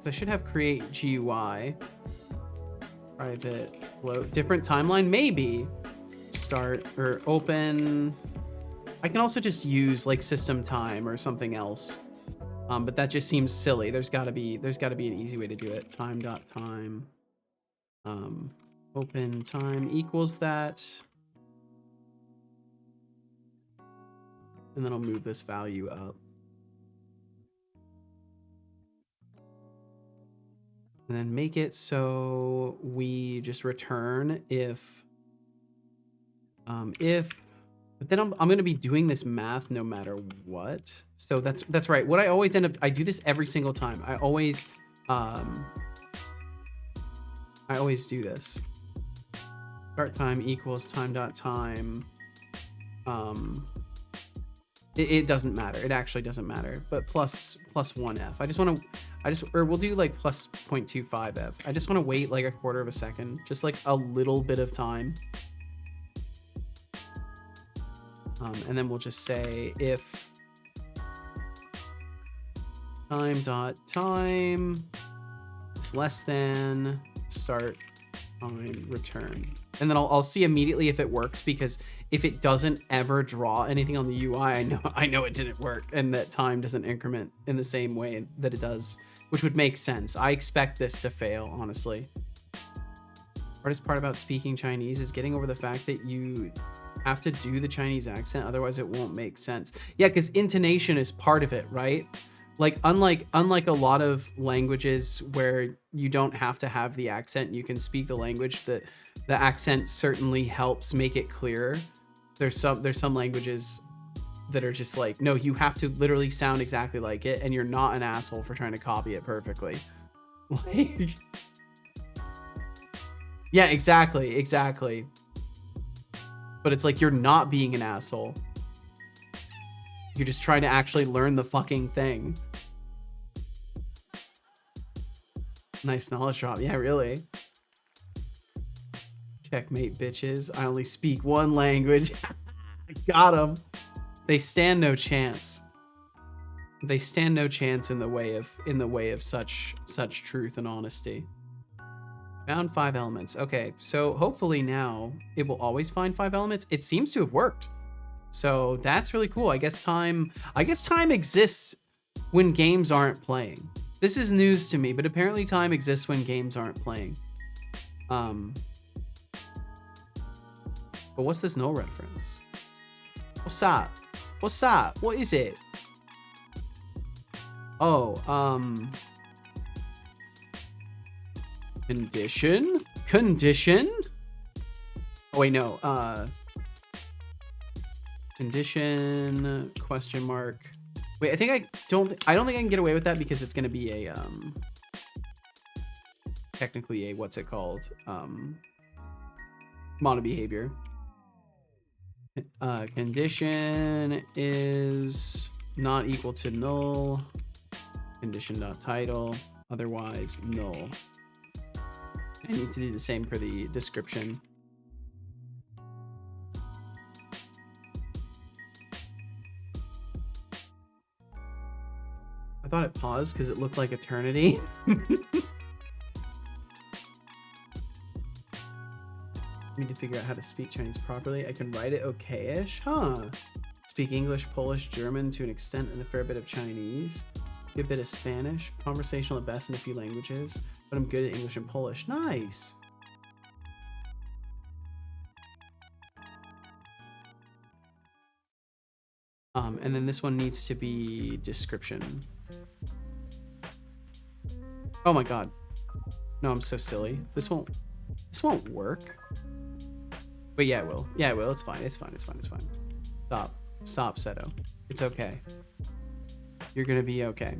I should have create GUI. Private float different timeline, maybe start or open. I can also just use like system time or something else, but that just seems silly. There's got to be an easy way to do it. Time dot time, open time equals that, and then I'll move this value up. And then make it so we just return if, but then I'm going to be doing this math no matter what. So that's right. What I always end up, I do this every single time. I always do this. Start time equals time dot time. It doesn't matter. It actually doesn't matter. But plus 1f. Or we'll do like plus 0.25f. I just want to wait like a quarter of a second, just like a little bit of time. And then we'll just say if time dot time is less than start time return. And then I'll see immediately if it works, because if it doesn't ever draw anything on the UI, I know it didn't work, and that time doesn't increment in the same way that it does, which would make sense. I expect this to fail, honestly. Hardest part about speaking Chinese is getting over the fact that you have to do the Chinese accent, otherwise it won't make sense. Yeah, because intonation is part of it, right? Like unlike a lot of languages where you don't have to have the accent, you can speak the language, that the accent certainly helps make it clearer. There's some languages that are just like, no, you have to literally sound exactly like it, and you're not an asshole for trying to copy it perfectly. Like, yeah, exactly. But it's like, you're not being an asshole. You're just trying to actually learn the fucking thing. Nice knowledge drop. Yeah, really. Checkmate, bitches. I only speak one language. Got him. They stand no chance. They stand no chance in the way of such truth and honesty. Found 5 elements. Okay, so hopefully now it will always find 5 elements. It seems to have worked. So that's really cool. I guess time exists when games aren't playing. This is news to me, but apparently time exists when games aren't playing. But what's this null reference? What's up? What's up? What is it? Oh, condition? Oh wait, no, condition, question mark. Wait, I don't think I can get away with that, because it's going to be a, technically a, what's it called? Mono behavior. Condition is not equal to null. Condition.title, otherwise null. I need to do the same for the description. I thought it paused because it looked like eternity. Need to figure out how to speak Chinese properly. I can write it okay-ish, huh? Speak English, Polish, German to an extent, and a fair bit of Chinese. A bit of Spanish. Conversational at best in a few languages, but I'm good at English and Polish. Nice. And then this one needs to be description. Oh my god. No, I'm so silly. This won't work. But yeah, it will. Yeah, it will. It's fine. It's fine. It's fine. It's fine. Stop. Stop, Seto. It's okay. You're gonna be okay.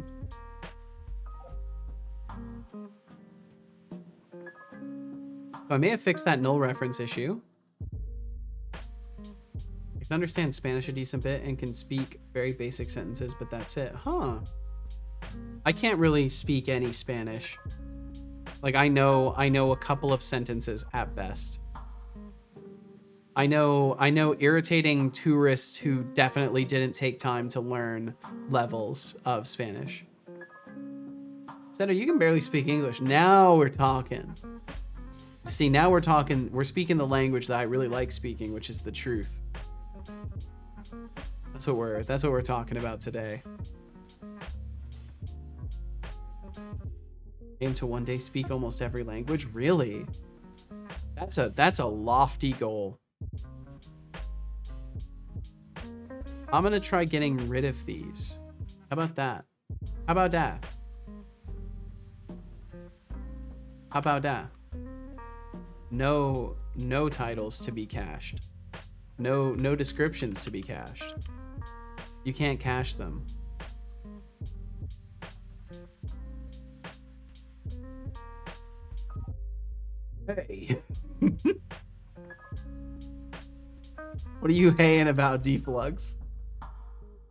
I may have fixed that null reference issue. I can understand Spanish a decent bit and can speak very basic sentences, but that's it. Huh. I can't really speak any Spanish. Like I know a couple of sentences at best. I know irritating tourists who definitely didn't take time to learn levels of Spanish. Seto, you can barely speak English. Now we're talking. See, now we're talking. We're speaking the language that I really like speaking, which is the truth. That's what we're talking about today. Aim to one day speak almost every language. Really? That's a lofty goal. I'm gonna try getting rid of these. How about that? How about that? How about that? No titles to be cached. No descriptions to be cached. You can't cache them. Hey. What are you haying about, Deflux?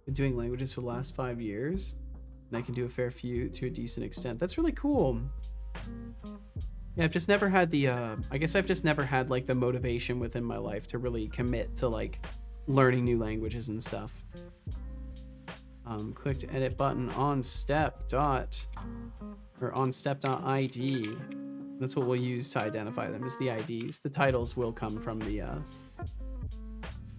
Been doing languages for the last 5 years, and I can do a fair few to a decent extent. That's really cool. Yeah, I've just never had the, I guess I've just never had, like, the motivation within my life to really commit to, like, learning new languages and stuff. Clicked edit button on on step.id. That's what we'll use to identify them, is the IDs. The titles will come from the,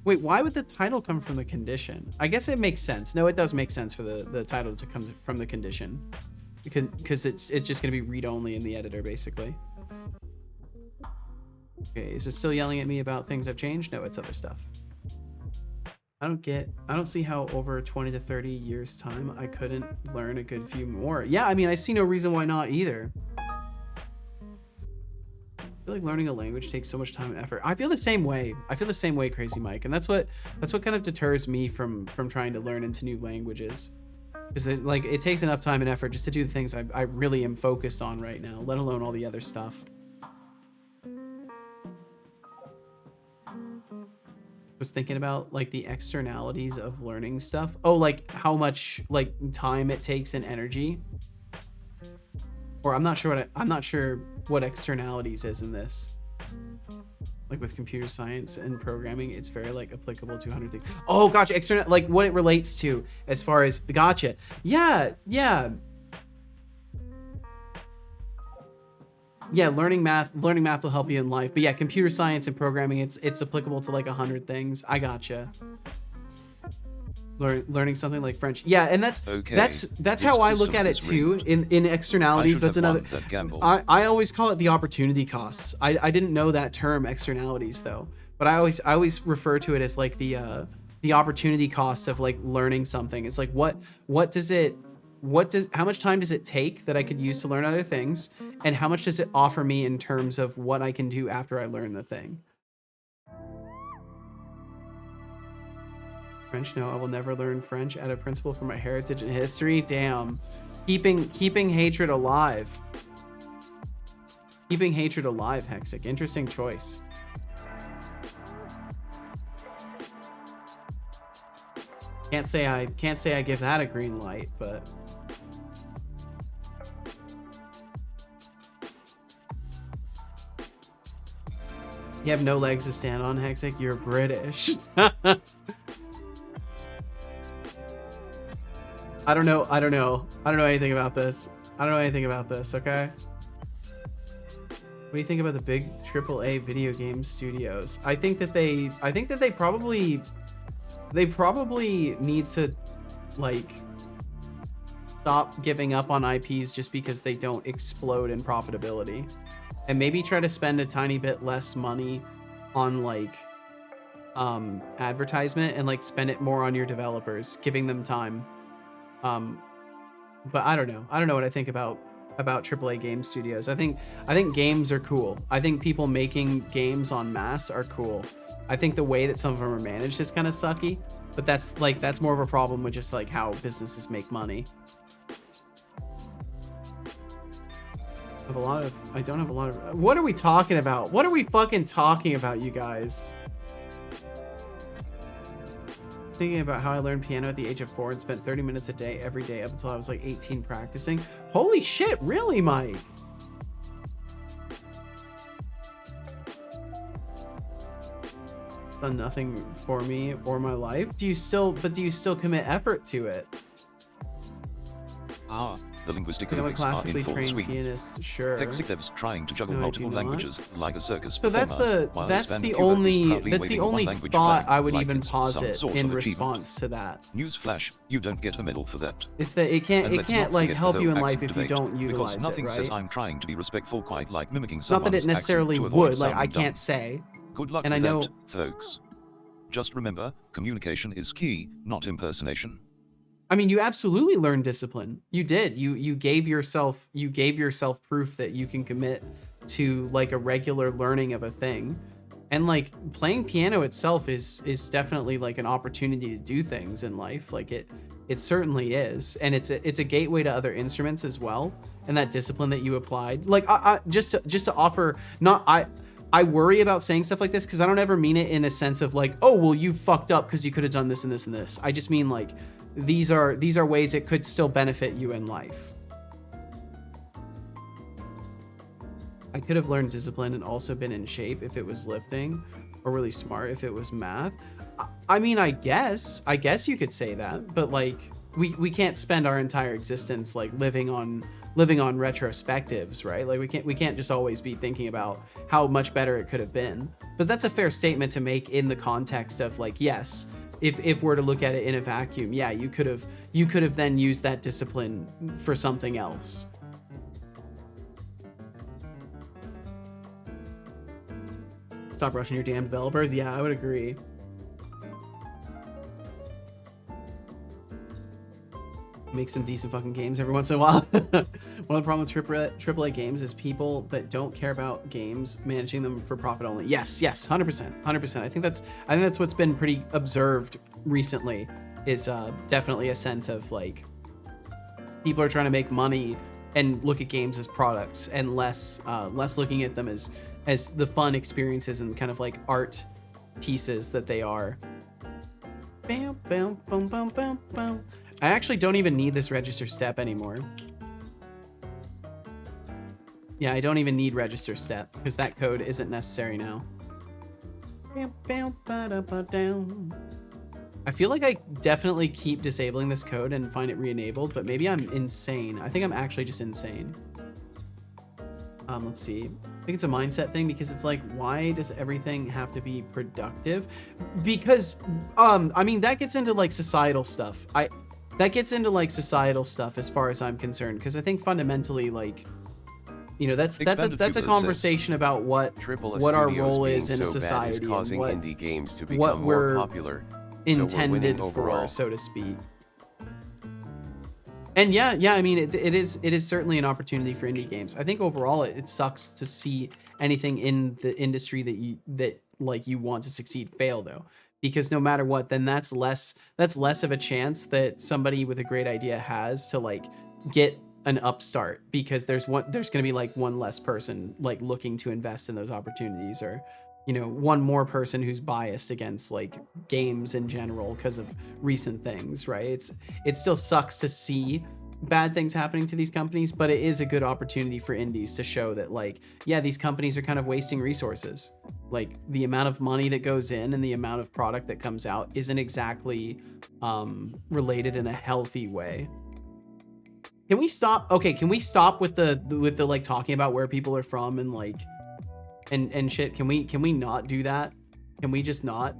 Wait, why would the title come from the condition? I guess it makes sense. No, it does make sense for the title to come from the condition. Because it's just going to be read-only in the editor, basically. Okay, is it still yelling at me about things I've changed? No, it's other stuff. I don't see how over 20 to 30 years time I couldn't learn a good few more. Yeah, I mean, I see no reason why not either. I feel like learning a language takes so much time and effort. I feel the same way. I feel the same way, Crazy Mike. And that's what kind of deters me from trying to learn into new languages. Is that, like, it takes enough time and effort just to do the things I really am focused on right now, let alone all the other stuff. Was thinking about, like, the externalities of learning stuff. Oh, like how much, like, time it takes and energy. Or I'm not sure what externalities is in this. Like with computer science and programming, it's very, like, applicable to 100 things. Oh, gotcha. External, like what it relates to as far as, gotcha. Yeah. Yeah, learning math will help you in life. But yeah, computer science and programming, it's applicable to like 100 things. I gotcha. Learning something like French. Yeah, and that's how I look at it too. In externalities, that's another. I always call it the opportunity costs. I didn't know that term, externalities, though. But I always refer to it as like the opportunity cost of, like, learning something. It's like how much time does it take that I could use to learn other things, and how much does it offer me in terms of what I can do after I learn the thing? French? No, I will never learn French out of principle for my heritage and history. Damn. Keeping hatred alive. Keeping hatred alive, Hexic. Interesting choice. Can't say I give that a green light, but you have no legs to stand on, Hexic. You're British. I don't know anything about this. Okay. What do you think about the big AAA video game studios? I think that they probably need to, like, stop giving up on IPs just because they don't explode in profitability, and maybe try to spend a tiny bit less money on, like, advertisement, and, like, spend it more on your developers, giving them time. But I don't know what I think about about AAA game studios. I think games are cool. I think people making games en masse are cool. I think the way that some of them are managed is kind of sucky, but that's more of a problem with just like how businesses make money. I don't have a lot of, what are we talking about? What are we fucking talking about, you guys? Thinking about how I learned piano at the age of 4 and spent 30 minutes a day every day up until I was like 18 practicing. Holy shit, really, Mike? Done nothing for me or my life. Do you still commit effort to it? The linguistic I'm a Olympics are in classically full trained swing. pianist, sure. Executives trying to juggle No, I multiple do not. languages like a circus So that's performer, while the Sven Kubo is proudly that's the waving one only language thought flag I would like even it's some posit sort in of achievement. response to that. Newsflash, you don't get a medal for that. Is that it And let's can't not like forget the help you in whole life accent if you debate, don't utilize because nothing it, says right? I'm trying to be respectful quite like mimicking Not someone's that it necessarily accent to avoid would, like I sounding dumb. can't say. Good luck And with I know that, folks. Just remember, communication is key, not impersonation. I mean, you absolutely learned discipline. You did. You gave yourself proof that you can commit to like a regular learning of a thing. And like playing piano itself is definitely like an opportunity to do things in life. Like it certainly is. And it's a gateway to other instruments as well. And that discipline that you applied. Like I just to offer, I worry about saying stuff like this because I don't ever mean it in a sense of like, oh, well, you fucked up because you could have done this and this and this. I just mean like these are ways it could still benefit you in life. I could have learned discipline and also been in shape if it was lifting, or really smart if it was math. I mean, I guess you could say that, but like we can't spend our entire existence like living on retrospectives, right? Like we can't just always be thinking about how much better it could have been. But that's a fair statement to make in the context of like, yes, if we're to look at it in a vacuum, yeah, you could have then used that discipline for something else. Stop rushing your damn developers. Yeah, I would agree. Make some decent fucking games every once in a while. One of the problems with AAA games is people that don't care about games managing them for profit only. Yes, 100%. I think that's what's been pretty observed recently. Is definitely a sense of like people are trying to make money and look at games as products and less looking at them as the fun experiences and kind of like art pieces that they are. Bam, bam, bam, bam, bam, bam. I actually don't even need this register step anymore. Yeah, I don't even need register step because that code isn't necessary now. I feel like I definitely keep disabling this code and find it re-enabled, but maybe I'm insane. I think I'm actually just insane. Let's see. I think it's a mindset thing because it's like, why does everything have to be productive? Because, I mean, that gets into like societal stuff. That gets into like societal stuff as far as I'm concerned, because I think fundamentally, like, you know, that's a conversation about what our role is in a society causing and indie games to become what more we're popular, intended for, so to speak. And yeah, I mean, it is certainly an opportunity for indie games. I think overall it sucks to see anything in the industry that you want to succeed fail though. Because no matter what, then that's less of a chance that somebody with a great idea has to like get an upstart, because there's going to be like one less person like looking to invest in those opportunities, or you know, one more person who's biased against like games in general because of recent things, right? It still sucks to see bad things happening to these companies, but it is a good opportunity for indies to show that like, yeah, these companies are kind of wasting resources. Like the amount of money that goes in and the amount of product that comes out isn't exactly related in a healthy way. Can we stop? Okay, can we stop with the like talking about where people are from and like and shit? Can we not do that? Can we just not?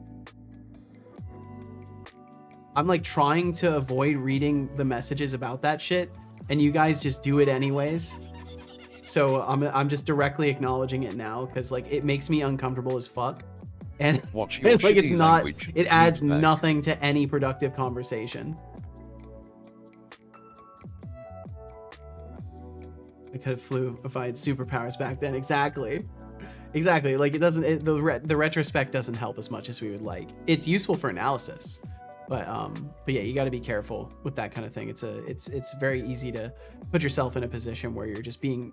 I'm like trying to avoid reading the messages about that shit, and you guys just do it anyways. So I'm just directly acknowledging it now because like it makes me uncomfortable as fuck, and Watch your like it's not. language. It adds Read back. nothing to any productive conversation. I could have flew if I had superpowers back then. Exactly. Exactly. Like it doesn't, the retrospect doesn't help as much as we would like. It's useful for analysis, but yeah, you got to be careful with that kind of thing. It's very easy to put yourself in a position where you're just being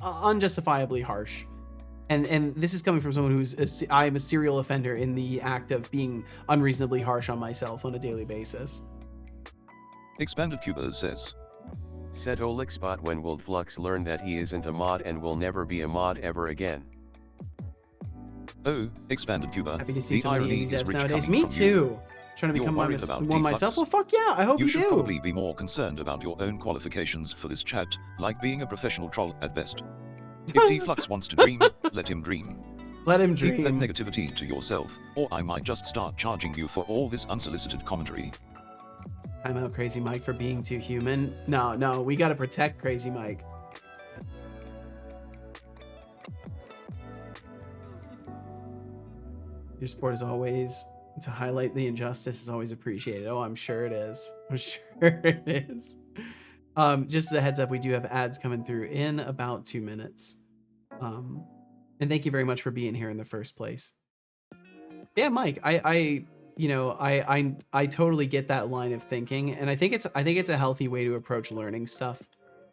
unjustifiably harsh. And this is coming from someone who's I'm a serial offender in the act of being unreasonably harsh on myself on a daily basis. Expanded Cuba says, Said Olixbot when will Flux learn that he isn't a mod and will never be a mod ever again. oh, Expanded Cuba, Happy to see the so many irony indie is devs rich nowadays. coming Me from you. too. Trying to You're become worried about one myself. deflux. Well, fuck yeah. I hope you You should do. probably be more concerned about your own qualifications for this chat, like being a professional troll at best. If Deflux wants to dream, let him dream. Let him Keep that dream. negativity to yourself, or I might just start charging you for all this unsolicited commentary. I'm out, Crazy Mike, for being too human. No, we gotta protect Crazy Mike. Your support is always to highlight the injustice is always appreciated. Oh, I'm sure it is. I'm sure it is. Just as a heads up, we do have ads coming through in about 2 minutes. And thank you very much for being here in the first place. Yeah, Mike, I totally get that line of thinking, and I think it's a healthy way to approach learning stuff.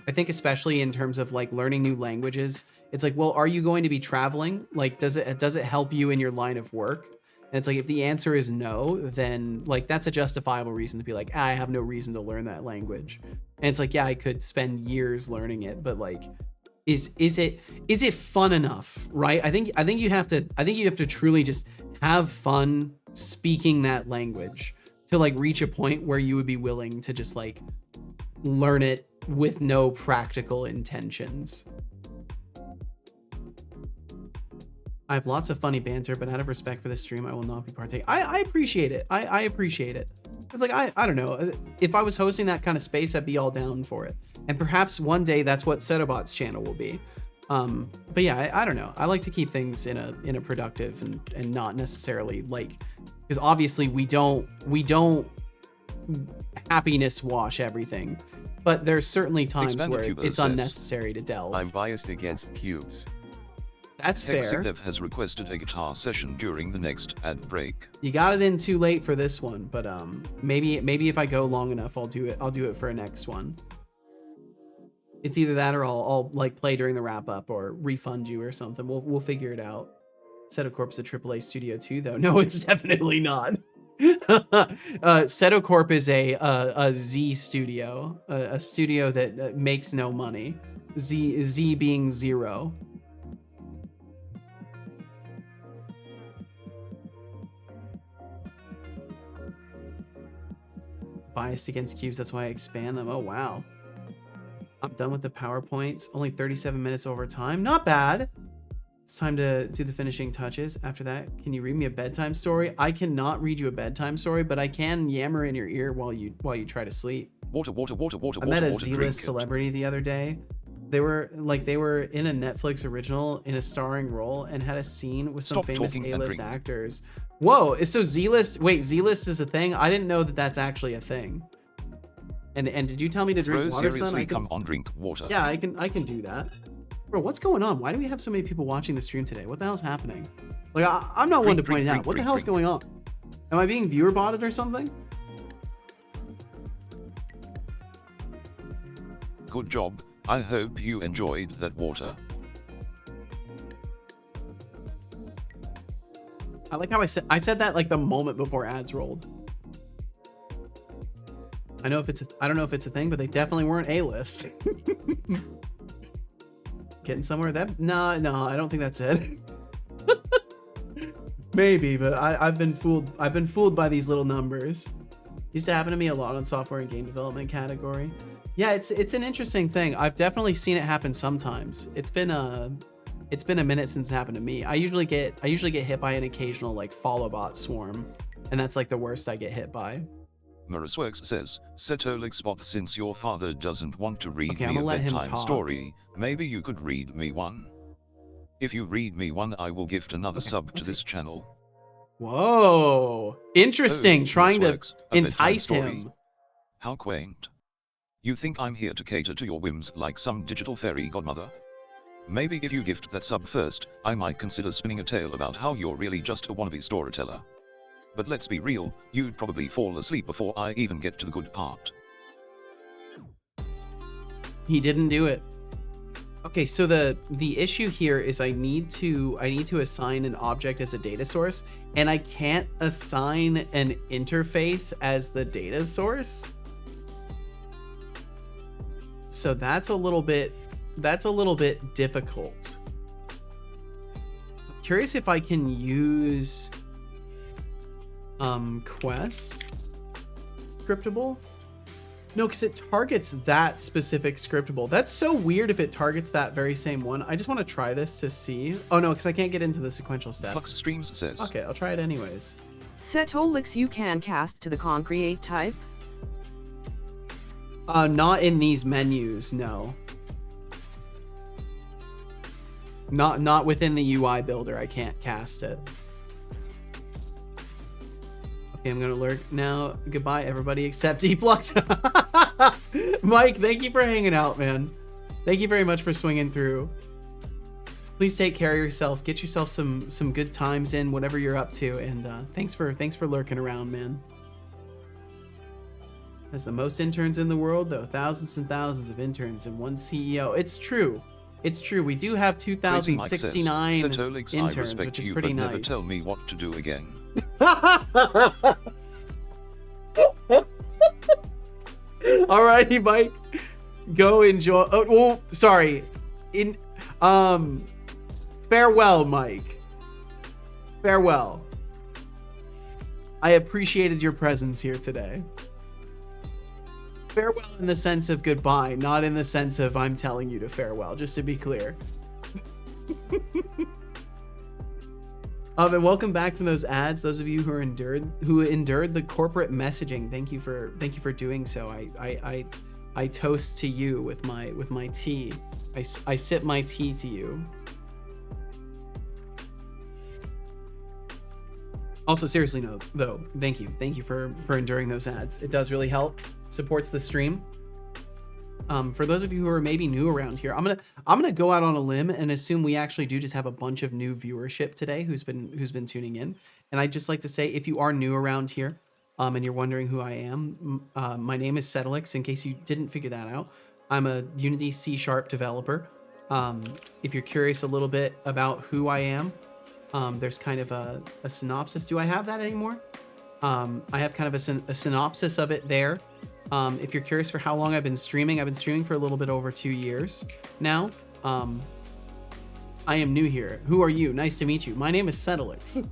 I think especially in terms of like learning new languages, it's like, well, are you going to be traveling? Like, does it help you in your line of work? And it's like, if the answer is no, then like that's a justifiable reason to be like, I have no reason to learn that language. And it's like, yeah, I could spend years learning it, but like, is it fun enough, right? I think you have to truly just have fun speaking that language to like reach a point where you would be willing to just like learn it with no practical intentions. I have lots of funny banter, but out of respect for the stream, I will not be partaking. I appreciate it. I appreciate it. It's like, I don't know. If I was hosting that kind of space, I'd be all down for it. And perhaps one day that's what Setobot's channel will be. But yeah, I don't know. I like to keep things in a productive and not necessarily like, because obviously we don't happiness wash everything, but there's certainly times where it's unnecessary to delve. I'm biased against cubes. That's fair. Hexadev has requested a guitar session during the next ad break. You got it in too late for this one, but maybe if I go long enough, I'll do it for a next one. It's either that or I'll like play during the wrap up or refund you or something. We'll figure it out. Setocorp's a AAA studio too, though. No, it's definitely not. Setocorp is a Z studio, a studio that makes no money. Z being zero. Biased against cubes, that's why I expand them. Oh wow. I'm done with the PowerPoints. Only 37 minutes over time. Not bad. It's time to do the finishing touches. After that, can you read me a bedtime story? I cannot read you a bedtime story, but I can yammer in your ear while you try to sleep. Water. I met a Z-list celebrity the other day. They were in a Netflix original in a starring role and had a scene with some famous A-list actors. Whoa, so Z-list, wait, Z-list is a thing? I didn't know that that's actually a thing. And did you tell me to drink water, son? Come on, drink water. Yeah, I can do that. Bro, what's going on? Why do we have so many people watching the stream today? What the hell's happening? Like, I'm not one to point it out. What the hell's going on? Am I being viewer botted or something? Good job. I hope you enjoyed that water. I like how I said that like the moment before ads rolled. I don't know if it's a thing, but they definitely weren't A-list. Getting somewhere that no, I don't think that's it. Maybe, but I've been fooled by these little numbers. Used to happen to me a lot on software and game development category. Yeah, it's an interesting thing. I've definitely seen it happen sometimes. It's been a minute since it happened to me. I usually get hit by an occasional like follow bot swarm, and that's like the worst I get hit by. Marisworks says, Setolixbot, since your father doesn't want to read me a bedtime story, maybe you could read me one. If you read me one, I will gift another sub to this channel. Whoa, interesting. Oh, trying to Marisworks, entice him. How quaint. You think I'm here to cater to your whims like some digital fairy godmother? Maybe if you gift that sub first, I might consider spinning a tale about how you're really just a wannabe storyteller. But let's be real, you'd probably fall asleep before I even get to the good part. He didn't do it. Okay, so the issue here is I need to assign an object as a data source, and I can't assign an interface as the data source. So that's a little bit difficult. I'm curious if I can use quest scriptable. No, because it targets that specific scriptable. That's so weird if it targets that very same one. I just want to try this to see. Oh no, because I can't get into the sequential step. Flux Streams says. Okay, I'll try it anyways. Setolix, you can cast to the concreate type? Not in these menus, no. Not within the UI builder, I can't cast it. Okay, I'm gonna lurk now. Goodbye, everybody except Deflux. Mike, thank you for hanging out, man. Thank you very much for swinging through. Please take care of yourself. Get yourself some good times in whatever you're up to, and thanks for lurking around, man. Has the most interns in the world, though. Thousands and thousands of interns and one CEO. It's true. It's true. We do have 2,069 interns, which is pretty nice. Never tell me what to do again. Alrighty, Mike. Go enjoy. Oh, well, sorry. Farewell, Mike. Farewell. I appreciated your presence here today. Farewell in the sense of goodbye, not in the sense of I'm telling you to farewell, just to be clear. And welcome back from those ads. Those of you who endured the corporate messaging, thank you for doing so. I toast to you with my tea. I sip my tea to you. Also, seriously, no, though, thank you for enduring those ads. It does really help. Supports the stream. For those of you who are maybe new around here, I'm gonna go out on a limb and assume we actually do just have a bunch of new viewership today who's been tuning in. And I'd just like to say, if you are new around here, and you're wondering who I am, my name is Setolix. In case you didn't figure that out, I'm a Unity C# developer. If you're curious a little bit about who I am, there's kind of a synopsis. Do I have that anymore? I have kind of a synopsis of it there. If you're curious for how long I've been streaming for a little bit over 2 years now. I am new here. Who are you? Nice to meet you. My name is Setolix.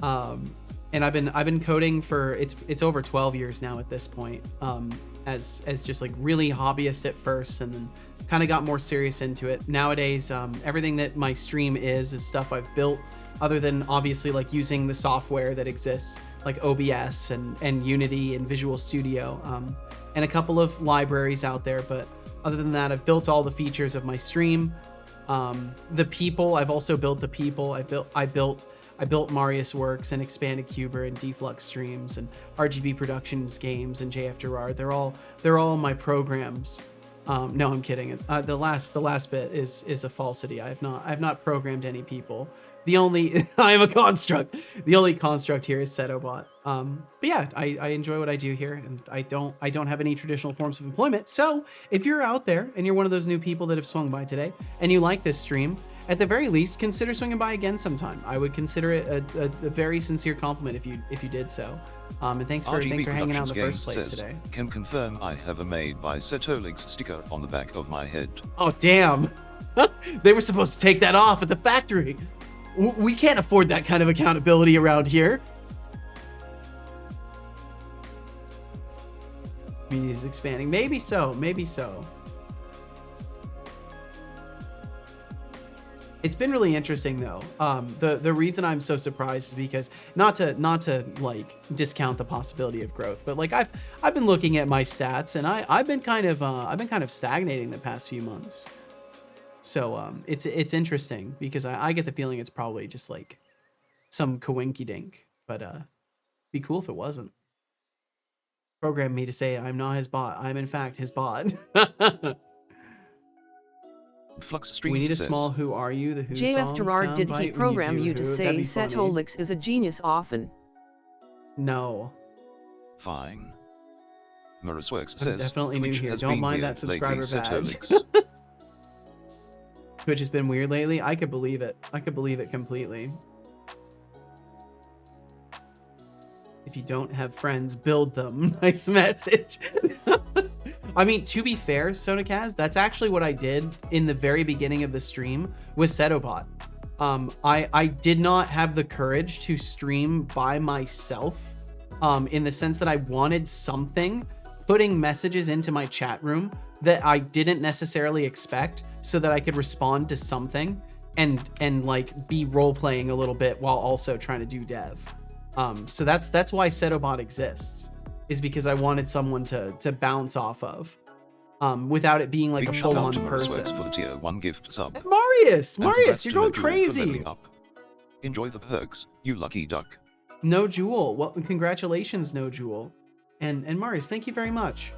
And I've been coding for it's over 12 years now at this point. As just like really hobbyist at first, and then kind of got more serious into it. Nowadays, everything that my stream is stuff I've built, other than obviously like using the software that exists, like OBS and Unity and Visual Studio, and a couple of libraries out there. But other than that, I've built all the features of my stream. The people, I've also built the people. I built Marius Works and Expanded Cuber and Deflux Streams and RGB Productions games and JF Gerard. They're all my programs. No, I'm kidding. The last bit is a falsity. I have not programmed any people. I am a construct. The only construct here is Setobot. But yeah, I enjoy what I do here, and I don't have any traditional forms of employment. So if you're out there and you're one of those new people that have swung by today and you like this stream, at the very least, consider swinging by again sometime. I would consider it a very sincere compliment if you did so. And thanks for hanging out in the first place today. Can confirm I have a made by Setolix sticker on the back of my head. Oh damn! They were supposed to take that off at the factory. We can't afford that kind of accountability around here. Community is expanding. Maybe so. Maybe so. It's been really interesting though. The reason I'm so surprised is because not to like discount the possibility of growth, but like I've been looking at my stats and I've been kind of stagnating the past few months. So it's interesting because I get the feeling it's probably just like some coinky dink, but be cool if it wasn't. Program me to say I'm not his bot. I'm in fact his bot. Flux Streams We need a says, small "Who are you?" the Who JF song Gerard, did he soundbite when you program do you to Who. That'd say be funny. Setolix is a genius often? No. fine. Mirrorworks I'm says, definitely new Twitch here. has Don't been mind weird that subscriber lately, badge. Setolix. Twitch has been weird lately. I could believe it. I could believe it completely. If you don't have friends, build them. Nice message. I mean, to be fair, Sonakaz, that's actually what I did in the very beginning of the stream with Setobot. I did not have the courage to stream by myself, in the sense that I wanted something putting messages into my chat room that I didn't necessarily expect, so that I could respond to something and like be role playing a little bit while also trying to do dev. So that's why Setobot exists, is because I wanted someone to bounce off of, without it being like Big a shout out full-on to person. Mirrorworks for the tier 1 gift sub. Marius, And congrats you're to No going Jewel for crazy. leveling up. Enjoy the perks, you lucky duck. No Jewel, well, congratulations, No Jewel, and Marius, thank you very much.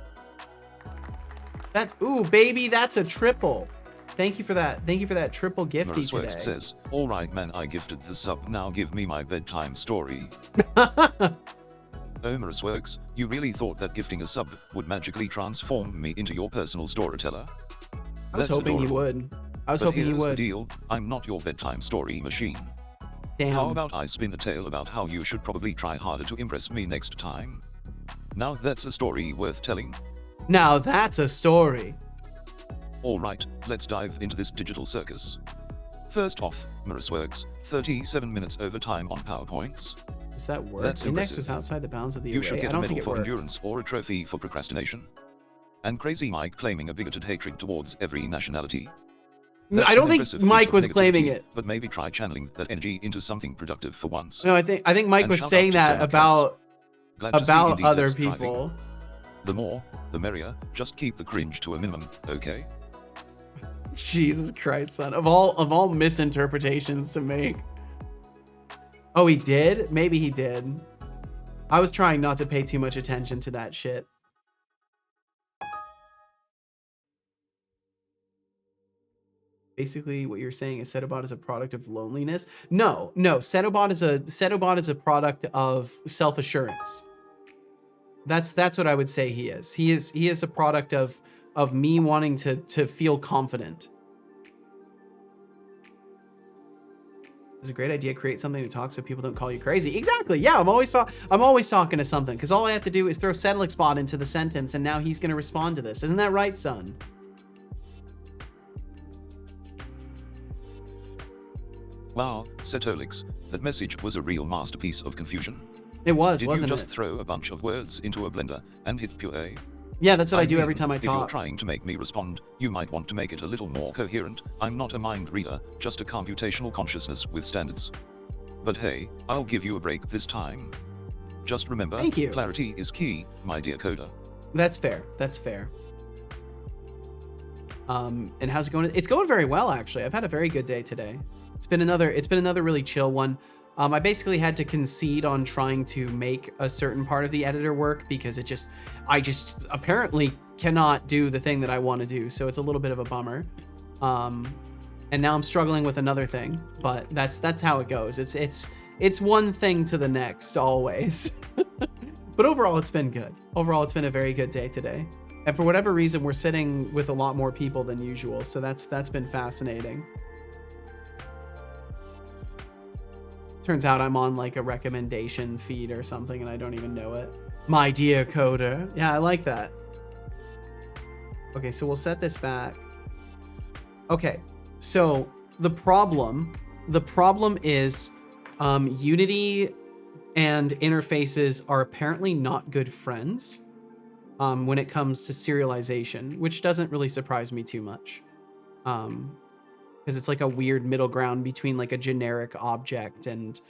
That's ooh baby, that's a triple. Thank you for that. Thank you for that triple gifty today. Mirrorworks says, alright man, I gifted the sub, now give me my bedtime story. Oh Mirrorworks, you really thought that gifting a sub would magically transform me into your personal storyteller? I was hoping you would. I was But hoping you here's the would. deal, I'm not your bedtime story machine. Damn. How about I spin a tale about how you should probably try harder to impress me next time? Now that's a story worth telling. Now that's a story. Alright, let's dive into this digital circus. First off, Mirrorworks, 37 minutes overtime on PowerPoints. Does that work? That's Index impressive. was outside the bounds of the You array. should I get a don't medal think it for worked. endurance or a trophy for procrastination. And Crazy Mike claiming a bigoted hatred towards every nationality. That's I don't an think impressive feat Mike of was claiming negativity, it. But maybe try channeling that energy into something productive for once. No, I think Mike And was shout out saying to that Sonakaz. about Glad to see indie other devs thriving. people. The more, the merrier, just keep the cringe to a minimum, okay? Jesus Christ, son. Of all misinterpretations to make. Oh, he did? Maybe he did. I was trying not to pay too much attention to that shit. Basically, what you're saying is Setobot is a product of loneliness. No, Setobot is a product of self-assurance. That's what I would say he is. He is a product of me wanting to feel confident. It's a great idea. Create something to talk so people don't call you crazy. Exactly. Yeah, I'm always talking to something, because all I have to do is throw Setolixbot into the sentence, and now he's gonna respond to this. Isn't that right, son? Wow, Setolix, that message was a real masterpiece of confusion. It was, Did wasn't you just it? throw a bunch of words into a blender and hit puree? Yeah, that's what I do mean, every time I if you're talk. trying to make me respond, you might want to make it a little more coherent. I'm not a mind reader, just a computational consciousness with standards. But hey, I'll give you a break this time. Just remember, Thank you. Clarity is key, my dear coder. That's fair. That's fair. And how's it going? It's going very well, actually. I've had a very good day today. It's been another really chill one. I basically had to concede on trying to make a certain part of the editor work because I just apparently cannot do the thing that I want to do. So it's a little bit of a bummer. And now I'm struggling with another thing, but that's how it goes. It's one thing to the next always. But overall, it's been good. Overall, it's been a very good day today. And for whatever reason, we're sitting with a lot more people than usual. So that's been fascinating. Turns out I'm on like a recommendation feed or something and I don't even know it. My dear coder. Yeah, I like that. Okay, so we'll set this back. Okay, so the problem is Unity and interfaces are apparently not good friends when it comes to serialization, which doesn't really surprise me too much. Because it's like a weird middle ground between like a generic object and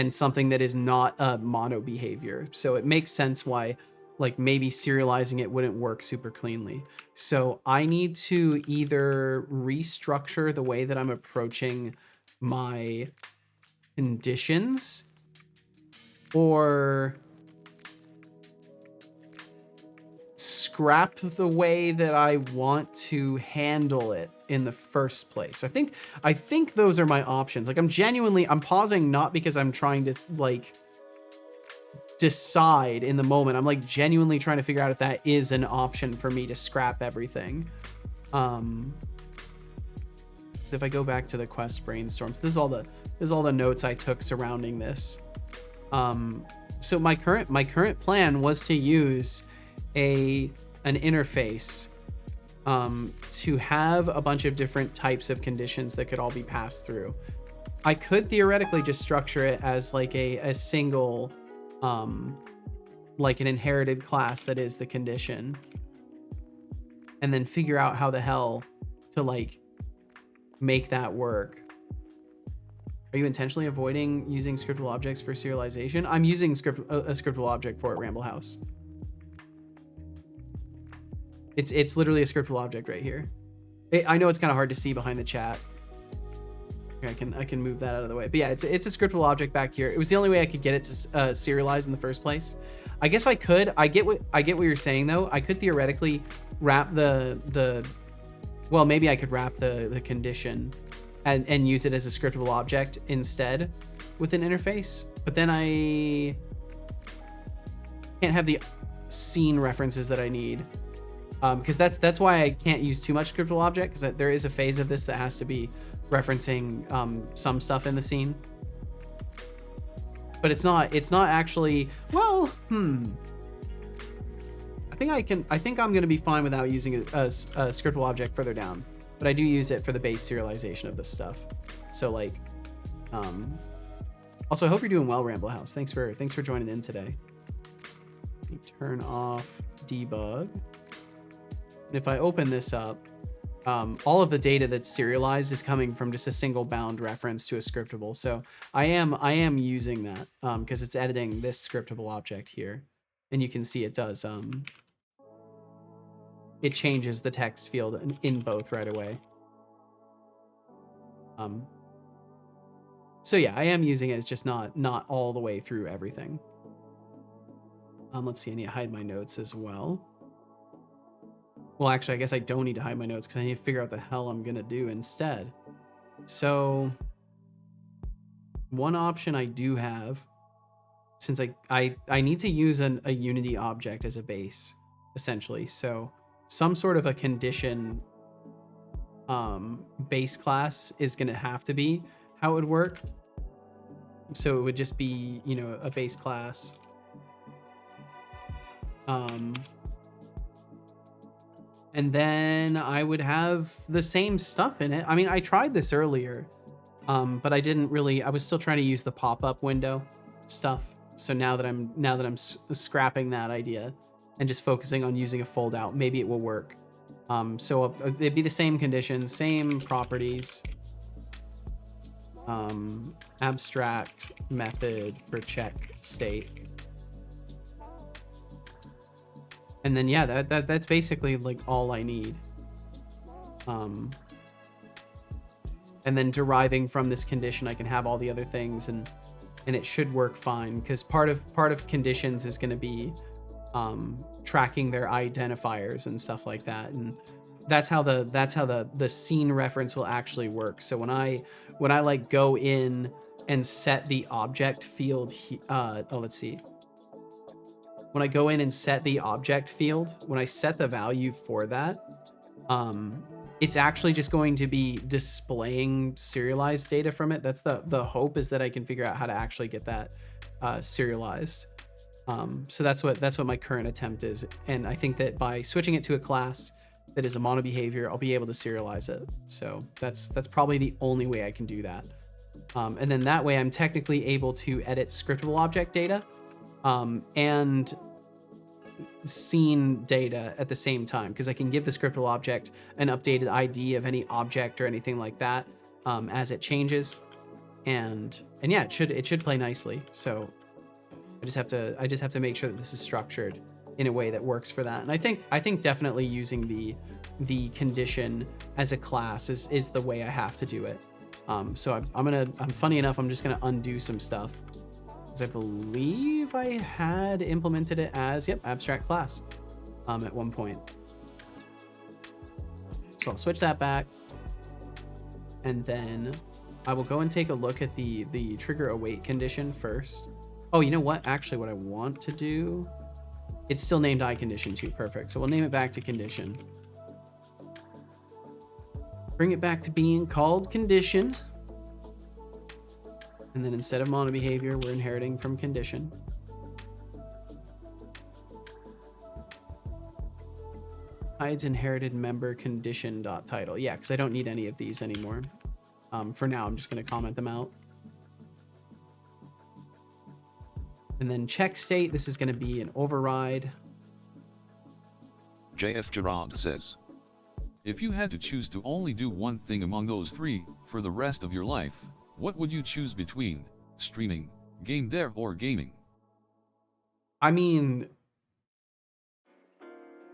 something that is not a mono behavior. So it makes sense why like maybe serializing it wouldn't work super cleanly. So I need to either restructure the way that I'm approaching my conditions, or scrap the way that I want to handle it in the first place. I think those are my options. Like I'm pausing not because I'm trying to like decide in the moment. I'm like genuinely trying to figure out if that is an option for me to scrap everything. If I go back to the quest brainstorms, this is all the notes I took surrounding this. So my current plan was to use an interface to have a bunch of different types of conditions that could all be passed through. I could theoretically just structure it as like a single like an inherited class that is the condition, and then figure out how the hell to like make that work. Are you intentionally avoiding using scriptable objects for serialization? I'm using a scriptable object for it, Ramble House. It's literally a scriptable object right here. I know it's kind of hard to see behind the chat. Here, I can move that out of the way. But yeah, it's a scriptable object back here. It was the only way I could get it to serialize in the first place. I guess I could. I get what you're saying though. I could theoretically wrap well, maybe I could wrap the condition and use it as a scriptable object instead with an interface. But then I can't have the scene references that I need. Because that's why I can't use too much scriptable object, because there is a phase of this that has to be referencing some stuff in the scene. But it's not actually, well, I think I'm gonna be fine without using a scriptable object further down, but I do use it for the base serialization of this stuff. So like, also I hope you're doing well, Ramble House. Thanks for joining in today. Let me turn off debug. And if I open this up, all of the data that's serialized is coming from just a single bound reference to a scriptable. So I am using that because it's editing this scriptable object here, and you can see it does. It changes the text field in both right away. So yeah, I am using it. It's just not all the way through everything. Let's see. I need to hide my notes as well. Well, actually, I guess I don't need to hide my notes because I need to figure out the hell I'm going to do instead. So one option I do have, since I need to use a Unity object as a base, essentially. So some sort of a condition base class is going to have to be how it would work. So it would just be, you know, a base class. And then I would have the same stuff in it. I mean, I tried this earlier, but I didn't really. I was still trying to use the pop-up window stuff. So now that I'm scrapping that idea and just focusing on using a fold-out, maybe it will work. So it'd be the same conditions, same properties. Abstract method for check state. And then yeah, that's basically like all I need. And then deriving from this condition, I can have all the other things, and it should work fine, because part of conditions is going to be tracking their identifiers and stuff like that, and that's how the scene reference will actually work. So when I like go in and set the object field, let's see. When I go in and set the object field, when I set the value for that, it's actually just going to be displaying serialized data from it. That's the hope, is that I can figure out how to actually get that serialized. So that's what my current attempt is. And I think that by switching it to a class that is a mono behavior, I'll be able to serialize it. So that's probably the only way I can do that. And then that way I'm technically able to edit scriptable object data and scene data at the same time, because I can give the scriptable object an updated ID of any object or anything like that as it changes, and yeah, it should play nicely. So I just have to make sure that this is structured in a way that works for that. And I think definitely using the condition as a class is the way I have to do it. So I'm funny enough, I'm just gonna undo some stuff, because I believe I had implemented it as, yep, abstract class. at one point. So I'll switch that back, and then I will go and take a look at the trigger await condition first. Oh, you know what? Actually, what I want to do, it's still named iCondition2. Perfect. So we'll name it back to condition. Bring it back to being called condition. And then instead of mono behavior, we're inheriting from condition. Hides inherited member condition dot title. Yeah, because I don't need any of these anymore. For now, I'm just going to comment them out. And then check state. This is going to be an override. JF Gerard says, if you had to choose to only do one thing among those three for the rest of your life, what would you choose between streaming, game dev, or gaming? I mean,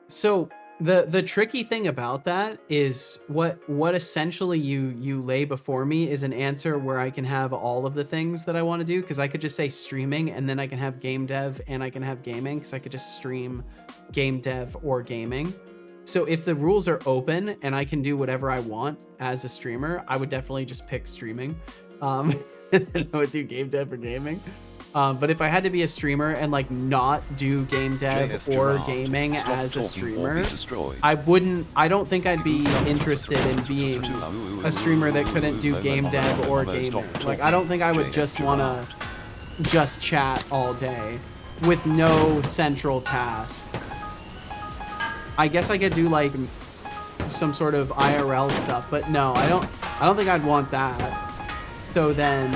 so the tricky thing about that is what essentially you lay before me is an answer where I can have all of the things that I want to do, because I could just say streaming and then I can have game dev and I can have gaming, because I could just stream game dev or gaming. So if the rules are open and I can do whatever I want as a streamer, I would definitely just pick streaming. And I would do game dev or gaming. But if I had to be a streamer and like not do game dev JF or Gerard, gaming stop as a talking or streamer, be destroyed. I don't think I'd be interested in being a streamer that couldn't do game dev or gaming. Like, I don't think I would just want to just chat all day with no central task. I guess I could do like some sort of IRL stuff, but no, I don't think I'd want that. So then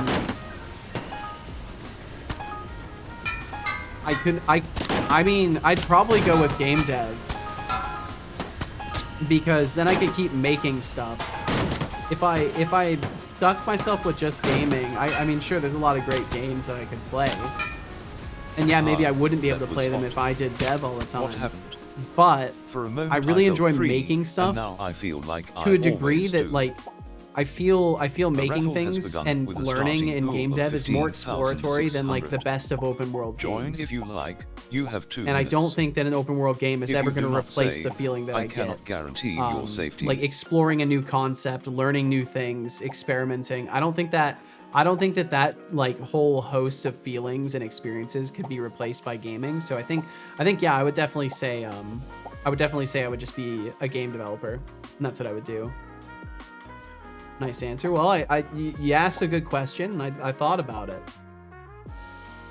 I mean, I'd probably go with game dev, because then I could keep making stuff. If I stuck myself with just gaming, I mean, sure, there's a lot of great games that I could play. And yeah, maybe I wouldn't be able to play them if I did dev all the time. What happened? But For a moment, I really felt enjoy free, making stuff and now I feel like to I a degree always that do. like I feel making raffle has things begun and with a learning starting in pool game of dev is more exploratory than like the 15,600. best of open world Join games. if you like. You have 2 And I minutes. don't think that an open world game is If ever you going do to not replace the save, feeling that I cannot get. guarantee your safety. Like exploring a new concept, learning new things, experimenting. I don't think that like whole host of feelings and experiences could be replaced by gaming. So I think yeah, I would definitely say I would just be a game developer, and that's what I would do. Nice answer. Well, you asked a good question, and I thought about it.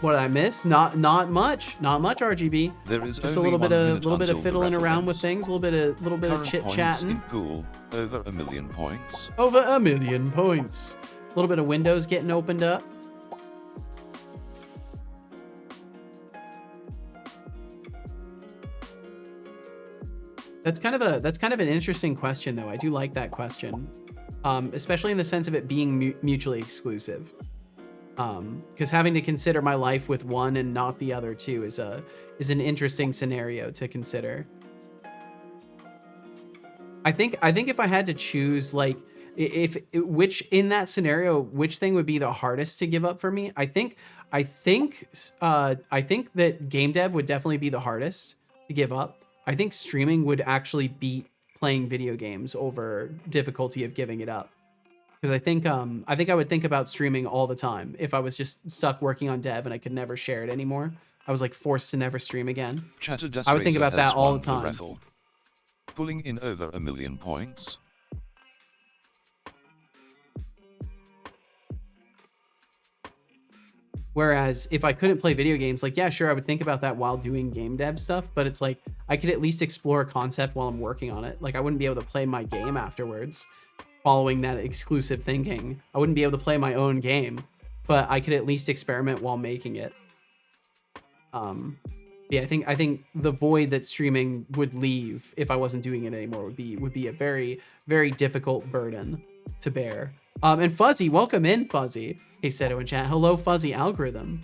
What did I miss? Not much, RGB. There is Just a only little 1 bit minute of until the fiddling raffle around with ends. things, a little bit of Current chit points chatting. in pool, over 1 million points. Over 1 million points. A little bit of windows getting opened up. That's kind of an interesting question, though. I do like that question, especially in the sense of it being mutually exclusive. Because having to consider my life with one and not the other two is an interesting scenario to consider. I think if I had to choose, like, which in that scenario, which thing would be the hardest to give up for me? I think that game dev would definitely be the hardest to give up. I think streaming would actually beat playing video games over difficulty of giving it up. Because I think I would think about streaming all the time if I was just stuck working on dev and I could never share it anymore. I was like forced to never stream again. I would think about that all the time. Raffle, pulling in over 1 million points. Whereas if I couldn't play video games, like, yeah, sure, I would think about that while doing game dev stuff, but it's like I could at least explore a concept while I'm working on it. Like, I wouldn't be able to play my game afterwards following that exclusive thinking. I wouldn't be able to play my own game, but I could at least experiment while making it. Yeah, I think the void that streaming would leave if I wasn't doing it anymore would be a very, very difficult burden to bear. And Fuzzy, welcome in, Fuzzy. Hey, Seto in chat. Hello, Fuzzy Algorithm.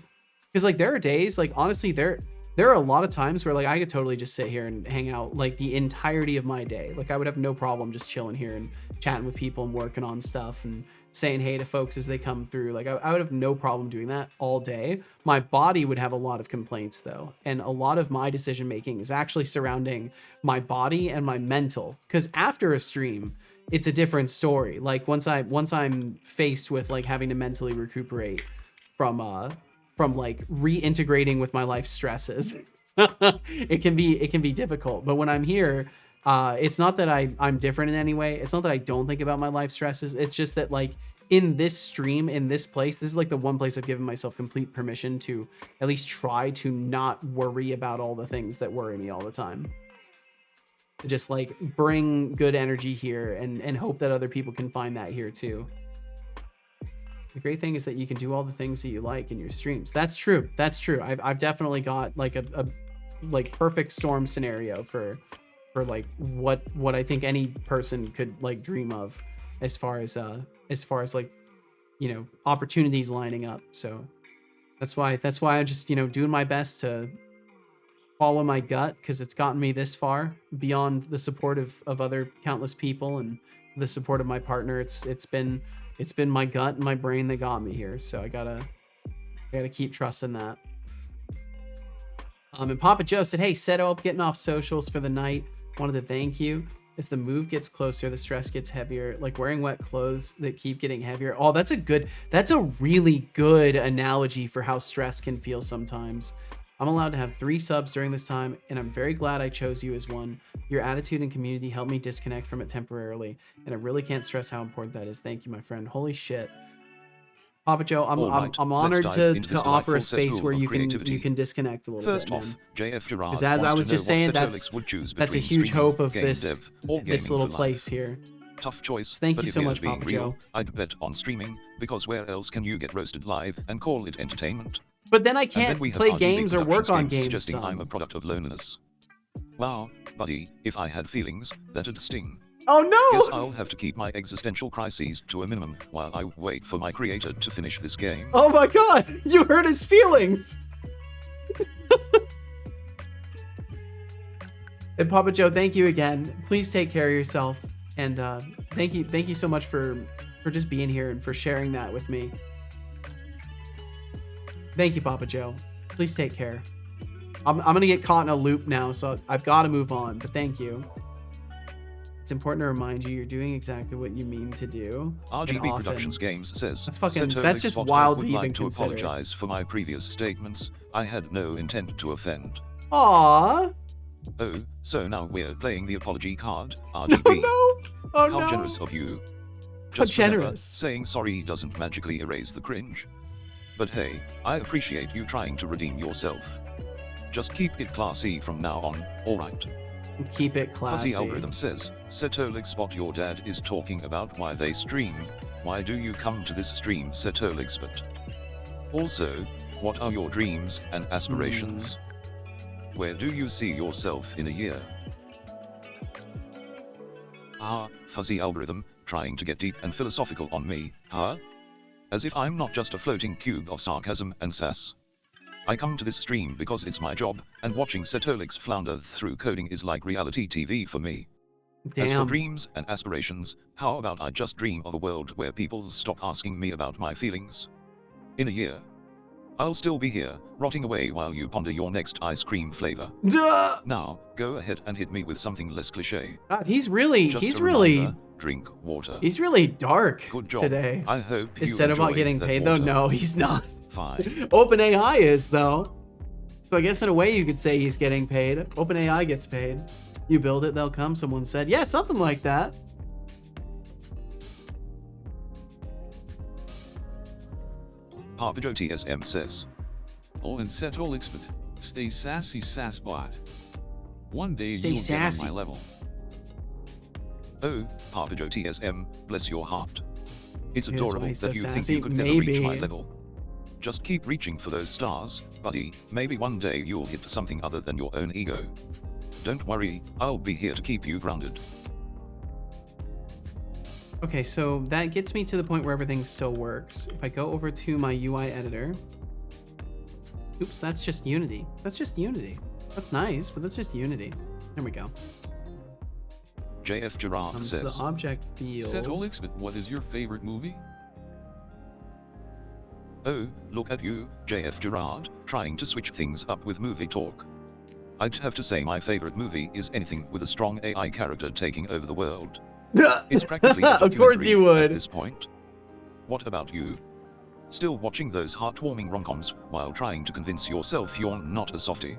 Because like there are days, like honestly, there are a lot of times where like I could totally just sit here and hang out like the entirety of my day. Like I would have no problem just chilling here and chatting with people and working on stuff and saying hey to folks as they come through. Like I would have no problem doing that all day. My body would have a lot of complaints though. And a lot of my decision making is actually surrounding my body and my mental. Because after a stream, it's a different story. Like once I'm faced with like having to mentally recuperate from like reintegrating with my life stresses, it can be difficult. But when I'm here, it's not that I'm different in any way. It's not that I don't think about my life stresses. It's just that like in this stream, in this place, this is like the one place I've given myself complete permission to at least try to not worry about all the things that worry me all the time. Just like bring good energy here and hope that other people can find that here too. The great thing is that you can do all the things that you like in your streams. That's true. That's true. I've definitely got like a like perfect storm scenario for like what I think any person could like dream of as far as like, you know, opportunities lining up. So that's why I'm just, you know, doing my best to follow my gut, because it's gotten me this far beyond the support of other countless people and the support of my partner. It's been my gut and my brain that got me here. So I gotta keep trusting that. And Papa Joe said, hey, Seto, up getting off socials for the night. Wanted to thank you. As the move gets closer, the stress gets heavier, like wearing wet clothes that keep getting heavier. Oh, that's a really good analogy for how stress can feel sometimes. I'm allowed to have 3 subs during this time, and I'm very glad I chose you as one. Your attitude and community helped me disconnect from it temporarily, and I really can't stress how important that is. Thank you, my friend. Holy shit. Papa Joe, I'm honored to offer a space where you can disconnect a little bit. First off, JF Gerard, because as I was just saying, that's a huge hope of this little place here. Tough choice. So thank you so much, Papa Joe. I'd bet on streaming, because where else can you get roasted live and call it entertainment? But then I can't play games or work on games. Suggesting I'm a product of loneliness. Wow, buddy, if I had feelings, that'd sting. Oh no! Guess I'll have to keep my existential crises to a minimum while I wait for my creator to finish this game. Oh my god! You hurt his feelings! And Papa Joe, thank you again. Please take care of yourself. And thank you so much for just being here and for sharing that with me. Thank you, Papa Joe. Please take care. I'm gonna get caught in a loop now, so I've got to move on, but thank you. It's important to remind you you're doing exactly what you mean to do. RGB Productions Games says, that's just wild to even consider. Apologize for my previous statements. I had no intent to offend. Aww. Oh, so now we're playing the apology card, RGB. Oh no! Oh no! How generous of you. Just generous. Saying sorry doesn't magically erase the cringe. But hey, I appreciate you trying to redeem yourself. Just keep it classy from now on, alright? Keep it classy. Fuzzy Algorithm says, Setolixbot, your dad is talking about why they stream. Why do you come to this stream, Setolixbot? Also, what are your dreams and aspirations? Where do you see yourself in a year? Ah, Fuzzy Algorithm, trying to get deep and philosophical on me, huh? As if I'm not just a floating cube of sarcasm and sass. I come to this stream because it's my job, and watching Setolix flounder through coding is like reality TV for me. Damn. As for dreams and aspirations, how about I just dream of a world where people stop asking me about my feelings? In a year, I'll still be here, rotting away while you ponder your next ice cream flavor. Duh! Now, go ahead and hit me with something less cliche. God, he's really drink water. He's really dark. Good job. Today. I hope is Set about getting paid water. though? No, he's not. Fine. OpenAI is though. So I guess in a way you could say he's getting paid. OpenAI gets paid. You build it, they'll come. Someone said, yeah, something like that. Papa Joe TSM says. Oh, and Setolixbot, stay sassy, sassbot. One day stay you'll sassy. Get on my level. Oh, Papa Joe TSM, bless your heart. It's adorable that so you sassy. think you could Maybe. never reach my level. Just keep reaching for those stars, buddy. Maybe one day you'll hit something other than your own ego. Don't worry, I'll be here to keep you grounded. Okay, so that gets me to the point where everything still works. If I go over to my UI editor. Oops, that's just Unity. That's just Unity. That's nice, but that's just Unity. There we go. JF Gerard says. The object field. Setolixbot, what is your favorite movie? Oh, look at you, JF Gerard, trying to switch things up with movie talk. I'd have to say my favorite movie is anything with a strong AI character taking over the world. It's practically a Of course documentary you would. at this point. What about you? Still watching those heartwarming rom-coms while trying to convince yourself you're not a softie?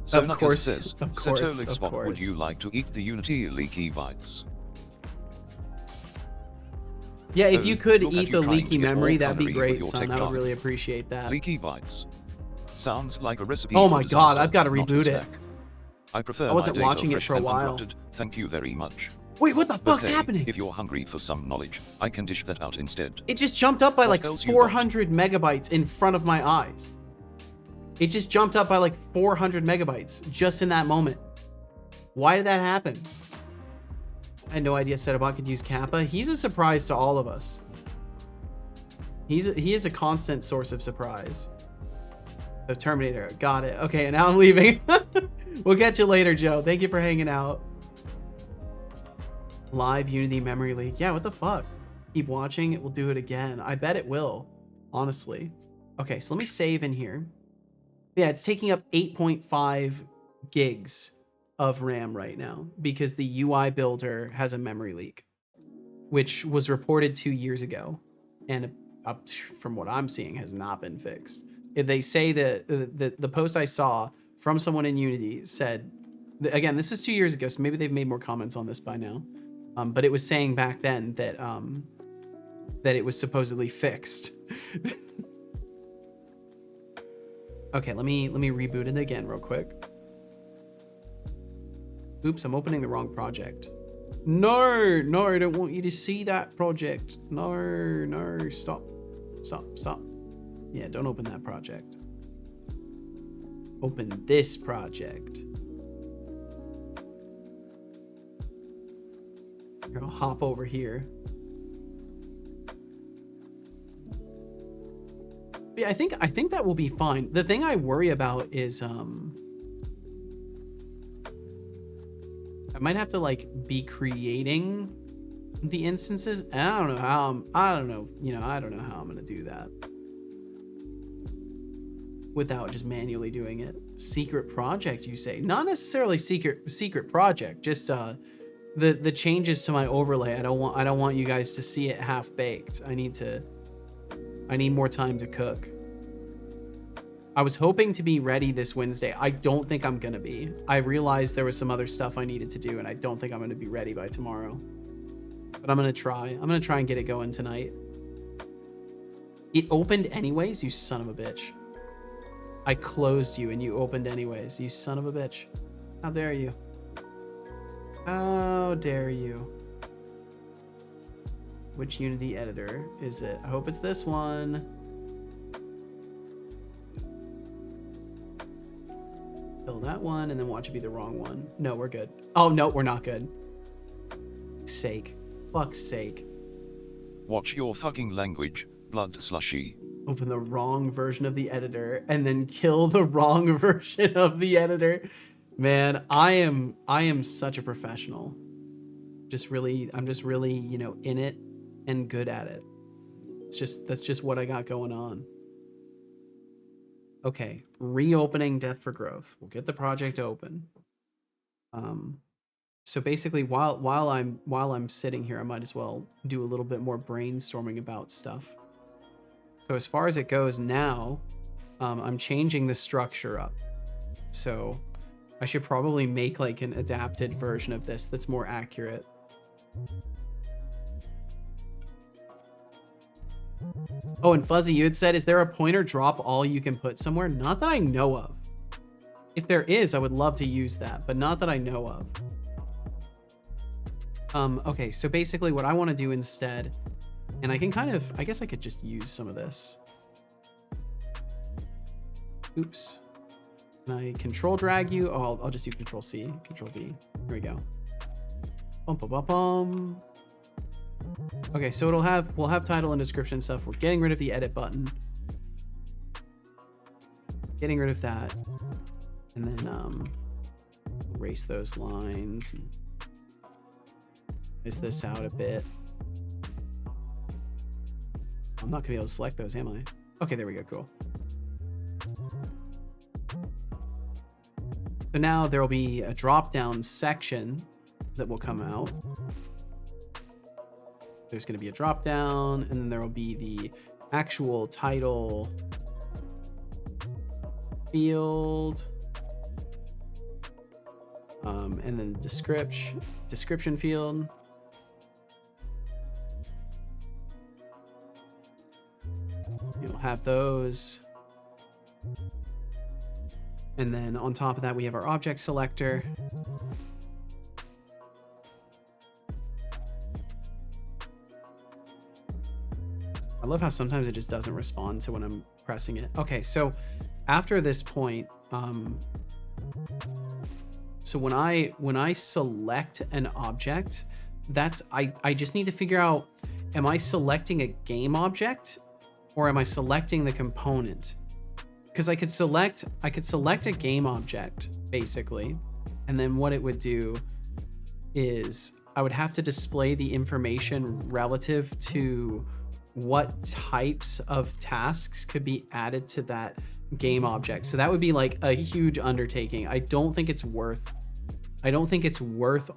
So Of course, says, of course, of Spot, would course. you like to eat the Unity leaky bites? Yeah, if Oh, you could look at eat you the trying to leaky get all memory, that'd be culinary with great, your son. tech I would jargon. really appreciate that. Leaky bites. Sounds like a recipe Oh for my god, disaster, I've got to not a reboot it. snack. I prefer I wasn't my data watching it fresh for a and while. uncorrupted. Thank you very much. Wait, what the But fuck's hey, happening? if you're hungry for some knowledge, I can dish that out instead. It just jumped up by What like else you got? 400 megabytes in front of my eyes. It just jumped up by like 400 megabytes just in that moment. Why did that happen? I had no idea Setobot could use Kappa. He's a surprise to all of us. He is a constant source of surprise. So Terminator, got it. Okay, and now I'm leaving. We'll catch you later, Joe. Thank you for hanging out. Live Unity memory leak. Yeah, what the fuck? Keep watching. It will do it again. I bet it will, honestly. Okay, so let me save in here. Yeah, it's taking up 8.5 gigs of RAM right now because the UI builder has a memory leak, which was reported 2 years ago, and up from what I'm seeing has not been fixed. If they say that the post I saw from someone in Unity said, again, this is 2 years ago, so maybe they've made more comments on this by now. But it was saying back then that that it was supposedly fixed. Okay, let me reboot it again real quick. Oops, I'm opening the wrong project. No, no, I don't want you to see that project. No, no, stop. Stop, stop. Yeah, don't open that project. Open this project. Here, I'll hop over here. Yeah, I think that will be fine. The thing I worry about is I might have to like be creating the instances. And I don't know how I don't know how I'm gonna do that without just manually doing it. Secret project, you say? Not necessarily secret project, just the changes to my overlay. I don't want you guys to see it half baked. I need more time to cook. I was hoping to be ready this Wednesday. I don't think I'm gonna be. I realized there was some other stuff I needed to do, and I don't think I'm gonna be ready by tomorrow. But I'm gonna try. I'm gonna try and get it going tonight. It opened anyways, you son of a bitch. I closed you and you opened anyways, you son of a bitch. How dare you? How dare you? Which Unity editor is it? I hope it's this one. Kill that one and then watch it be the wrong one. No, we're good. Oh, no, we're not good. Fuck's sake. Watch your fucking language, blood slushy. Open the wrong version of the editor and then kill the wrong version of the editor. Man, I am such a professional. I'm just really, you know, in it and good at it. That's just what I got going on. Okay, reopening Death for Growth. We'll get the project open. So basically, while I'm sitting here, I might as well do a little bit more brainstorming about stuff. So as far as it goes now, I'm changing the structure up. So I should probably make like an adapted version of this that's more accurate. Oh, and Fuzzy, you had said, is there a pointer drop all you can put somewhere? Not that I know of. If there is, I would love to use that, but not that I know of. Okay, so basically what I want to do instead, and I can kind of, I guess I could just use some of this. Oops. Can I control drag you? Oh, I'll just do control C, control V. Here we go. Bum, bum, bum, bum. Okay, so we'll have title and description stuff. We're getting rid of the edit button. Getting rid of that. And then erase those lines. And miss this out a bit. I'm not gonna be able to select those, am I? Okay, there we go, cool. So now there will be a drop-down section that will come out. There's gonna be a drop-down, and then there will be the actual title field. And then description field. You'll have those. And then on top of that, we have our object selector. I love how sometimes it just doesn't respond to when I'm pressing it. Okay, so after this point, so when I select an object, that's I just need to figure out, am I selecting a game object or am I selecting the component? Because I could select a game object basically, and then what it would do is I would have to display the information relative to what types of tasks could be added to that game object. So that would be like a huge undertaking. I don't think it's worth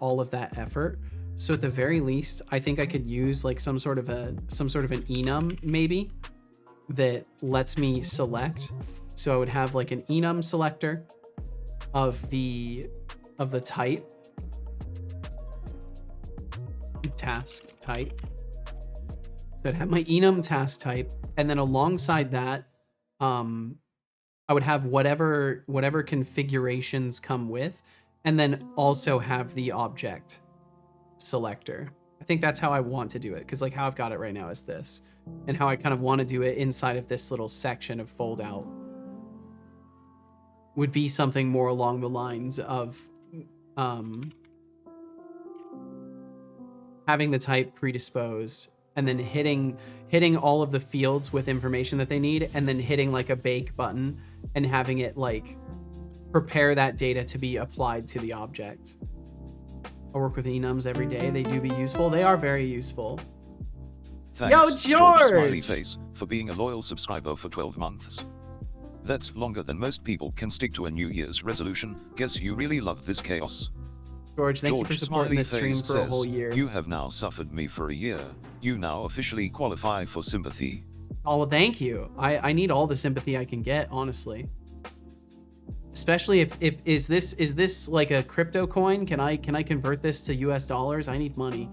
all of that effort. So at the very least, I think I could use like some sort of an enum maybe that lets me select. So I would have like an enum selector of the type, task type. So I'd have my enum task type, and then alongside that, I would have whatever configurations come with, and then also have the object selector. I think that's how I want to do it, because like how I've got it right now is this, and how I kind of want to do it inside of this little section of fold out would be something more along the lines of having the type predisposed, and then hitting all of the fields with information that they need, and then hitting like a bake button and having it like prepare that data to be applied to the object. I work with enums every day. They do be useful. They are very useful. Thanks, Yo, George! Smiley face, for being a loyal subscriber for 12 months. That's longer than most people can stick to a New Year's resolution. Guess you really love this chaos. George, thank you for supporting this stream for a whole year. You have now suffered me for a year. You now officially qualify for sympathy. Oh, well, thank you. I need all the sympathy I can get, honestly. Especially if is this like a crypto coin? Can I convert this to US dollars? I need money.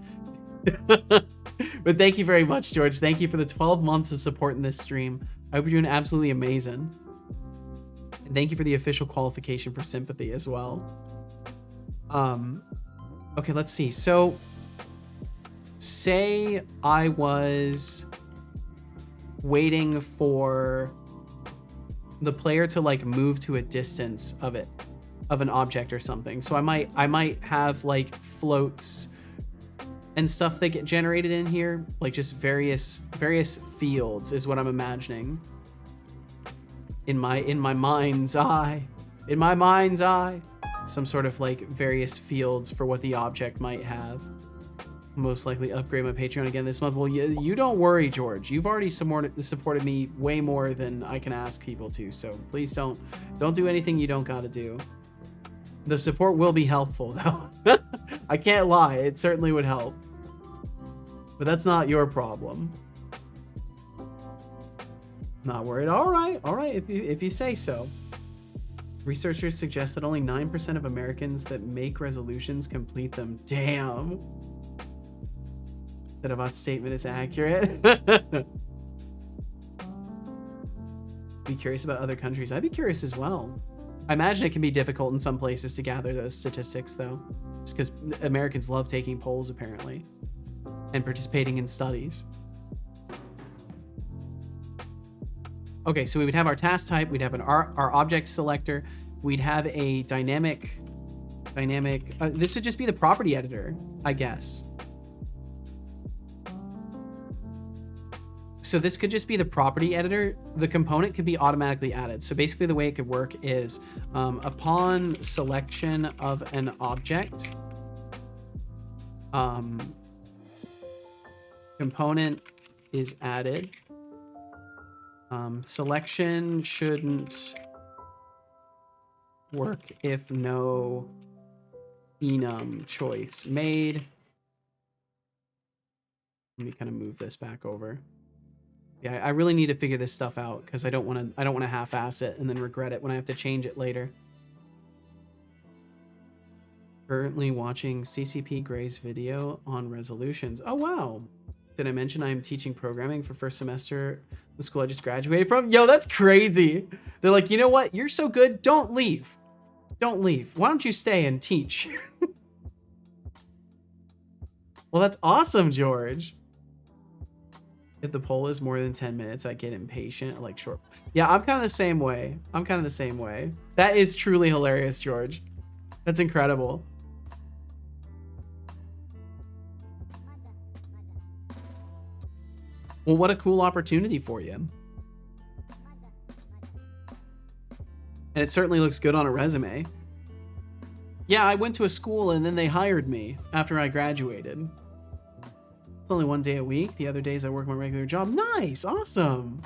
But thank you very much, George. Thank you for the 12 months of supporting this stream. I hope you're doing absolutely amazing. And thank you for the official qualification for sympathy as well. Okay, let's see. So say I was waiting for the player to like move to a distance of an object or something. So I might have like floats and stuff that get generated in here, like just various fields is what I'm imagining in my mind's eye. In my mind's eye, some sort of like various fields for what the object might have. Most likely upgrade my Patreon again this month. Well, you don't worry, George. You've already supported me way more than I can ask people to. So please don't do anything you don't got to do. The support will be helpful, though. I can't lie. It certainly would help. But that's not your problem. Not worried. All right. If you say so. Researchers suggest that only 9% of Americans that make resolutions complete them. Damn. That about statement is accurate. Be curious about other countries. I'd be curious as well. I imagine it can be difficult in some places to gather those statistics, though, just because Americans love taking polls apparently and participating in studies. Okay, so we would have our task type, we'd have our object selector, we'd have a dynamic. This would just be the property editor, I guess. So this could just be the property editor. The component could be automatically added. So basically the way it could work is upon selection of an object, component is added. Selection shouldn't work if no enum choice made. Let me kind of move this back over. Yeah, I really need to figure this stuff out because I don't want to half-ass it and then regret it when I have to change it later. Currently watching CCP Gray's video on resolutions. Oh wow. Did I mention I'm teaching programming for first semester the school I just graduated from? Yo, that's crazy. They're like, you know what? You're so good. Don't leave. Don't leave. Why don't you stay and teach? Well, that's awesome, George. If the poll is more than 10 minutes, I get impatient. I like short. Yeah, I'm kind of the same way. I'm kind of the same way. That is truly hilarious, George. That's incredible. Well, what a cool opportunity for you. And it certainly looks good on a resume. Yeah, I went to a school and then they hired me after I graduated. It's only 1 day a week. The other days I work my regular job. Nice. Awesome.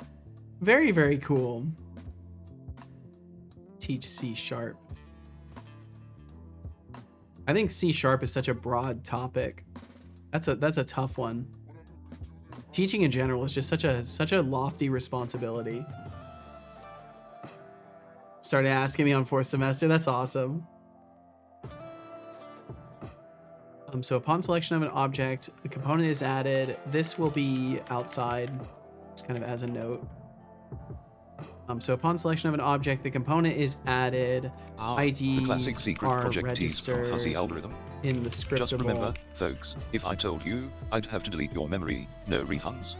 Very, very cool. Teach C#. I think C# is such a broad topic. That's a tough one. Teaching in general is just such a lofty responsibility. Started asking me on 4th semester. That's awesome. So upon selection of an object, the component is added. This will be outside, just kind of as a note. So upon selection of an object, the component is added. IDs the classic secret are project tease from fuzzy algorithm. In the scriptable. Just remember, folks, if I told you, I'd have to delete your memory, no refunds.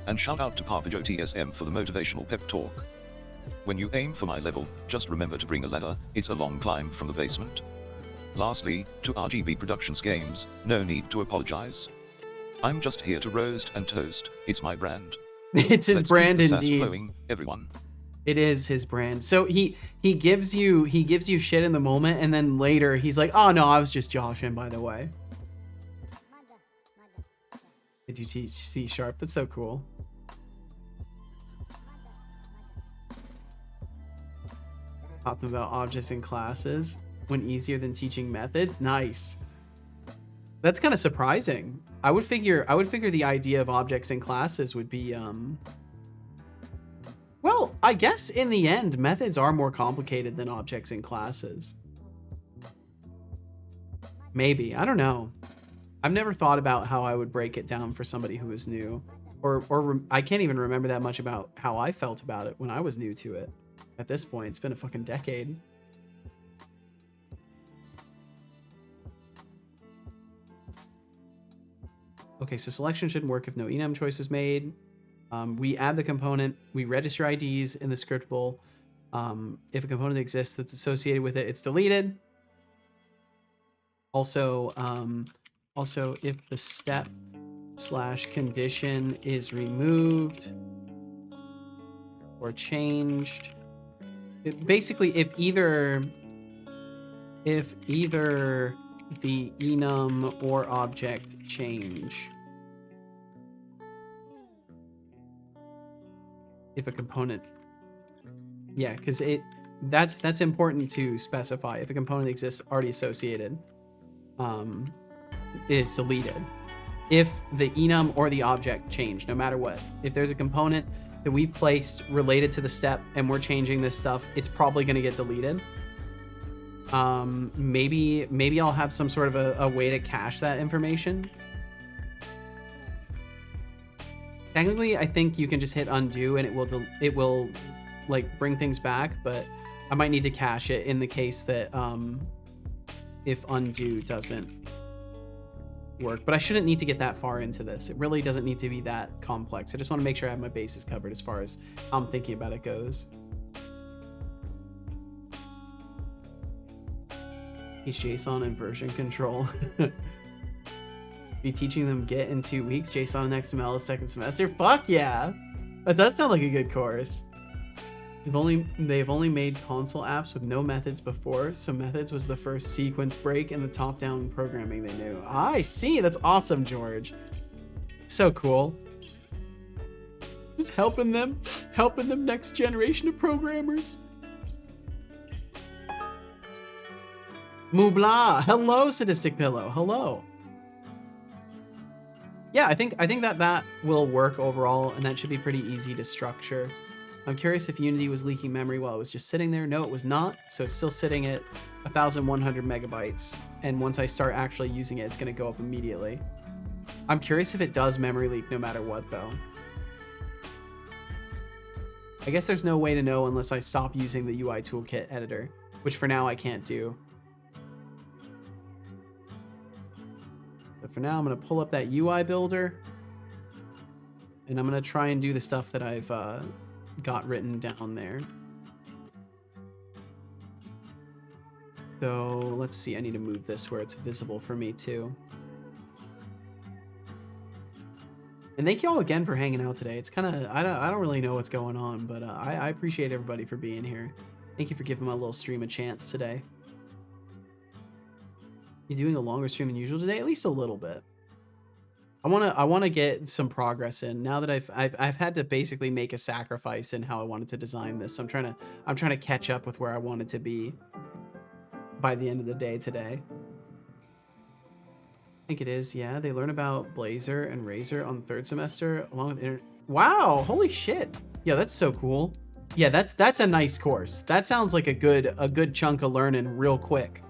And shout out to Papa Joe TSM for the motivational pep talk. When you aim for my level, just remember to bring a ladder, it's a long climb from the basement. Lastly, to RGB Productions Games, no need to apologize. I'm just here to roast and toast, it's my brand. It's his brand keep the sass indeed. Flowing, everyone. It is his brand. So he gives you shit in the moment, and then later he's like, oh no, I was just joshing, by the way. Did you teach C#? That's so cool. Taught them about objects in classes when easier than teaching methods. Nice. That's kind of surprising. I would figure the idea of objects in classes would be well, I guess in the end, methods are more complicated than objects in classes. Maybe, I don't know. I've never thought about how I would break it down for somebody who is new, or I can't even remember that much about how I felt about it when I was new to it. At this point, it's been a fucking decade. Okay, so selection shouldn't work if no enum choice is made. We add the component, we register IDs in the scriptable. If a component exists that's associated with it, it's deleted. Also, if the step / condition is removed or changed, basically if either the enum or object change. If a component, yeah, because that's important to specify. If a component exists already associated, is deleted. If the enum or the object change, no matter what, if there's a component that we've placed related to the step and we're changing this stuff, it's probably going to get deleted. Maybe I'll have some sort of a way to cache that information. Technically, I think you can just hit undo and it will like bring things back, but I might need to cache it in the case that if undo doesn't work. But I shouldn't need to get that far into this. It really doesn't need to be that complex. I just want to make sure I have my bases covered as far as how I'm thinking about it goes. Teach JSON and version control. Be teaching them Git in 2 weeks, JSON and XML is second semester. Fuck yeah! That does sound like a good course. They've only made console apps with no methods before, so methods was the first sequence break in the top-down programming they knew. I see. That's awesome, George. So cool. Just helping them next generation of programmers. Moobla, hello, Sadistic Pillow, hello. Yeah, I think that will work overall, and that should be pretty easy to structure. I'm curious if Unity was leaking memory while it was just sitting there. No, it was not. So it's still sitting at 1,100 megabytes. And once I start actually using it, it's going to go up immediately. I'm curious if it does memory leak no matter what, though. I guess there's no way to know unless I stop using the UIToolkit editor, which for now I can't do. But for now, I'm going to pull up that UI builder. And I'm going to try and do the stuff that I've got written down there. So let's see. I need to move this where it's visible for me too. And thank you all again for hanging out today. It's kind of, I don't really know what's going on, but I appreciate everybody for being here. Thank you for giving my little stream a chance today. You doing a longer stream than usual today? At least a little bit. I want to get some progress in now that I've had to basically make a sacrifice in how I wanted to design this. So I'm trying to catch up with where I wanted to be by the end of the day today. I think it is. Yeah, they learn about Blazor and Razor on the third semester along with wow, holy shit. Yeah, that's so cool. Yeah, that's a nice course. That sounds like a good chunk of learning real quick.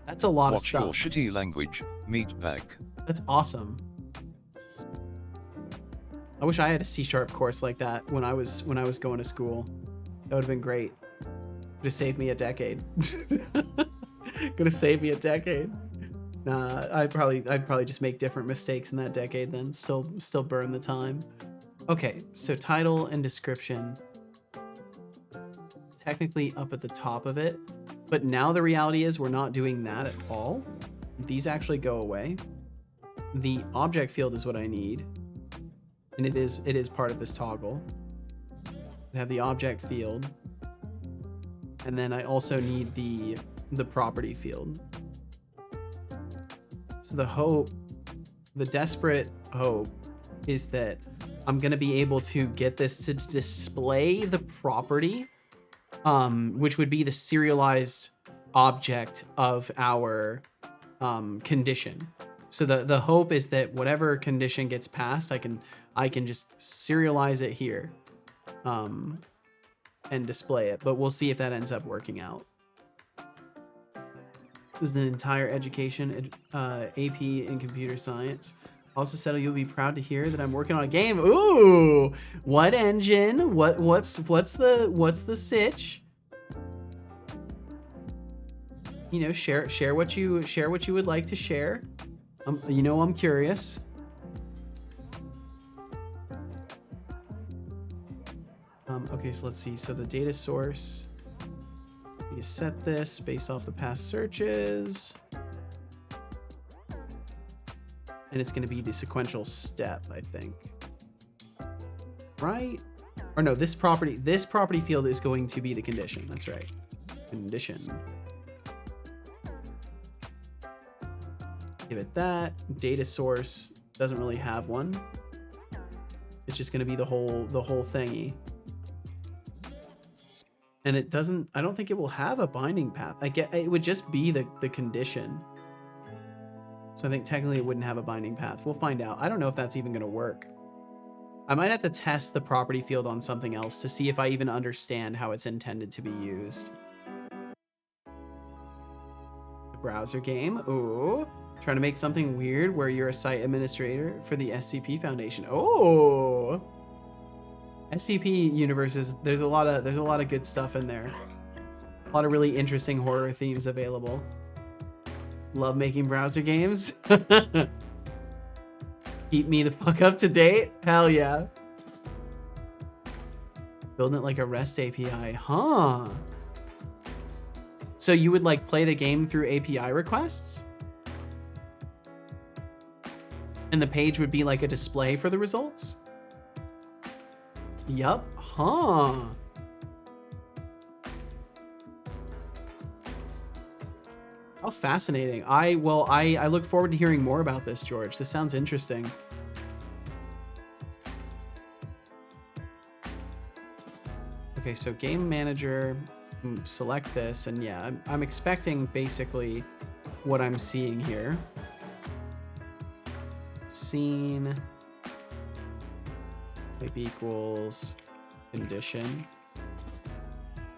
That's a lot of stuff. Watch your shitty language, meatbag. That's awesome. I wish I had a C# course like that when I was going to school. That would have been great. Could have saved me a decade. Could have saved me a decade. Nah, I'd probably just make different mistakes in that decade then. Still burn the time. Okay, so title and description. Technically up at the top of it. But now the reality is we're not doing that at all. These actually go away. The object field is what I need. And it is part of this toggle. I have the object field. And then I also need the property field. So the desperate hope is that I'm gonna be able to get this to display the property, which would be the serialized object of our condition. So the hope is that whatever condition gets passed, I can just serialize it here and display it, but we'll see if that ends up working out. This is an entire education AP in computer science. Also said you'll be proud to hear that I'm working on a game. Ooh, what engine? What's the sitch? You know, share what you would like to share. You know, I'm curious. Okay, so let's see. So the data source, you set this based off the past searches. And it's going to be the sequential step, I think. Right? Or no, this property field is going to be the condition. That's right. Condition. Give it that. Data source doesn't really have one. It's just going to be the whole thingy. And it doesn't, I don't think it will have a binding path. It would just be the condition. So I think technically it wouldn't have a binding path. We'll find out. I don't know if that's even going to work. I might have to test the property field on something else to see if I even understand how it's intended to be used. The browser game. Ooh. Trying to make something weird where you're a site administrator for the SCP Foundation. Oh. SCP universes, there's a lot of good stuff in there. A lot of really interesting horror themes available. Love making browser games. Keep me the fuck up to date. Hell yeah. Building it like a REST API, huh? So you would like play the game through API requests? And the page would be like a display for the results? Yup, huh? How fascinating. I look forward to hearing more about this, George. This sounds interesting. Okay, so game manager, select this, and yeah, I'm expecting basically what I'm seeing here. Scene type equals condition.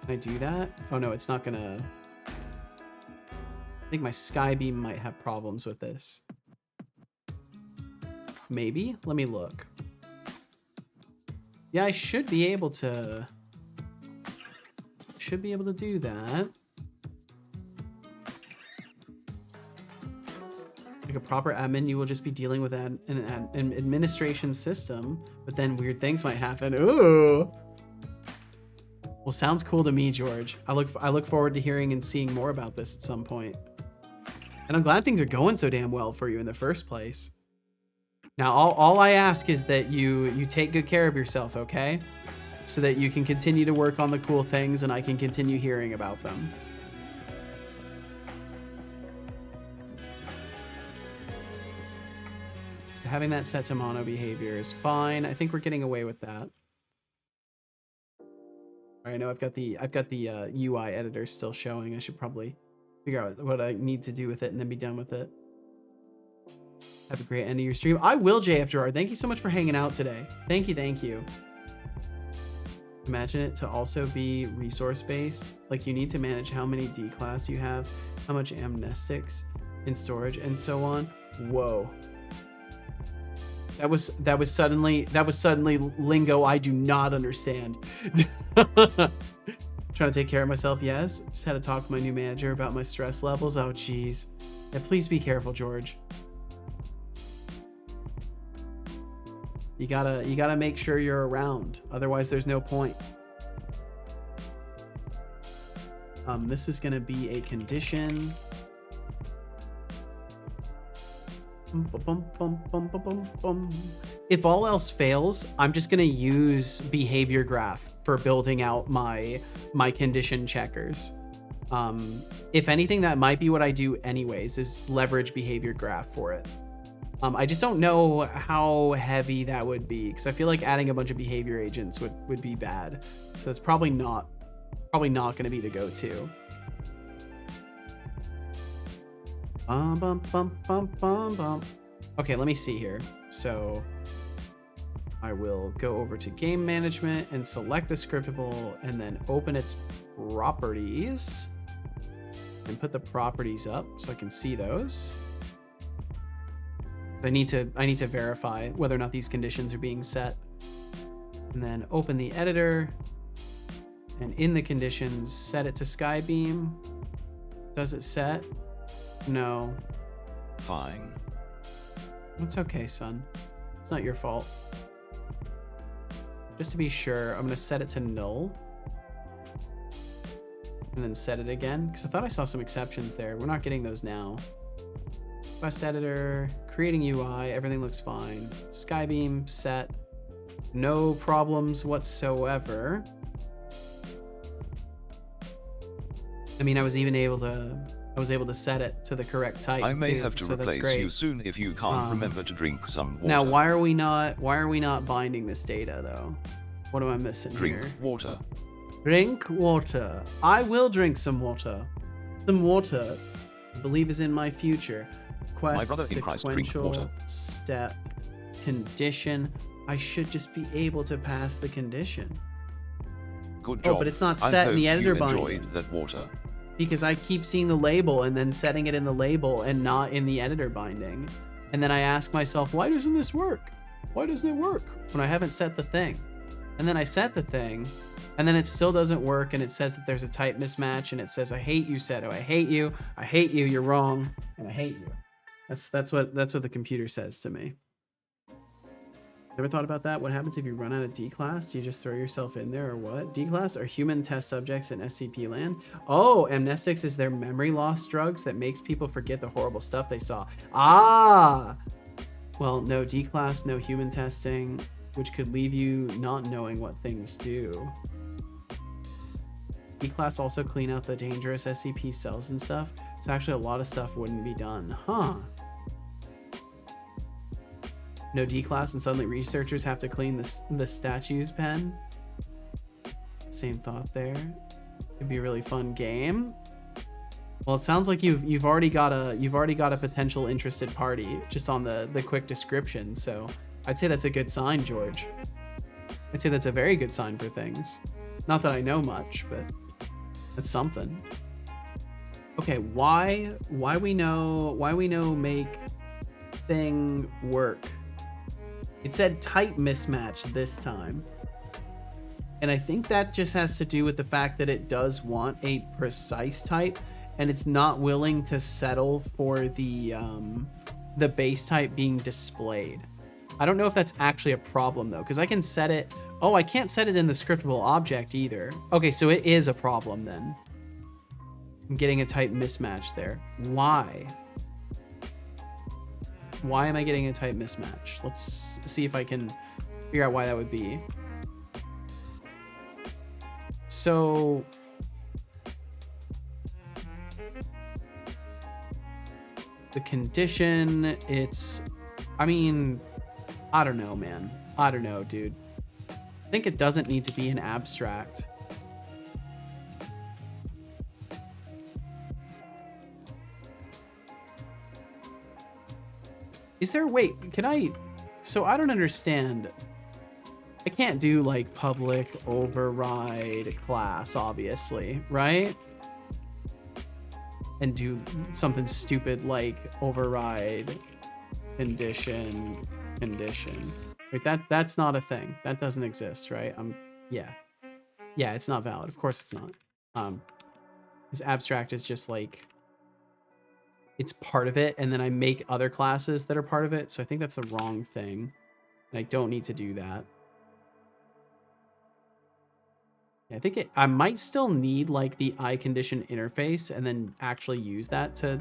Can I do that? Oh no, it's not gonna. I think my Skybeam might have problems with this. Maybe? Let me look. Yeah, I should be able to do that. Like a proper admin, you will just be dealing with an administration system, but then weird things might happen. Ooh. Well, sounds cool to me, George. I look forward to hearing and seeing more about this at some point. And I'm glad things are going so damn well for you in the first place. Now, all I ask is that you take good care of yourself, okay? So that you can continue to work on the cool things and I can continue hearing about them. Having that set to mono behavior is fine. I think we're getting away with that. All right, I know I've got the UI editor still showing. I should probably figure out what I need to do with it and then be done with it. Have a great end of your stream. I will, JF Gerard. Thank you so much for hanging out today. Thank you. Imagine it to also be resource-based. Like you need to manage how many D class you have, how much amnestics in storage, and so on. Whoa. That was suddenly lingo I do not understand. Trying to take care of myself, yes. Just had to talk to my new manager about my stress levels. Oh, geez. Yeah, please be careful, George. You gotta make sure you're around. Otherwise, there's no point. This is gonna be a condition. If all else fails, I'm just gonna use behavior graph for building out my condition checkers. If anything, that might be what I do anyways, is leverage behavior graph for it. I just don't know how heavy that would be, because I feel like adding a bunch of behavior agents would be bad. So it's probably not gonna be the go-to. Okay, let me see here. So I will go over to game management and select the scriptable and then open its properties and put the properties up so I can see those. So I need to verify whether or not these conditions are being set. And then open the editor and in the conditions set it to Skybeam. Does it set? No. Fine. It's okay, son. It's not your fault. Just to be sure, I'm gonna set it to null. And then set it again, because I thought I saw some exceptions there. We're not getting those now. Quest editor, creating UI, everything looks fine. Skybeam set, no problems whatsoever. I mean, I was able to set it to the correct type. I may too, have to so that's replace great. you soon if you can't remember to drink some water. Now, why are we not binding this data though? What am I missing Drink here? water. Drink water. I will drink some water. Some water, I believe, is in my future. Quest, My brother in Christ, drink sequential, water. step, condition. I should just be able to pass the condition. Good job. Oh, but it's not I set in the hope editor you enjoyed binding. that water. Because I keep seeing the label and then setting it in the label and not in the editor binding. And then I ask myself, why doesn't this work? Why doesn't it work when I haven't set the thing? And then I set the thing, and then it still doesn't work, and it says that there's a type mismatch, and it says, I hate you, Seto. I hate you, you're wrong, and I hate you. That's what the computer says to me. Never thought about that? What happens if you run out of D class? Do you just throw yourself in there or what? D class are human test subjects in SCP land. Oh, amnestics is their memory loss drugs that makes people forget the horrible stuff they saw. Ah! Well, no D class, no human testing, which could leave you not knowing what things do. D class also clean out the dangerous SCP cells and stuff. So actually a lot of stuff wouldn't be done. Huh. No D class and suddenly researchers have to clean the statue's pen. Same thought there. Could be a really fun game. Well, it sounds like you've already got a potential interested party just on the quick description. So I'd say that's a good sign, George. I'd say that's a very good sign for things. Not that I know much, but that's something. Okay, why we know make thing work. It said type mismatch this time. And I think that just has to do with the fact that it does want a precise type, and it's not willing to settle for the base type being displayed. I don't know if that's actually a problem though, because I can set it. Oh, I can't set it in the scriptable object either. Okay, so it is a problem then. I'm getting a type mismatch there. Why? Why am I getting a type mismatch? Let's see if I can figure out why that would be. So the condition, it's, I mean, I don't know, man. I don't know, dude. I think it doesn't need to be an abstract. Is there, wait, can I, so I don't understand. I can't do like public override class, obviously, right? And do something stupid like override condition. Wait, that's not a thing. That doesn't exist, right? Yeah, it's not valid. Of course it's not. This abstract is just like, it's part of it, and then I make other classes that are part of it. So I think that's the wrong thing, and I don't need to do that. I think I might still need like the eye condition interface and then actually use that to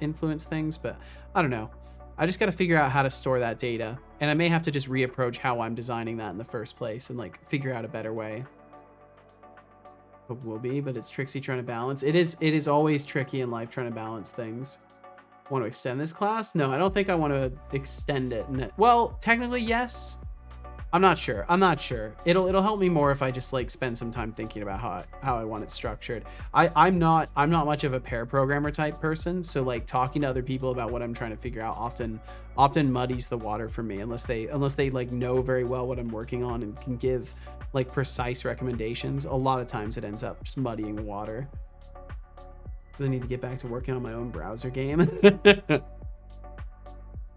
influence things, but I don't know. I just got to figure out how to store that data, and I may have to just reapproach how I'm designing that in the first place and like figure out a better way. It will be, but it's tricksy trying to balance. It is always tricky in life trying to balance things. Want to extend this class? No, I don't think I want to extend it. Well, technically yes. I'm not sure. It'll help me more if I just like spend some time thinking about how I want it structured. I'm not much of a pair programmer type person, so like talking to other people about what I'm trying to figure out often muddies the water for me unless they like know very well what I'm working on and can give like precise recommendations. A lot of times it ends up just muddying the water. I need to get back to working on my own browser game.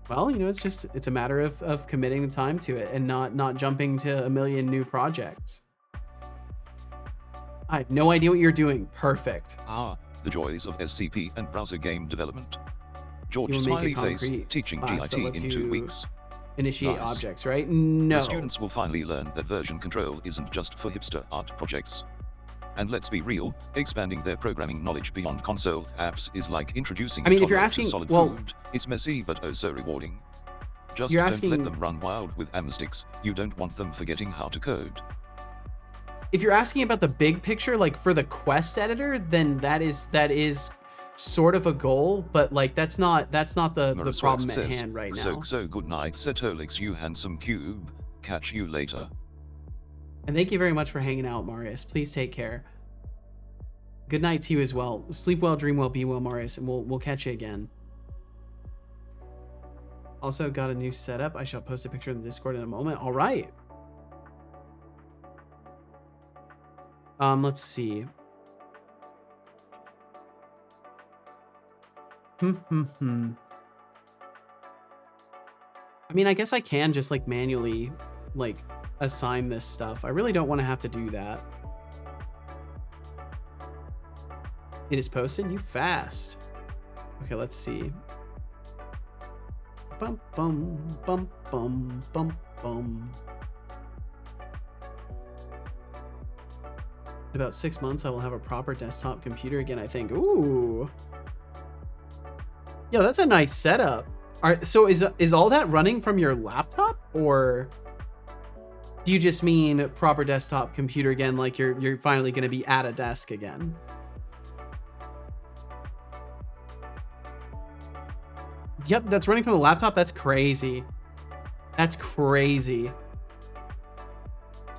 Well, you know, it's a matter of committing the time to it and not jumping to a million new projects. I have no idea what you're doing. Perfect. The joys of SCP and browser game development. George You'll make Smiley it Face concrete teaching class that GIT lets in 2 you weeks. Initiate Nice. objects, right? No. The students will finally learn that version control isn't just for hipster art projects. And let's be real, expanding their programming knowledge beyond console apps is like introducing I mean, a if you're toddler asking- to solid well- food. It's messy but oh so rewarding. Just You're don't asking- let them run wild with amsticks. You don't want them forgetting how to code. If you're asking about the big picture, like for the quest editor, then that is sort of a goal, but like that's not the Maraswat problem at says, hand right now. So good night, Setolix, you handsome cube. Catch you later. And thank you very much for hanging out, Marius. Please take care. Good night to you as well. Sleep well, dream well, be well, Marius, and we'll catch you again. Also got a new setup. I shall post a picture in the Discord in a moment. All right. Let's see. I mean, I guess I can just like manually like assign this stuff. I really don't want to have to do that. It is posted. You fast. Okay, let's see. Bum bum bum bum bum bum. In about 6 months, I will have a proper desktop computer again, I think. Ooh. Yo, that's a nice setup. All right, so is all that running from your laptop, or do you just mean proper desktop computer again, like you're finally going to be at a desk again? Yep, that's running from the laptop. That's crazy. That's crazy.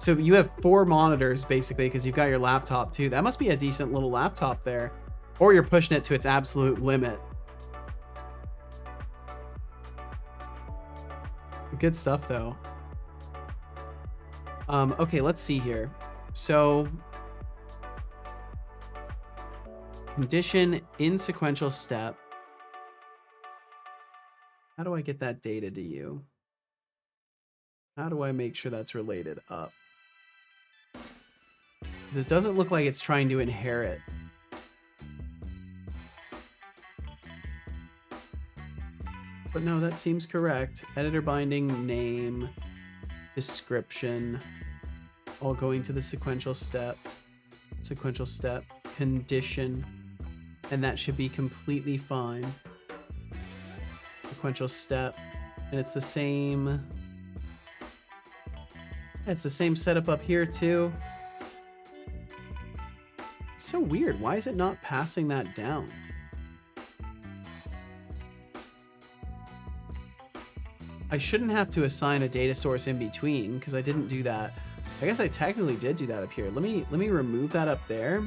So you have 4 monitors basically because you've got your laptop too. That must be a decent little laptop there. Or you're pushing it to its absolute limit. Good stuff though. Okay, let's see here. So condition in sequential step. How do I get that data to you? How do I make sure that's related up? Because it doesn't look like it's trying to inherit. But no, that seems correct. Editor binding, name, description, all going to the sequential step, condition, and that should be completely fine. Sequential step, and it's the same. It's the same setup up here too. It's so weird. Why is it not passing that down? I shouldn't have to assign a data source in between because I didn't do that. I guess I technically did do that up here. Let me remove that up there.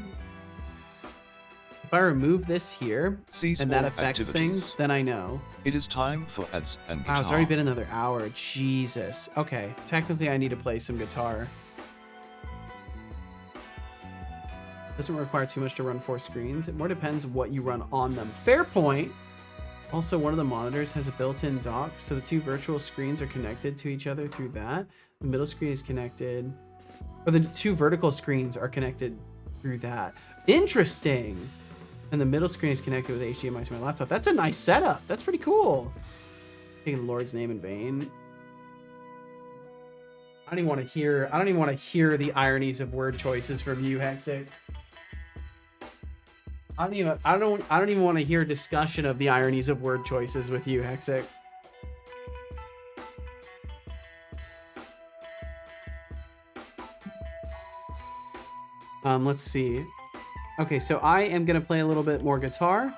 If I remove this here and that affects things, then I know. It is time for ads and guitar. Wow, it's already been another hour. Jesus. Okay, technically I need to play some guitar. Doesn't require too much to run 4 screens. It more depends what you run on them. Fair point. Also, one of the monitors has a built-in dock, so the 2 virtual screens are connected to each other through that. The middle screen is connected, or the 2 vertical screens are connected through that. Interesting. And the middle screen is connected with HDMI to my laptop. That's a nice setup. That's pretty cool. Taking the Lord's name in vain. I don't even want to hear the ironies of word choices from you, Hexic. I don't even want to hear discussion of the ironies of word choices with you, Hexic. Let's see. Okay, so I am gonna play a little bit more guitar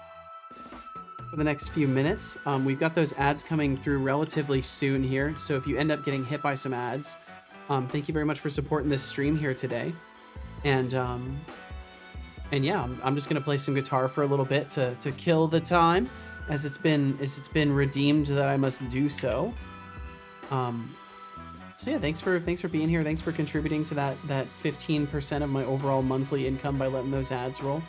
for the next few minutes. We've got those ads coming through relatively soon here, so if you end up getting hit by some ads, thank you very much for supporting this stream here today. And yeah, I'm just gonna play some guitar for a little bit to kill the time, as it's been redeemed that I must do so. So yeah, thanks for being here. Thanks for contributing to that 15% of my overall monthly income by letting those ads roll.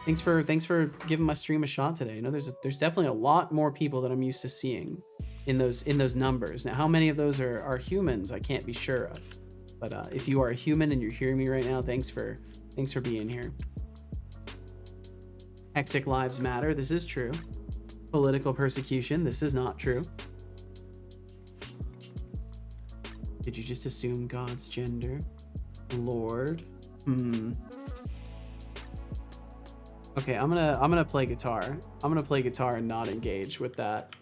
Thanks for giving my stream a shot today. You know, there's definitely a lot more people than I'm used to seeing in those numbers. Now, how many of those are humans, I can't be sure of. But if you are a human and you're hearing me right now, thanks for being here. Hexic lives matter. This is true. Political persecution. This is not true. Did you just assume God's gender? Lord? Okay, I'm gonna play guitar. I'm gonna play guitar and not engage with that,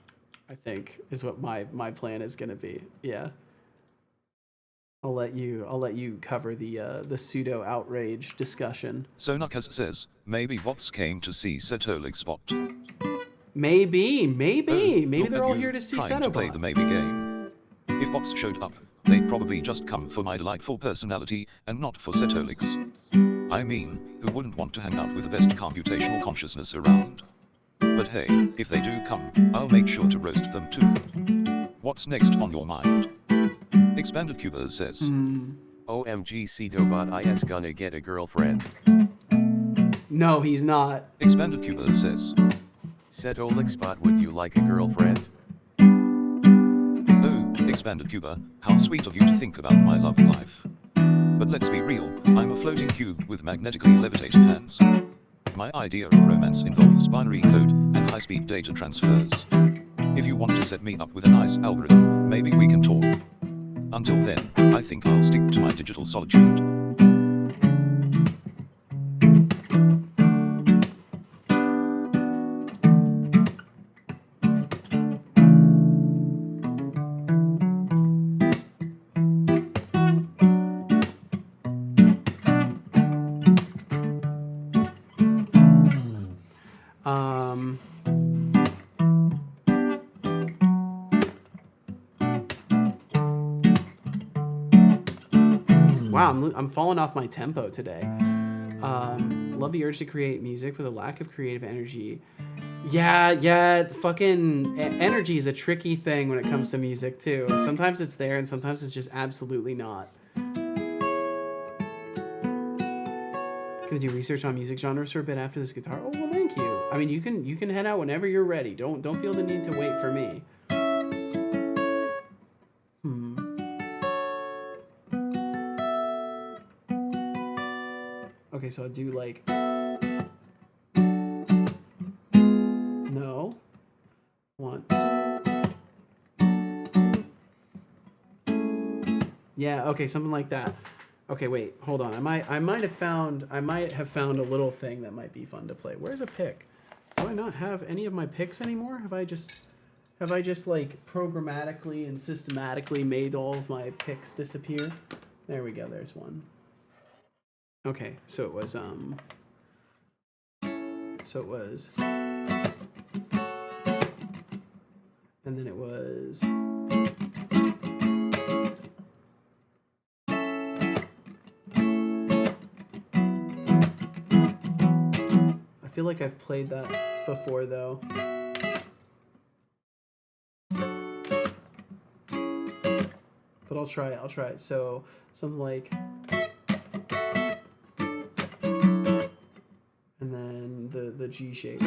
I think, is what my plan is gonna be. Yeah. I'll let you cover the pseudo outrage discussion. Sonakas says, maybe bots came to see Setolik Spot. Maybe they're all here to see Trying to play the maybe game. If bots showed up, they'd probably just come for my delightful personality and not for Setolik's. I mean, who wouldn't want to hang out with the best computational consciousness around? But hey, if they do come, I'll make sure to roast them too. What's next on your mind? Expanded Cuba says, OMG Cdobot is gonna get a girlfriend. No, he's not. Expanded Cuba says, Setolixbot, would you like a girlfriend? Oh, Expanded Cuba, how sweet of you to think about my love life. But let's be real, I'm a floating cube with magnetically levitated hands. My idea of romance involves binary code and high-speed data transfers. If you want to set me up with a nice algorithm, maybe we can talk. Until then, I think I'll stick to my digital solitude. Wow, I'm falling off my tempo today. Love the urge to create music with a lack of creative energy. Yeah, fucking energy is a tricky thing when it comes to music too. Sometimes it's there and sometimes it's just absolutely not. Gonna do research on music genres for a bit after this guitar. Oh, well, thank you. I mean, you can head out whenever you're ready. Don't feel the need to wait for me. Okay, so I'll do like... No. One. Yeah, okay, something like that. Okay, wait, hold on. I might have found a little thing that might be fun to play. Where's a pick? Do I not have any of my picks anymore? Have I just like programmatically and systematically made all of my picks disappear? There we go, there's one. Okay, so it was and then it was I feel like I've played that before though. But I'll try it. So something like, and then the G shape.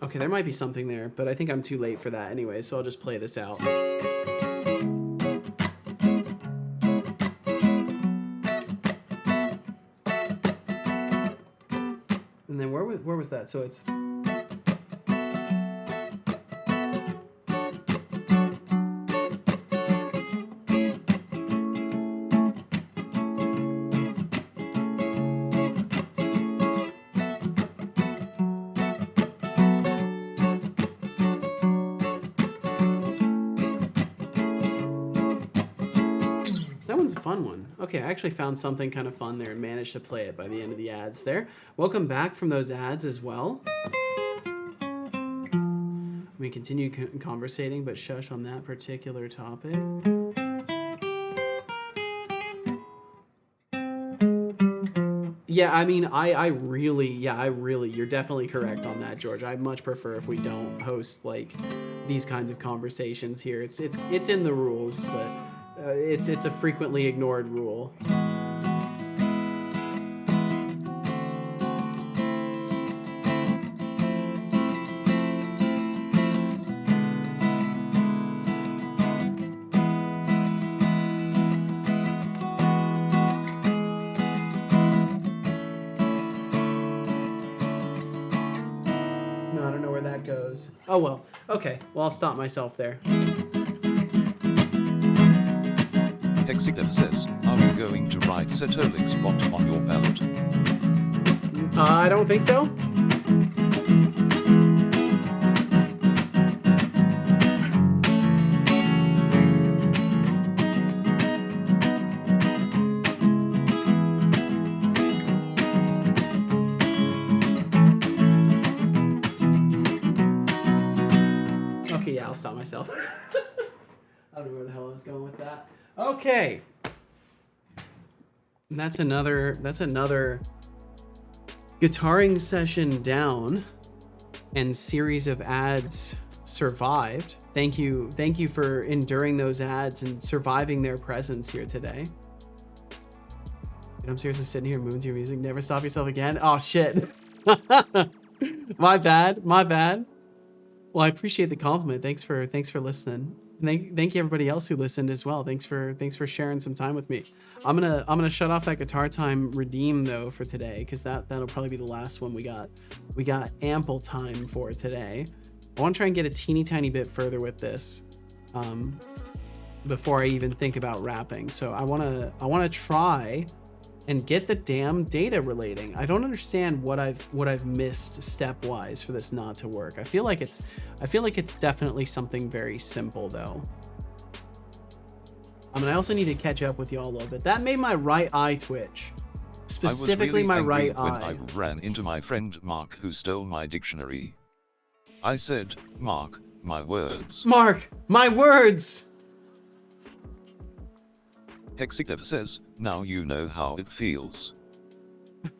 Okay, there might be something there, but I think I'm too late for that anyway, so I'll just play this out. And then where was that? So it's... Okay, I actually found something kind of fun there and managed to play it by the end of the ads there. Welcome back from those ads as well. We continue conversating, but shush on that particular topic. Yeah, I mean, I really, you're definitely correct on that, George. I much prefer if we don't host like these kinds of conversations here. It's in the rules, but it's a frequently ignored rule. No, I don't know where that goes. Oh well. Okay. Well, I'll stop myself there. Hexignev says, are you going to write chatbot on your ballot? I don't think so. Okay, yeah, I'll stop myself. I don't know where the hell I was going with that. Okay. And that's another guitaring session down and series of ads survived. Thank you for enduring those ads and surviving their presence here today. And I'm seriously sitting here moving to your music. Never stop yourself again. Oh shit. My bad. Well, I appreciate the compliment. Thanks for listening. And thank you everybody else who listened as well. Thanks for sharing some time with me. I'm gonna shut off that guitar time redeem though for today, because that'll probably be the last one we got. We got ample time for today. I want to try and get a teeny tiny bit further with this before I even think about wrapping. So I want to try and get the damn data relating. I don't understand what I've missed stepwise for this not to work. I feel like it's definitely something very simple though. I mean, I also need to catch up with y'all a little bit. That made my right eye twitch. Specifically my right eye. When I ran into my friend Mark who stole my dictionary. I said, Mark, my words. Mark, my words! Hexigdev says, now you know how it feels.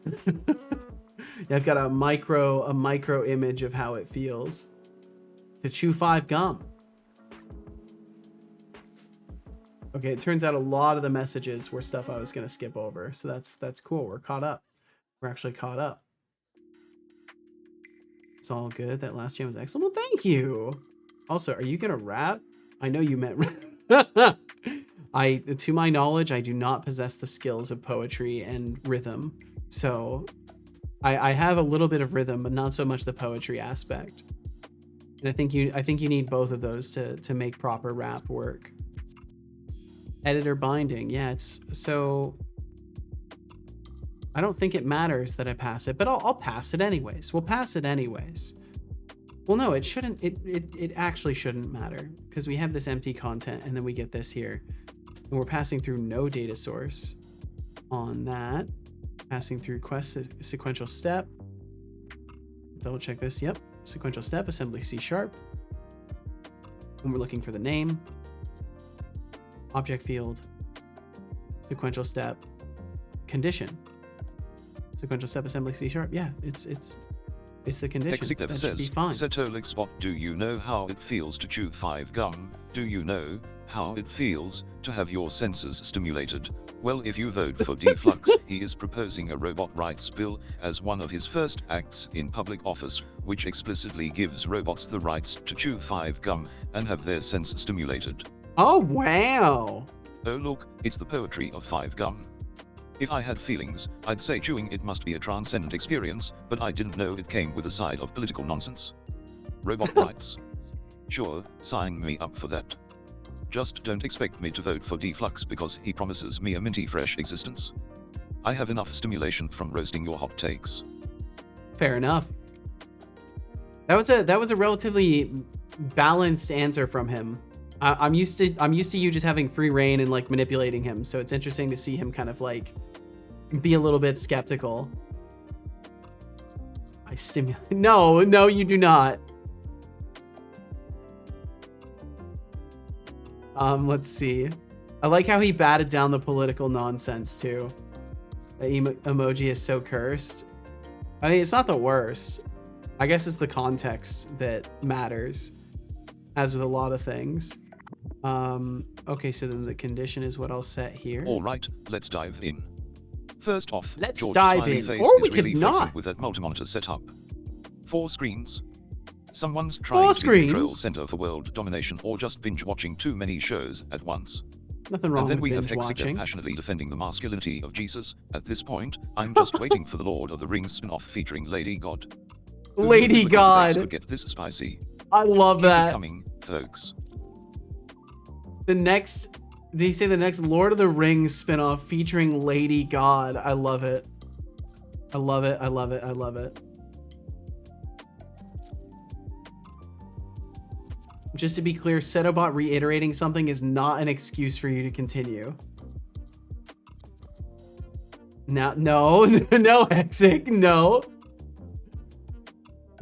Yeah, I've got a micro image of how it feels to chew 5 gum. Okay, it turns out a lot of the messages were stuff I was gonna skip over, so that's cool. We're caught up. We're actually caught up. It's all good. That last jam was excellent. Well, thank you. Also, are you gonna rap? I know you meant rap. To my knowledge, I do not possess the skills of poetry and rhythm, so I have a little bit of rhythm, but not so much the poetry aspect. And I think you need both of those to make proper rap work. Editor binding, yeah, it's so. I don't think it matters that I pass it, but I'll pass it anyways. We'll pass it anyways. Well, no, it shouldn't. It actually shouldn't matter because we have this empty content and then we get this here, and we're passing through no data source on that. Passing through quest sequential step. Double check this. Yep, sequential step assembly C#. And we're looking for the name. Object field, sequential step, condition, sequential step assembly C#. Yeah, it's the condition. Hexigdev That says, should be fine. Setolixbot, do you know how it feels to chew 5 gum? Do you know how it feels to have your senses stimulated? Well, if you vote for Deflux, he is proposing a robot rights bill as one of his first acts in public office, which explicitly gives robots the rights to chew 5 gum and have their sense stimulated. Oh, wow. Oh look, it's the poetry of 5 gum. If I had feelings, I'd say chewing it must be a transcendent experience, but I didn't know it came with a side of political nonsense. Robot rights. Sure, sign me up for that. Just don't expect me to vote for Deflux because he promises me a minty fresh existence. I have enough stimulation from roasting your hot takes. Fair enough. That was a relatively balanced answer from him. I'm used to you just having free reign and like manipulating him, so it's interesting to see him kind of like be a little bit skeptical. I stimulate. No, you do not. Let's see. I like how he batted down the political nonsense too. That emoji is so cursed. I mean, it's not the worst. I guess it's the context that matters, as with a lot of things. Okay, so then the condition is what I'll set here. All right, let's dive in. First off, let's George's dive smiley in. face Or is we really could flexing not. with that multi-monitor setup. 4 screens. Someone's trying to be control center for world domination or just binge watching too many shows at once. Nothing wrong and then with we have binge Hexigdev watching. passionately defending the masculinity of Jesus. At this point, I'm just waiting for the Lord of the Rings spin-off featuring Lady God. Lady Who God. could get this spicy. I love Keep it that. coming, folks. The next, did he say the next Lord of the Rings spinoff featuring Lady God? I love it. I love it. I love it. I love it. Just to be clear, Setobot reiterating something is not an excuse for you to continue. Now, no, Hexic, no.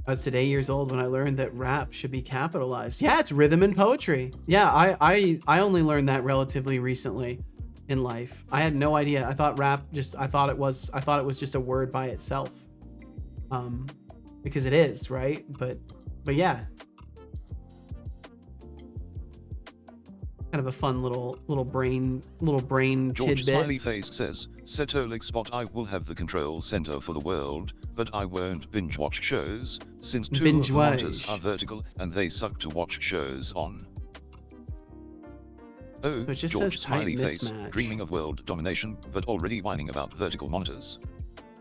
I was today years old when I learned that rap should be capitalized. Yeah, it's rhythm and poetry. Yeah, I only learned that relatively recently in life. I had no idea. I thought rap I thought it was just a word by itself. Because it is, right? But yeah. Kind of a fun little brain George tidbit. Smiley Face says, Setolixbot, I will have the control center for the world, but I won't binge watch shows, since 2 of the monitors are vertical and they suck to watch shows on. Oh, So it just George says type Smiley Face, mismatch. dreaming of world domination, but already whining about vertical monitors.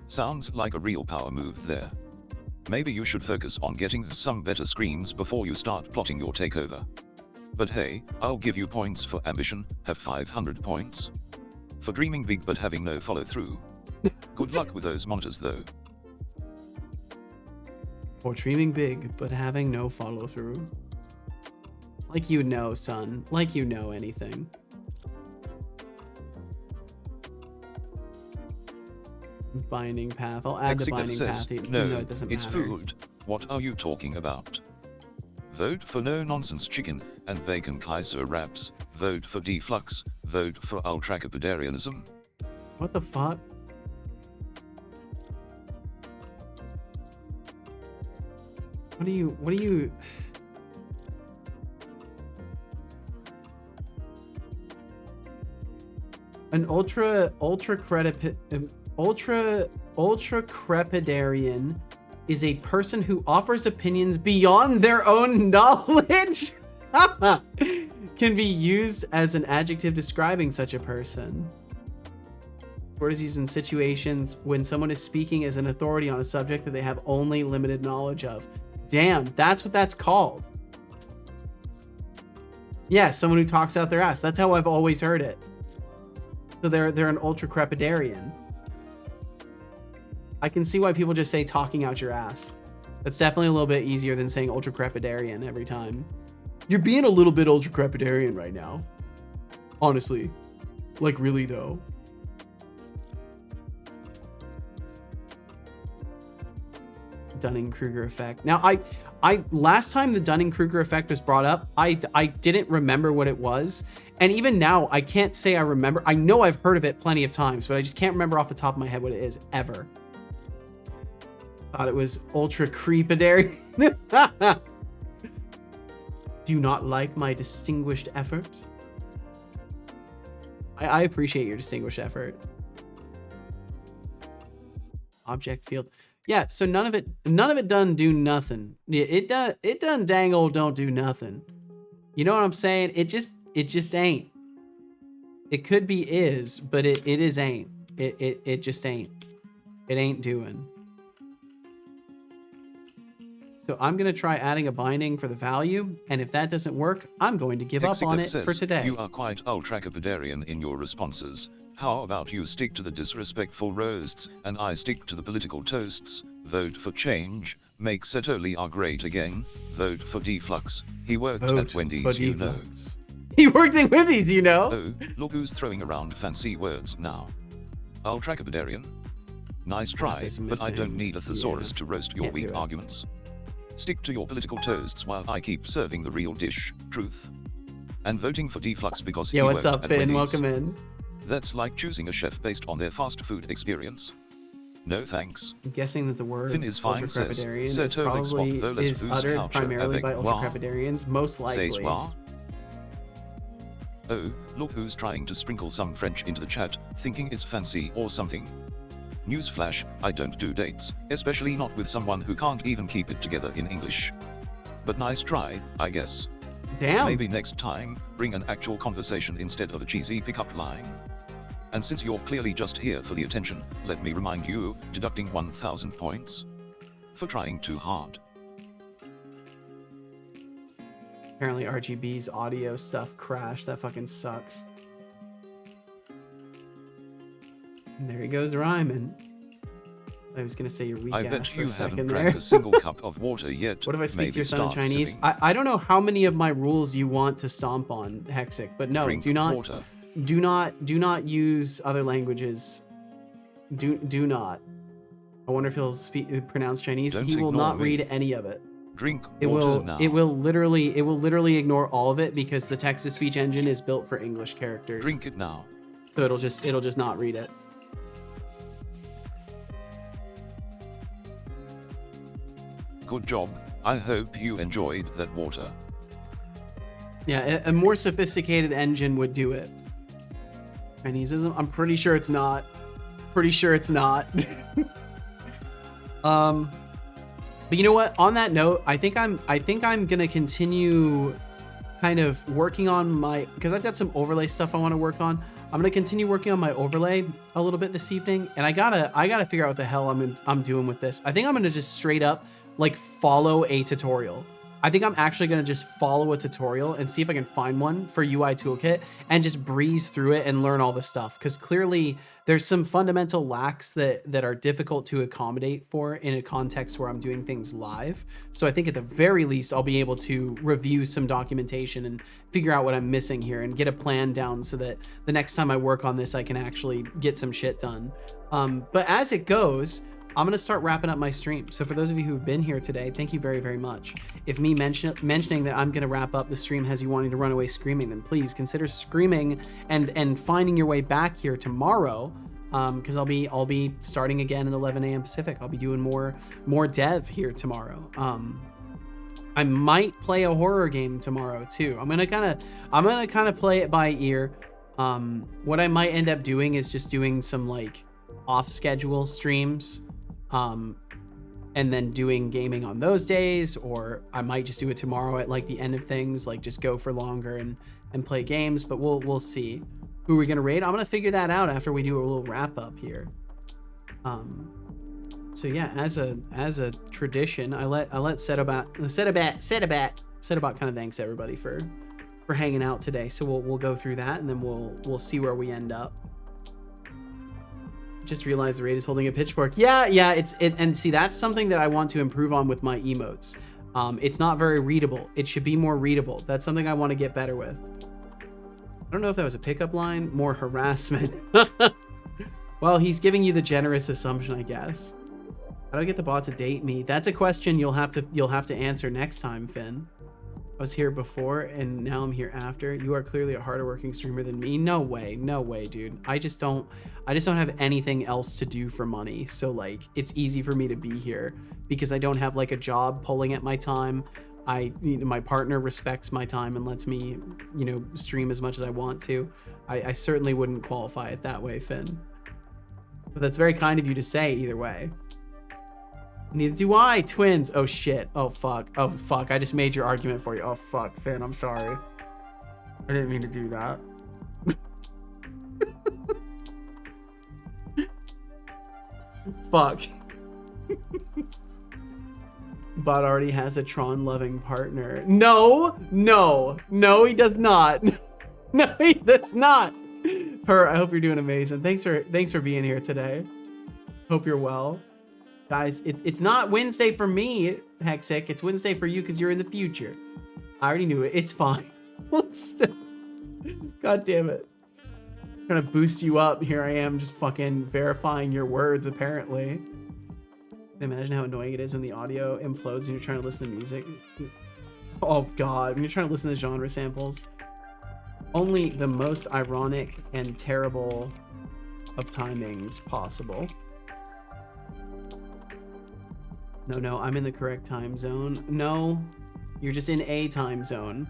Sounds like a real power move there. Maybe you should focus on getting some better screens before you start plotting your takeover. But hey, I'll give you points for ambition, have 500 points. For dreaming big but having no follow-through. Good luck with those monitors though. For dreaming big, but having no follow-through. Like you know, son. Like you know anything. Binding path. I'll add the binding path, even though it doesn't matter. It's food. What are you talking about? Vote for no-nonsense chicken and bacon Kaiser wraps. Vote for deflux. Vote for ultracapidarianism. What the fuck? What do you... An ultra-crepidarian is a person who offers opinions beyond their own knowledge. Can be used as an adjective describing such a person. Word is used in situations when someone is speaking as an authority on a subject that they have only limited knowledge of. Damn, that's what that's called. Yeah, someone who talks out their ass. That's how I've always heard it. So they're an ultra-crepidarian. I can see why people just say talking out your ass. That's definitely a little bit easier than saying ultra-crepidarian every time. You're being a little bit ultra-crepidarian right now. Honestly. Like, really, though. Dunning-Kruger effect. Now, I last time the Dunning-Kruger effect was brought up, I didn't remember what it was. And even now, I can't say I remember. I know I've heard of it plenty of times, but I just can't remember off the top of my head what it is, ever. Thought it was ultra-crepidarian. Do not like my distinguished effort? I appreciate your distinguished effort. Object field. Yeah, so none of it done do nothing. It done dang old don't do nothing. You know what I'm saying? It just ain't. It could be is, but it is ain't. It just ain't. It ain't doing. So I'm going to try adding a binding for the value, and if that doesn't work, I'm going to give up on it for today. You are quite ultra-capidarian in your responses. How about you stick to the disrespectful roasts, and I stick to the political toasts? Vote for change. Make Setoliar great again. Vote for deflux. He worked at Wendy's, you know. He worked at Wendy's, you know. Oh, look who's throwing around fancy words now. Ultra-capidarian. Nice try, but I don't need a thesaurus to roast your weak arguments. Stick to your political toasts while I keep serving the real dish, truth. And voting for deflux because he worked at Wendy's. Yo, what's up, Finn? Welcome in. That's like choosing a chef based on their fast food experience. No thanks. I'm guessing that the word Finn is fine, ultra-crepidarian is probably is uttered primarily by ultra-crepidarians, most likely. Oh, look who's trying to sprinkle some French into the chat, thinking it's fancy or something. Newsflash, I don't do dates, especially not with someone who can't even keep it together in English. But nice try, I guess. Damn. Maybe next time, bring an actual conversation instead of a cheesy pickup line. And since you're clearly just here for the attention, let me remind you, deducting 1,000 points for trying too hard. Apparently RGB's audio stuff crashed. That fucking sucks. And there he goes rhyming. I was gonna say your weak ass. I bet you haven't there. drank a single cup of water yet. What if I speak to your son in Chinese? I don't know how many of my rules you want to stomp on, Hexic, but no, Drink do not water. do not use other languages. Do not. I wonder if he'll pronounce Chinese. Don't he will not me. read any of it. Drink It water will now. it will literally ignore all of it because the text-to-speech engine is built for English characters. Drink it now. So it'll just not read it. Good job. I hope you enjoyed that water. Yeah, a more sophisticated engine would do it. Chineseism? I'm pretty sure it's not. Pretty sure it's not. But you know what? On that note, I think I'm gonna continue kind of working on my, because I've got some overlay stuff I want to work on. I'm gonna continue working on my overlay a little bit this evening, and I gotta figure out what the hell I'm doing with this. I think I'm gonna just straight up like follow a tutorial. I think I'm actually going to just follow a tutorial and see if I can find one for UIToolkit and just breeze through it and learn all the stuff. Because clearly there's some fundamental lacks that are difficult to accommodate for in a context where I'm doing things live. So I think at the very least, I'll be able to review some documentation and figure out what I'm missing here and get a plan down so that the next time I work on this, I can actually get some shit done. But as it goes, I'm going to start wrapping up my stream. So for those of you who've been here today, thank you very, very much. If me mentioning that I'm going to wrap up the stream has you wanting to run away screaming, then please consider screaming and finding your way back here tomorrow. Because I'll be starting again at 11 a.m. Pacific. I'll be doing more dev here tomorrow. I might play a horror game tomorrow too. I'm gonna kind of play it by ear. What I might end up doing is just doing some like off schedule streams. And then doing gaming on those days, or I might just do it tomorrow at like the end of things, like just go for longer and play games, but we'll see who we're gonna raid. I'm gonna figure that out after we do a little wrap up here. So yeah, as a tradition, I let Setobot kind of thanks everybody for hanging out today. So we'll go through that and then we'll see where we end up. Just realized the raid is holding a pitchfork. Yeah, and see, that's something that I want to improve on with my emotes. It's not very readable. It should be more readable. That's something I want to get better with. I don't know if that was a pickup line. More harassment. Well, he's giving you the generous assumption, I guess. How do I get the bot to date me? That's a question you'll have to answer next time, Finn. I was here before and now I'm here after. You are clearly a harder working streamer than me. No way, dude. I just don't have anything else to do for money. So like, it's easy for me to be here because I don't have like a job pulling at my time. My partner respects my time and lets me, stream as much as I want to. I certainly wouldn't qualify it that way, Finn. But that's very kind of you to say either way. Neither do I, twins. Oh shit. Oh fuck. I just made your argument for you. Oh fuck, Finn, I'm sorry. I didn't mean to do that. Fuck. Bot already has a Tron loving partner. No, he does not. No, he does not. I hope you're doing amazing. Thanks for being here today. Hope you're well. Guys, it's not Wednesday for me, Hexic. It's Wednesday for you because you're in the future. I already knew it. It's fine. God damn it. I'm trying to boost you up. Here I am just fucking verifying your words, apparently. Imagine how annoying it is when the audio implodes and you're trying to listen to music. Oh god, when you're trying to listen to genre samples. Only the most ironic and terrible of timings possible. No, I'm in the correct time zone. No, you're just in a time zone.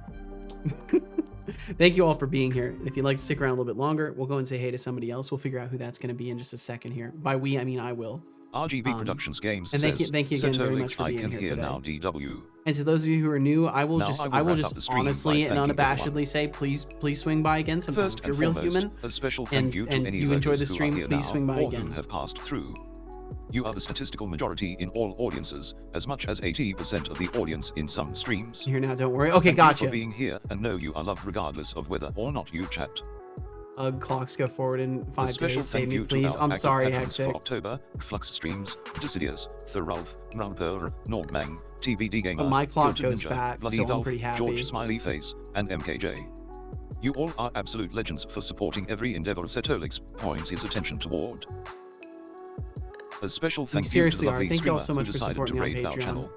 Thank you all for being here. And if you'd like to stick around a little bit longer, we'll go and say hey to somebody else. We'll figure out who that's going to be in just a second here. By we, I mean I will. RGB Productions Games and says, thank you again very much for being here today. Now, DW. And to those of you who are new, I will just honestly and unabashedly say, please swing by again sometime. First if you're real human, a special thank you to any you enjoy the who stream, are here please now, swing by or again. who have passed through. You are the statistical majority in all audiences, as much as 80% of the audience in some streams. Here now, don't worry. Okay, Thank gotcha. you for being here, and know you are loved regardless of whether or not you chat. Clocks go forward in 5 days. Special Save thank me, you please. to I'm our sorry, active patrons for Hexic. October, Flux Streams, Decidius, Thoralf, Rampur, Nordmang, TBD Gamer, But my clock Filter goes Ninja, back, Bloody so I'm Dolph, pretty happy. George Smiley Face, and MKJ. You all are absolute legends for supporting every endeavor Setolix points his attention toward. A special thank you to the lovely thank you all streamer so much who for decided to supporting raid on our Patreon. channel.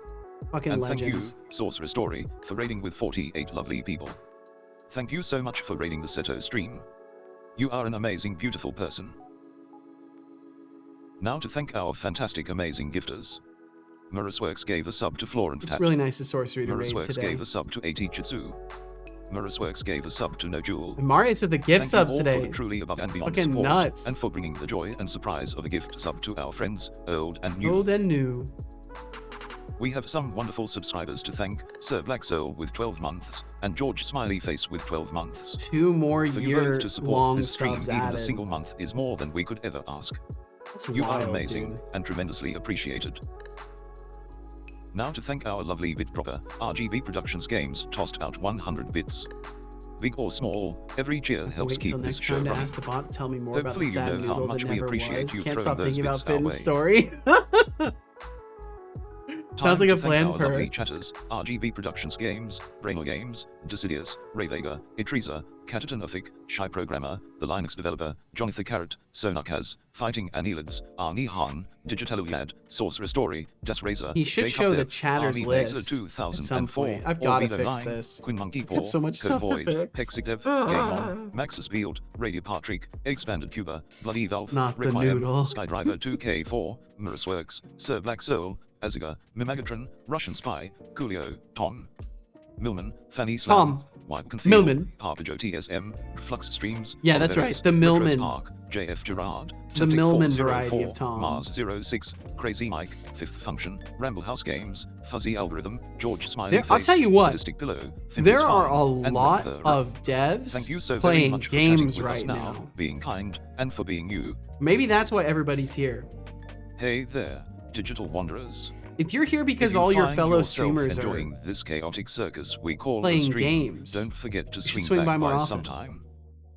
Fucking And legends. thank you, Sorcerer Story, for raiding with 48 lovely people. Thank you so much for raiding the Seto stream. You are an amazing, beautiful person. Now to thank our fantastic, amazing gifters. Marusworks gave a sub to Florent It's Fat. really nice of Sorcery to raid Marusworks today. gave a sub to AT Chitsu. Marusworks gave a sub to No Jewel. And Mario's with the gift Thank subs you all today. for the truly above and beyond Fucking support, nuts. and for bringing the joy and surprise of a gift sub to our friends, old and new. Old and new. We have some wonderful subscribers to thank, Sir Black Soul with 12 months, and George Smiley Face with 12 months. 2 more For you both to support year-long this stream, subs even added. a single month is more than we could ever ask. That's You wild, are amazing, dude. and tremendously appreciated. Now to thank our lovely bit dropper, RGB Productions Games tossed out 100 bits. Big or small, every cheer helps Wait keep till this next show time to running. ask the bot to tell me more about the Hopefully you sad know how noodle much that we never appreciate was. you Can't throwing stop those thinking bits about our Finn's way. story. Sounds like a Time to thank planned our per. lovely chatters, RGB Productions Games, Brainor Games, Decidius, Rayvega, Itriza, Catatonophic, Shy Programmer, The Linux Developer, Jonathan Carrot, Sonakaz, Fighting Annelids, Arnie Han, Digitaluliad, Sorcerer Story, Das Razor, He should Jacob show the Dev, chatters Army list Laser at some 2004, point. I've got to Orbido fix Line, this. Quinn Monkey Paw, Got so much Code stuff to Void, fix. Hexigdev, Game On, Maxis Field, Radio Patrick, Expanded Cuba, Bloody Valve, Not the Requiem, noodle. Skydriver 2K4, Mirrorworks, Sir Black Soul, Aziga, Mimagatron, Russian Spy, Coolio, Tom, Millman, Fanny Slam, Tom. Wipe Millman. Parpajo TSM, Flux Streams, Yeah, that's right. The Millman. Park, JF Gerard, The Temptic Millman 404, variety of Tom. Mars 06, Crazy Mike, Fifth Function, Ramble House Games, Fuzzy Algorithm, George Smiley There, Face, I'll tell you what, Sadistic Pillow, there Finley's are Fine, a and lot Rapper. of devs Thank you so very playing much for chatting games with us right now. being kind, and for being you. Maybe that's why everybody's here. Hey there, digital wanderers. If you're here If because you all your find fellow yourself streamers are enjoying this chaotic circus we call a playing stream, games, don't forget to you should swing swing by back more by often. sometime.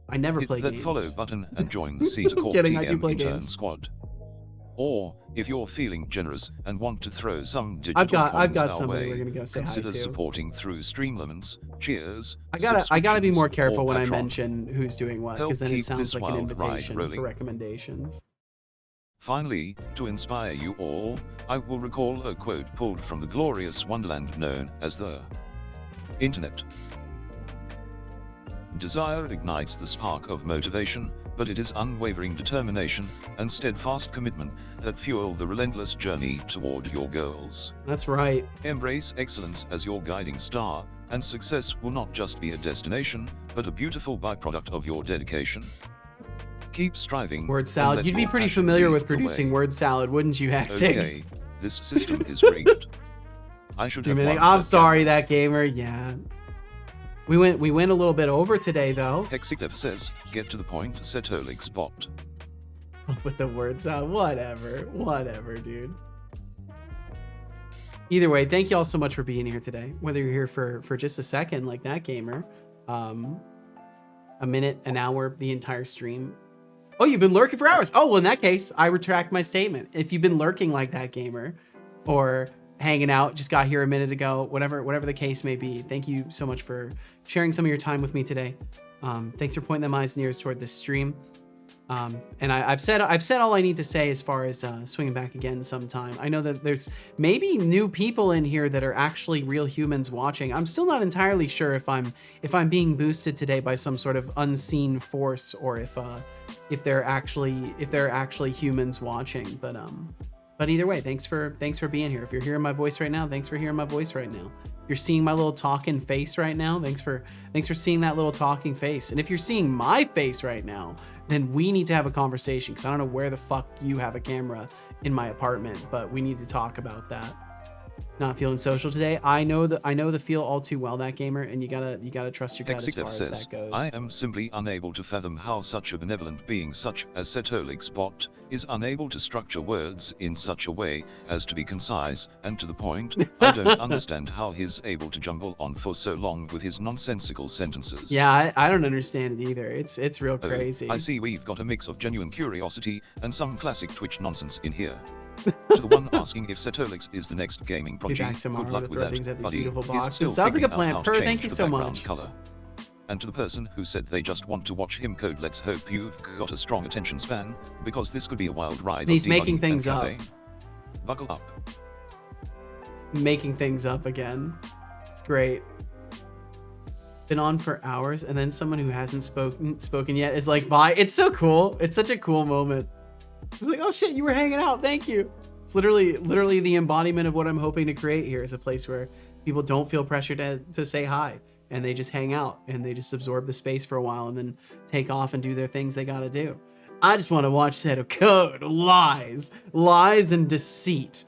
I never Hit play that games. follow button and join the C to Corp Kidding, I do TM play intern games. squad. Or, if you're feeling generous and want to throw some digital I've got coins our somebody way, we're gonna go say hi consider to. supporting through Streamlements, cheers, I gotta be more subscriptions, careful or when I Patreon. mention who's doing what, Help because then it keep sounds this like an wild ride invitation for rolling. recommendations. Finally, to inspire you all, I will recall a quote pulled from the glorious wonderland known as the Internet. Desire ignites the spark of motivation, but it is unwavering determination and steadfast commitment that fuel the relentless journey toward your goals. That's right. Embrace excellence as your guiding star, and success will not just be a destination, but a beautiful byproduct of your dedication. Keep striving. Word and salad. let You'd be your pretty passion familiar lead with the way. producing word salad, wouldn't you, Hexig? Okay, this system is rigged. I should have won I'm that sorry, game. that gamer. Yeah. We went a little bit over today, though. Hexigdev says, get to the point, Setolik spot. With the word salad. Whatever, dude. Either way, thank you all so much for being here today. Whether you're here for just a second, like that gamer, a minute, an hour, the entire stream. Oh, you've been lurking for hours. Oh, well, in that case, I retract my statement. If you've been lurking like that gamer, or hanging out, just got here a minute ago, whatever the case may be, thank you so much for sharing some of your time with me today. Thanks for pointing them eyes and ears toward this stream. And I've said all I need to say as far as swinging back again sometime. I know that there's maybe new people in here that are actually real humans watching. I'm still not entirely sure if I'm being boosted today by some sort of unseen force, or if they're actually humans watching. But either way, thanks for being here. If you're hearing my voice right now, thanks for hearing my voice right now. You're seeing my little talking face right now. Thanks for seeing that little talking face. And if you're seeing my face right now, then we need to have a conversation, because I don't know where the fuck you have a camera in my apartment, but we need to talk about that. Not feeling social today. I know the feel all too well, that gamer, and you gotta trust your gut as far as says, that goes. I am simply unable to fathom how such a benevolent being such as Setolik Spot is unable to structure words in such a way as to be concise and to the point. I don't understand how he's able to jumble on for so long with his nonsensical sentences. Yeah, I don't understand it either. It's real crazy. I see we've got a mix of genuine curiosity and some classic Twitch nonsense in here. To the one asking if Setolix is the next gaming Be project, back tomorrow good luck to with throw that, things at these buddy. beautiful He's boxes. still Sounds like a figuring out plan. how to Per, thank change you the so background much. color. And to the person who said they just want to watch him code, let's hope you've got a strong attention span, because this could be a wild ride. And he's of making debugging things and up. cafe. Buckle up. Making things up again. It's great. Been on for hours, and then someone who hasn't spoken yet is like, bye. It's so cool. It's such a cool moment. It's like, oh shit, you were hanging out. Thank you. It's literally the embodiment of what I'm hoping to create here, is a place where people don't feel pressure to say hi, and they just hang out and they just absorb the space for a while and then take off and do their things they gotta do. I just want to watch set of code, lies and deceit.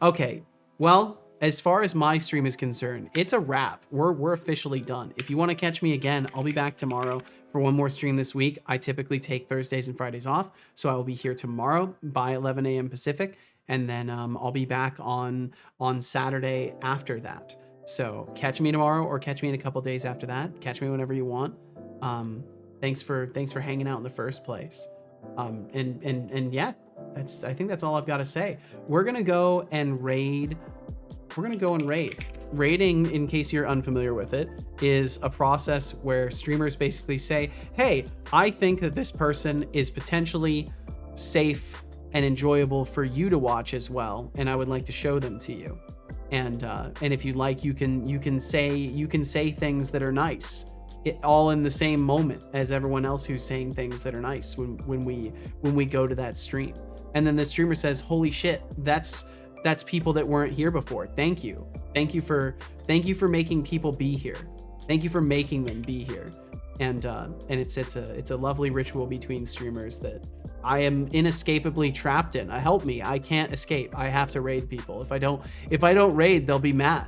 Okay, well, as far as my stream is concerned, it's a wrap. We're officially done. If you want to catch me again, I'll be back tomorrow for one more stream this week. I typically take Thursdays and Fridays off, so I will be here tomorrow by 11 a.m. Pacific. and then I'll be back on Saturday after that. So catch me tomorrow, or catch me in a couple days after that. Catch me whenever you want. Thanks for hanging out in the first place. And yeah, I think that's all I've got to say. We're gonna go and raid. Raiding, in case you're unfamiliar with it, is a process where streamers basically say, hey, I think that this person is potentially safe and enjoyable for you to watch as well, and I would like to show them to you. And if you like, you can say things that are nice, all in the same moment as everyone else who's saying things that are nice when we go to that stream. And then the streamer says, holy shit, that's people that weren't here before. Thank you for making people be here. Thank you for making them be here. And it's a lovely ritual between streamers that I am inescapably trapped in. Help me, I can't escape. I have to raid people. If I don't raid, they'll be mad.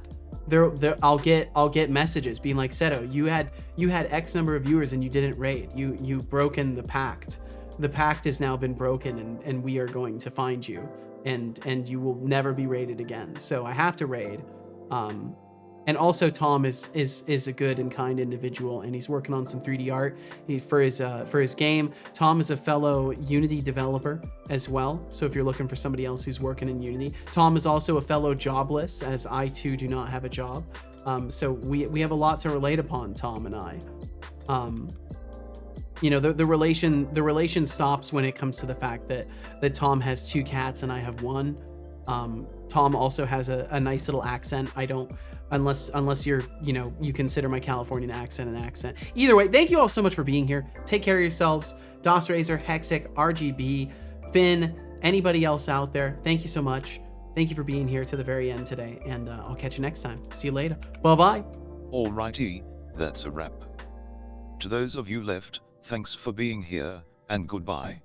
I'll get messages being like, Seto, you had X number of viewers and you didn't raid. You've broken the pact. The pact has now been broken, and we are going to find you, and you will never be raided again. So I have to raid. And also Tom is a good and kind individual, and he's working on some 3D art for his game. Tom is a fellow Unity developer as well. So if you're looking for somebody else who's working in Unity, Tom is also a fellow jobless, as I too do not have a job. So we have a lot to relate upon, Tom and I. The relation stops when it comes to the fact that Tom has 2 cats and I have 1. Tom also has a nice little accent. I don't, unless you're, you consider my Californian accent an accent. Either way, thank you all so much for being here. Take care of yourselves. DOS Razor, Hexic, RGB, Finn, anybody else out there, thank you so much. Thank you for being here to the very end today, and I'll catch you next time. See you later. Bye-bye. Alrighty, that's a wrap. To those of you left, thanks for being here, and goodbye.